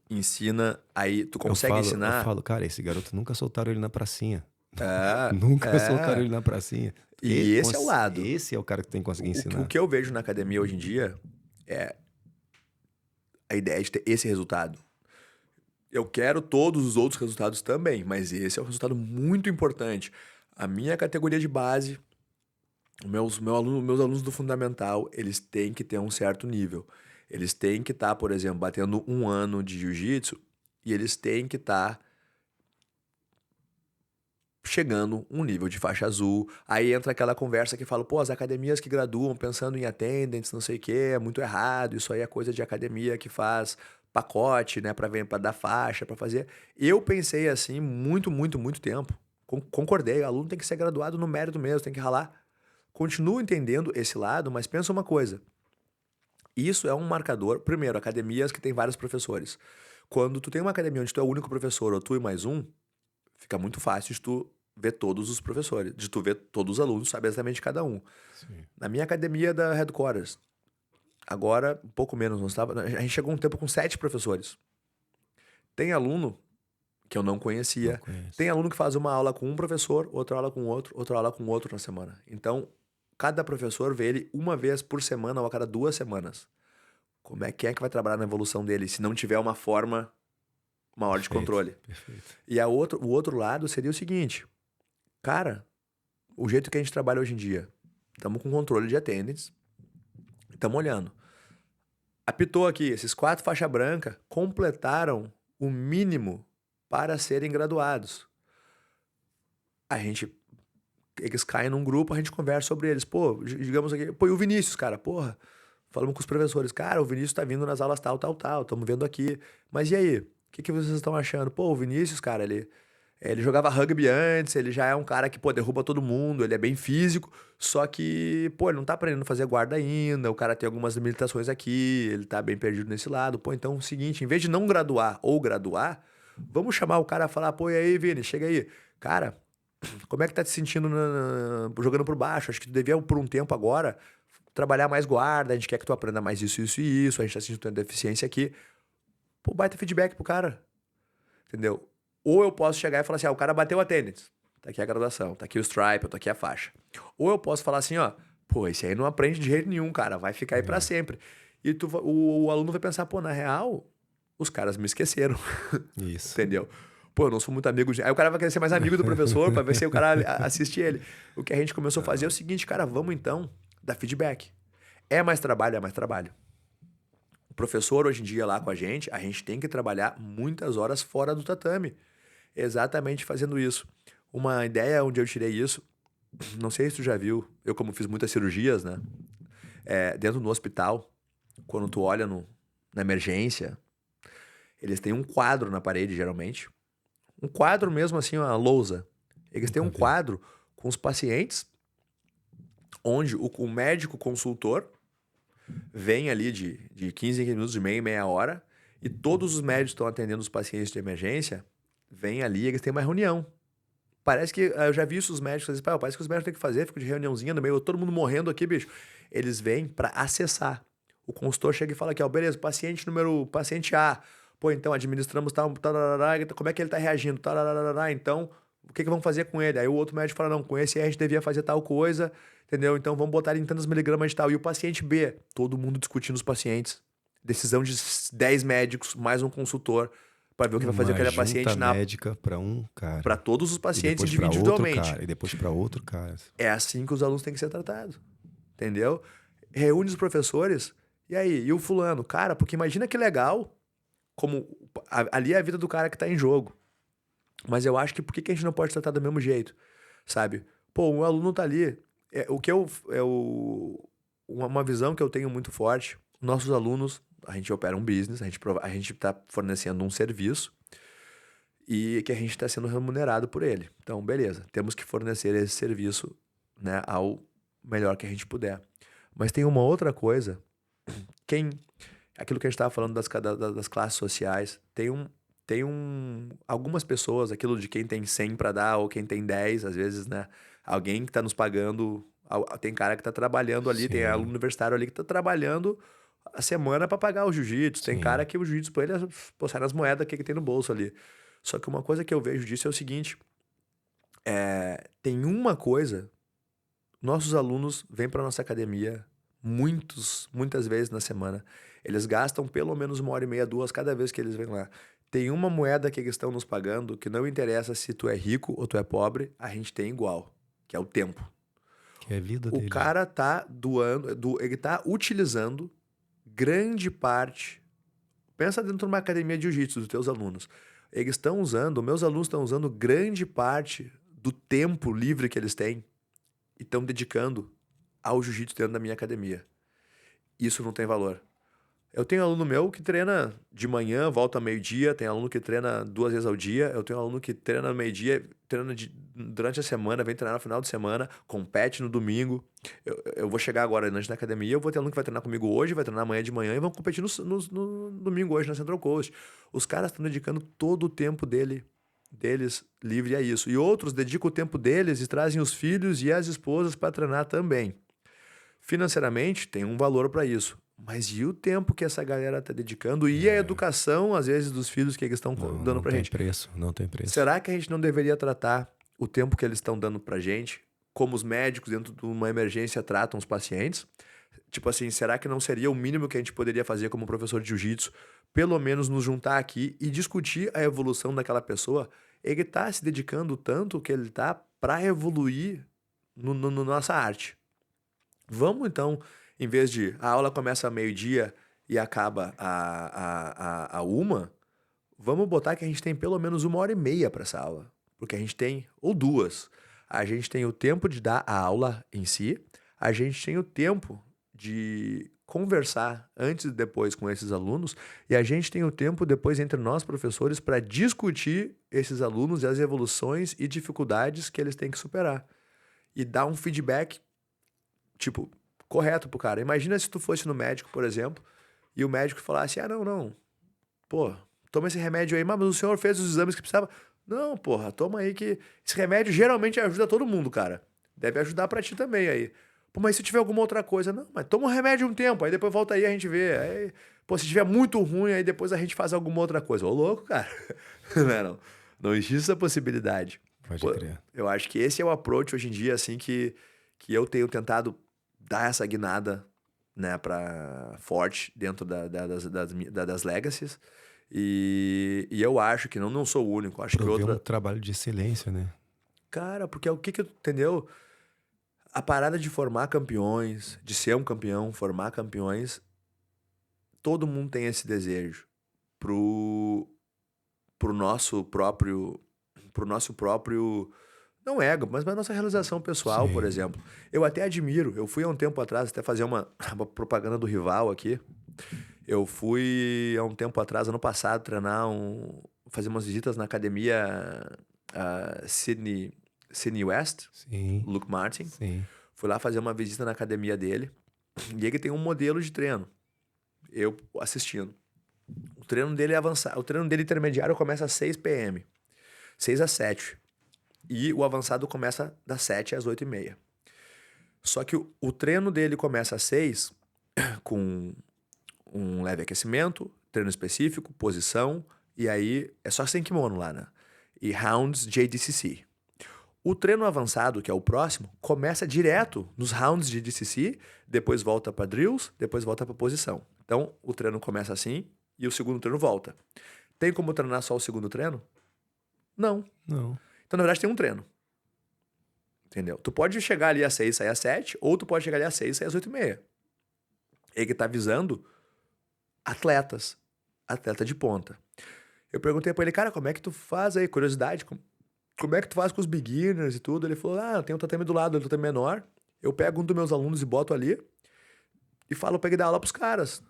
Ensina, aí tu consegue ensinar. Eu falo, cara, esse garoto nunca soltaram ele na pracinha. Nunca soltaram ele na pracinha. E esse é o lado. Esse é o cara que tem que conseguir ensinar. O que eu vejo na academia hoje em dia é a ideia de ter esse resultado. Eu quero todos os outros resultados também, mas esse é um resultado muito importante. A minha categoria de base, meus alunos do fundamental, eles têm que ter um certo nível. Eles têm que estar, por exemplo, batendo 1 ano de jiu-jitsu e eles têm que estar chegando um nível de faixa azul. Aí entra aquela conversa que fala, pô, as academias que graduam pensando em attendance, não sei o quê, é muito errado, isso aí é coisa de academia que faz pacote, né, para dar faixa, para fazer. Eu pensei assim muito tempo. Concordei, o aluno tem que ser graduado no mérito mesmo, tem que ralar. Continuo entendendo esse lado, mas pensa uma coisa. Isso é um marcador, primeiro, academias que tem vários professores. Quando tu tem uma academia onde tu é o único professor, ou tu e mais um, fica muito fácil de tu ver todos os professores, de tu ver todos os alunos, saber exatamente cada um. Sim. Na minha academia da Headquarters, agora, um pouco menos, a gente chegou um tempo com 7 professores. Tem aluno que eu não conhecia. Tem aluno que faz uma aula com um professor, outra aula com outro, outra aula com outro na semana. Então, cada professor vê ele uma vez por semana ou a cada 2 semanas. Quem é que vai trabalhar na evolução dele se não tiver uma forma maior de controle? Perfeito. E o outro lado seria o seguinte. Cara, o jeito que a gente trabalha hoje em dia, estamos com controle de attendance, Estamos olhando. Apitou aqui, esses 4 faixa branca completaram o mínimo para serem graduados. Eles caem num grupo, a gente conversa sobre eles. Pô, digamos aqui, pô, e o Vinícius, cara, porra. Falamos com os professores, cara, o Vinícius tá vindo nas aulas tal, tal, tal, estamos vendo aqui. Mas e aí? O que vocês estão achando? Pô, o Vinícius, cara, ele jogava rugby antes, ele já é um cara que, pô, derruba todo mundo, ele é bem físico, só que, pô, ele não tá aprendendo a fazer guarda ainda, o cara tem algumas limitações aqui, ele tá bem perdido nesse lado. Pô, então é o seguinte, em vez de não graduar ou graduar, vamos chamar o cara e falar, pô, e aí, Vini, chega aí. Cara, como é que tá te sentindo jogando por baixo? Acho que tu devia, por um tempo agora, trabalhar mais guarda, a gente quer que tu aprenda mais isso, isso e isso, a gente tá sentindo deficiência aqui. Pô, baita feedback pro cara, entendeu? Ou eu posso chegar e falar assim, o cara bateu a tênis, tá aqui a graduação, tá aqui o stripe, tá aqui a faixa. Ou eu posso falar assim, ó, pô, esse aí não aprende de jeito nenhum, cara, vai ficar aí pra sempre. E o aluno vai pensar, pô, na real, os caras me esqueceram. Isso. Entendeu? Pô, eu não sou muito amigo de... Aí o cara vai querer ser mais amigo do professor pra ver se o cara assiste ele. O que a gente começou a fazer é o seguinte, cara, vamos então dar feedback. É mais trabalho, é mais trabalho. O professor hoje em dia lá com a gente tem que trabalhar muitas horas fora do tatame. Exatamente fazendo isso. Uma ideia onde eu tirei isso, não sei se tu já viu, eu como fiz muitas cirurgias, né? Dentro do hospital, quando tu olha na emergência, eles têm um quadro na parede, geralmente. Um quadro mesmo assim, uma lousa. Eles têm um quadro com os pacientes, onde o médico consultor vem ali de 15 em 15 minutos, de meia hora, e todos os médicos que estão atendendo os pacientes de emergência, vêm ali e eles têm uma reunião. Parece que, eu já vi isso os médicos, eles dizem, parece que os médicos têm que fazer, fica de reuniãozinha no meio, todo mundo morrendo aqui, bicho. Eles vêm para acessar. O consultor chega e fala aqui, ó, beleza, paciente A. Pô, então administramos tal, tarará, como é que ele tá reagindo? Tarará, então, o que vamos fazer com ele? Aí o outro médico fala, não, com esse a gente devia fazer tal coisa, entendeu? Então vamos botar ele em tantos miligramas de tal. E o paciente B, todo mundo discutindo os pacientes. Decisão de 10 médicos, mais um consultor, para ver o que vai fazer com aquele paciente médica para um cara. Para todos os pacientes e depois individualmente. Outro cara, e depois para outro cara. É assim que os alunos têm que ser tratados. Entendeu? Reúne os professores. E aí? E o fulano? Cara, porque imagina que legal, como ali é a vida do cara que tá em jogo. Mas eu acho que por que a gente não pode tratar do mesmo jeito? Sabe? Pô, um aluno tá ali. Uma visão que eu tenho muito forte. Nossos alunos, a gente opera um business, a gente tá fornecendo um serviço e que a gente está sendo remunerado por ele. Então, beleza, temos que fornecer esse serviço, né, ao melhor que a gente puder. Mas tem uma outra coisa, aquilo que a gente estava falando das classes sociais, algumas pessoas, aquilo de quem tem 100 para dar ou quem tem 10, às vezes, né, alguém que está nos pagando, tem cara que está trabalhando ali, tem aluno universitário ali que está trabalhando a semana para pagar o jiu-jitsu, tem cara que o jiu-jitsu para ele sai nas moedas que tem no bolso ali. Só que uma coisa que eu vejo disso é o seguinte, tem uma coisa, nossos alunos vêm para nossa academia muitas vezes na semana. Eles gastam pelo menos 1h30, 2 cada vez que eles vêm lá. Tem uma moeda que eles estão nos pagando que não interessa se tu é rico ou tu é pobre, a gente tem igual, que é o tempo. Que é a vida dele. O cara tá ele tá utilizando grande parte. Pensa dentro de uma academia de jiu-jitsu dos teus alunos. Meus alunos estão usando grande parte do tempo livre que eles têm e estão dedicando ao jiu-jitsu dentro da minha academia. Isso não tem valor. Eu tenho aluno meu que treina de manhã, volta ao meio-dia, tem aluno que treina 2 vezes ao dia, eu tenho aluno que treina no meio-dia, treina durante a semana, vem treinar no final de semana, compete no domingo. Eu vou chegar agora na academia, eu vou ter aluno que vai treinar comigo hoje, vai treinar amanhã de manhã e vão competir no domingo hoje na Central Coast. Os caras estão dedicando todo o tempo deles livre a isso. E outros dedicam o tempo deles e trazem os filhos e as esposas para treinar também. Financeiramente, tem um valor para isso. Mas e o tempo que essa galera tá dedicando? E a educação, às vezes, dos filhos que eles estão dando pra gente? Não tem preço. Será que a gente não deveria tratar o tempo que eles estão dando pra gente como os médicos dentro de uma emergência tratam os pacientes? Tipo assim, será que não seria o mínimo que a gente poderia fazer como professor de jiu-jitsu? Pelo menos nos juntar aqui e discutir a evolução daquela pessoa. Ele tá se dedicando tanto que ele tá pra evoluir no nossa arte. Vamos, então, Em vez de a aula começa ao meio-dia e acaba a 1, vamos botar que a gente tem pelo menos 1h30 para essa aula. Porque a gente tem, ou 2. A gente tem o tempo de dar a aula em si, a gente tem o tempo de conversar antes e depois com esses alunos, e a gente tem o tempo depois entre nós, professores, para discutir esses alunos e as evoluções e dificuldades que eles têm que superar. E dar um feedback, tipo, correto pro cara. Imagina se tu fosse no médico, por exemplo, e o médico falasse, não, pô, toma esse remédio aí, mas o senhor fez os exames que precisava. Não, porra, toma aí que esse remédio geralmente ajuda todo mundo, cara. Deve ajudar pra ti também aí. Pô, mas se tiver alguma outra coisa, não, mas toma o remédio um tempo, aí depois volta aí a gente vê. Aí, pô, se tiver muito ruim, aí depois a gente faz alguma outra coisa. Ô, louco, cara. Não existe essa possibilidade. Pode Pô, crer. eu acho que esse é o approach hoje em dia, assim, que eu tenho tentado dar essa guinada, né, pra forte dentro das legacies. E eu acho que não sou o único. Acho que Prover outra. um trabalho de excelência, né? Cara, porque é o que entendeu? A parada de formar campeões, de ser um campeão, formar campeões, todo mundo tem esse desejo pro, pro nosso próprio, pro nosso próprio, não ego, mas pra nossa realização pessoal, por Sim. exemplo. Eu até admiro, eu fui há um tempo atrás até fazer uma propaganda do rival aqui. Eu fui há um tempo atrás, ano passado, fazer umas visitas na academia Sydney West, Sim. Luke Martin. Sim. Fui lá fazer uma visita na academia dele. E ele tem um modelo de treino. Eu assistindo. O treino dele é avançado. O treino dele intermediário começa às 6 p.m. 6 às 7. E o avançado começa das 7 às 8h30. Só que o treino dele começa às 6 com um leve aquecimento, treino específico, posição, e aí é só sem kimono lá, né? E rounds JDCC. O treino avançado, que é o próximo, começa direto nos rounds de DCC, depois volta para drills, depois volta para posição. Então, o treino começa assim e o segundo treino volta. Tem como treinar só o segundo treino? Não. Não. Então, na verdade, tem um treino. Entendeu? Tu pode chegar ali às 6, sair às 7, ou tu pode chegar ali às 6 e sair às 8h30. Ele tá visando atletas. Atleta de ponta. Eu perguntei pra ele, cara, como é que tu faz aí? Curiosidade, como é que tu faz com os beginners e tudo? Ele falou, tem um tatame do lado, ele tatame menor. Eu pego um dos meus alunos e boto ali e falo pra ele dar aula pros caras.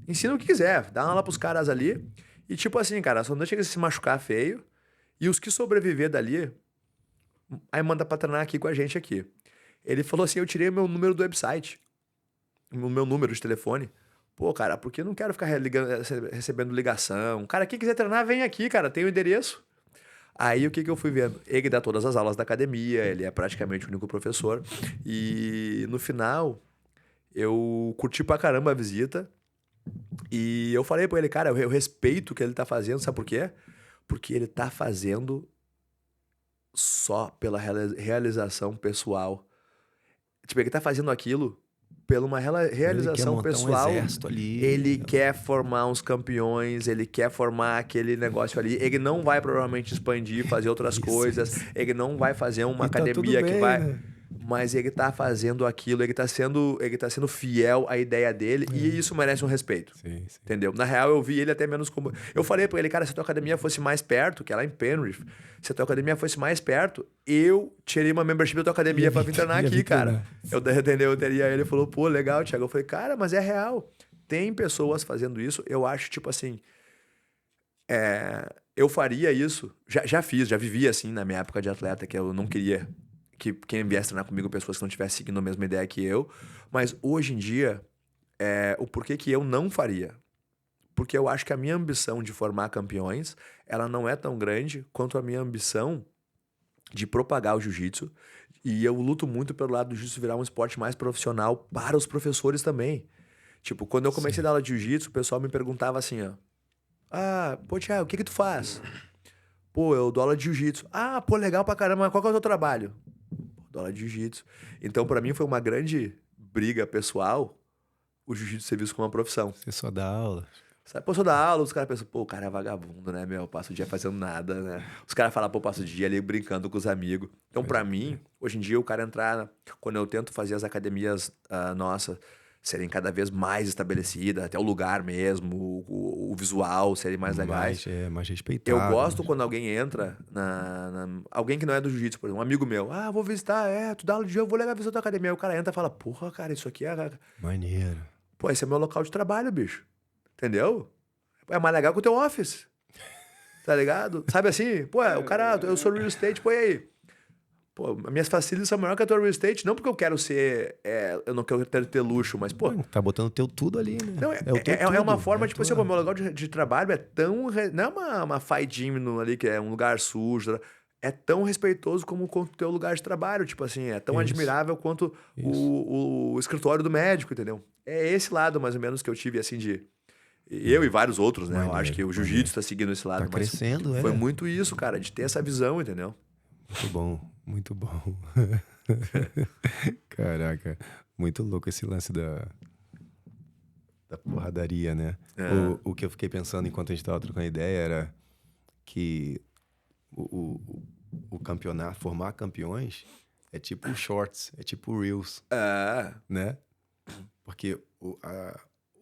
Ensina o que quiser, dá aula pros caras ali. E tipo assim, cara, só não deixa eles se machucar feio. E os que sobreviver dali, aí manda pra treinar aqui com a gente aqui. Ele falou assim, eu tirei o meu número do website. O meu número de telefone. Pô, cara, porque eu não quero ficar recebendo ligação. Cara, quem quiser treinar, vem aqui, cara, tem o endereço. Aí o que eu fui vendo? Ele dá todas as aulas da academia, ele é praticamente o único professor. E no final, eu curti pra caramba a visita. E eu falei pra ele, cara, eu respeito o que ele tá fazendo, sabe por quê? Porque ele tá fazendo só pela realização pessoal. Tipo, ele tá fazendo aquilo pela uma realização pessoal. Um exército ali. Ele quer formar uns campeões, ele quer formar aquele negócio ali. Ele não vai provavelmente expandir, fazer outras coisas. Ele não vai fazer uma academia que vai. Né? Mas ele tá fazendo aquilo, ele tá sendo fiel à ideia dele e isso merece um respeito. Sim. Entendeu? Na real, eu vi ele até menos como. Eu falei pra ele, cara, se a tua academia fosse mais perto, que é lá em Penrith, se a tua academia fosse mais perto, eu tirei uma membership da tua academia pra vir treinar aqui, cara. Entendeu? Ele falou, pô, legal, Thiago. Eu falei, cara, mas é real. Tem pessoas fazendo isso. Eu acho, tipo assim. Eu faria isso. Já fiz, já vivi assim na minha época de atleta, que eu não queria que quem viesse treinar comigo, pessoas que não estivessem seguindo a mesma ideia que eu. Mas hoje em dia, o porquê que eu não faria? Porque eu acho que a minha ambição de formar campeões, ela não é tão grande quanto a minha ambição de propagar o jiu-jitsu. E eu luto muito pelo lado do jiu-jitsu virar um esporte mais profissional para os professores também. Tipo, quando eu comecei a dar aula de jiu-jitsu, o pessoal me perguntava assim, ó. Pô, Thiago, o que tu faz? Pô, eu dou aula de jiu-jitsu. Pô, legal pra caramba, mas qual que é o teu trabalho? Dou aula de jiu-jitsu. Então, pra mim, foi uma grande briga pessoal o jiu-jitsu ser visto como uma profissão. Você só dá aula. Sabe, pô, só dá aula, os caras pensam, pô, o cara é vagabundo, né, meu? Passa o dia fazendo nada, né? Os caras falam, pô, passa o dia ali brincando com os amigos. Então, pra mim, hoje em dia, o cara entrar... Quando eu tento fazer as academias nossas, serem cada vez mais estabelecidas, até o lugar mesmo, o visual serem mais legais. Mais respeitado. Eu gosto quando alguém entra alguém que não é do jiu-jitsu, por exemplo, um amigo meu. Ah, vou visitar, tu dá aula de jiu, eu vou levar a visitar a tua academia. Aí o cara entra e fala, porra, cara, isso aqui é... Maneiro. Pô, esse é meu local de trabalho, bicho. Entendeu? É mais legal que o teu office. Tá ligado? Sabe assim? Pô, o cara, eu sou real estate, pô, e aí? Pô, minhas facilities são maiores que a tua real estate, não porque eu quero ser... eu não quero ter luxo, mas, pô... Tá botando teu tudo ali, né? Não, o teu é uma tudo, forma, tipo tua... assim, pô, meu local de trabalho é tão... Não é uma fine gym ali, que é um lugar sujo, é tão respeitoso como o teu lugar de trabalho, tipo assim, é tão admirável quanto o escritório do médico, entendeu? É esse lado, mais ou menos, que eu tive, assim, de... Eu e vários outros, né? Eu acho que o jiu-jitsu tá seguindo esse lado. Tá crescendo, Foi muito isso, cara, de ter essa visão, entendeu? Muito bom, muito bom. Caraca, muito louco esse lance da porradaria, né? O que eu fiquei pensando enquanto a gente tava trocando ideia era que o campeonato, formar campeões é tipo shorts, é tipo reels, né? Porque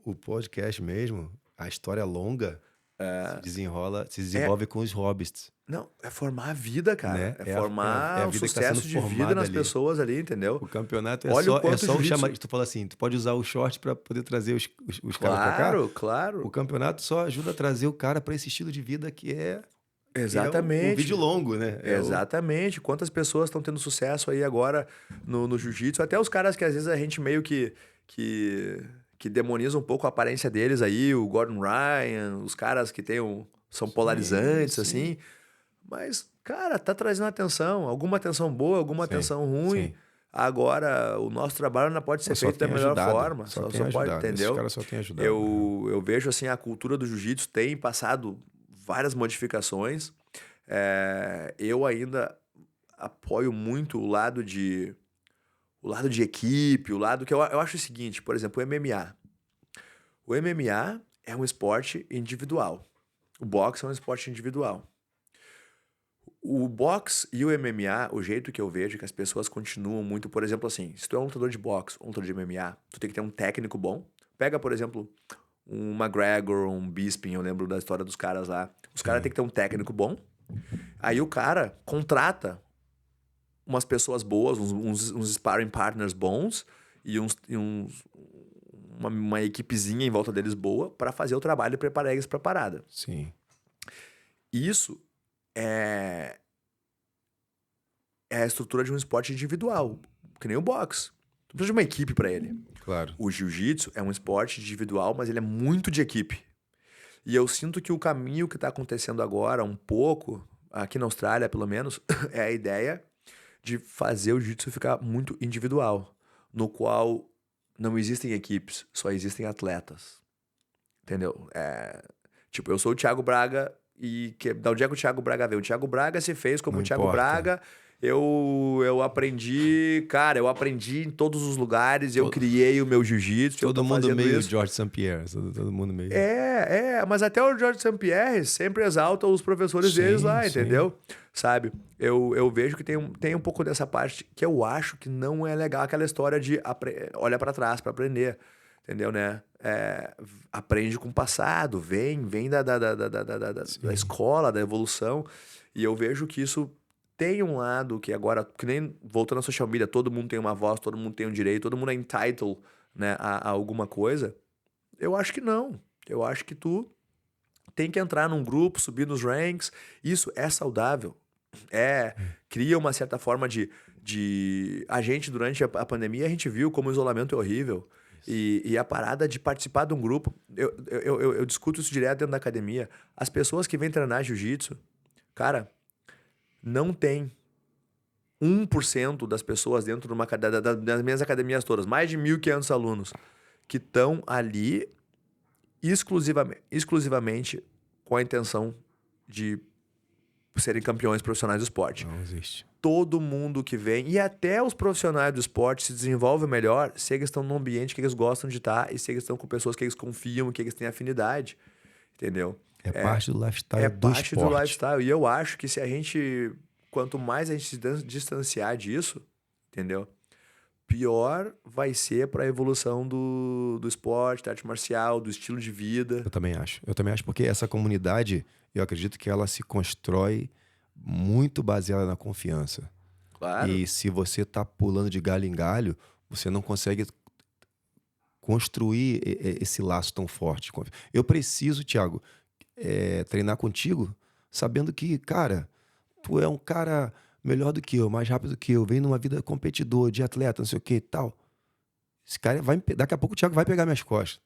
o podcast mesmo, a história longa se desenvolve com os hobbits. Não, é formar a vida, cara. Né? É formar a um vida sucesso que tá de sendo vida nas ali. pessoas ali, entendeu? O campeonato Olha é só o chama. Tu fala assim, tu pode usar o short pra poder trazer os caras pra cá. Claro. O campeonato só ajuda a trazer o cara pra esse estilo de vida que é... Exatamente. É o vídeo longo, né? Exatamente. Quantas pessoas estão tendo sucesso aí agora no jiu-jitsu? Até os caras que às vezes a gente meio que demoniza um pouco a aparência deles aí, o Gordon Ryan, os caras que são polarizantes, assim. Mas, cara, tá trazendo atenção. Alguma atenção boa, alguma atenção ruim. Sim. Agora, o nosso trabalho não pode ser feito da melhor forma. Só pode, entendeu? Os caras só têm ajudado. Eu vejo, assim, a cultura do jiu-jitsu tem passado várias modificações. Eu ainda apoio muito o lado de equipe, o lado que eu acho o seguinte, por exemplo, o MMA. O MMA é um esporte individual. O boxe é um esporte individual. O boxe e o MMA, o jeito que eu vejo é que as pessoas continuam muito, por exemplo, assim, se tu é um lutador de boxe, um lutador de MMA, tu tem que ter um técnico bom. Pega, por exemplo, um McGregor, um Bisping, eu lembro da história dos caras lá. Os caras têm que ter um técnico bom. Aí o cara contrata umas pessoas boas, uns sparring partners bons e uma equipezinha em volta deles boa para fazer o trabalho e preparar eles para a parada. Sim. Isso é a estrutura de um esporte individual, que nem o boxe. Tu precisa de uma equipe para ele. Claro. O jiu-jitsu é um esporte individual, mas ele é muito de equipe. E eu sinto que o caminho que está acontecendo agora, um pouco, aqui na Austrália pelo menos, é a ideia de fazer o jiu-jitsu ficar muito individual, no qual não existem equipes, só existem atletas. Entendeu? Tipo, eu sou o Thiago Braga e da onde é que o Thiago Braga veio? O Thiago Braga se fez como o Thiago Braga. Eu aprendi, cara, em todos os lugares, eu criei o meu jiu-jitsu. Todo mundo meio George St. Pierre, todo mundo meio... Mas até o George St. Pierre sempre exalta os professores deles lá, entendeu? Sabe? Eu vejo que tem um pouco dessa parte que eu acho que não é legal, aquela história de olhar para trás para aprender, entendeu, né? Aprende com o passado, vem da escola, da evolução, e eu vejo que isso tem um lado que agora, que nem voltando à social media, todo mundo tem uma voz, todo mundo tem um direito, todo mundo é entitled, né, a alguma coisa. Eu acho que não. Eu acho que tu tem que entrar num grupo, subir nos ranks. Isso é saudável. Cria uma certa forma de... A gente, durante a pandemia, a gente viu como o isolamento é horrível. E a parada de participar de um grupo... Eu discuto isso direto dentro da academia. As pessoas que vêm treinar jiu-jitsu, cara... Não tem 1% das pessoas dentro das minhas academias todas, mais de 1.500 alunos, que estão ali exclusivamente com a intenção de serem campeões profissionais do esporte. Não existe. Todo mundo que vem, e até os profissionais do esporte se desenvolvem melhor se eles estão num ambiente que eles gostam de estar e se eles estão com pessoas que eles confiam, que eles têm afinidade, entendeu? É parte do lifestyle do esporte. É parte do lifestyle. E eu acho que quanto mais a gente se distanciar disso, entendeu? pior vai ser para a evolução do esporte, da arte marcial, do estilo de vida. Eu também acho. Eu também acho porque essa comunidade, eu acredito que ela se constrói muito baseada na confiança. Claro. E se você tá pulando de galho em galho, você não consegue construir esse laço tão forte. Eu preciso, Thiago, treinar contigo sabendo que, cara, tu é um cara melhor do que eu, mais rápido do que eu, vem numa vida competidor, de atleta, não sei o que e tal. Esse cara daqui a pouco o Thiago vai pegar minhas costas.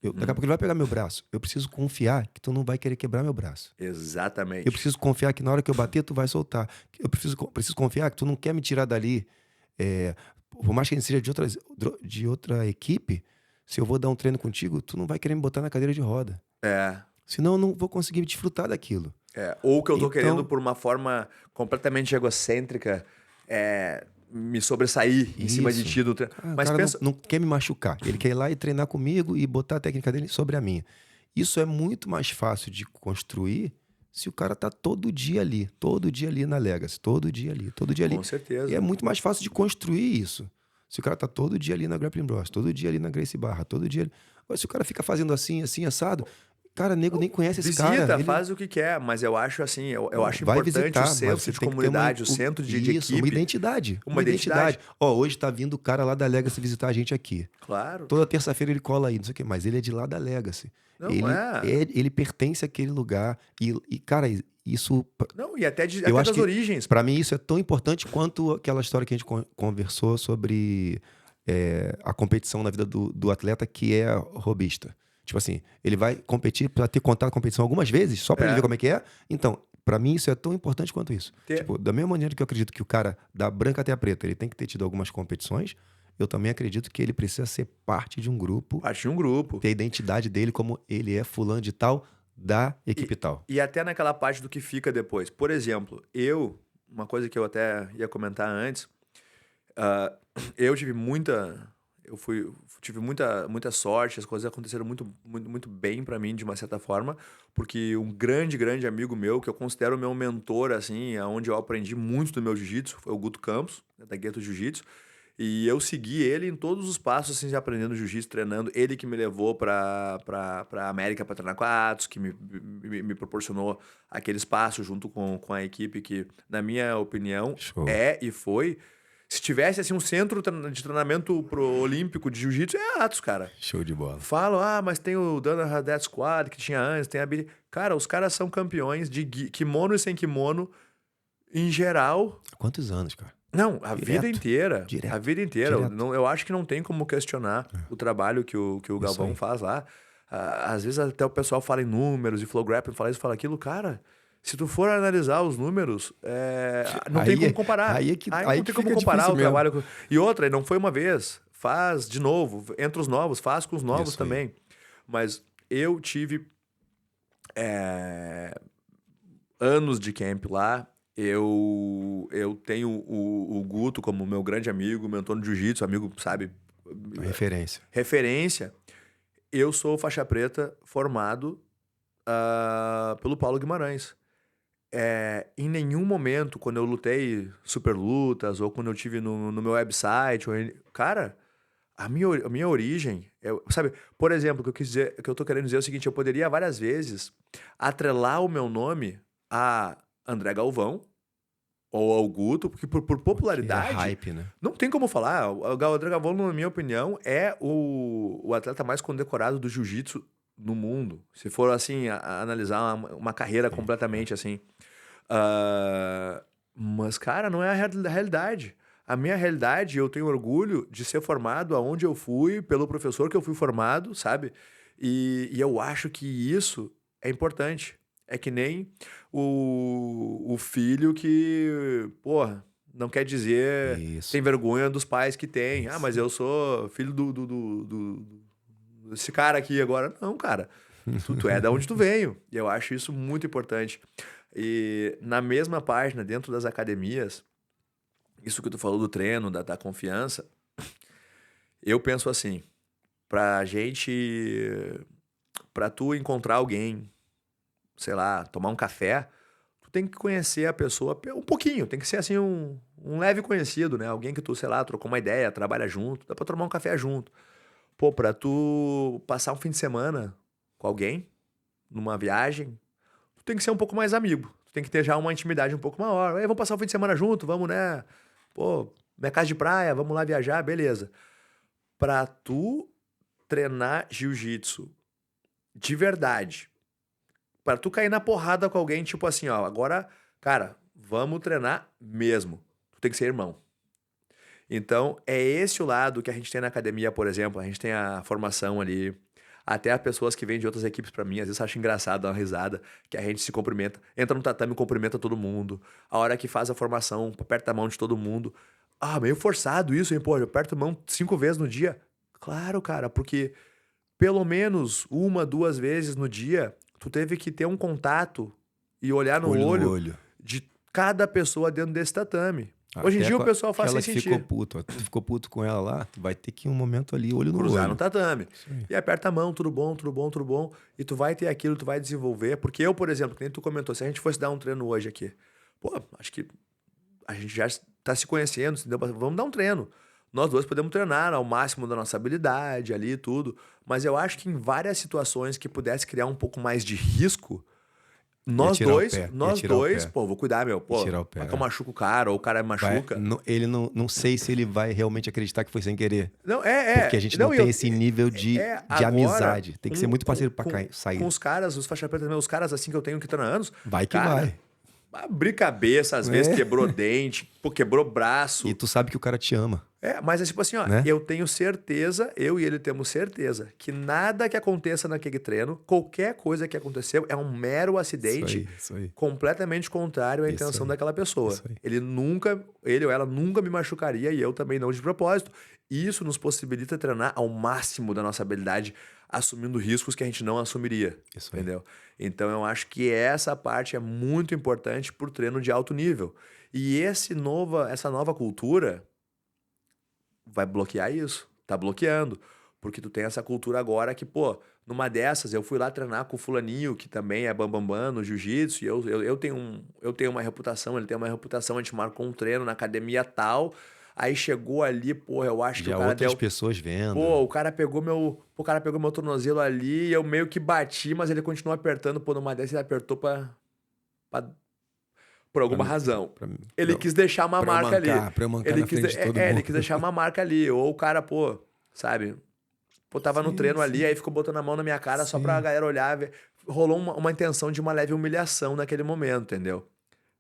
Daqui a pouco ele vai pegar meu braço. Eu preciso confiar que tu não vai querer quebrar meu braço. Exatamente. Eu preciso confiar que na hora que eu bater, tu vai soltar. Eu preciso confiar que tu não quer me tirar dali. Por mais que a gente seja de outra equipe, se eu vou dar um treino contigo, tu não vai querer me botar na cadeira de roda. Senão eu não vou conseguir desfrutar daquilo. Ou que eu tô querendo, por uma forma completamente egocêntrica, me sobressair em cima de ti. Mas o cara não quer me machucar. Ele quer ir lá e treinar comigo e botar a técnica dele sobre a minha. Isso é muito mais fácil de construir se o cara tá todo dia ali na Legacy, todo dia ali. Com certeza. E é muito mais fácil de construir isso. Se o cara tá todo dia ali na Grappling Bros, todo dia ali na Gracie Barra, todo dia ali... Agora, se o cara fica fazendo assim, assado, cara, nego nem conhece esse cara. Visita, faz o que quer, mas eu acho assim, eu acho importante o centro de comunidade, o centro de equipe. Uma identidade. Uma identidade. Ó, hoje tá vindo o cara lá da Legacy visitar a gente aqui. Claro. Toda terça-feira ele cola aí, não sei o quê, mas ele é de lá da Legacy. Não ele pertence àquele lugar e cara, isso... Não, e até das origens. Pra mim isso é tão importante quanto aquela história que a gente conversou sobre a competição na vida do atleta que é robista. Tipo assim, ele vai competir pra ter contato com a competição algumas vezes, só pra ele ver como é que é. Então, pra mim isso é tão importante quanto isso. Tipo, da mesma maneira que eu acredito que o cara da branca até a preta, ele tem que ter tido algumas competições, eu também acredito que ele precisa ser parte de um grupo. Parte de um grupo. Ter a identidade dele como ele é fulano de tal, da equipe tal. E até naquela parte do que fica depois. Por exemplo, uma coisa que eu até ia comentar antes, eu tive muita sorte, as coisas aconteceram muito bem pra mim, de uma certa forma, porque um grande amigo meu, que eu considero meu mentor, assim, onde eu aprendi muito do meu jiu-jitsu, foi o Guto Campos, da Gueto Jiu-Jitsu, e eu segui ele em todos os passos, assim, aprendendo jiu-jitsu, treinando. Ele que me levou pra América pra treinar com a Atos, que me proporcionou aquele espaço junto com a equipe que, na minha opinião, e foi... Se tivesse, assim, um centro de treinamento olímpico de jiu-jitsu, é a Atos, cara. Show de bola. Falam, mas tem o Dana Death Squad, que tinha antes, tem a Billy... Cara, os caras são campeões de kimono e sem kimono, em geral. Há quantos anos, cara? Não, a vida inteira. Direto. A vida inteira. Eu acho que não tem como questionar o trabalho que o Galvão faz lá. Às vezes até o pessoal fala em números, e Flow Grappling fala isso, fala aquilo. Cara, se tu for analisar os números, não tem como comparar. Aí não tem como comparar o trabalho. E outra, não foi uma vez. Faz de novo. Entre os novos, faz com os novos isso também. Aí. Mas eu tive anos de camp lá. Eu tenho o Guto como meu grande amigo, mentor no jiu-jitsu, amigo, sabe? Referência. Eu sou faixa preta formado pelo Paulo Guimarães. Em nenhum momento, quando eu lutei super lutas, ou quando eu tive no meu website, cara, a minha origem, sabe? Por exemplo, o que eu tô querendo dizer é o seguinte: eu poderia várias vezes atrelar o meu nome a André Galvão ou ao Guto, porque por popularidade, hype, né? Não tem como falar. O André Galvão, na minha opinião, é o atleta mais condecorado do jiu-jitsu no mundo. Se for, assim, analisar uma carreira completamente, assim. Mas, cara, não é a realidade. A minha realidade, eu tenho orgulho de ser formado aonde eu fui, pelo professor que eu fui formado, sabe? E eu acho que isso é importante. É que nem o filho que, porra, não quer dizer... Isso. Tem vergonha dos pais que tem. Isso. Mas eu sou filho desse cara aqui agora. Não, cara. Tu é da onde tu veio. E eu acho isso muito importante. E na mesma página, dentro das academias, isso que tu falou do treino, da confiança, eu penso assim, pra tu encontrar alguém, sei lá, tomar um café, tu tem que conhecer a pessoa um pouquinho, tem que ser assim Um leve conhecido, né? Alguém que tu, sei lá, trocou uma ideia, trabalha junto, dá pra tomar um café junto. Pô, pra tu passar um fim de semana com alguém, numa viagem, tu tem que ser um pouco mais amigo. Tu tem que ter já uma intimidade um pouco maior. Aí, vamos passar o fim de semana junto, vamos, né? Pô, minha casa de praia, vamos lá viajar, beleza. Pra tu treinar jiu-jitsu de verdade, pra tu cair na porrada com alguém, tipo assim, ó, agora, cara, vamos treinar mesmo. Tu tem que ser irmão. Então, é esse o lado que a gente tem na academia, por exemplo. A gente tem a formação ali. Até as pessoas que vêm de outras equipes pra mim, às vezes acham engraçado, dá uma risada, que a gente se cumprimenta, entra no tatame e cumprimenta todo mundo. A hora que faz a formação, aperta a mão de todo mundo. Ah, meio forçado isso, hein? Pô, eu aperto a mão 5 vezes no dia. Claro, cara, porque pelo menos 1, 2 vezes no dia, tu teve que ter um contato e olhar no Olho no olho olho. de cada pessoa dentro desse tatame. Hoje em Até dia o pessoal faz aquela sem que ficou sentir. puto. Tu ficou puto com ela lá, tu vai ter que ir um momento ali, olho no Cruzar no olho. tatame. Isso aí. E aperta a mão, tudo bom, tudo bom, tudo bom. E tu vai ter aquilo, tu vai desenvolver. Porque eu, por exemplo, que nem tu comentou, se a gente fosse dar um treino hoje aqui, pô, acho que a gente já tá se conhecendo, entendeu? Vamos dar um treino. Nós dois podemos treinar ao máximo da nossa habilidade ali e tudo. Mas eu acho que em várias situações que pudesse criar um pouco mais de risco, Ia nós tirar o dois, pé, ia nós tirar o dois, pé. pô, vou cuidar, meu. Ia Pô, tirar o pé. vai que eu machuco o cara, ou o cara me machuca. Ele não sei se ele vai realmente acreditar que foi sem querer. Não, Porque a gente não Não, tem esse nível de agora, amizade. Tem que ser muito parceiro pra sair. com os caras, os faixa preta também, os caras assim que eu tenho que treinam há anos, Vai que cara, vai. abrir cabeça, às vezes É. quebrou dente, pô, quebrou braço. E tu sabe que o cara te ama, Mas é tipo assim, ó, né? eu tenho certeza, eu e ele temos certeza, que nada que aconteça naquele treino, qualquer coisa que aconteceu, é um mero acidente Isso aí. completamente contrário à Isso intenção aí. daquela pessoa. Isso aí. Ele ou ela nunca me machucaria e eu também não de propósito. Isso nos possibilita treinar ao máximo da nossa habilidade, assumindo riscos que a gente não assumiria. Isso aí. Entendeu? Então eu acho que essa parte é muito importante pro treino de alto nível. E essa nova cultura vai bloquear isso. Tá bloqueando. Porque tu tem essa cultura agora que, pô, numa dessas, eu fui lá treinar com o fulaninho, que também é bambambam no jiu-jitsu, e eu tenho uma reputação, ele tem uma reputação, a gente marcou um treino na academia tal, aí chegou ali, pô, eu acho que Já o cara outras deu... pessoas vendo. Pô, o cara pegou meu tornozelo ali, e eu meio que bati, mas ele continuou apertando, pô, numa dessas ele apertou pra- por alguma razão. Ele quis deixar uma marca ali. Pra eu mancar na frente de todo mundo. Ele quis deixar uma marca ali. Ou o cara, pô, sabe? Pô, tava no Sim, treino ali, sim. aí ficou botando a mão na minha cara só pra Sim. galera olhar. Rolou uma intenção de uma leve humilhação naquele momento, entendeu?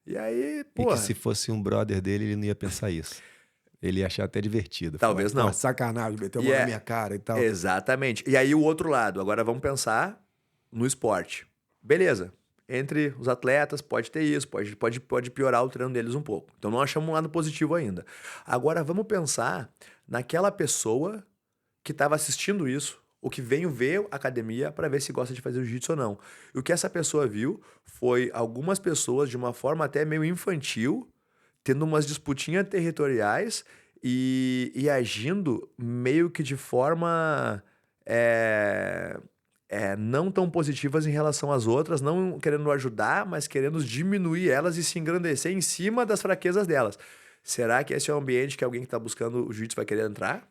E aí, E pô, que se fosse um brother dele, ele não ia pensar isso. Ele ia achar até divertido. talvez Falar, não. "Pô, sacanagem, meteu a E mão na é- minha cara e tal." Exatamente. E aí o outro lado, agora vamos pensar no esporte. Beleza. Entre os atletas pode ter isso, pode piorar o treino deles um pouco. Então não achamos um lado positivo ainda. Agora vamos pensar naquela pessoa que estava assistindo isso, ou que veio ver a academia para ver se gosta de fazer jiu-jitsu ou não. E o que essa pessoa viu foi algumas pessoas, de uma forma até meio infantil, tendo umas disputinhas territoriais e agindo meio que de forma não tão positivas em relação às outras, não querendo ajudar, mas querendo diminuir elas e se engrandecer em cima das fraquezas delas. Será que esse é o ambiente que alguém que está buscando o jiu-jitsu vai querer entrar?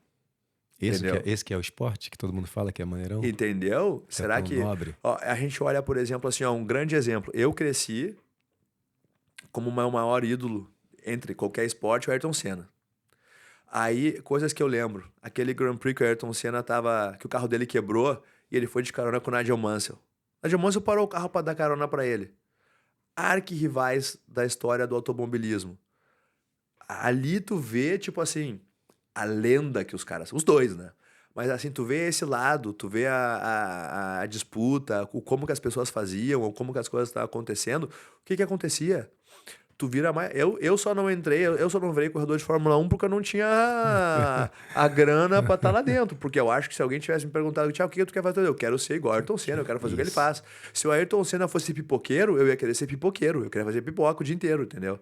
Entendeu? Esse que é o esporte que todo mundo fala que é maneirão. Entendeu? Que é Será tão que... nobre. Ó, a gente olha, por exemplo, assim, ó, um grande exemplo. Eu cresci como o meu maior ídolo entre qualquer esporte, o Ayrton Senna. Aí, coisas que eu lembro. Aquele Grand Prix que o Ayrton Senna que o carro dele quebrou e ele foi de carona com o Nigel Mansell. Nigel Mansell parou o carro para dar carona para ele. Arquirrivais da história do automobilismo. Ali tu vê, tipo assim, a lenda que os caras... Os dois, né? Mas assim, tu vê esse lado, tu vê a disputa, como que as pessoas faziam, ou como que as coisas estavam acontecendo. O que acontecia? Tu vira mais... Eu só não entrei, eu só não virei corredor de Fórmula 1 porque eu não tinha a grana pra estar lá dentro. Porque eu acho que se alguém tivesse me perguntado, Thiago, o que tu quer fazer? Eu quero ser igual ao Ayrton Senna, eu quero fazer o que ele Isso. faz. Se o Ayrton Senna fosse pipoqueiro, eu ia querer ser pipoqueiro. Eu queria fazer pipoca o dia inteiro, entendeu?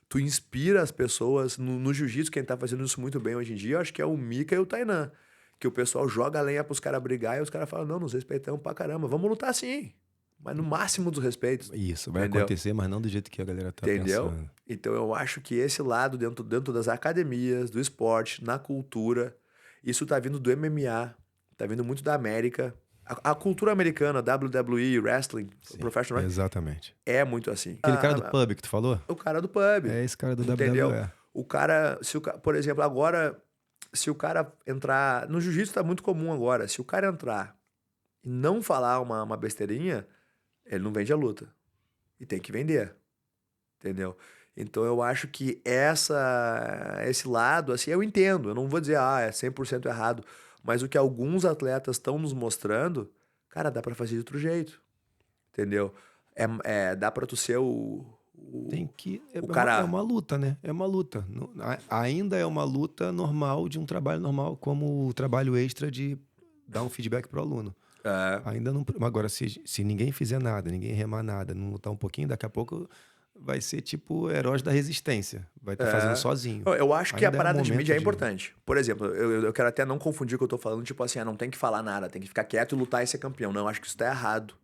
Tu inspira as pessoas no jiu-jitsu, quem tá fazendo isso muito bem hoje em dia, eu acho que é o Mika e o Tainan. Que o pessoal joga a lenha pros caras brigar e os caras falam, não, nos respeitamos pra caramba, vamos lutar sim. mas no máximo dos respeitos. Isso, vai Entendeu? acontecer, mas não do jeito que a galera tá Entendeu? pensando. Então eu acho que esse lado dentro das academias, do esporte, na cultura, isso tá vindo do MMA, tá vindo muito da América. A cultura americana, WWE, wrestling, Sim, professional, exatamente. é muito assim. Aquele cara do pub que tu falou? O cara do pub. É esse cara do Entendeu? WWE. O cara, por exemplo, agora, se o cara entrar. No jiu-jitsu tá muito comum agora. Se o cara entrar e não falar uma besteirinha, ele não vende a luta. E tem que vender. Entendeu? Então eu acho que esse lado, assim, eu entendo. Eu não vou dizer, é 100% errado. Mas o que alguns atletas estão nos mostrando, cara, dá pra fazer de outro jeito. Entendeu? Dá pra tu ser Tem que. É o uma, cara. é uma luta, né? É uma luta. Ainda é uma luta normal, de um trabalho normal, como o trabalho extra de dar um feedback pro aluno. Ainda não. Agora, se ninguém fizer nada, ninguém remar nada, não lutar um pouquinho, daqui a pouco vai ser tipo heróis da resistência. Vai estar fazendo sozinho. Eu acho que a Ainda é um parada de momento mídia é de- importante. Por exemplo, eu quero até não confundir o que eu tô falando, tipo assim, não tem que falar nada, tem que ficar quieto e lutar e ser campeão. Não, eu acho que isso tá errado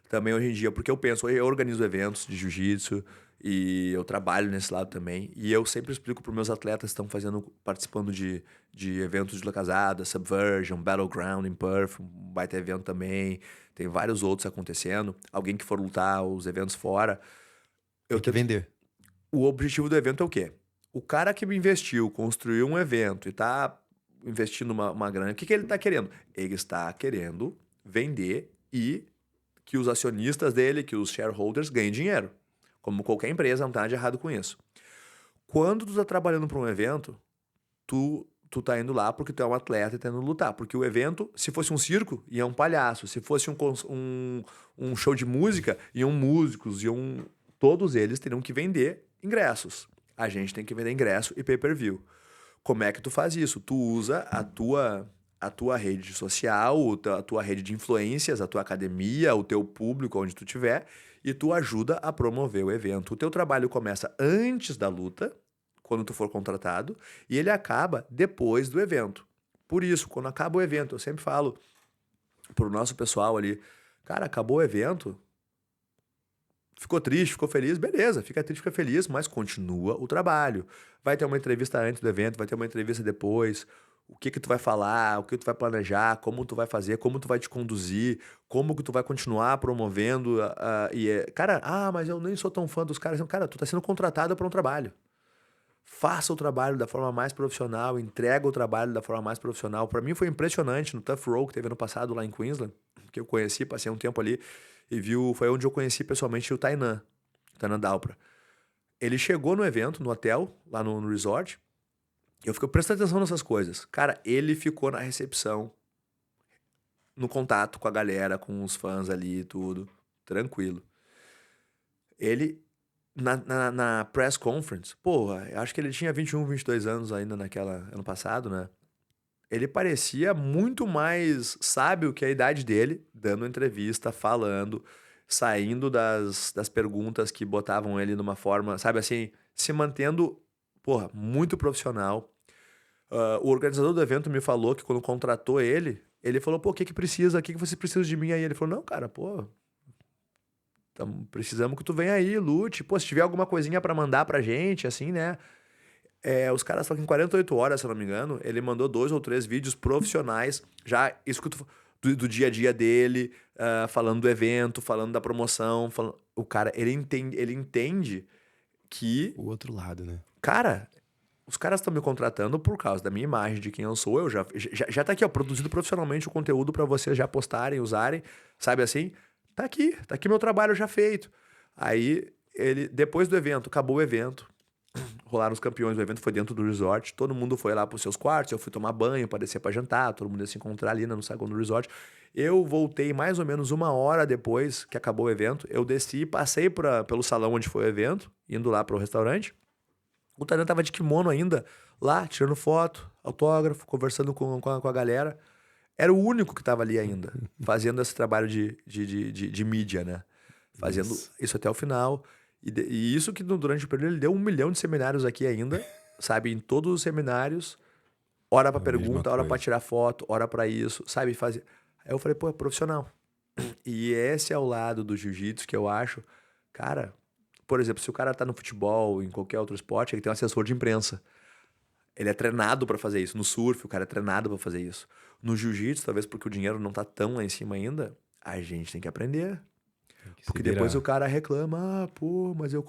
também hoje em dia, porque eu penso, eu organizo eventos de jiu-jitsu e eu trabalho nesse lado também, e eu sempre explico para meus atletas que estão participando de eventos de La Casada, Subversion, Battleground em Perth, um baita evento também, tem vários outros acontecendo, alguém que for lutar os eventos fora, eu Tem que tento. vender. O objetivo do evento é o quê? O cara que me investiu, construiu um evento e tá investindo uma grana, o que ele tá querendo? Ele está querendo vender e que os acionistas dele, que os shareholders ganhem dinheiro. Como qualquer empresa, não tem nada de errado com isso. Quando tu tá trabalhando para um evento, tu tá indo lá porque tu é um atleta e tá indo lutar. Porque o evento, se fosse um circo, ia um palhaço. Se fosse um show de música, iam músicos, todos eles teriam que vender ingressos. A gente tem que vender ingresso e pay-per-view. Como é que tu faz isso? Tu usa a tua rede social, a tua rede de influências, a tua academia, o teu público, onde tu tiver, e tu ajuda a promover o evento. O teu trabalho começa antes da luta, quando tu for contratado, e ele acaba depois do evento. Por isso, quando acaba o evento, eu sempre falo pro nosso pessoal ali, cara, acabou o evento, ficou triste, ficou feliz, beleza, fica triste, fica feliz, mas continua o trabalho. Vai ter uma entrevista antes do evento, vai ter uma entrevista depois. O que tu vai falar, o que tu vai planejar, como tu vai fazer, como tu vai te conduzir, como que tu vai continuar promovendo. Cara, mas eu nem sou tão fã dos caras. Cara, tu tá sendo contratado para um trabalho. Faça o trabalho da forma mais profissional, entrega o trabalho da forma mais profissional. Para mim foi impressionante no Tough Row que teve ano passado lá em Queensland, que eu conheci, passei um tempo ali e foi onde eu conheci pessoalmente o Tainan Dalpra. Ele chegou no evento, no hotel, lá no resort, eu fico prestando atenção nessas coisas. Cara, ele ficou na recepção, no contato com a galera, com os fãs ali e tudo, tranquilo. Ele na press conference, porra, eu acho que ele tinha 21, 22 anos ainda ano passado, né? Ele parecia muito mais sábio que a idade dele, dando entrevista, falando, saindo das perguntas que botavam ele numa forma, sabe assim, se mantendo, porra, muito profissional. O organizador do evento me falou que quando contratou ele falou, pô, o que precisa? O que você precisa de mim aí? Ele falou, não, cara, pô, precisamos que tu venha aí, lute. Pô, se tiver alguma coisinha pra mandar pra gente, assim, né? Os caras estão em 48 horas, se eu não me engano. Ele mandou 2 ou 3 vídeos profissionais, já do dia a dia dele, falando do evento, falando da promoção. O cara, ele entende que, O outro lado, né? cara, os caras estão me contratando por causa da minha imagem, de quem eu sou. Eu já tá aqui, ó, produzido profissionalmente o conteúdo pra vocês já postarem, usarem, sabe assim? Tá aqui meu trabalho já feito. Aí, depois do evento, acabou o evento, rolaram os campeões, o evento foi dentro do resort, todo mundo foi lá pros seus quartos, eu fui tomar banho para descer para jantar, todo mundo ia se encontrar ali no saguão do resort. Eu voltei mais ou menos 1 hora depois que acabou o evento, eu desci, passei pelo salão onde foi o evento, indo lá pro restaurante. O Tainan tava de kimono ainda, lá, tirando foto, autógrafo, conversando com a galera. Era o único que tava ali ainda, fazendo esse trabalho de mídia, né? Fazendo isso até o final. E isso que durante o período ele deu 1 milhão de seminários aqui ainda, sabe? Em todos os seminários, hora pra A mesma pergunta, hora pra coisa. tirar foto, hora pra isso, sabe? Aí eu falei, pô, é profissional. E esse é o lado do jiu-jitsu que eu acho, cara, por exemplo, se o cara tá no futebol, em qualquer outro esporte, ele tem um assessor de imprensa. Ele é treinado pra fazer isso. No surf, o cara é treinado pra fazer isso. No jiu-jitsu, talvez porque o dinheiro não tá tão lá em cima ainda, a gente tem que aprender. Tem que se Porque depois o virar. cara reclama, ah, pô, mas eu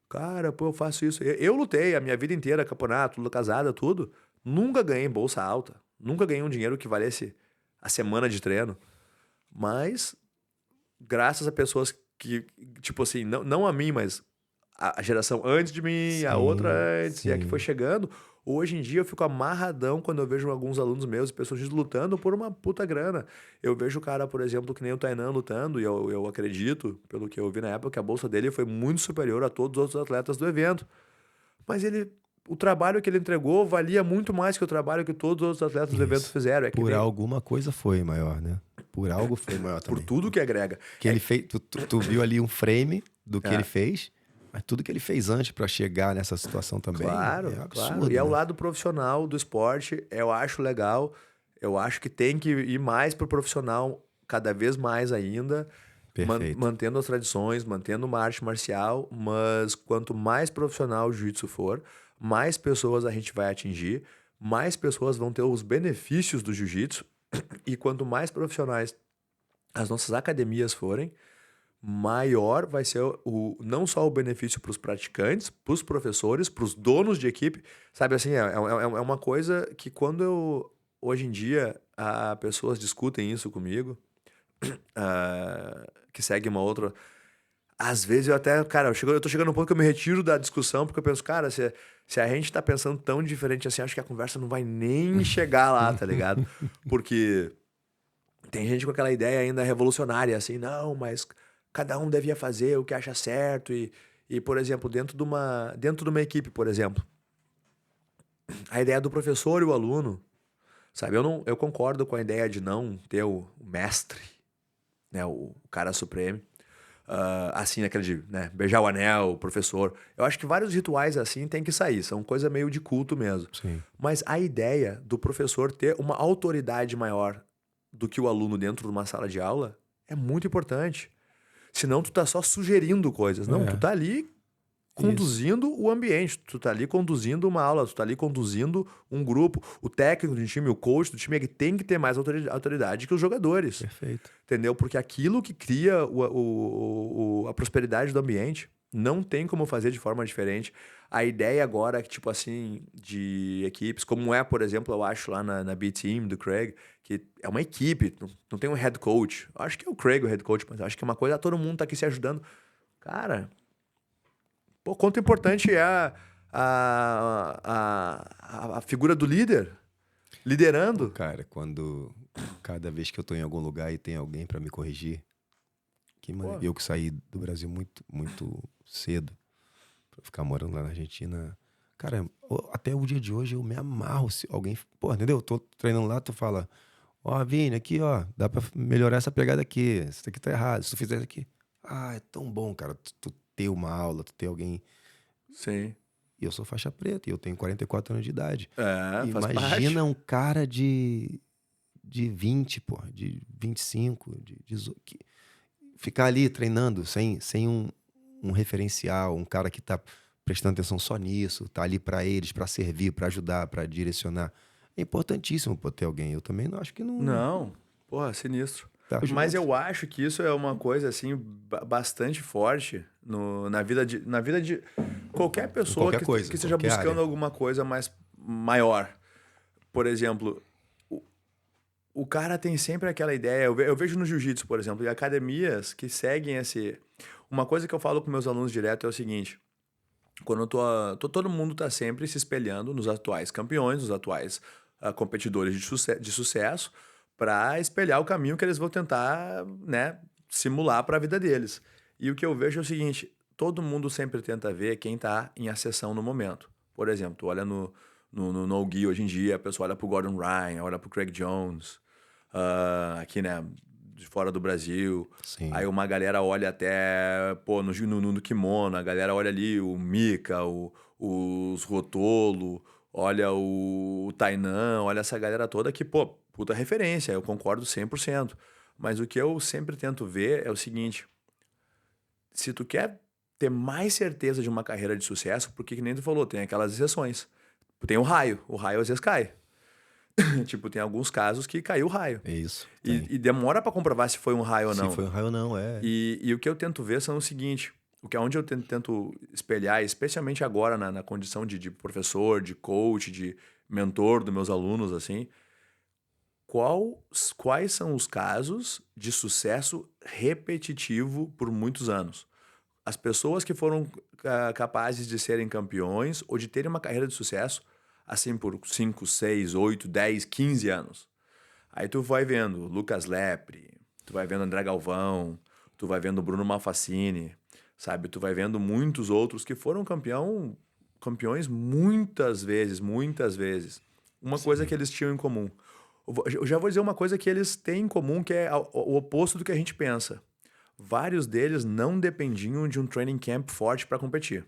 cara, pô, eu faço isso. Eu lutei a minha vida inteira, campeonato, tudo casada, tudo. Nunca ganhei bolsa alta. Nunca ganhei um dinheiro que valesse a semana de treino. Mas, graças a pessoas que, tipo assim, não a mim, mas a geração antes de mim, a outra Sim, antes, e a que foi sim. chegando. Hoje em dia eu fico amarradão quando eu vejo alguns alunos meus e pessoas lutando por uma puta grana. Eu vejo o cara, por exemplo, que nem o Tainan lutando, e eu acredito, pelo que eu vi na época, que a bolsa dele foi muito superior a todos os outros atletas do evento. Mas o trabalho que ele entregou valia muito mais que o trabalho que todos os outros atletas do evento Isso. fizeram. É que Por nem alguma coisa foi maior, né? Por algo foi maior por também. tudo que agrega. Que ele fez, tu viu ali um frame do que ele É. fez, mas tudo que ele fez antes pra chegar nessa situação também é Claro, claro. E absurdo, é o né? lado profissional do esporte, eu acho legal. Eu acho que tem que ir mais pro profissional, cada vez mais ainda, Perfeito. mantendo as tradições, mantendo uma arte marcial, mas quanto mais profissional o jiu-jitsu for, mais pessoas a gente vai atingir, mais pessoas vão ter os benefícios do jiu-jitsu, e quanto mais profissionais as nossas academias forem, maior vai ser não só o benefício para os praticantes, para os professores, para os donos de equipe. Sabe assim, é uma coisa que hoje em dia, pessoas discutem isso comigo, que segue uma outra. Às vezes eu até, cara, eu tô chegando num ponto que eu me retiro da discussão, porque eu penso, cara, se a gente tá pensando tão diferente assim, acho que a conversa não vai nem chegar lá, tá ligado? Porque tem gente com aquela ideia ainda revolucionária, assim, não, mas cada um devia fazer o que acha certo e por exemplo, dentro de uma equipe, por exemplo, a ideia do professor e o aluno, sabe? Eu concordo com a ideia de não ter o mestre, né, o cara supremo, assim, aquele de, né, beijar o anel, o professor. Eu acho que vários rituais assim tem que sair, são coisa meio de culto mesmo. Sim. Mas a ideia do professor ter uma autoridade maior do que o aluno dentro de uma sala de aula é muito importante. Senão tu tá só sugerindo coisas. Não, tu É, tá ali isso. conduzindo o ambiente, tu tá ali conduzindo uma aula, tu tá ali conduzindo um grupo. O técnico do time, o coach do time, ele tem que ter mais autoridade que os jogadores. Perfeito. Entendeu? Porque aquilo que cria a prosperidade do ambiente não tem como fazer de forma diferente. A ideia agora, que, tipo assim, de equipes, como é, por exemplo, eu acho lá na B-Team do Craig, que é uma equipe, não tem um head coach. Eu acho que é o Craig o head coach, mas eu acho que é uma coisa, todo mundo tá aqui se ajudando. Cara, pô, quanto importante é a figura do líder Pô, liderando. cara, cada vez que eu tô em algum lugar e tem alguém pra me corrigir, Pô, eu que saí do Brasil muito, muito cedo pra ficar morando lá na Argentina. Cara, até o dia de hoje eu me amarro se alguém, pô, entendeu? Tô treinando lá, tu fala, ó, Vini, aqui, ó, dá pra melhorar essa pegada aqui. Isso aqui tá errado. Se tu fizer isso aqui. Ah, é tão bom, cara, tu ter uma aula, tu ter alguém. sim. E eu sou faixa preta e eu tenho 44 anos de idade. É, faz parte. Imagina um cara de 20, pô, de 25, de 18, ficar ali treinando sem um referencial, um cara que tá prestando atenção só nisso, tá ali pra eles, pra servir, pra ajudar, pra direcionar. É importantíssimo pô, ter alguém. Eu também não acho que não Não, porra, sinistro. tá Mas junto. eu acho que isso é uma coisa assim bastante forte na vida de qualquer Em pessoa qualquer que coisa, em esteja qualquer buscando área. alguma coisa mais maior. Por exemplo, o, o cara tem sempre aquela ideia. Eu vejo no jiu-jitsu, por exemplo, e academias que seguem esse. Uma coisa que eu falo com meus alunos direto é o seguinte: quando todo mundo está sempre se espelhando nos atuais campeões, nos atuais competidores de sucesso, para espelhar o caminho que eles vão tentar, né, simular para a vida deles. E o que eu vejo é o seguinte: todo mundo sempre tenta ver quem está em ascensão no momento. Por exemplo, tu olha no No Gi hoje em dia, a pessoa olha pro Gordon Ryan, olha pro Craig Jones, aqui, né, de fora do Brasil. Aí Sim, uma galera olha até, pô, no kimono, a galera olha ali o Mika, os Rotolo, olha o Tainan, olha essa galera toda que, pô, puta referência, eu concordo 100%. Mas o que eu sempre tento ver é o seguinte, se tu quer ter mais certeza de uma carreira de sucesso, porque que nem tu falou, tem aquelas exceções. Tem o raio às vezes cai. Tipo, tem alguns casos que caiu o raio. É isso. E demora pra comprovar se foi um raio ou Se não. foi um raio ou não, E o que eu tento ver são o seguinte, o que é onde eu tento espelhar, especialmente agora na condição de professor, de coach, de mentor dos meus alunos, assim, quais são os casos de sucesso repetitivo por muitos anos? As pessoas que foram capazes de serem campeões ou de terem uma carreira de sucesso, assim, por 5, 6, 8, 10, 15 anos. Aí tu vai vendo Lucas Lepre, tu vai vendo André Galvão, tu vai vendo Bruno Malfacine, sabe? Tu vai vendo muitos outros que foram campeões muitas vezes, muitas vezes. Uma coisa que eles tinham em comum. Eu já vou dizer uma coisa que eles têm em comum, que é o oposto do que a gente pensa. Vários deles não dependiam de um training camp forte para competir.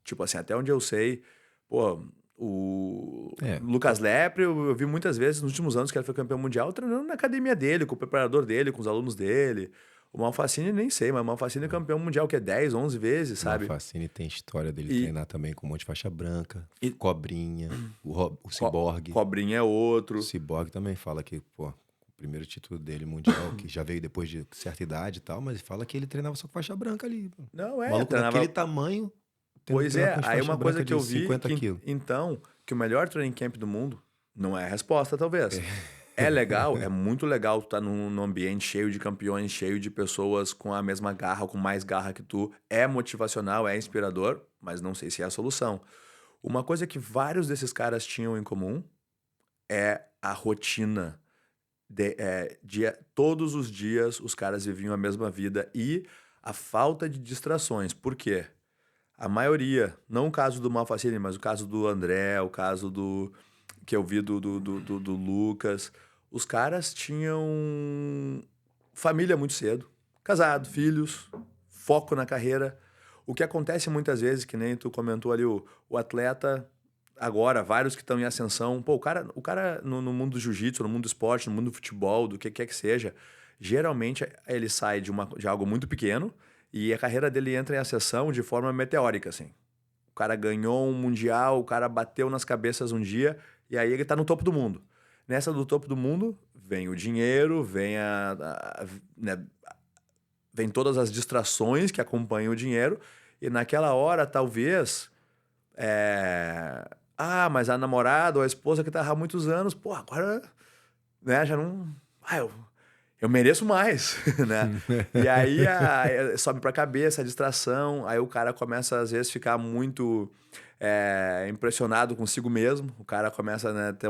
Tipo assim, até onde eu sei, pô, o Lucas Lepre, eu vi muitas vezes nos últimos anos que ele foi campeão mundial treinando na academia dele, com o preparador dele, com os alunos dele. O Malfacine nem sei, mas o Malfacine é campeão mundial que é 10, 11 vezes, sabe? O Malfacine tem história dele treinar também com um monte de faixa branca, Cobrinha, o Cyborg. Cobrinha é outro. O Cyborg também fala que, pô, o primeiro título dele mundial, que já veio depois de certa idade e tal, mas fala que ele treinava só com faixa branca ali. Pô. Não, o maluco treinava... daquele tamanho. Pois é, aí uma coisa que eu vi, quilos. Então, que o melhor training camp do mundo não é a resposta, talvez. É legal, é muito legal tu estar num ambiente cheio de campeões, cheio de pessoas com a mesma garra, com mais garra que tu. É motivacional, é inspirador, mas não sei se é a solução. Uma coisa que vários desses caras tinham em comum é a rotina. Todos os dias os caras viviam a mesma vida e a falta de distrações. Por quê? A maioria, não o caso do Malfacine, mas o caso do André, o caso do que eu vi do Lucas, os caras tinham família muito cedo, casado, filhos, foco na carreira. O que acontece muitas vezes, que nem tu comentou ali, o atleta, agora, vários que estão em ascensão, pô, o cara no mundo do jiu-jitsu, no mundo do esporte, no mundo do futebol, do que quer que seja, geralmente ele sai de algo muito pequeno, e a carreira dele entra em ascensão de forma meteórica, assim. O cara ganhou um mundial, o cara bateu nas cabeças um dia, e aí ele tá no topo do mundo. Nessa do topo do mundo, vem o dinheiro, vem vem todas as distrações que acompanham o dinheiro, e naquela hora, talvez... mas a namorada ou a esposa que tava há muitos anos, pô, agora... né, já não... eu mereço mais, né? E aí sobe pra cabeça a distração, aí o cara começa às vezes ficar muito impressionado consigo mesmo, o cara começa, né, ter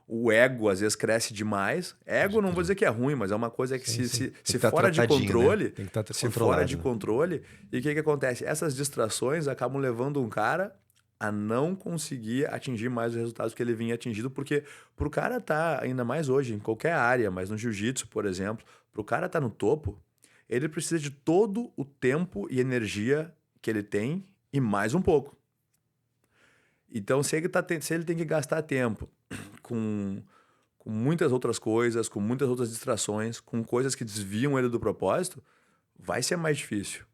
o ego às vezes cresce demais. Ego não vou dizer que é ruim, mas é uma coisa que se fora de controle, né? Tem que estar se fora de controle, e o que acontece? Essas distrações acabam levando um cara a não conseguir atingir mais os resultados que ele vinha atingindo, porque pro cara tá, ainda mais hoje, em qualquer área, mas no jiu-jitsu, por exemplo, pro cara tá no topo, ele precisa de todo o tempo e energia que ele tem e mais um pouco. Então, se ele tem que gastar tempo com muitas outras coisas, com muitas outras distrações, com coisas que desviam ele do propósito, vai ser mais difícil.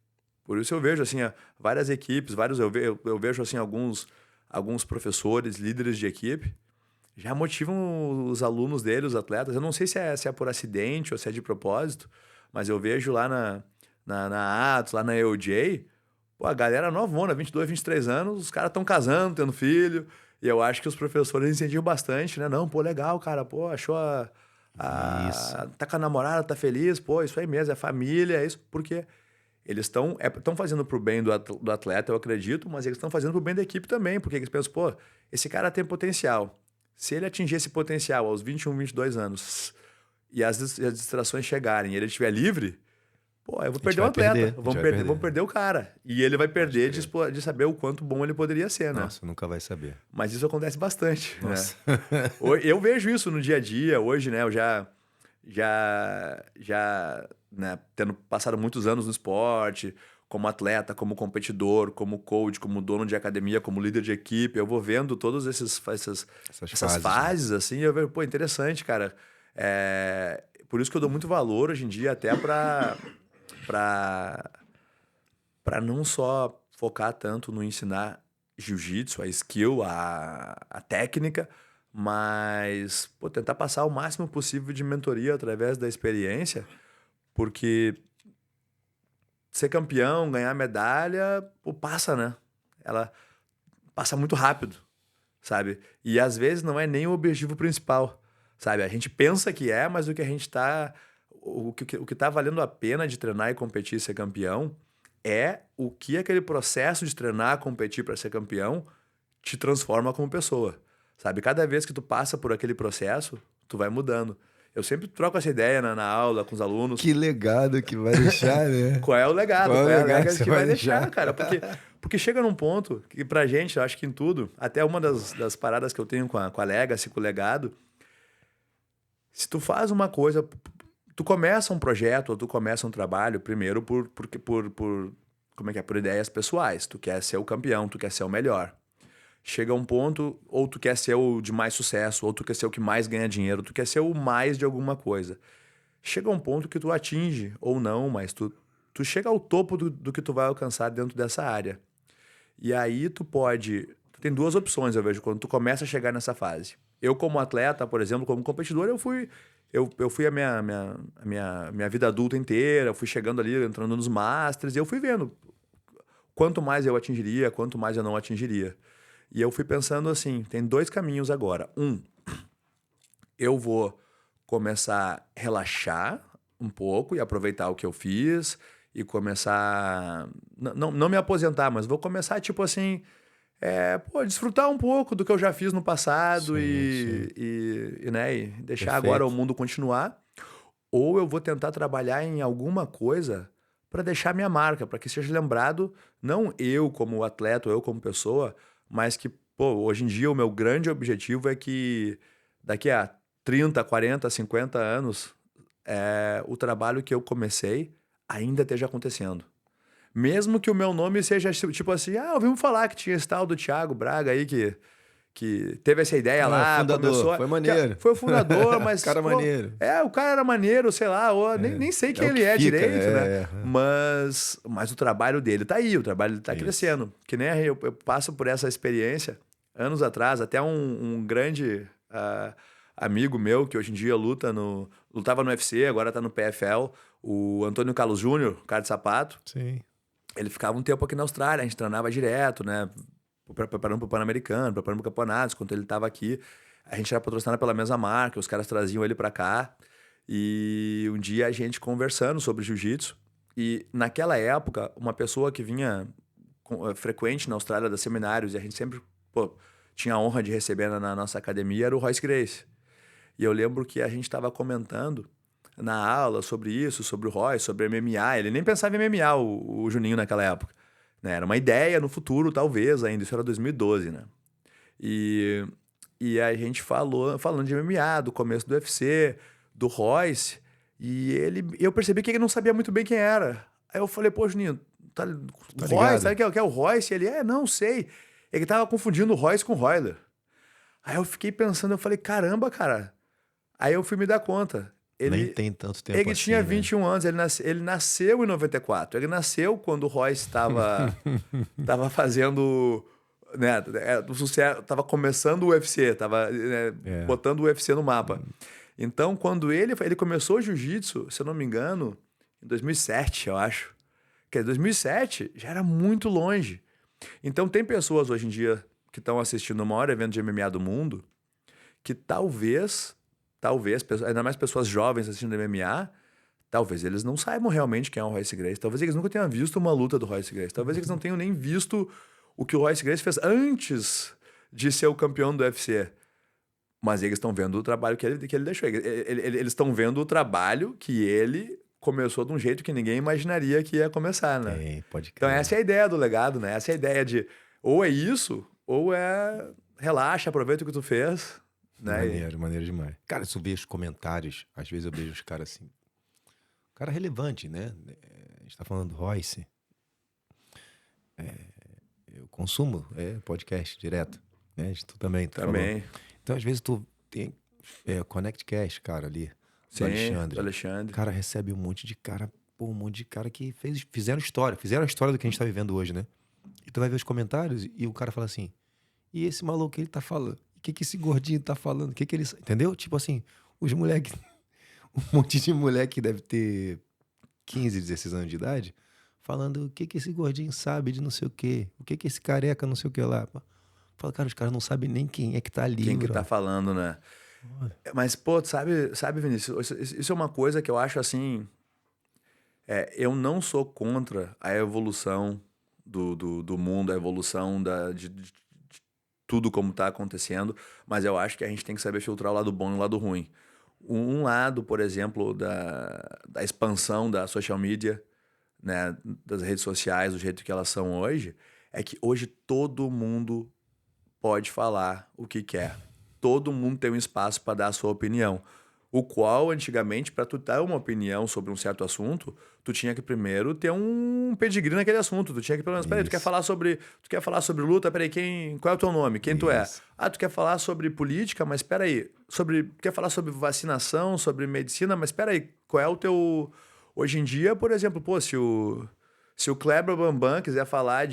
Por isso eu vejo assim, várias equipes, eu vejo assim alguns professores, líderes de equipe, já motivam os alunos dele, os atletas. Eu não sei se é por acidente ou se é de propósito, mas eu vejo lá na Atos, lá na EOJ, pô, a galera novona, 22, 23 anos, os caras estão casando, tendo filho, e eu acho que os professores incentivam bastante, né? Não, pô, legal, cara, pô, achou tá com a namorada, tá feliz, pô, isso aí mesmo, é família, é isso, porque... Eles estão fazendo pro bem do atleta, eu acredito, mas eles estão fazendo pro bem da equipe também, porque eles pensam, pô, esse cara tem potencial. Se ele atingir esse potencial aos 21, 22 anos e as distrações chegarem e ele estiver livre, pô, eu vou perder o atleta, vamos perder o cara. E ele vai perder de saber o quanto bom ele poderia ser, né? Nossa, nunca vai saber. Mas isso acontece bastante, Nossa. né? Eu vejo isso no dia a dia, hoje, né, eu já né, tendo passado muitos anos no esporte, como atleta, como competidor, como coach, como dono de academia, como líder de equipe, eu vou vendo todas essas fases, né? assim, eu vejo, pô, interessante, cara. por isso que eu dou muito valor hoje em dia até para não só focar tanto no ensinar jiu-jitsu, a skill, a técnica, mas tentar passar o máximo possível de mentoria através da experiência, porque ser campeão, ganhar medalha, passa, né? Ela passa muito rápido, sabe? E às vezes não é nem o objetivo principal, sabe? A gente pensa que é, mas o que a gente tá... O que tá valendo a pena de treinar e competir e ser campeão é o que aquele processo de treinar, competir para ser campeão te transforma como pessoa, sabe? Cada vez que tu passa por aquele processo, tu vai mudando. Eu sempre troco essa ideia na aula com os alunos. Que legado que vai deixar, né? Qual é o legado? Qual é a legacy que vai deixar, cara? Porque chega num ponto que pra gente, eu acho que em tudo, até uma das paradas que eu tenho com a legacy, com o legado, se tu faz uma coisa, tu começa um projeto ou tu começa um trabalho primeiro por ideias pessoais. Tu quer ser o campeão, tu quer ser o melhor. Chega um ponto, ou tu quer ser o de mais sucesso, ou tu quer ser o que mais ganha dinheiro, tu quer ser o mais de alguma coisa. Chega um ponto que tu atinge, ou não, mas tu chega ao topo do que tu vai alcançar dentro dessa área. E aí tu tem duas opções, eu vejo, quando tu começa a chegar nessa fase. Eu, como atleta, por exemplo, como competidor, eu fui a minha vida adulta inteira, eu fui chegando ali, entrando nos masters, e eu fui vendo quanto mais eu atingiria, quanto mais eu não atingiria. E eu fui pensando assim, tem dois caminhos agora. Eu vou começar a relaxar um pouco e aproveitar o que eu fiz e começar... Não me aposentar, mas vou começar, tipo assim, desfrutar um pouco do que eu já fiz no passado e deixar agora o mundo continuar. Ou eu vou tentar trabalhar em alguma coisa para deixar minha marca, para que seja lembrado, não eu como atleta, ou eu como pessoa, mas que, hoje em dia o meu grande objetivo é que daqui a 30, 40, 50 anos, o trabalho que eu comecei ainda esteja acontecendo. Mesmo que o meu nome seja tipo assim, ouvimos falar que tinha esse tal do Thiago Braga aí que teve essa ideia lá, fundador, começou... foi maneiro. Foi o fundador, mas... cara maneiro. O cara era maneiro, sei lá, nem sei quem ele direito, né? Mas o trabalho dele tá aí, o trabalho dele tá crescendo. Que nem eu passo por essa experiência, anos atrás, até um grande amigo meu, que hoje em dia lutava no UFC, agora tá no PFL, o Antônio Carlos Júnior, cara de sapato. Sim. Ele ficava um tempo aqui na Austrália, a gente treinava direto, né? Preparando para o Pan-Americano, preparando para campeonatos. Quando ele estava aqui, a gente era patrocinado pela mesma marca, os caras traziam ele para cá. E um dia a gente conversando sobre jiu-jitsu. E naquela época, uma pessoa que vinha frequente na Austrália dos seminários, e a gente sempre tinha a honra de receber na nossa academia, era o Royce Gracie. E eu lembro que a gente estava comentando na aula sobre isso, sobre o Royce, sobre MMA. Ele nem pensava em MMA, o Juninho, naquela época. Né? Era uma ideia no futuro, talvez, ainda. Isso era 2012, né? E a gente falando de MMA, do começo do UFC, do Royce, e eu percebi que ele não sabia muito bem quem era. Aí eu falei, Juninho, tá Royce, sabe quem é o Royce? Ele, não sei. Ele tava confundindo o Royce com o Royler. Aí eu fiquei pensando, eu falei, caramba, cara. Aí eu fui me dar conta. Nem tem tanto tempo Ele assim, tinha né? 21 anos, ele nasceu em 94. Ele nasceu quando o Royce estava fazendo... Né, tava começando o UFC, tava botando o UFC no mapa. Então, quando ele começou o jiu-jitsu, se eu não me engano, em 2007, eu acho. Quer dizer, 2007 já era muito longe. Então, tem pessoas hoje em dia que estão assistindo o maior evento de MMA do mundo que talvez, ainda mais pessoas jovens assistindo MMA, talvez eles não saibam realmente quem é o Royce Gracie. Talvez eles nunca tenham visto uma luta do Royce Gracie. Talvez eles não tenham nem visto o que o Royce Gracie fez antes de ser o campeão do UFC. Mas eles estão vendo o trabalho que ele deixou. Eles estão vendo o trabalho que ele começou de um jeito que ninguém imaginaria que ia começar, né? Pode crer. Então essa é a ideia do legado, né? Essa é a ideia de ou é isso, ou é relaxa, aproveita o que tu fez. Né? Maneiro demais. Cara, se eu vejo os comentários, às vezes eu vejo os caras assim... Cara relevante, né? A gente tá falando do Royce. Eu consumo podcast direto, né? Tu também. Também. Falou. Então, às vezes tu tem ConnectCast, cara, ali. Sim, Alexandre. do Alexandre. Cara, recebe um monte de cara, pô, um monte de cara que fizeram a história do que a gente tá vivendo hoje, né? E tu vai ver os comentários e o cara fala assim, e esse maluco que ele tá falando? O que esse gordinho tá falando? O que ele... Entendeu? Tipo assim, os moleques... Um monte de moleque que deve ter 15, 16 anos de idade, falando o que esse gordinho sabe de não sei o quê. O que esse careca não sei o que lá. Fala, cara, os caras não sabem nem quem é que tá ali, Quem que bro. tá falando, né? Mas, pô, sabe, Vinícius, isso é uma coisa que eu acho assim. Eu não sou contra a evolução do mundo, a evolução de tudo como tá acontecendo, mas eu acho que a gente tem que saber filtrar o lado bom e o lado ruim. Um lado, por exemplo, da expansão da social media, né, das redes sociais, do jeito que elas são hoje, é que hoje todo mundo pode falar o que quer. Todo mundo tem um espaço para dar a sua opinião. O qual, antigamente, para tu dar uma opinião sobre um certo assunto, tu tinha que primeiro ter um pedigree naquele assunto. Tu tinha que, pelo menos, peraí, tu quer falar sobre luta? Peraí, qual é o teu nome? Quem tu é? Isso. Ah, tu quer falar sobre política? Mas peraí, quer falar sobre vacinação, sobre medicina? Mas peraí, qual é o teu... Hoje em dia, por exemplo, pô, se o Kleber Bambam quiser falar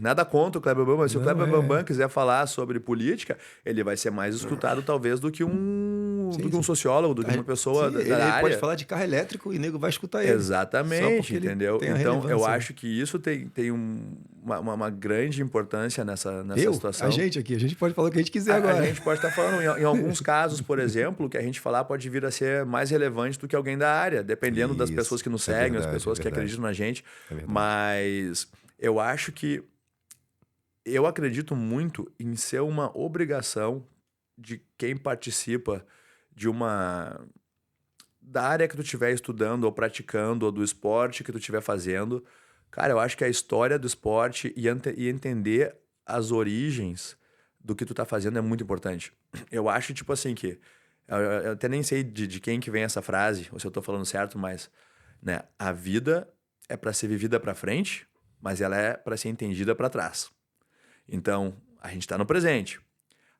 nada contra o Kleber Bambam, mas se o Não, Kleber Bambam quiser falar sobre política, ele vai ser mais escutado, talvez, do que Sim, um sim. sociólogo, do que uma pessoa Sim, da ele área. pode falar de carro elétrico e nego vai escutar ele. Só Exatamente, porque ele entendeu? tem a Então, eu relevância, né? acho que isso tem uma grande importância nessa A situação. gente aqui, a gente pode falar o que a gente quiser A agora. gente pode estar falando, em alguns casos, por exemplo, o que a gente falar pode vir a ser mais relevante do que alguém da área, dependendo das pessoas que nos Isso é seguem, das verdade, pessoas é que verdade. acreditam na gente. É verdade. Mas eu acho que eu acredito muito em ser uma obrigação de quem participa da área que tu estiver estudando ou praticando, ou do esporte que tu estiver fazendo. Cara, eu acho que a história do esporte e entender as origens do que tu tá fazendo é muito importante. Eu acho, tipo assim, que... Eu até nem sei de quem que vem essa frase, ou se eu tô falando certo, mas... né, a vida é para ser vivida para frente, mas ela é para ser entendida para trás. Então, a gente tá no presente.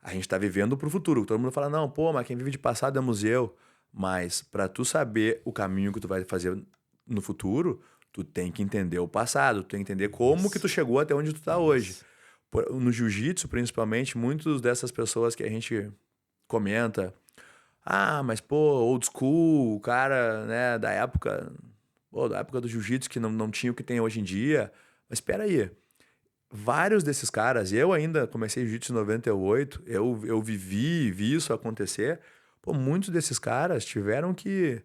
A gente tá vivendo pro futuro. Todo mundo fala, não, pô, mas quem vive de passado é museu. Mas para tu saber o caminho que tu vai fazer no futuro, tu tem que entender o passado, tu tem que entender como que tu chegou até onde tu tá hoje. No jiu-jitsu, principalmente, muitas dessas pessoas que a gente comenta, mas pô, old school, o cara, né, da época do jiu-jitsu que não tinha o que tem hoje em dia. Mas espera aí, vários desses caras, eu ainda comecei jiu-jitsu em 98, vi isso acontecer. Pô, muitos desses caras tiveram que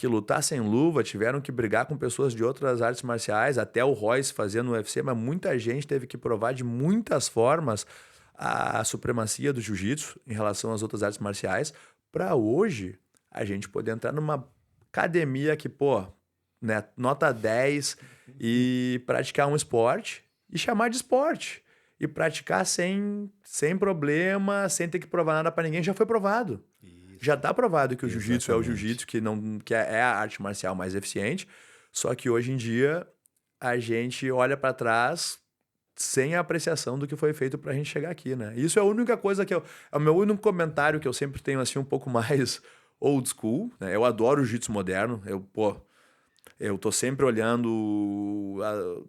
lutar sem luva, tiveram que brigar com pessoas de outras artes marciais, até o Royce fazendo no UFC, mas muita gente teve que provar de muitas formas a supremacia do jiu-jitsu em relação às outras artes marciais, para hoje a gente poder entrar numa academia que, pô, né, nota 10 e praticar um esporte e chamar de esporte. E praticar sem problema, sem ter que provar nada para ninguém, já foi provado. Isso. Já tá provado que o jiu-jitsu é o Exatamente. jiu-jitsu, que é a arte marcial mais eficiente. Só que hoje em dia a gente olha para trás sem a apreciação do que foi feito pra gente chegar aqui, né? Isso é a única coisa é o meu único comentário que eu sempre tenho assim um pouco mais old school, né? Eu adoro o jiu-jitsu moderno. Eu tô sempre olhando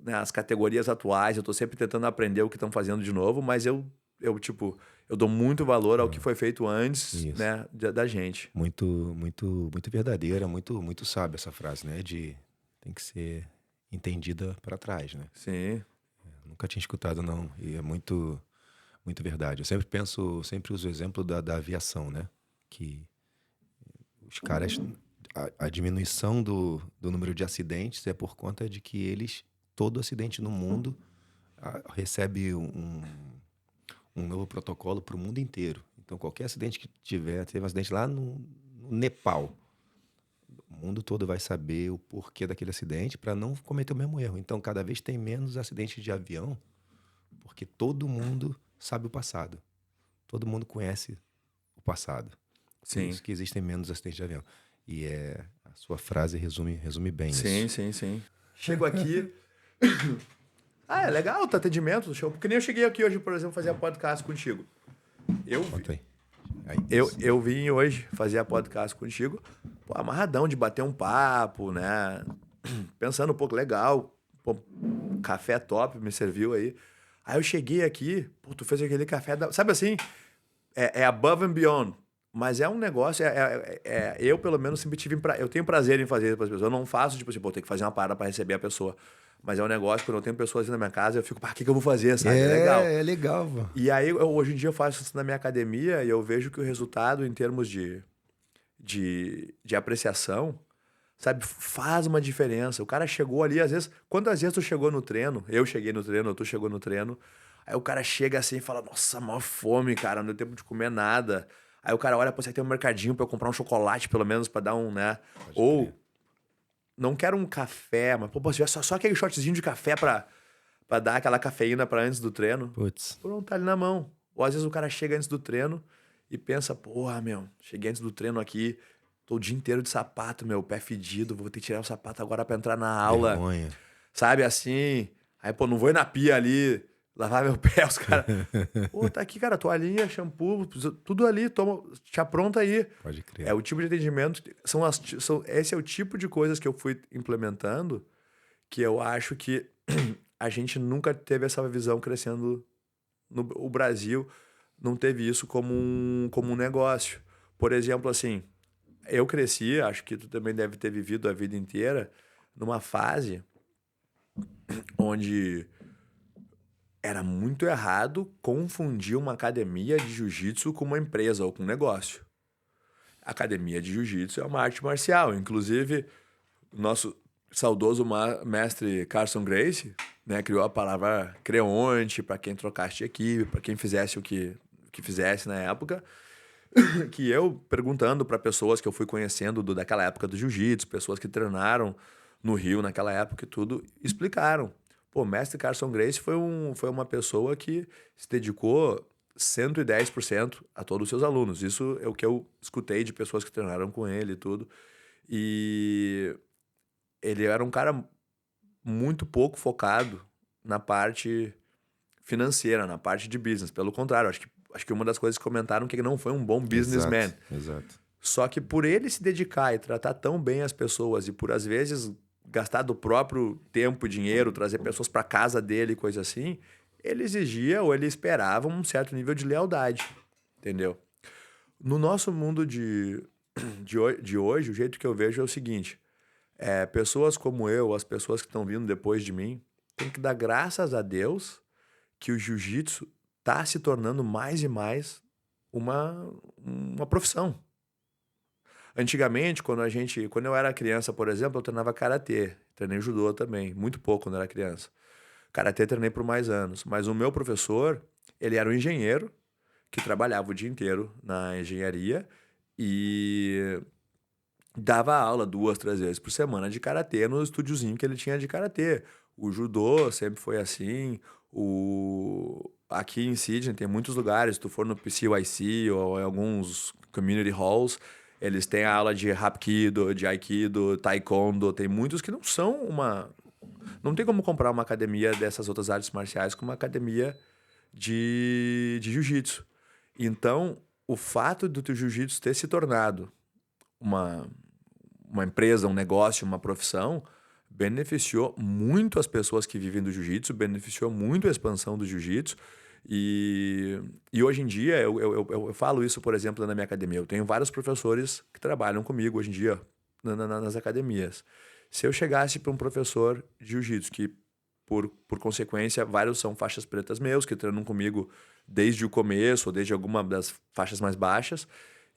né, as categorias atuais, eu tô sempre tentando aprender o que estão fazendo de novo, mas eu dou muito valor ao que foi feito antes, Isso. né, da gente. Muito, muito, muito verdadeira, muito, muito sábia essa frase, né? Tem que ser entendida para trás, né? Sim. Nunca tinha escutado, não. E é muito, muito verdade. Eu sempre uso o exemplo da aviação, né? Que os caras, a diminuição do número de acidentes é por conta de que todo acidente no mundo recebe um novo protocolo para o mundo inteiro. Então, qualquer acidente que teve um acidente lá no Nepal, o mundo todo vai saber o porquê daquele acidente para não cometer o mesmo erro. Então, cada vez tem menos acidentes de avião, porque todo mundo sabe o passado. Todo mundo conhece o passado. Por Sim. isso que existem menos acidentes de avião. E a sua frase resume bem Sim, isso. sim. Chego aqui. É legal o atendimento do show. Porque nem eu cheguei aqui hoje, por exemplo, fazer a podcast contigo. Conta aí. Eu vim hoje fazer a podcast contigo, pô, amarradão de bater um papo, né? Pensando um pouco legal, pô, café top me serviu aí. Aí eu cheguei aqui, pô, tu fez aquele café, sabe assim, é above and beyond. Mas é um negócio, eu pelo menos sempre tive, eu tenho prazer em fazer para as pessoas. Eu não faço, tipo assim, pô, tem que fazer uma parada para receber a pessoa. Mas é um negócio, quando eu tenho pessoas na minha casa, eu fico, pá, o que eu vou fazer, sabe? É legal. É legal, pô. E aí, hoje em dia, eu faço isso na minha academia e eu vejo que o resultado, em termos de apreciação, sabe, faz uma diferença. O cara chegou ali, às vezes, quantas vezes tu chegou no treino, eu cheguei no treino, ou tu chegou no treino, aí o cara chega assim e fala, nossa, maior fome, cara, não deu tempo de comer nada. Aí o cara olha, pô, você tem um mercadinho pra eu comprar um chocolate, pelo menos, pra dar um, né? Pode Ou, crer. não quero um café, mas, pô, se tiver só aquele shotzinho de café pra dar aquela cafeína pra antes do treino, Putz. pronto, tá ali na mão. Ou às vezes o cara chega antes do treino e pensa, porra, meu, cheguei antes do treino aqui, tô o dia inteiro de sapato, meu, pé fedido, vou ter que tirar o sapato agora pra entrar na aula. Vergonha. Sabe, assim. Aí, pô, não vou ir na pia ali, lavar meu pé, os caras. Pô, tá aqui, cara, toalhinha, shampoo, tudo ali, toma, te apronta aí. Pode crer. É o tipo de atendimento, esse é o tipo de coisas que eu fui implementando que eu acho que a gente nunca teve essa visão crescendo o Brasil não teve isso como um negócio. Por exemplo, assim, eu cresci, acho que tu também deve ter vivido a vida inteira, numa fase onde era muito errado confundir uma academia de jiu-jitsu com uma empresa ou com um negócio. A academia de jiu-jitsu é uma arte marcial. Inclusive, o nosso saudoso mestre Carson Gracie, né, criou a palavra creonte para quem trocasse de equipe, para quem fizesse o que fizesse na época. Que eu, perguntando para pessoas que eu fui conhecendo daquela época do jiu-jitsu, pessoas que treinaram no Rio naquela época e tudo, explicaram. Pô, o mestre Carson Gracie foi uma pessoa que se dedicou 110% a todos os seus alunos. Isso é o que eu escutei de pessoas que treinaram com ele e tudo. E ele era um cara muito pouco focado na parte financeira, na parte de business. Pelo contrário, acho que uma das coisas que comentaram que ele não foi um bom businessman. Exato. Só que por ele se dedicar e tratar tão bem as pessoas e por às vezes gastar do próprio tempo e dinheiro, trazer pessoas para casa dele e coisa assim, ele exigia ou ele esperava um certo nível de lealdade, entendeu? No nosso mundo de hoje, o jeito que eu vejo é o seguinte, pessoas como eu, as pessoas que estão vindo depois de mim, tem que dar graças a Deus que o jiu-jitsu está se tornando mais e mais uma profissão. Antigamente, quando eu era criança, por exemplo, eu treinava karatê, treinei judô também, muito pouco quando eu era criança. Karatê treinei por mais anos, mas o meu professor, ele era um engenheiro que trabalhava o dia inteiro na engenharia e dava aula 2, 3 vezes por semana de karatê no estúdiozinho que ele tinha de karatê. O judô sempre foi assim. Aqui em Sydney tem muitos lugares, se tu for no PCYC ou em alguns community halls, eles têm a aula de Hapkido, de Aikido, Taekwondo. Tem muitos que não são não tem como comparar uma academia dessas outras artes marciais com uma academia de jiu-jitsu. Então, o fato do teu jiu-jitsu ter se tornado uma empresa, um negócio, uma profissão, beneficiou muito as pessoas que vivem do jiu-jitsu, beneficiou muito a expansão do jiu-jitsu. E hoje em dia, eu falo isso, por exemplo, na minha academia. Eu tenho vários professores que trabalham comigo hoje em dia nas academias. Se eu chegasse para um professor de jiu-jitsu, que por consequência, vários são faixas pretas meus, que treinam comigo desde o começo, ou desde alguma das faixas mais baixas,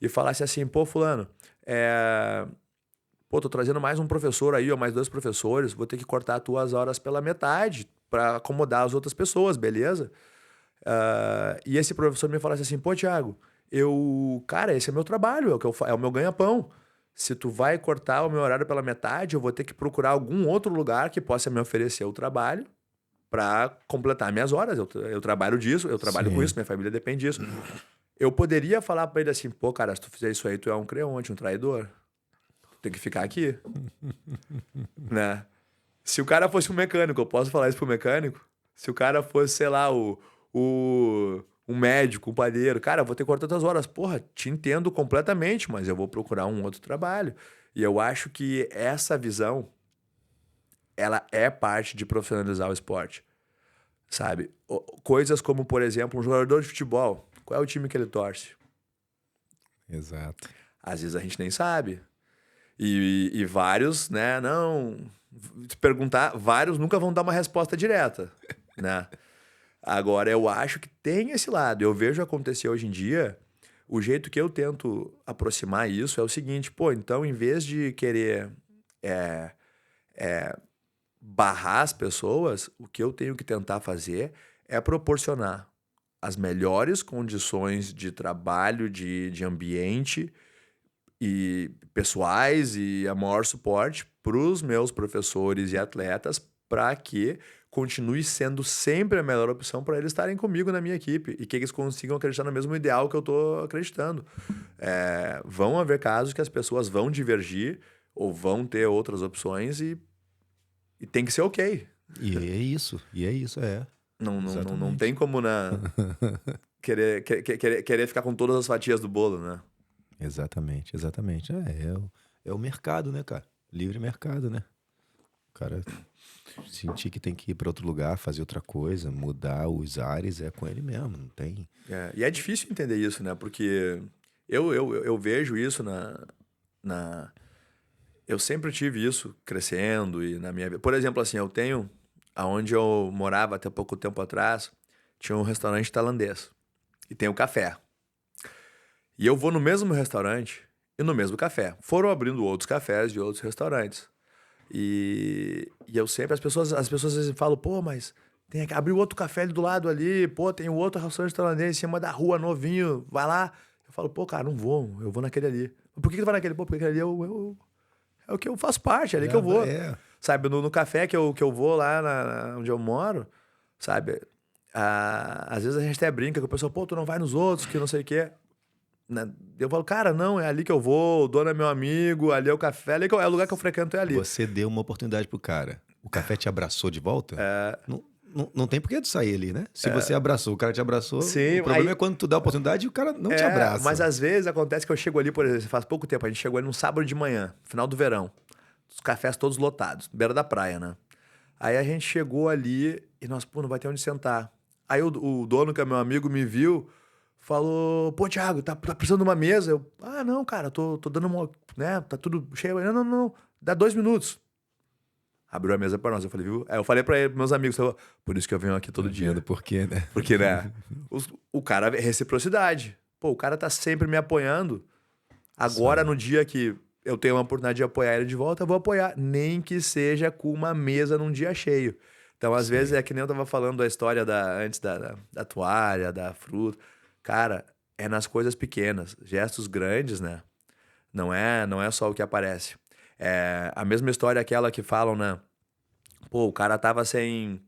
e falasse assim, pô, fulano, tô trazendo mais um professor aí, ou mais 2 professores, vou ter que cortar as tuas horas pela metade para acomodar as outras pessoas, beleza? E esse professor me falasse assim, pô, Thiago, cara, esse é meu trabalho, é o meu ganha-pão. Se tu vai cortar o meu horário pela metade, eu vou ter que procurar algum outro lugar que possa me oferecer o trabalho para completar minhas horas. Eu trabalho disso, eu trabalho com isso, minha família depende disso. Eu poderia falar para ele assim, pô, cara, se tu fizer isso aí, tu é um creonte, um traidor. Tem que ficar aqui. Né? Se o cara fosse um mecânico, eu posso falar isso pro mecânico? Se o cara fosse, sei lá, o um médico, um padeiro. Cara, eu vou ter que cortar tantas horas. Porra, te entendo completamente, mas eu vou procurar um outro trabalho. E eu acho que essa visão, ela é parte de profissionalizar o esporte, sabe? Coisas como, por exemplo, um jogador de futebol. Qual é o time que ele torce? Exato. Às vezes a gente nem sabe. E vários, né, não... Se perguntar, vários nunca vão dar uma resposta direta, né? Agora, eu acho que tem esse lado. Eu vejo acontecer hoje em dia, o jeito que eu tento aproximar isso é o seguinte, pô, então, em vez de querer barrar as pessoas, o que eu tenho que tentar fazer é proporcionar as melhores condições de trabalho, de ambiente e pessoais e a maior suporte para os meus professores e atletas para que continue sendo sempre a melhor opção para eles estarem comigo na minha equipe e que eles consigam acreditar no mesmo ideal que eu estou acreditando. Vão haver casos que as pessoas vão divergir ou vão ter outras opções e tem que ser ok. E é isso, Não tem como, né, querer ficar com todas as fatias do bolo, né? Exatamente. É o mercado, né, cara? Livre mercado, né? O cara sentir que tem que ir para outro lugar, fazer outra coisa, mudar os ares, é com ele mesmo, não tem. E é difícil entender isso, né? Porque eu vejo isso eu sempre tive isso crescendo e na minha vida. Por exemplo, assim, eu tenho, aonde eu morava até pouco tempo atrás, tinha um restaurante tailandês e tem o café. E eu vou no mesmo restaurante e no mesmo café. Foram abrindo outros cafés de outros restaurantes. E eu sempre, as pessoas às vezes falam, pô, mas tem que abrir outro café ali do lado ali, pô, tem outro restaurante tailandês em cima da rua, novinho, vai lá. Eu falo, pô, cara, não vou, eu vou naquele ali. Por que tu vai naquele? Pô, porque aquele ali é o que eu faço parte, é ali que eu vou. Sabe, no café que eu vou lá onde eu moro, sabe, às vezes a gente até brinca com o pessoal, pô, tu não vai nos outros, que não sei o quê. Eu falo, cara, não, é ali que eu vou, o dono é meu amigo, ali é o café, ali é o lugar que eu frequento, é ali. Você deu uma oportunidade pro cara. O café te abraçou de volta? Não tem por que tu sair ali, né? Se você abraçou, o cara te abraçou. Sim, o problema é quando tu dá a oportunidade e o cara não te abraça. Mas às vezes acontece que eu chego ali, por exemplo, faz pouco tempo, a gente chegou ali num sábado de manhã, final do verão. Os cafés todos lotados, beira da praia, né? Aí a gente chegou ali e nós, pô, não vai ter onde sentar. Aí o dono, que é meu amigo, me viu, falou, pô, Thiago, tá precisando de uma mesa? Eu, não, cara, tô dando uma, né, tá tudo cheio. Não, dá 2 minutos. Abriu a mesa pra nós, eu falei, viu? Aí eu falei pra meus amigos, por isso que eu venho aqui todo dia. Por quê, né? Porque, né, o cara é reciprocidade. Pô, o cara tá sempre me apoiando. Agora, no dia que eu tenho uma oportunidade de apoiar ele de volta, eu vou apoiar, nem que seja com uma mesa num dia cheio. Então, às vezes, é que nem eu tava falando da história antes da toalha, da fruta. Cara, é nas coisas pequenas, gestos grandes, né? Não é só o que aparece. É a mesma história aquela que falam, né? Pô, o cara tava sem...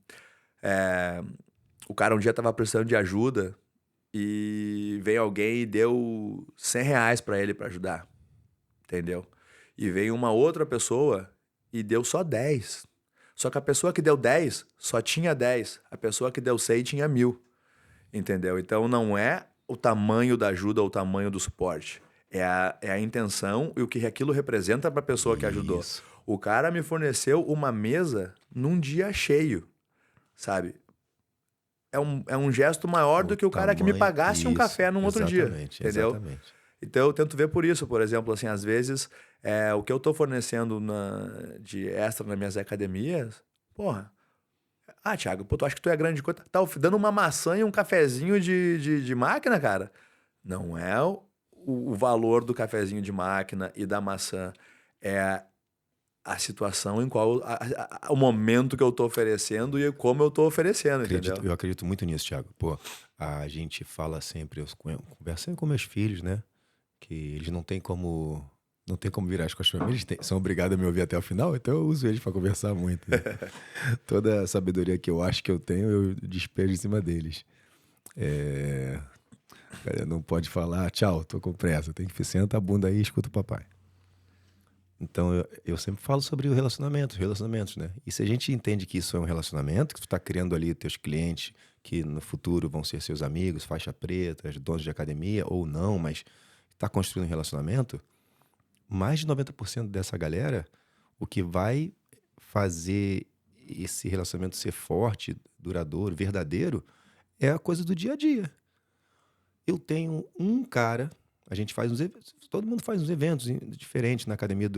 o cara um dia tava precisando de ajuda e veio alguém e deu R$100 pra ele pra ajudar. Entendeu? E veio uma outra pessoa e deu só 10. Só que a pessoa que deu 10 só tinha 10. A pessoa que deu 100 tinha 1.000. Entendeu? Então não é o tamanho da ajuda ou o tamanho do suporte. É a intenção e o que aquilo representa para a pessoa que ajudou. O cara me forneceu uma mesa num dia cheio, sabe? É um gesto maior do que o cara que me pagasse um café num outro dia. Entendeu? Exatamente. Então eu tento ver por isso, por exemplo, assim, às vezes o que eu tô fornecendo de extra nas minhas academias, porra. Thiago, pô, tu acha que tu é grande coisa? Tá dando uma maçã e um cafezinho de máquina, cara? Não é o valor do cafezinho de máquina e da maçã. É a situação em qual... o momento que eu tô oferecendo e como eu tô oferecendo, entendeu? Eu acredito muito nisso, Thiago. Pô, a gente fala sempre... Eu converso sempre com meus filhos, né? Que eles não têm como virar as costas pra mim, eles são obrigados a me ouvir até o final, então eu uso eles pra conversar muito. Né? Toda a sabedoria que eu acho que eu tenho, eu despejo em cima deles. Não pode falar, tchau, tô com pressa, tem que sentar a bunda aí e escuta o papai. Então, eu sempre falo sobre o relacionamentos, né? E se a gente entende que isso é um relacionamento, que tu tá criando ali teus clientes, que no futuro vão ser seus amigos, faixa preta, donos de academia, ou não, mas tá construindo um relacionamento, mais de 90% dessa galera, o que vai fazer esse relacionamento ser forte, duradouro, verdadeiro, é a coisa do dia a dia. Eu tenho um cara, a gente faz uns eventos, todo mundo faz uns eventos diferentes na academia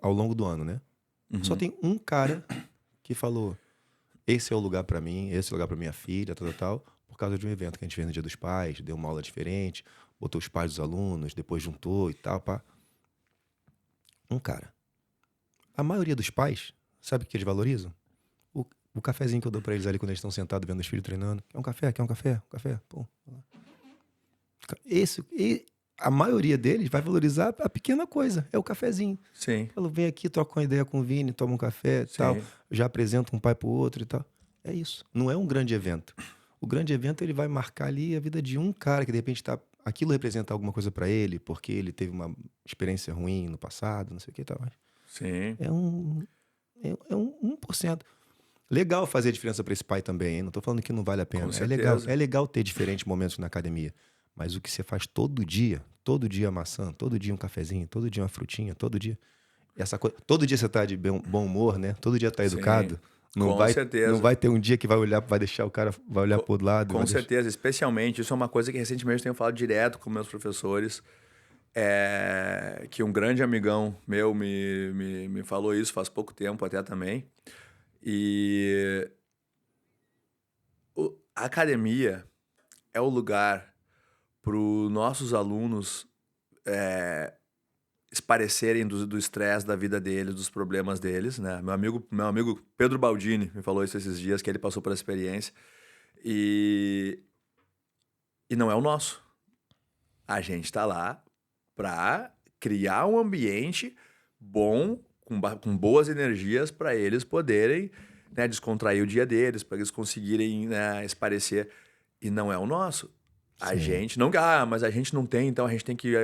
ao longo do ano, né? Só tem um cara que falou: esse é o lugar pra mim, esse é o lugar pra minha filha, tal, por causa de um evento que a gente fez no Dia dos Pais, deu uma aula diferente, botou os pais dos alunos, depois juntou e tal, pá. Um cara. A maioria dos pais, sabe o que eles valorizam? O cafezinho que eu dou pra eles ali quando eles estão sentados vendo os filhos treinando. Quer um café? Quer um café? Um café? Pô. A maioria deles vai valorizar a pequena coisa, é o cafezinho. Sim. Falo, vem aqui, troca uma ideia com o Vini, toma um café e tal, já apresenta um pai pro outro e tal. É isso. Não é um grande evento. O grande evento, ele vai marcar ali a vida de um cara que de repente aquilo representa alguma coisa pra ele, porque ele teve uma experiência ruim no passado, não sei o que e tal. Sim. É um 1%. Legal fazer a diferença para esse pai também, hein? Não tô falando que não vale a pena. Com É legal ter diferentes momentos na academia. Mas o que você faz todo dia maçã, todo dia um cafezinho, todo dia uma frutinha, todo dia. Todo dia você tá de bom humor, né? Todo dia tá educado. Com certeza. Não vai ter um dia que vai deixar o cara, vai olhar pro outro lado. Com certeza, especialmente. Isso é uma coisa que recentemente eu tenho falado direto com meus professores. Que um grande amigão meu me falou isso faz pouco tempo até também. E a academia é o lugar para os nossos alunos esparecerem do estresse da vida deles, dos problemas deles, né? Meu amigo Pedro Baldini me falou isso esses dias, que ele passou por essa experiência. E não é o nosso. A gente está lá para criar um ambiente bom, com boas energias, para eles poderem, né, descontrair o dia deles, para eles conseguirem, né, esparecer. E não é o nosso. A gente não... mas a gente não tem, então a gente tem que...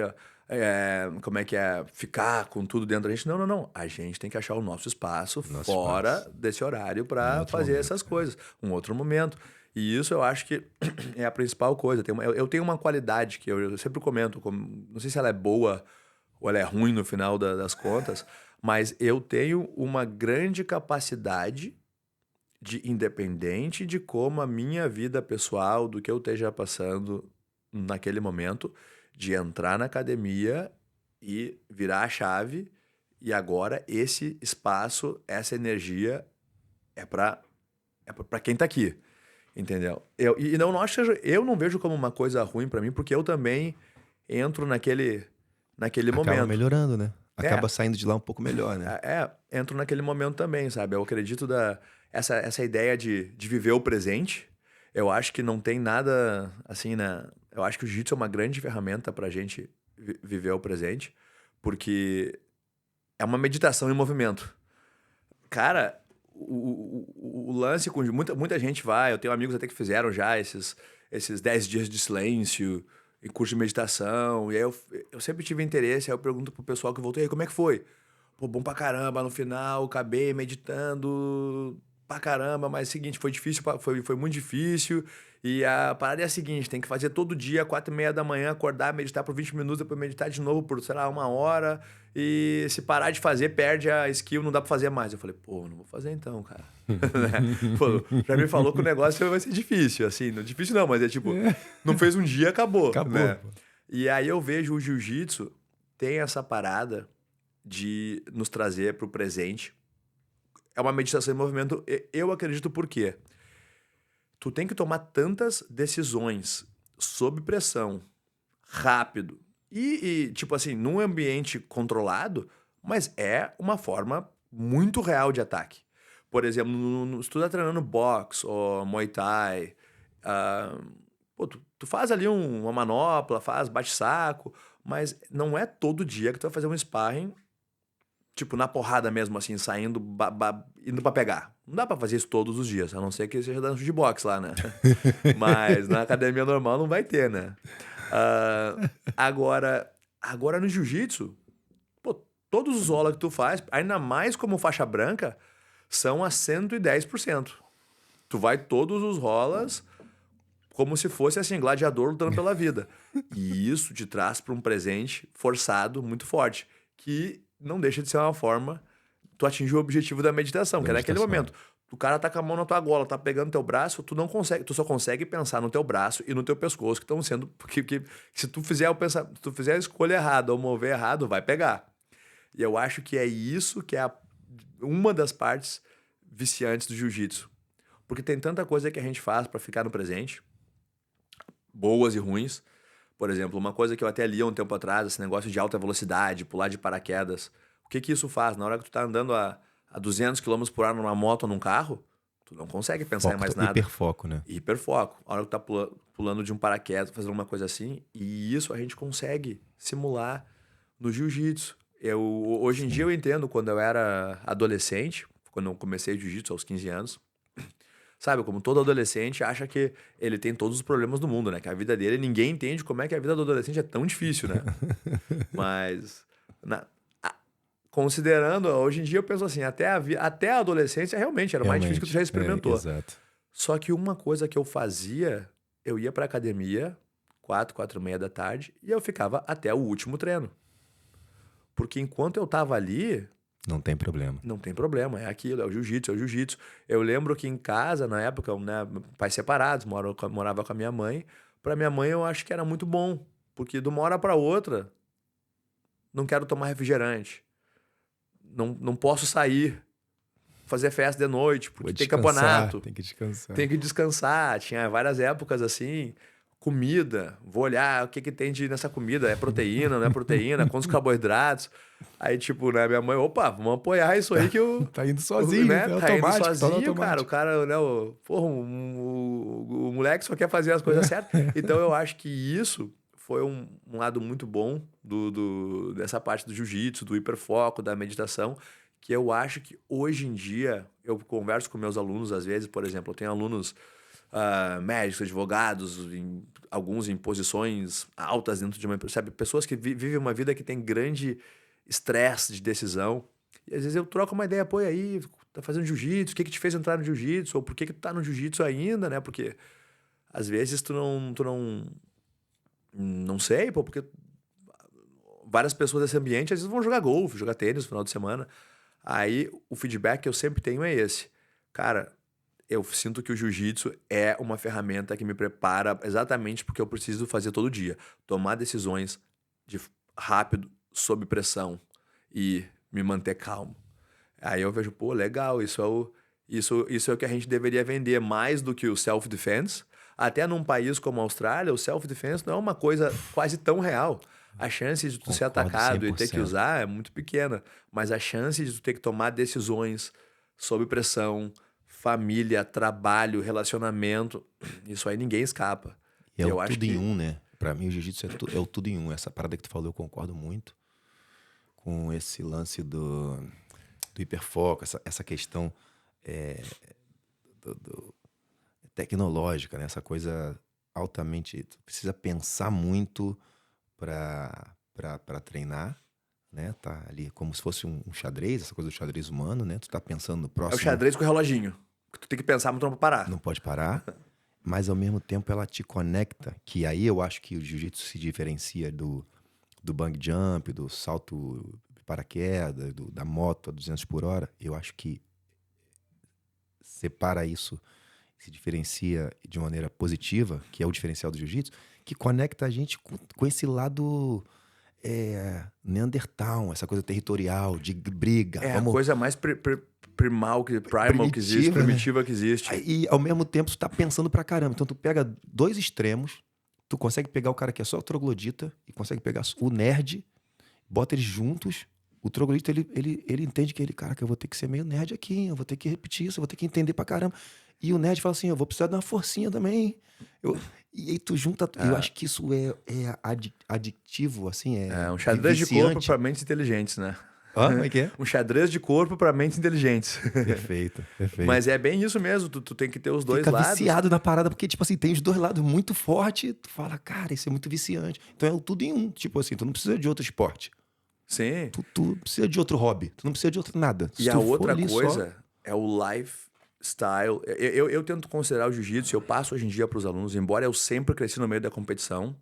ficar com tudo dentro da gente. Não. A gente tem que achar o nosso espaço fora desse horário para fazer essas coisas. Um outro momento. E isso eu acho que é a principal coisa. Eu tenho uma qualidade que eu sempre comento, não sei se ela é boa ou ela é ruim no final das contas, mas eu tenho uma grande capacidade de, independente de como a minha vida pessoal, do que eu esteja passando naquele momento, de entrar na academia e virar a chave, e agora esse espaço, essa energia é para quem tá aqui, entendeu? Eu não vejo como uma coisa ruim para mim, porque eu também entro naquele momento. Acaba melhorando, né? Acaba saindo de lá um pouco melhor, né? Entro naquele momento também, sabe? Eu acredito essa ideia de viver o presente. Eu acho que não tem nada assim, né? Eu acho que o jiu-jitsu é uma grande ferramenta pra gente viver o presente, porque é uma meditação em movimento. Cara, o lance com muita gente vai, eu tenho amigos até que fizeram já esses 10 dias de silêncio em curso de meditação, e aí eu sempre tive interesse, aí eu pergunto pro pessoal que voltou, e aí, como é que foi? Pô, bom pra caramba, no final, acabei meditando pra caramba, mas é o seguinte, foi difícil, foi muito difícil, e a parada é a seguinte, tem que fazer todo dia, 4:30 da manhã, acordar, meditar por 20 minutos, depois meditar de novo por, sei lá, 1 hora, e se parar de fazer, perde a skill, não dá pra fazer mais. Eu falei, pô, não vou fazer então, cara. Pô, já me falou que o negócio vai ser difícil, assim, não difícil não, mas é tipo, não fez um dia, acabou. Né? E aí eu vejo o jiu-jitsu tem essa parada de nos trazer pro presente. É uma meditação em movimento. Eu acredito por quê? Tu tem que tomar tantas decisões sob pressão, rápido, e tipo assim, num ambiente controlado, mas é uma forma muito real de ataque. Por exemplo, se tu tá treinando boxe ou Muay Thai, tu faz ali uma manopla, bate saco, mas não é todo dia que tu vai fazer um sparring tipo, na porrada mesmo, assim, saindo, indo pra pegar. Não dá pra fazer isso todos os dias, a não ser que seja dança de boxe lá, né? Mas na academia normal não vai ter, né? Agora no jiu-jitsu, pô, todos os rola que tu faz, ainda mais como faixa branca, são a 110%. Tu vai todos os rolas como se fosse assim, gladiador lutando pela vida. E isso te traz para um presente forçado muito forte, que não deixa de ser uma forma tu atingir o objetivo da meditação, que é naquele momento. O cara tá com a mão na tua gola, tá pegando teu braço, tu não consegue, tu só consegue pensar no teu braço e no teu pescoço que estão sendo, porque se tu fizer a escolha errada ou mover errado, vai pegar. E eu acho que é isso que é uma das partes viciantes do jiu-jitsu. Porque tem tanta coisa que a gente faz para ficar no presente, boas e ruins. Por exemplo, uma coisa que eu até li há um tempo atrás, esse negócio de alta velocidade, pular de paraquedas. O que isso faz? Na hora que tu tá andando a 200 km por hora numa moto ou num carro, tu não consegue pensar em mais nada. Hiperfoco, né? Hiperfoco. A hora que tu tá pulando de um paraquedas, fazendo uma coisa assim, e isso a gente consegue simular no jiu-jitsu. Hoje em dia eu entendo, quando eu era adolescente, quando eu comecei jiu-jitsu aos 15 anos, sabe, como todo adolescente acha que ele tem todos os problemas do mundo, né? Que a vida dele, ninguém entende como é que a vida do adolescente é tão difícil, né? Mas, considerando, hoje em dia eu penso assim, até a adolescência realmente era o mais difícil que tu já experimentou. Exato. Só que uma coisa que eu fazia, eu ia pra academia, 4h30 da tarde, e eu ficava até o último treino. Porque enquanto eu tava ali... Não tem problema. Não tem problema, é aquilo, é o jiu-jitsu, é o jiu-jitsu. Eu lembro que em casa, na época, né, pais separados, morava com a minha mãe. Pra minha mãe, eu acho que era muito bom. Porque de uma hora pra outra, não quero tomar refrigerante. Não posso sair, fazer festa de noite, porque tem campeonato. Tem que descansar. Tem que descansar. Tinha várias épocas assim... Comida, vou olhar o que tem nessa comida, é proteína, não é proteína, quantos carboidratos. Aí, tipo, né, minha mãe, opa, vamos apoiar isso aí que eu... Tá indo sozinho, né? Tá indo sozinho, tá o cara, né, porra, o moleque só quer fazer as coisas certas. Então, eu acho que isso foi um lado muito bom dessa parte do jiu-jitsu, do hiperfoco, da meditação, que eu acho que hoje em dia, eu converso com meus alunos, às vezes, por exemplo, eu tenho alunos... médicos, advogados, alguns em posições altas dentro de uma empresa, sabe? Pessoas que vivem uma vida que tem grande estresse de decisão. E às vezes eu troco uma ideia, pô, e aí, tá fazendo jiu-jitsu, o que te fez entrar no jiu-jitsu? Ou por que tu tá no jiu-jitsu ainda, né? Porque às vezes tu não sei, pô, porque várias pessoas desse ambiente às vezes vão jogar golfe, jogar tênis no final de semana. Aí o feedback que eu sempre tenho é esse. Cara, eu sinto que o jiu-jitsu é uma ferramenta que me prepara exatamente porque eu preciso fazer todo dia. Tomar decisões rápido, sob pressão e me manter calmo. Aí eu vejo, pô, legal, isso é o que a gente deveria vender mais do que o self-defense. Até num país como a Austrália, o self-defense não é uma coisa quase tão real. A chance de tu ser atacado 100%. E ter que usar é muito pequena. Mas a chance de tu ter que tomar decisões sob pressão... família, trabalho, relacionamento, isso aí ninguém escapa. E é o tudo em um, né? Pra mim o jiu-jitsu é o tudo em um. Essa parada que tu falou eu concordo muito com esse lance do hiperfoco, essa questão tecnológica, né? Essa coisa altamente... Tu precisa pensar muito pra treinar, né? Tá ali como se fosse um xadrez, essa coisa do xadrez humano, né? Tu tá pensando no próximo... É o xadrez com o reloginho. Tu tem que pensar, mas tu não pode parar. Não pode parar, mas ao mesmo tempo ela te conecta, que aí eu acho que o jiu-jitsu se diferencia do bungee jump, do salto de paraquedas, da moto a 200 por hora. Eu acho que separa isso, se diferencia de maneira positiva, que é o diferencial do jiu-jitsu, que conecta a gente com esse lado... Neandertal, essa coisa territorial, de briga. É a coisa mais primal que existe, primitiva, né? Que existe. E ao mesmo tempo tu tá pensando pra caramba. Então tu pega dois extremos, tu consegue pegar o cara que é só troglodita e consegue pegar o nerd, bota eles juntos. O troglodita, ele entende que cara, que eu vou ter que ser meio nerd aqui, eu vou ter que repetir isso, eu vou ter que entender pra caramba. E o nerd fala assim, eu vou precisar de uma forcinha também. E aí tu junta... Eu acho que isso é adictivo, assim, é um xadrez de corpo para mentes inteligentes, né? Como é que é? Um xadrez de corpo para mentes inteligentes. Perfeito. Mas é bem isso mesmo, tu tem que ter os dois lados. Fica viciado na parada, porque, tipo assim, tem os dois lados muito fortes, tu fala, cara, isso é muito viciante. Então é o tudo em um. Tipo assim, tu não precisa de outro esporte. Sim. Tu não precisa de outro hobby, tu não precisa de outro nada. Se E a tu for outra ali só- coisa é o lifestyle. Eu tento considerar o jiu-jitsu, eu passo hoje em dia para os alunos, embora eu sempre cresci no meio da competição,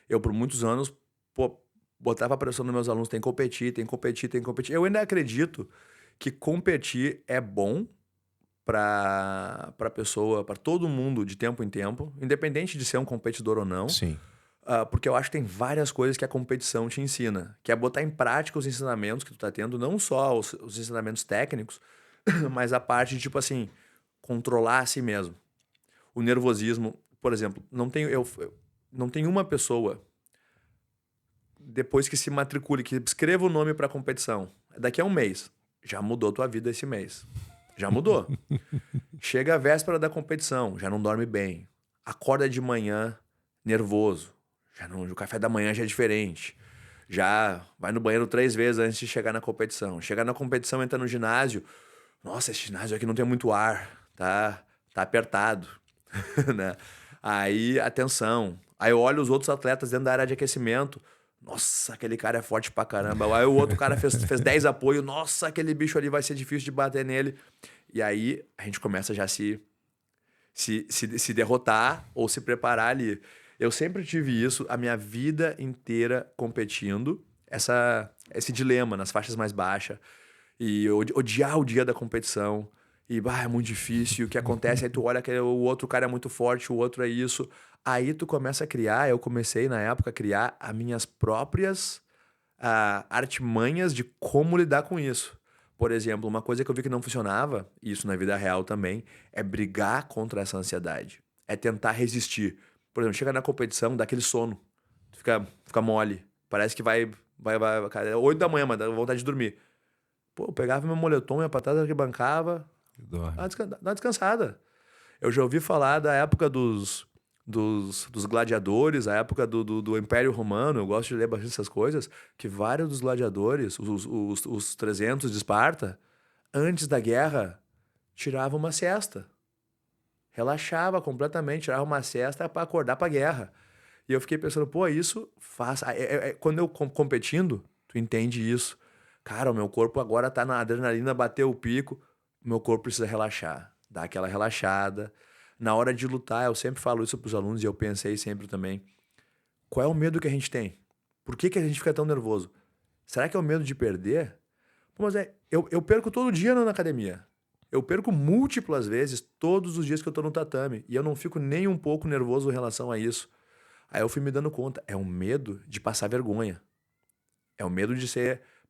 eu por muitos anos pô, botava pressão nos meus alunos, tem que competir, tem que competir, tem que competir. Eu ainda acredito que competir é bom para pessoa, para todo mundo de tempo em tempo, independente de ser um competidor ou não. Sim. Porque eu acho que tem várias coisas que a competição te ensina, que é botar em prática os ensinamentos que tu tá tendo, não só os ensinamentos técnicos, mas a parte de, tipo assim, controlar a si mesmo. O nervosismo, por exemplo, não tem uma pessoa, depois que se matricule, que escreva o nome para a competição, daqui a um mês, já mudou tua vida esse mês. Já mudou. Chega a véspera da competição, já não dorme bem. Acorda de manhã nervoso. Já não, o café da manhã já é diferente. Já vai no banheiro 3 vezes antes de chegar na competição. Chegar na competição, entra no ginásio. Nossa, esse ginásio aqui não tem muito ar. Tá apertado. Né? Aí, atenção. Aí eu olho os outros atletas dentro da área de aquecimento. Nossa, aquele cara é forte pra caramba. Aí o outro cara fez 10 apoios. Nossa, aquele bicho ali vai ser difícil de bater nele. E aí a gente começa já a se derrotar ou se preparar ali. Eu sempre tive isso a minha vida inteira competindo, esse dilema nas faixas mais baixas, e eu odiar o dia da competição, e é muito difícil, o que acontece, aí tu olha que o outro cara é muito forte, o outro é isso, aí tu começa a criar, eu comecei na época a criar as minhas próprias artimanhas de como lidar com isso. Por exemplo, uma coisa que eu vi que não funcionava, e isso na vida real também, é brigar contra essa ansiedade. É tentar resistir. Por exemplo, chega na competição, dá aquele sono. Tu fica mole. Parece que cara, é 8 da manhã, mas dá vontade de dormir. Pô, eu pegava meu moletom, minha patada que bancava, Dorme. dá uma descansada. Eu já ouvi falar da época dos gladiadores, a época do Império Romano, eu gosto de ler bastante essas coisas, que vários dos gladiadores, os 300 de Esparta, antes da guerra, tiravam uma siesta. Relaxava completamente, tirava uma siesta para acordar para a guerra. E eu fiquei pensando, pô, isso faz... Quando eu competindo, tu entende isso. Cara, o meu corpo agora tá na adrenalina, bateu o pico, o meu corpo precisa relaxar. Dar aquela relaxada. Na hora de lutar, eu sempre falo isso pros alunos e eu pensei sempre também. Qual é o medo que a gente tem? Por que a gente fica tão nervoso? Será que é o medo de perder? Pô, mas eu perco todo dia na academia. Eu perco múltiplas vezes todos os dias que eu tô no tatame. E eu não fico nem um pouco nervoso em relação a isso. Aí eu fui me dando conta. É um medo de passar vergonha. É o medo de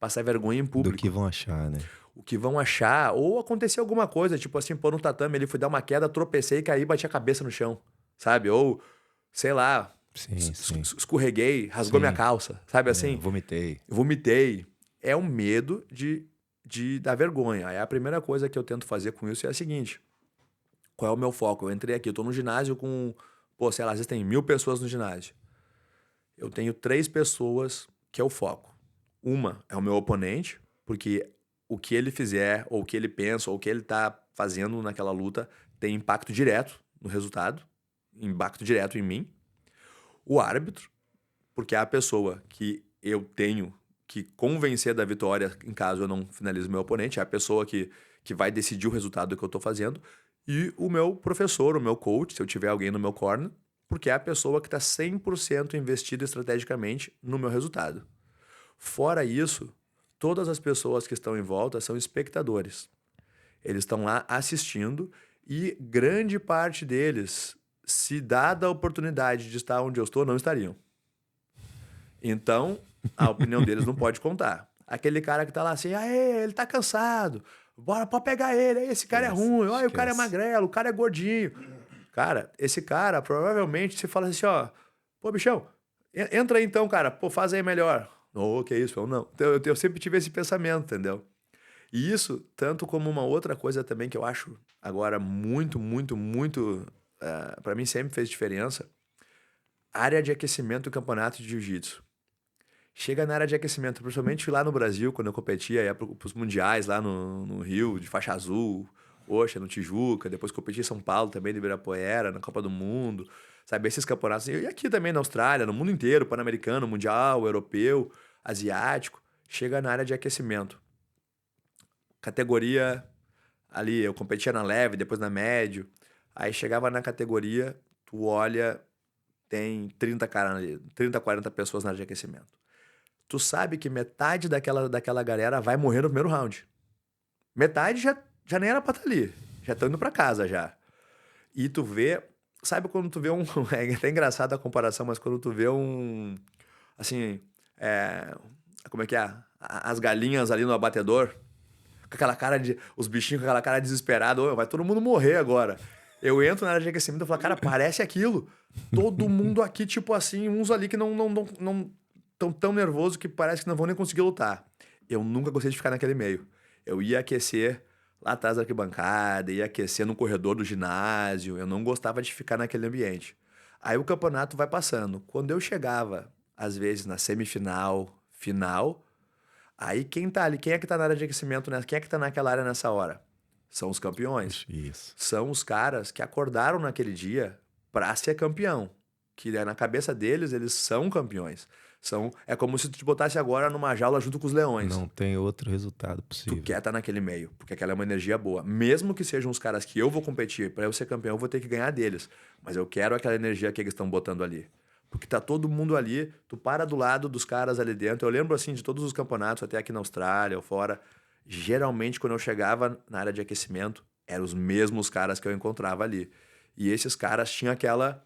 passar vergonha em Do que público. vão achar, né? O que vão achar, ou acontecer alguma coisa, tipo assim, pôr no tatame, ele foi dar uma queda, tropecei, caí, bati a cabeça no chão, sabe? Ou, sei lá, Sim, sim. escorreguei, rasgou minha Sim. calça, sabe assim? Vomitei. Vomitei. É um medo de dar vergonha. Aí a primeira coisa que eu tento fazer com isso é a seguinte: qual é o meu foco? Eu entrei aqui, eu tô no ginásio com, pô, sei lá, às vezes tem 1.000 pessoas no ginásio. Eu tenho 3 pessoas que é o foco. Uma é o meu oponente, porque o que ele fizer, ou o que ele pensa, ou o que ele tá fazendo naquela luta tem impacto direto no resultado, impacto direto em mim. O árbitro, porque é a pessoa que eu tenho que convencer da vitória em caso eu não finalize meu oponente, é a pessoa que vai decidir o resultado que eu tô fazendo. E o meu professor, o meu coach, se eu tiver alguém no meu corner, porque é a pessoa que está 100% investida estrategicamente no meu resultado. Fora isso, todas as pessoas que estão em volta são espectadores. Eles estão lá assistindo e grande parte deles, se dada a oportunidade de estar onde eu estou, não estariam. Então, a opinião deles não pode contar. Aquele cara que tá lá assim, ele tá cansado, bora, pode pegar ele, esse cara é ruim, olha, o cara é Esquece. magrelo, o cara é gordinho. Cara, esse cara, provavelmente, você fala assim, ó, pô, bichão, entra aí então, cara, pô, faz aí melhor. Ô, que isso, eu não. Então, eu sempre tive esse pensamento, entendeu? E isso, tanto como uma outra coisa também que eu acho agora muito, muito, muito, para mim sempre fez diferença, área de aquecimento do campeonato de jiu-jitsu. Chega na área de aquecimento, principalmente lá no Brasil, quando eu competia, ia para os mundiais lá no Rio, de faixa azul, Oxa, no Tijuca, depois competi em São Paulo também, no Ibirapuera, na Copa do Mundo, sabe? Esses campeonatos, e aqui também na Austrália, no mundo inteiro, Pan-Americano, Mundial, Europeu, Asiático. chega na área de aquecimento. Categoria ali, eu competia na leve, depois na médio. Aí chegava na categoria, tu olha, tem 30 caras ali, 30, 40 pessoas na área de aquecimento. Tu sabe que metade daquela galera vai morrer no primeiro round. Metade já nem era pra estar ali. Já estão indo pra casa já. E tu vê... Sabe quando tu vê um... É até engraçado a comparação, mas quando tu vê um... Assim... como é que é? As galinhas ali no abatedor. Com aquela cara de... Os bichinhos com aquela cara desesperada. "Ô, vai todo mundo morrer agora." Eu entro na área de aquecimento e falo, cara, parece aquilo. Todo mundo aqui, tipo assim, uns ali que não tão tão nervoso que parece que não vão nem conseguir lutar. Eu nunca gostei de ficar naquele meio. Eu ia aquecer lá atrás da arquibancada, ia aquecer no corredor do ginásio. Eu não gostava de ficar naquele ambiente. Aí o campeonato vai passando. Quando eu chegava, às vezes, na semifinal, final, aí quem tá ali, quem é que tá na área de aquecimento, né? Quem é que tá naquela área nessa hora? São os campeões. Isso. São os caras que acordaram naquele dia pra ser campeão. Que na cabeça deles, eles são campeões. É como se tu te botasse agora numa jaula junto com os leões. Não tem outro resultado possível. Tu quer estar naquele meio, porque aquela é uma energia boa. Mesmo que sejam os caras que eu vou competir, pra eu ser campeão, eu vou ter que ganhar deles. Mas eu quero aquela energia que eles estão botando ali. Porque tá todo mundo ali, tu para do lado dos caras ali dentro. Eu lembro, assim, de todos os campeonatos, até aqui na Austrália ou fora. Geralmente, quando eu chegava na área de aquecimento, eram os mesmos caras que eu encontrava ali. E esses caras tinham aquela,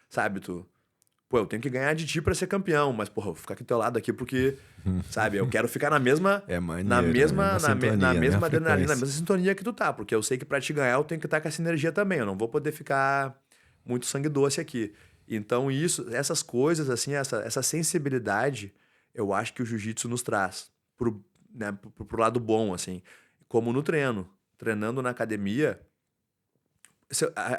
sabe, pô, eu tenho que ganhar de ti pra ser campeão, mas, porra, eu vou ficar aqui do teu lado aqui porque, sabe, eu quero ficar na mesma... maneiro, na mesma sintonia, adrenalina, na mesma sintonia que tu tá, porque eu sei que pra te ganhar eu tenho que estar com essa energia também, eu não vou poder ficar muito sangue doce aqui. Então essas coisas, assim, essa sensibilidade, eu acho que o jiu-jitsu nos traz pro lado bom, assim, como no treino. Treinando na academia,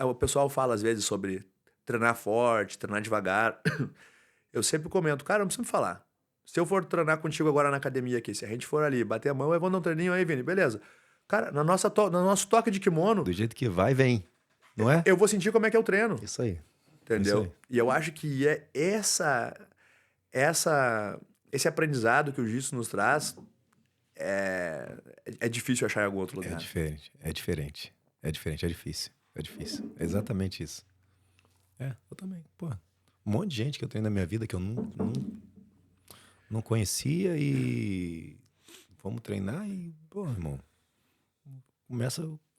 o pessoal fala às vezes sobre treinar forte, treinar devagar. Eu sempre comento, cara, não precisa me falar. Se eu for treinar contigo agora na academia aqui, se a gente for ali, bater a mão, eu vou dar um treininho aí, Vini, beleza. Cara, no nosso toque de kimono... Do jeito que vai, vem. Não é? Eu vou sentir como é que é o treino. Isso aí. Entendeu? Isso aí. E eu acho que é esse aprendizado que o jiu-jitsu nos traz é difícil achar em algum outro lugar. É diferente. É difícil. É exatamente isso. Eu também. Pô, um monte de gente que eu tenho na minha vida que eu não conhecia e vamos treinar e, pô, irmão,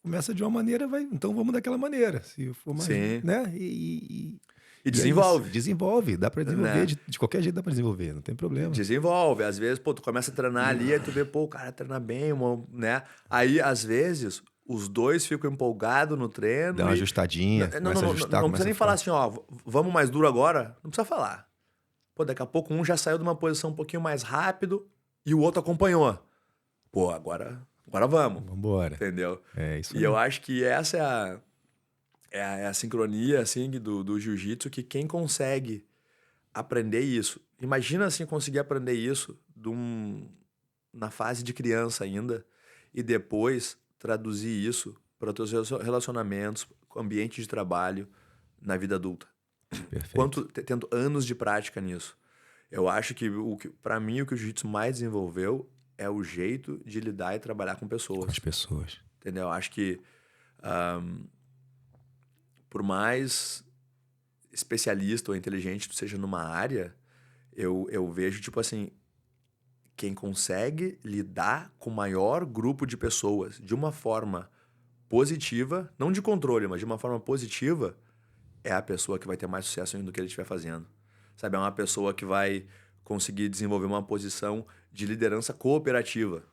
começa de uma maneira, vai, então vamos daquela maneira. Se for mais, Sim. né? E é desenvolve. isso. Desenvolve, dá pra desenvolver, Né? de qualquer jeito dá pra desenvolver, não tem problema. Desenvolve. Às vezes, pô, tu começa a treinar ali, aí tu vê, pô, o cara treina bem, né? Aí, às vezes, os dois ficam empolgados no treino. Dá uma ajustadinha, começa a ajustar, não precisa nem falar assim, ó, vamos mais duro agora. Não precisa falar. Pô, daqui a pouco um já saiu de uma posição um pouquinho mais rápido e o outro acompanhou. Pô, agora vamos. Vambora. Entendeu? É isso E aí. eu acho que essa é a sincronia, assim, do jiu-jitsu, que quem consegue aprender isso... Imagina, assim, conseguir aprender isso na fase de criança ainda e depois traduzir isso para os teus relacionamentos, ambiente de trabalho, na vida adulta. Perfeito. Tendo anos de prática nisso. Eu acho que, para mim, o que o jiu-jitsu mais desenvolveu é o jeito de lidar e trabalhar com pessoas. Com as pessoas. Entendeu? Eu acho que por mais especialista ou inteligente tu seja numa área, eu vejo, tipo assim, quem consegue lidar com o maior grupo de pessoas de uma forma positiva, não de controle, mas de uma forma positiva, é a pessoa que vai ter mais sucesso no que ele estiver fazendo. Sabe? É uma pessoa que vai conseguir desenvolver uma posição de liderança cooperativa.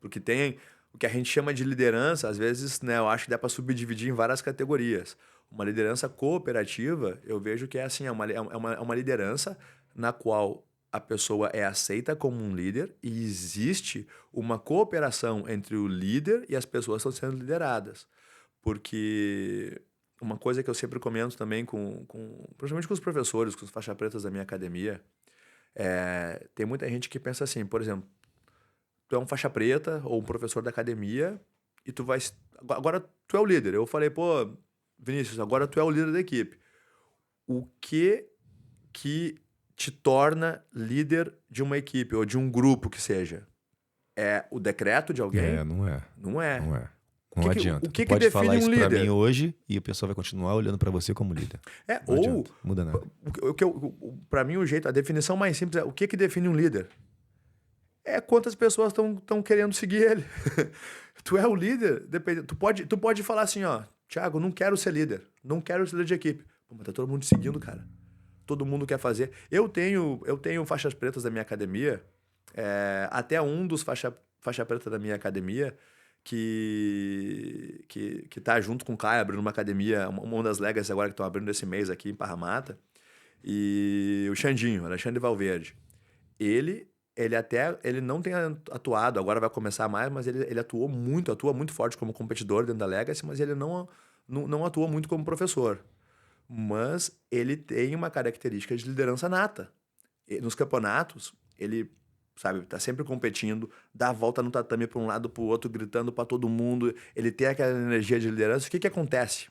Porque tem o que a gente chama de liderança, às vezes, né, eu acho que dá para subdividir em várias categorias. Uma liderança cooperativa, eu vejo que é assim, é uma liderança na qual a pessoa é aceita como um líder e existe uma cooperação entre o líder e as pessoas que estão sendo lideradas. Porque uma coisa que eu sempre comento também, principalmente com os professores, com os faixa pretas da minha academia, tem muita gente que pensa assim, por exemplo, tu é um faixa preta ou um professor da academia e tu vai... Agora tu é o líder. Eu falei, pô, Vinícius, agora tu é o líder da equipe. O que te torna líder de uma equipe ou de um grupo que seja? É o decreto de alguém? Não é. Não é. Não é. O Não que que- adianta. o que Tu que pode falar define um isso pra líder? mim hoje e o pessoal vai continuar olhando pra você como líder. Não Ou, adianta. Muda nada. para mim, a definição mais simples é o que define um líder? É quantas pessoas estão querendo seguir ele. Tu é o líder, tu pode falar assim, ó, Thiago, não quero ser líder, não quero ser líder de equipe. Pô, mas tá todo mundo te seguindo, cara. Todo mundo quer fazer. Eu tenho faixas pretas da minha academia, até um dos faixa preta da minha academia, que tá junto com o Caio, abrindo uma academia, uma das Legacy agora que estão abrindo esse mês aqui em Parramata, e o Xandinho, Alexandre Valverde. Ele não tem atuado, agora vai começar mais, mas ele atua muito forte como competidor dentro da Legacy, mas ele não atua muito como professor. Mas ele tem uma característica de liderança nata. Nos campeonatos, ele, sabe, tá sempre competindo, dá a volta no tatame para um lado para o outro, gritando para todo mundo. Ele tem aquela energia de liderança. O que acontece?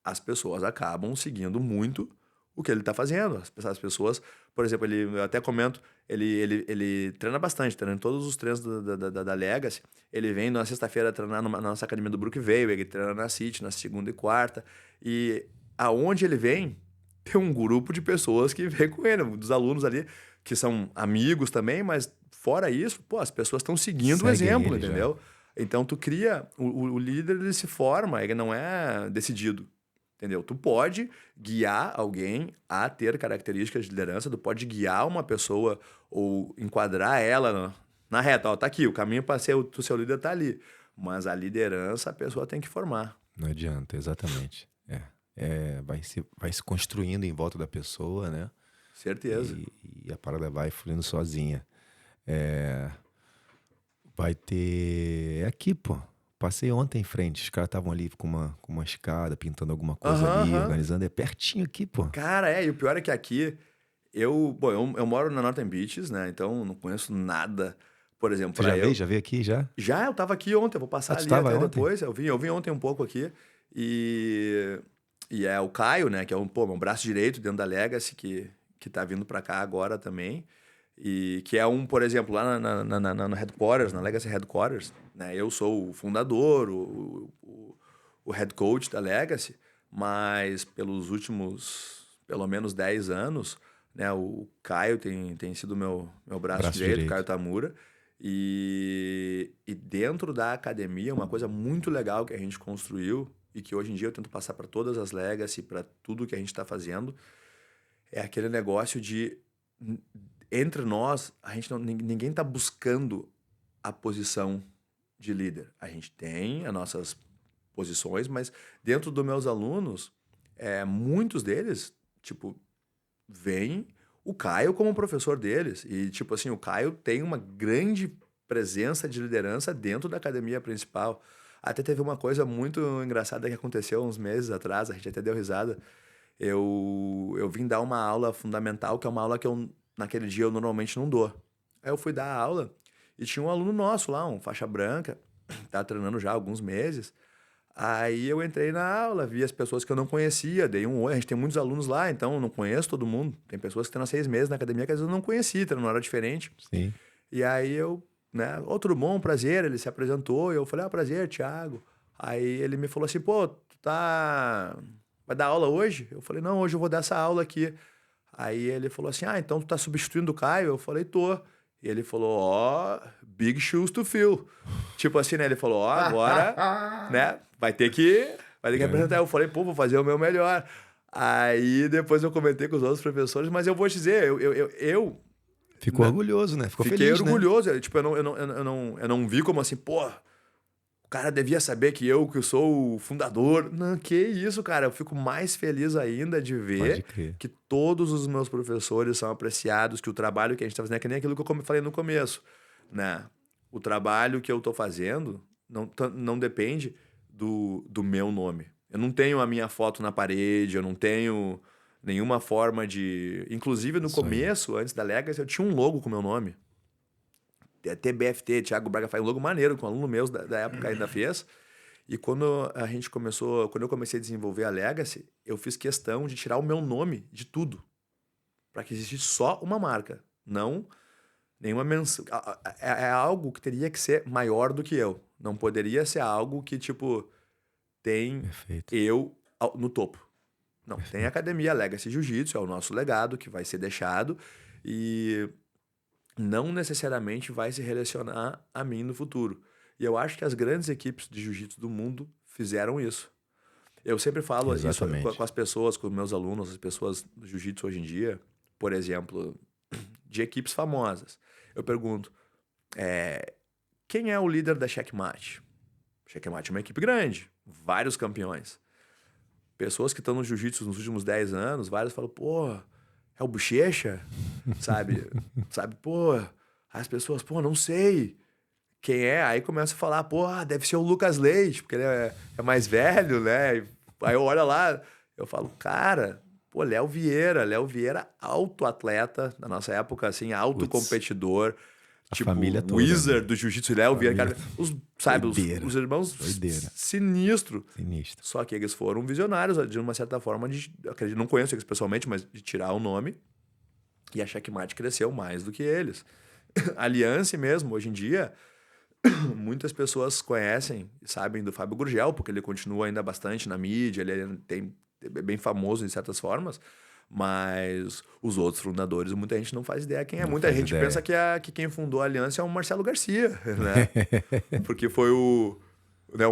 As pessoas acabam seguindo muito o que ele está fazendo. As pessoas, por exemplo, eu até comento, ele treina bastante, treina em todos os treinos da Legacy. Ele vem na sexta-feira treinar na nossa academia do Brookvale, ele treina na City, na segunda e quarta. E aonde ele vem, tem um grupo de pessoas que vem com ele, dos alunos ali, que são amigos também, mas fora isso, pô, as pessoas estão seguindo o Seguem exemplo, ele já. entendeu? Então tu cria, o líder ele se forma, ele não é decidido. Entendeu? Tu pode guiar alguém a ter características de liderança, tu pode guiar uma pessoa ou enquadrar ela na reta. Ó, tá aqui, o caminho para ser o seu líder tá ali. Mas a liderança a pessoa tem que formar. Não adianta, exatamente. Vai se construindo em volta da pessoa, né? Certeza. E a parada vai fluindo sozinha. Vai ter... É aqui, pô. Passei ontem em frente. Os caras estavam ali com uma escada, pintando alguma coisa ali, organizando. É pertinho aqui, pô. Cara, e o pior é que aqui, eu moro na Northern Beaches, né? Então não conheço nada. Por exemplo, Você já veio aqui já? Já, eu tava aqui ontem, eu vou passar tu ali tava até ontem? depois. Eu vim ontem um pouco aqui. E é o Caio, né? Que é meu braço direito dentro da Legacy, que tá vindo pra cá agora também. E que é por exemplo, lá na Headquarters, na Legacy Headquarters, né? Eu sou o fundador, o head coach da Legacy, mas pelos últimos, pelo menos 10 anos, né? O Caio tem sido meu braço direito, Caio Tamura. E dentro da academia, uma coisa muito legal que a gente construiu e que hoje em dia eu tento passar para todas as Legacy, para tudo que a gente está fazendo, é aquele negócio de entre nós, ninguém está buscando a posição de líder. A gente tem as nossas posições, mas dentro dos meus alunos, muitos deles, tipo, vêm o Caio como professor deles. E, tipo assim, o Caio tem uma grande presença de liderança dentro da academia principal. Até teve uma coisa muito engraçada que aconteceu uns meses atrás, a gente até deu risada. Eu vim dar uma aula fundamental, que é uma aula que naquele dia eu normalmente não dou. Aí eu fui dar a aula e tinha um aluno nosso lá, um faixa branca, tá treinando já há alguns meses. Aí eu entrei na aula, vi as pessoas que eu não conhecia, dei um oi. A gente tem muitos alunos lá, então eu não conheço todo mundo. Tem pessoas que estão há 6 meses na academia que às vezes eu não conheci, treinando hora diferente. Sim. E aí né, tudo bom, prazer, ele se apresentou, e eu falei, prazer, Thiago. Aí ele me falou assim, pô, vai dar aula hoje? Eu falei, não, hoje eu vou dar essa aula aqui. Aí ele falou assim, então tu tá substituindo o Caio? Eu falei, tô. E ele falou, big shoes to fill. Tipo assim, né? Ele falou, agora, né? Vai ter que apresentar. Eu falei, pô, vou fazer o meu melhor. Aí depois eu comentei com os outros professores, mas eu vou te dizer, eu Ficou orgulhoso, né? Ficou fiquei feliz, orgulhoso. Né? Tipo, eu não vi como assim, pô, o cara devia saber que eu sou o fundador. Não, que isso, cara. Eu fico mais feliz ainda de ver que todos os meus professores são apreciados, que o trabalho que a gente está fazendo é que nem aquilo que eu falei no começo, né? O trabalho que eu estou fazendo não depende do meu nome. Eu não tenho a minha foto na parede, eu não tenho nenhuma forma de... Inclusive, no começo, antes da Legacy, eu tinha um logo com o meu nome. TBFT, Thiago Braga, faz um logo maneiro, que um aluno meu da época ainda fez. E quando eu comecei a desenvolver a Legacy, eu fiz questão de tirar o meu nome de tudo. para que existisse só uma marca, não nenhuma menção. É algo que teria que ser maior do que eu. Não poderia ser algo que, tipo, tem Perfeito. eu no topo. Não, tem a Academia Legacy Jiu-Jitsu, é o nosso legado que vai ser deixado e não necessariamente vai se relacionar a mim no futuro. E eu acho que as grandes equipes de jiu-jitsu do mundo fizeram isso. Eu sempre falo isso Exatamente. com as pessoas, com os meus alunos, as pessoas do jiu-jitsu hoje em dia, por exemplo, de equipes famosas. Eu pergunto, quem é o líder da Checkmate? Checkmate é uma equipe grande, vários campeões. Pessoas que estão no jiu-jitsu nos últimos 10 anos, vários falam, pô, é o Bochecha? Sabe? Pô, as pessoas, pô, não sei quem é. Aí começa a falar, pô, deve ser o Lucas Leite, porque ele é mais velho, né? Aí eu olho lá, eu falo, cara, pô, Léo Vieira, alto atleta, na nossa época, assim, alto competidor. A Tipo, família toda, Wizard né? do Jiu-Jitsu, Léo Vieira, cara, sabe, Doideira. os irmãos Doideira. sinistro. Sinistro. Só que eles foram visionários, de uma certa forma, acredito, não conheço eles pessoalmente, mas de tirar o nome. E a Checkmate cresceu mais do que eles. A Aliança mesmo, hoje em dia, muitas pessoas conhecem e sabem do Fábio Gurgel, porque ele continua ainda bastante na mídia, ele é bem famoso em certas formas, mas os outros fundadores, muita gente não faz ideia quem é. Não Muita faz gente ideia. pensa que quem fundou a Aliança é o Marcelo Garcia, né? Porque foi o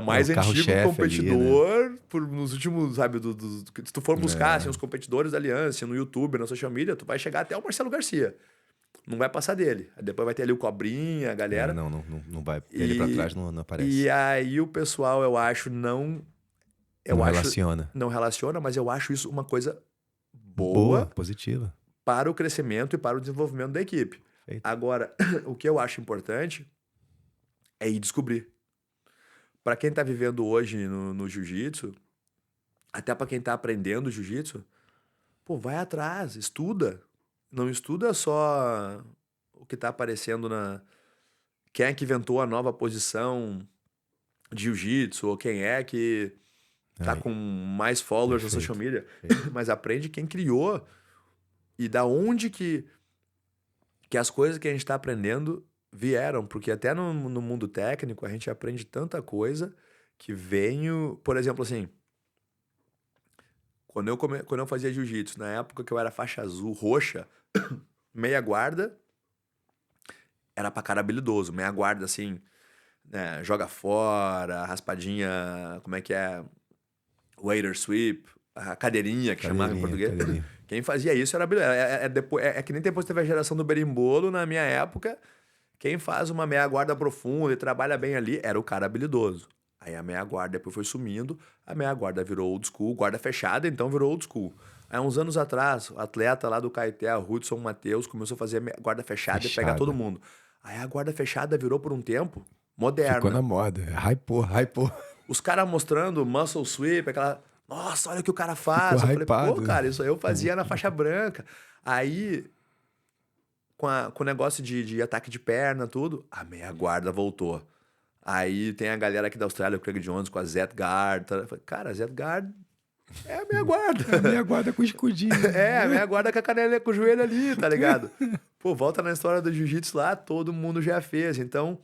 mais o antigo carro-chefe competidor nos últimos, sabe, se tu for buscar assim, É. os competidores da Aliança no YouTube, na social media, tu vai chegar até o Marcelo Garcia. Não vai passar dele. Aí depois vai ter ali o Cobrinha, a galera. Não vai. Ele pra trás não aparece. E aí o pessoal, eu acho, não relaciona. não relaciona, mas eu acho isso uma coisa Boa, boa positiva. para o crescimento e para o desenvolvimento da equipe. Feito. Agora, o que eu acho importante é ir descobrir. Para quem tá vivendo hoje no jiu-jitsu, até para quem tá aprendendo jiu-jitsu, pô, vai atrás, estuda. Não estuda só o que tá aparecendo quem é que inventou a nova posição de jiu-jitsu, ou quem é que tá Aí, com mais followers na social media, perfeito. mas aprende quem criou e da onde que as coisas que a gente tá aprendendo vieram, porque até no mundo técnico a gente aprende tanta coisa que veio, por exemplo, assim, quando eu fazia jiu-jitsu, na época que eu era faixa azul, roxa, meia guarda, era pra cara habilidoso. Meia guarda, assim, né, joga fora, raspadinha, como é que é? Waiter sweep, a cadeirinha, que chamava em português. Cadeirinha. Quem fazia isso era habilidoso. É que nem depois teve a geração do berimbolo, na minha época, quem faz uma meia guarda profunda e trabalha bem ali era o cara habilidoso. Aí a meia guarda depois foi sumindo, a meia guarda virou old school, guarda fechada, então virou old school. Aí uns anos atrás, o atleta lá do Caeté, Hudson Matheus, começou a fazer guarda fechada e pegar todo mundo. Aí a guarda fechada virou por um tempo moderna. Ficou na moda. Hypou. Os caras mostrando muscle sweep, aquela... Nossa, olha o que o cara faz. Ficou Eu falei, pô, hypado. cara, isso aí eu fazia na faixa branca. Aí, com o negócio de ataque de perna, tudo, a meia guarda voltou. Aí tem a galera aqui da Austrália, o Craig Jones, com a Z-Guard. Tá? Eu falei, cara, a Z-Guard é a meia guarda. A meia guarda com escudinho. A meia guarda com a canela, com o joelho ali, tá ligado? Pô, volta na história do jiu-jitsu lá, todo mundo já fez. Então,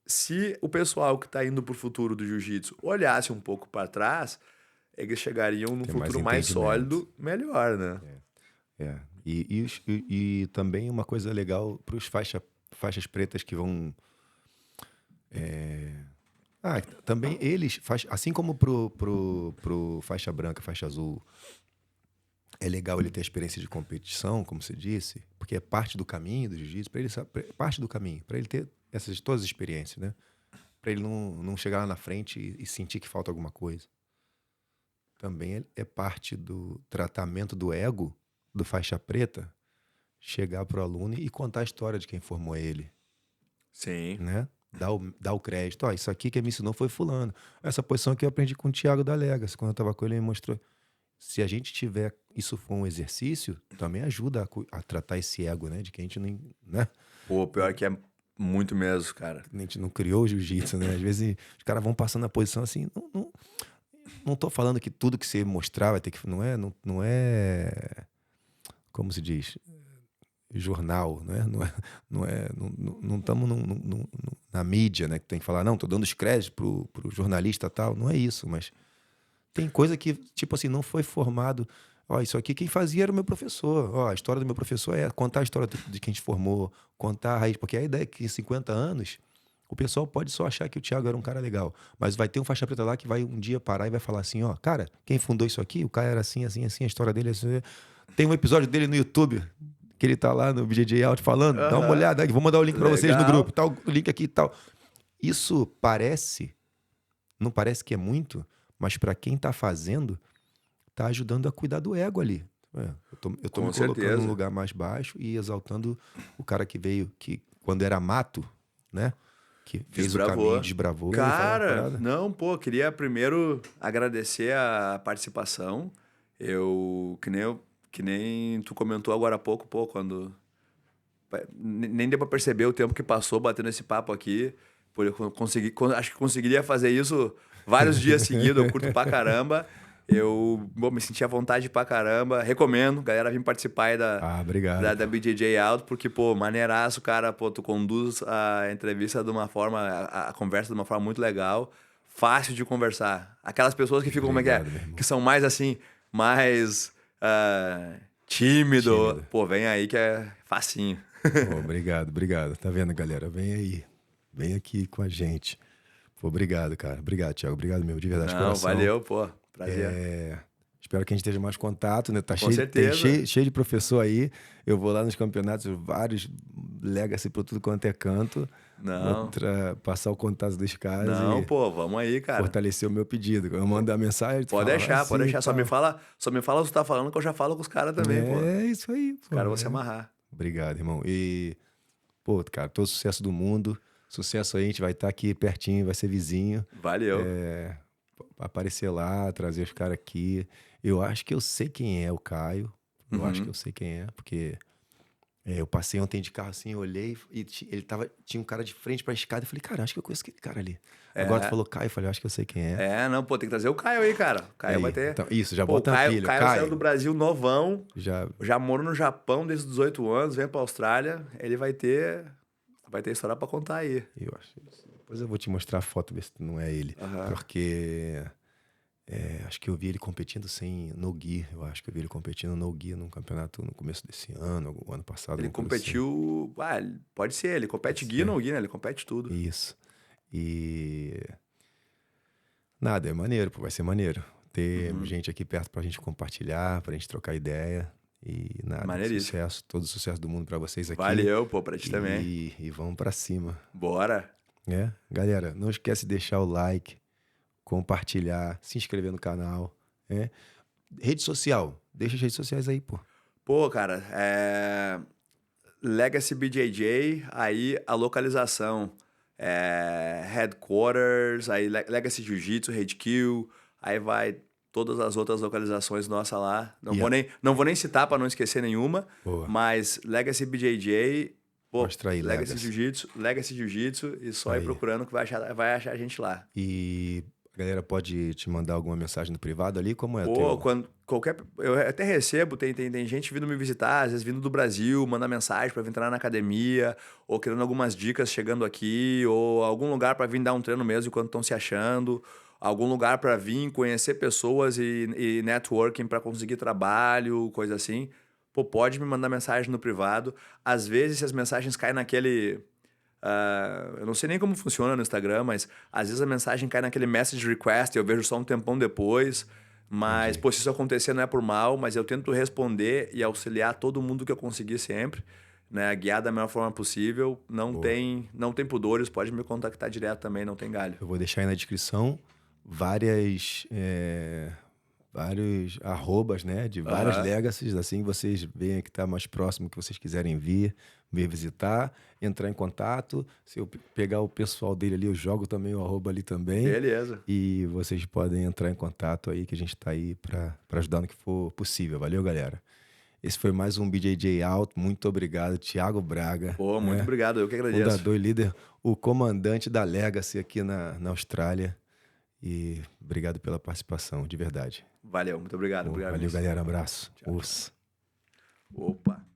se o pessoal que tá indo pro futuro do jiu-jitsu olhasse um pouco para trás, eles chegariam num futuro mais sólido, melhor, né? E também uma coisa legal para os faixas pretas que vão... também eles, assim como pro faixa branca, faixa azul, é legal ele ter a experiência de competição, como você disse, porque é parte do caminho do jiu-jitsu, para ele parte do caminho, para ele ter todas as experiências, né? Para ele não chegar lá na frente e sentir que falta alguma coisa. Também é parte do tratamento do ego do faixa preta chegar pro aluno e contar a história de quem formou ele. Sim. Né? Dar o crédito. Isso aqui que me ensinou foi fulano. Essa posição aqui eu aprendi com o Thiago da Legacy. Quando eu estava com ele, ele me mostrou. Se a gente tiver... Isso for um exercício, também ajuda a tratar esse ego, né? De que a gente nem... Né? Pô, pior que é muito mesmo, cara. A gente não criou o jiu-jitsu, né? Às vezes os caras vão passando a posição assim... Não tô falando que tudo que você mostrar vai ter que... Não é... como se diz, jornal, né? Não estamos na mídia, né? Que tem que falar, não, tô dando os créditos pro jornalista tal. Não é isso, mas tem coisa que, tipo assim, não foi formado. Ó, isso aqui quem fazia era o meu professor. Ó, a história do meu professor é contar a história de quem te formou, contar a raiz. Porque a ideia é que em 50 anos, o pessoal pode só achar que o Thiago era um cara legal. Mas vai ter um faixa preta lá que vai um dia parar e vai falar assim, ó, cara, quem fundou isso aqui, o cara era assim, assim, assim, a história dele é assim. Tem um episódio dele no YouTube, que ele tá lá no BJJ Out falando, dá uma olhada, vou mandar o link pra vocês no grupo, tá o link aqui e tal. Isso parece, não parece que é muito, mas pra quem tá fazendo, tá ajudando a cuidar do ego ali. Eu tô me colocando num lugar mais baixo e exaltando o cara que veio, que quando era mato, né? Que fez o caminho, desbravou. Cara, não, pô, queria primeiro agradecer a participação. Que nem tu comentou agora há pouco, pô, quando... Nem deu pra perceber o tempo que passou batendo esse papo aqui. Pô, acho que conseguiria fazer isso vários dias seguidos, eu curto pra caramba. Me senti à vontade pra caramba. Recomendo, galera, vir participar aí da BJJ Out, porque, pô, maneiraço, cara, pô, tu conduz a entrevista de uma forma, a conversa de uma forma muito legal, fácil de conversar. Aquelas pessoas que ficam, Obrigado, como é que é? Que são mais assim, mais tímido. Pô, vem aí que é facinho. Pô, obrigado. Tá vendo, galera? Vem aí. Vem aqui com a gente. Pô, obrigado, cara. Obrigado, Thiago. Obrigado mesmo, de verdade, coração. Valeu, pô. Prazer. Espero que a gente esteja mais contato, né? Tá com certeza. cheio de professor aí. Eu vou lá nos campeonatos, vários legacy por tudo quanto é canto. Não. Passar o contato dos caras. Não, pô, vamos aí, cara. Fortalecer o meu pedido. Eu mando a mensagem. Pode deixar. Só me fala o que tu tá falando, que eu já falo com os caras também, pô. É isso aí, pô. Os caras vão se amarrar. Obrigado, irmão. E, pô, cara, todo sucesso do mundo. Sucesso aí, a gente vai estar aqui pertinho, vai ser vizinho. Valeu. Aparecer lá, trazer os caras aqui. Eu acho que eu sei quem é o Caio. Eu acho que eu sei quem é, porque eu passei ontem de carro assim, olhei e tinha um cara de frente pra escada. Eu falei, cara, acho que eu conheço aquele cara ali. Agora tu falou Caio, eu falei, acho que eu sei quem é. Não, pô, tem que trazer o Caio aí, cara. O Caio vai ter. Então, isso, já bota na pilha. O Caio saiu do Brasil novão, já morou no Japão desde os 18 anos, veio pra Austrália. Ele vai ter história pra contar aí. Eu acho. Depois eu vou te mostrar a foto, ver se não é ele. Porque acho que eu vi ele competindo sem no-gi. Eu acho que eu vi ele competindo no-gi num campeonato no começo desse ano, o ano passado. Ele competiu... Assim. Pode ser, ele compete gi no-gi, né? Ele compete tudo. Isso. E... Nada, é maneiro, pô, vai ser maneiro. Ter gente aqui perto pra gente compartilhar, pra gente trocar ideia. E nada, sucesso, todo o sucesso do mundo pra vocês aqui. Valeu, pô, pra ti também. E vamos pra cima. Bora. Galera, não esquece de deixar o like, compartilhar, se inscrever no canal. Rede social, deixa as redes sociais aí, pô. Pô, cara, Legacy BJJ, aí a localização, Headquarters, aí Legacy Jiu-Jitsu, HQ, aí vai todas as outras localizações nossas lá. Não vou nem citar para não esquecer nenhuma. Boa. Mas Legacy BJJ, pô, mostra aí, Legacy Jiu-Jitsu, e só ir procurando que vai achar a gente lá. E a galera pode te mandar alguma mensagem no privado ali? Como é? Pô, eu até recebo, tem gente vindo me visitar, às vezes vindo do Brasil, manda mensagem para vir entrar na academia, ou querendo algumas dicas chegando aqui, ou algum lugar para vir dar um treino mesmo enquanto estão se achando, algum lugar para vir conhecer pessoas e networking para conseguir trabalho, coisa assim. Pô, pode me mandar mensagem no privado. Às vezes as mensagens caem naquele... eu não sei nem como funciona no Instagram, mas às vezes a mensagem cai naquele message request e eu vejo só um tempão depois. Mas, pô, se isso acontecer não é por mal, mas eu tento responder e auxiliar todo mundo que eu conseguir sempre, né? Guiar da melhor forma possível. Não tem pudores, pode me contactar direto também, não tem galho. Eu vou deixar aí na descrição vários arrobas, né? De várias legacies, assim vocês veem que tá mais próximo, que vocês quiserem vir visitar, entrar em contato. Se eu pegar o pessoal dele ali, eu jogo também o arroba ali também. Beleza. E vocês podem entrar em contato aí, que a gente tá aí para ajudar no que for possível. Valeu, galera. Esse foi mais um BJJ Out. Muito obrigado, Thiago Braga. Pô, muito obrigado. Eu que agradeço. Fundador e líder, o comandante da Legacy aqui na Austrália. E obrigado pela participação, de verdade. Valeu, muito obrigado. Valeu, galera. Abraço. Tchau. Opa!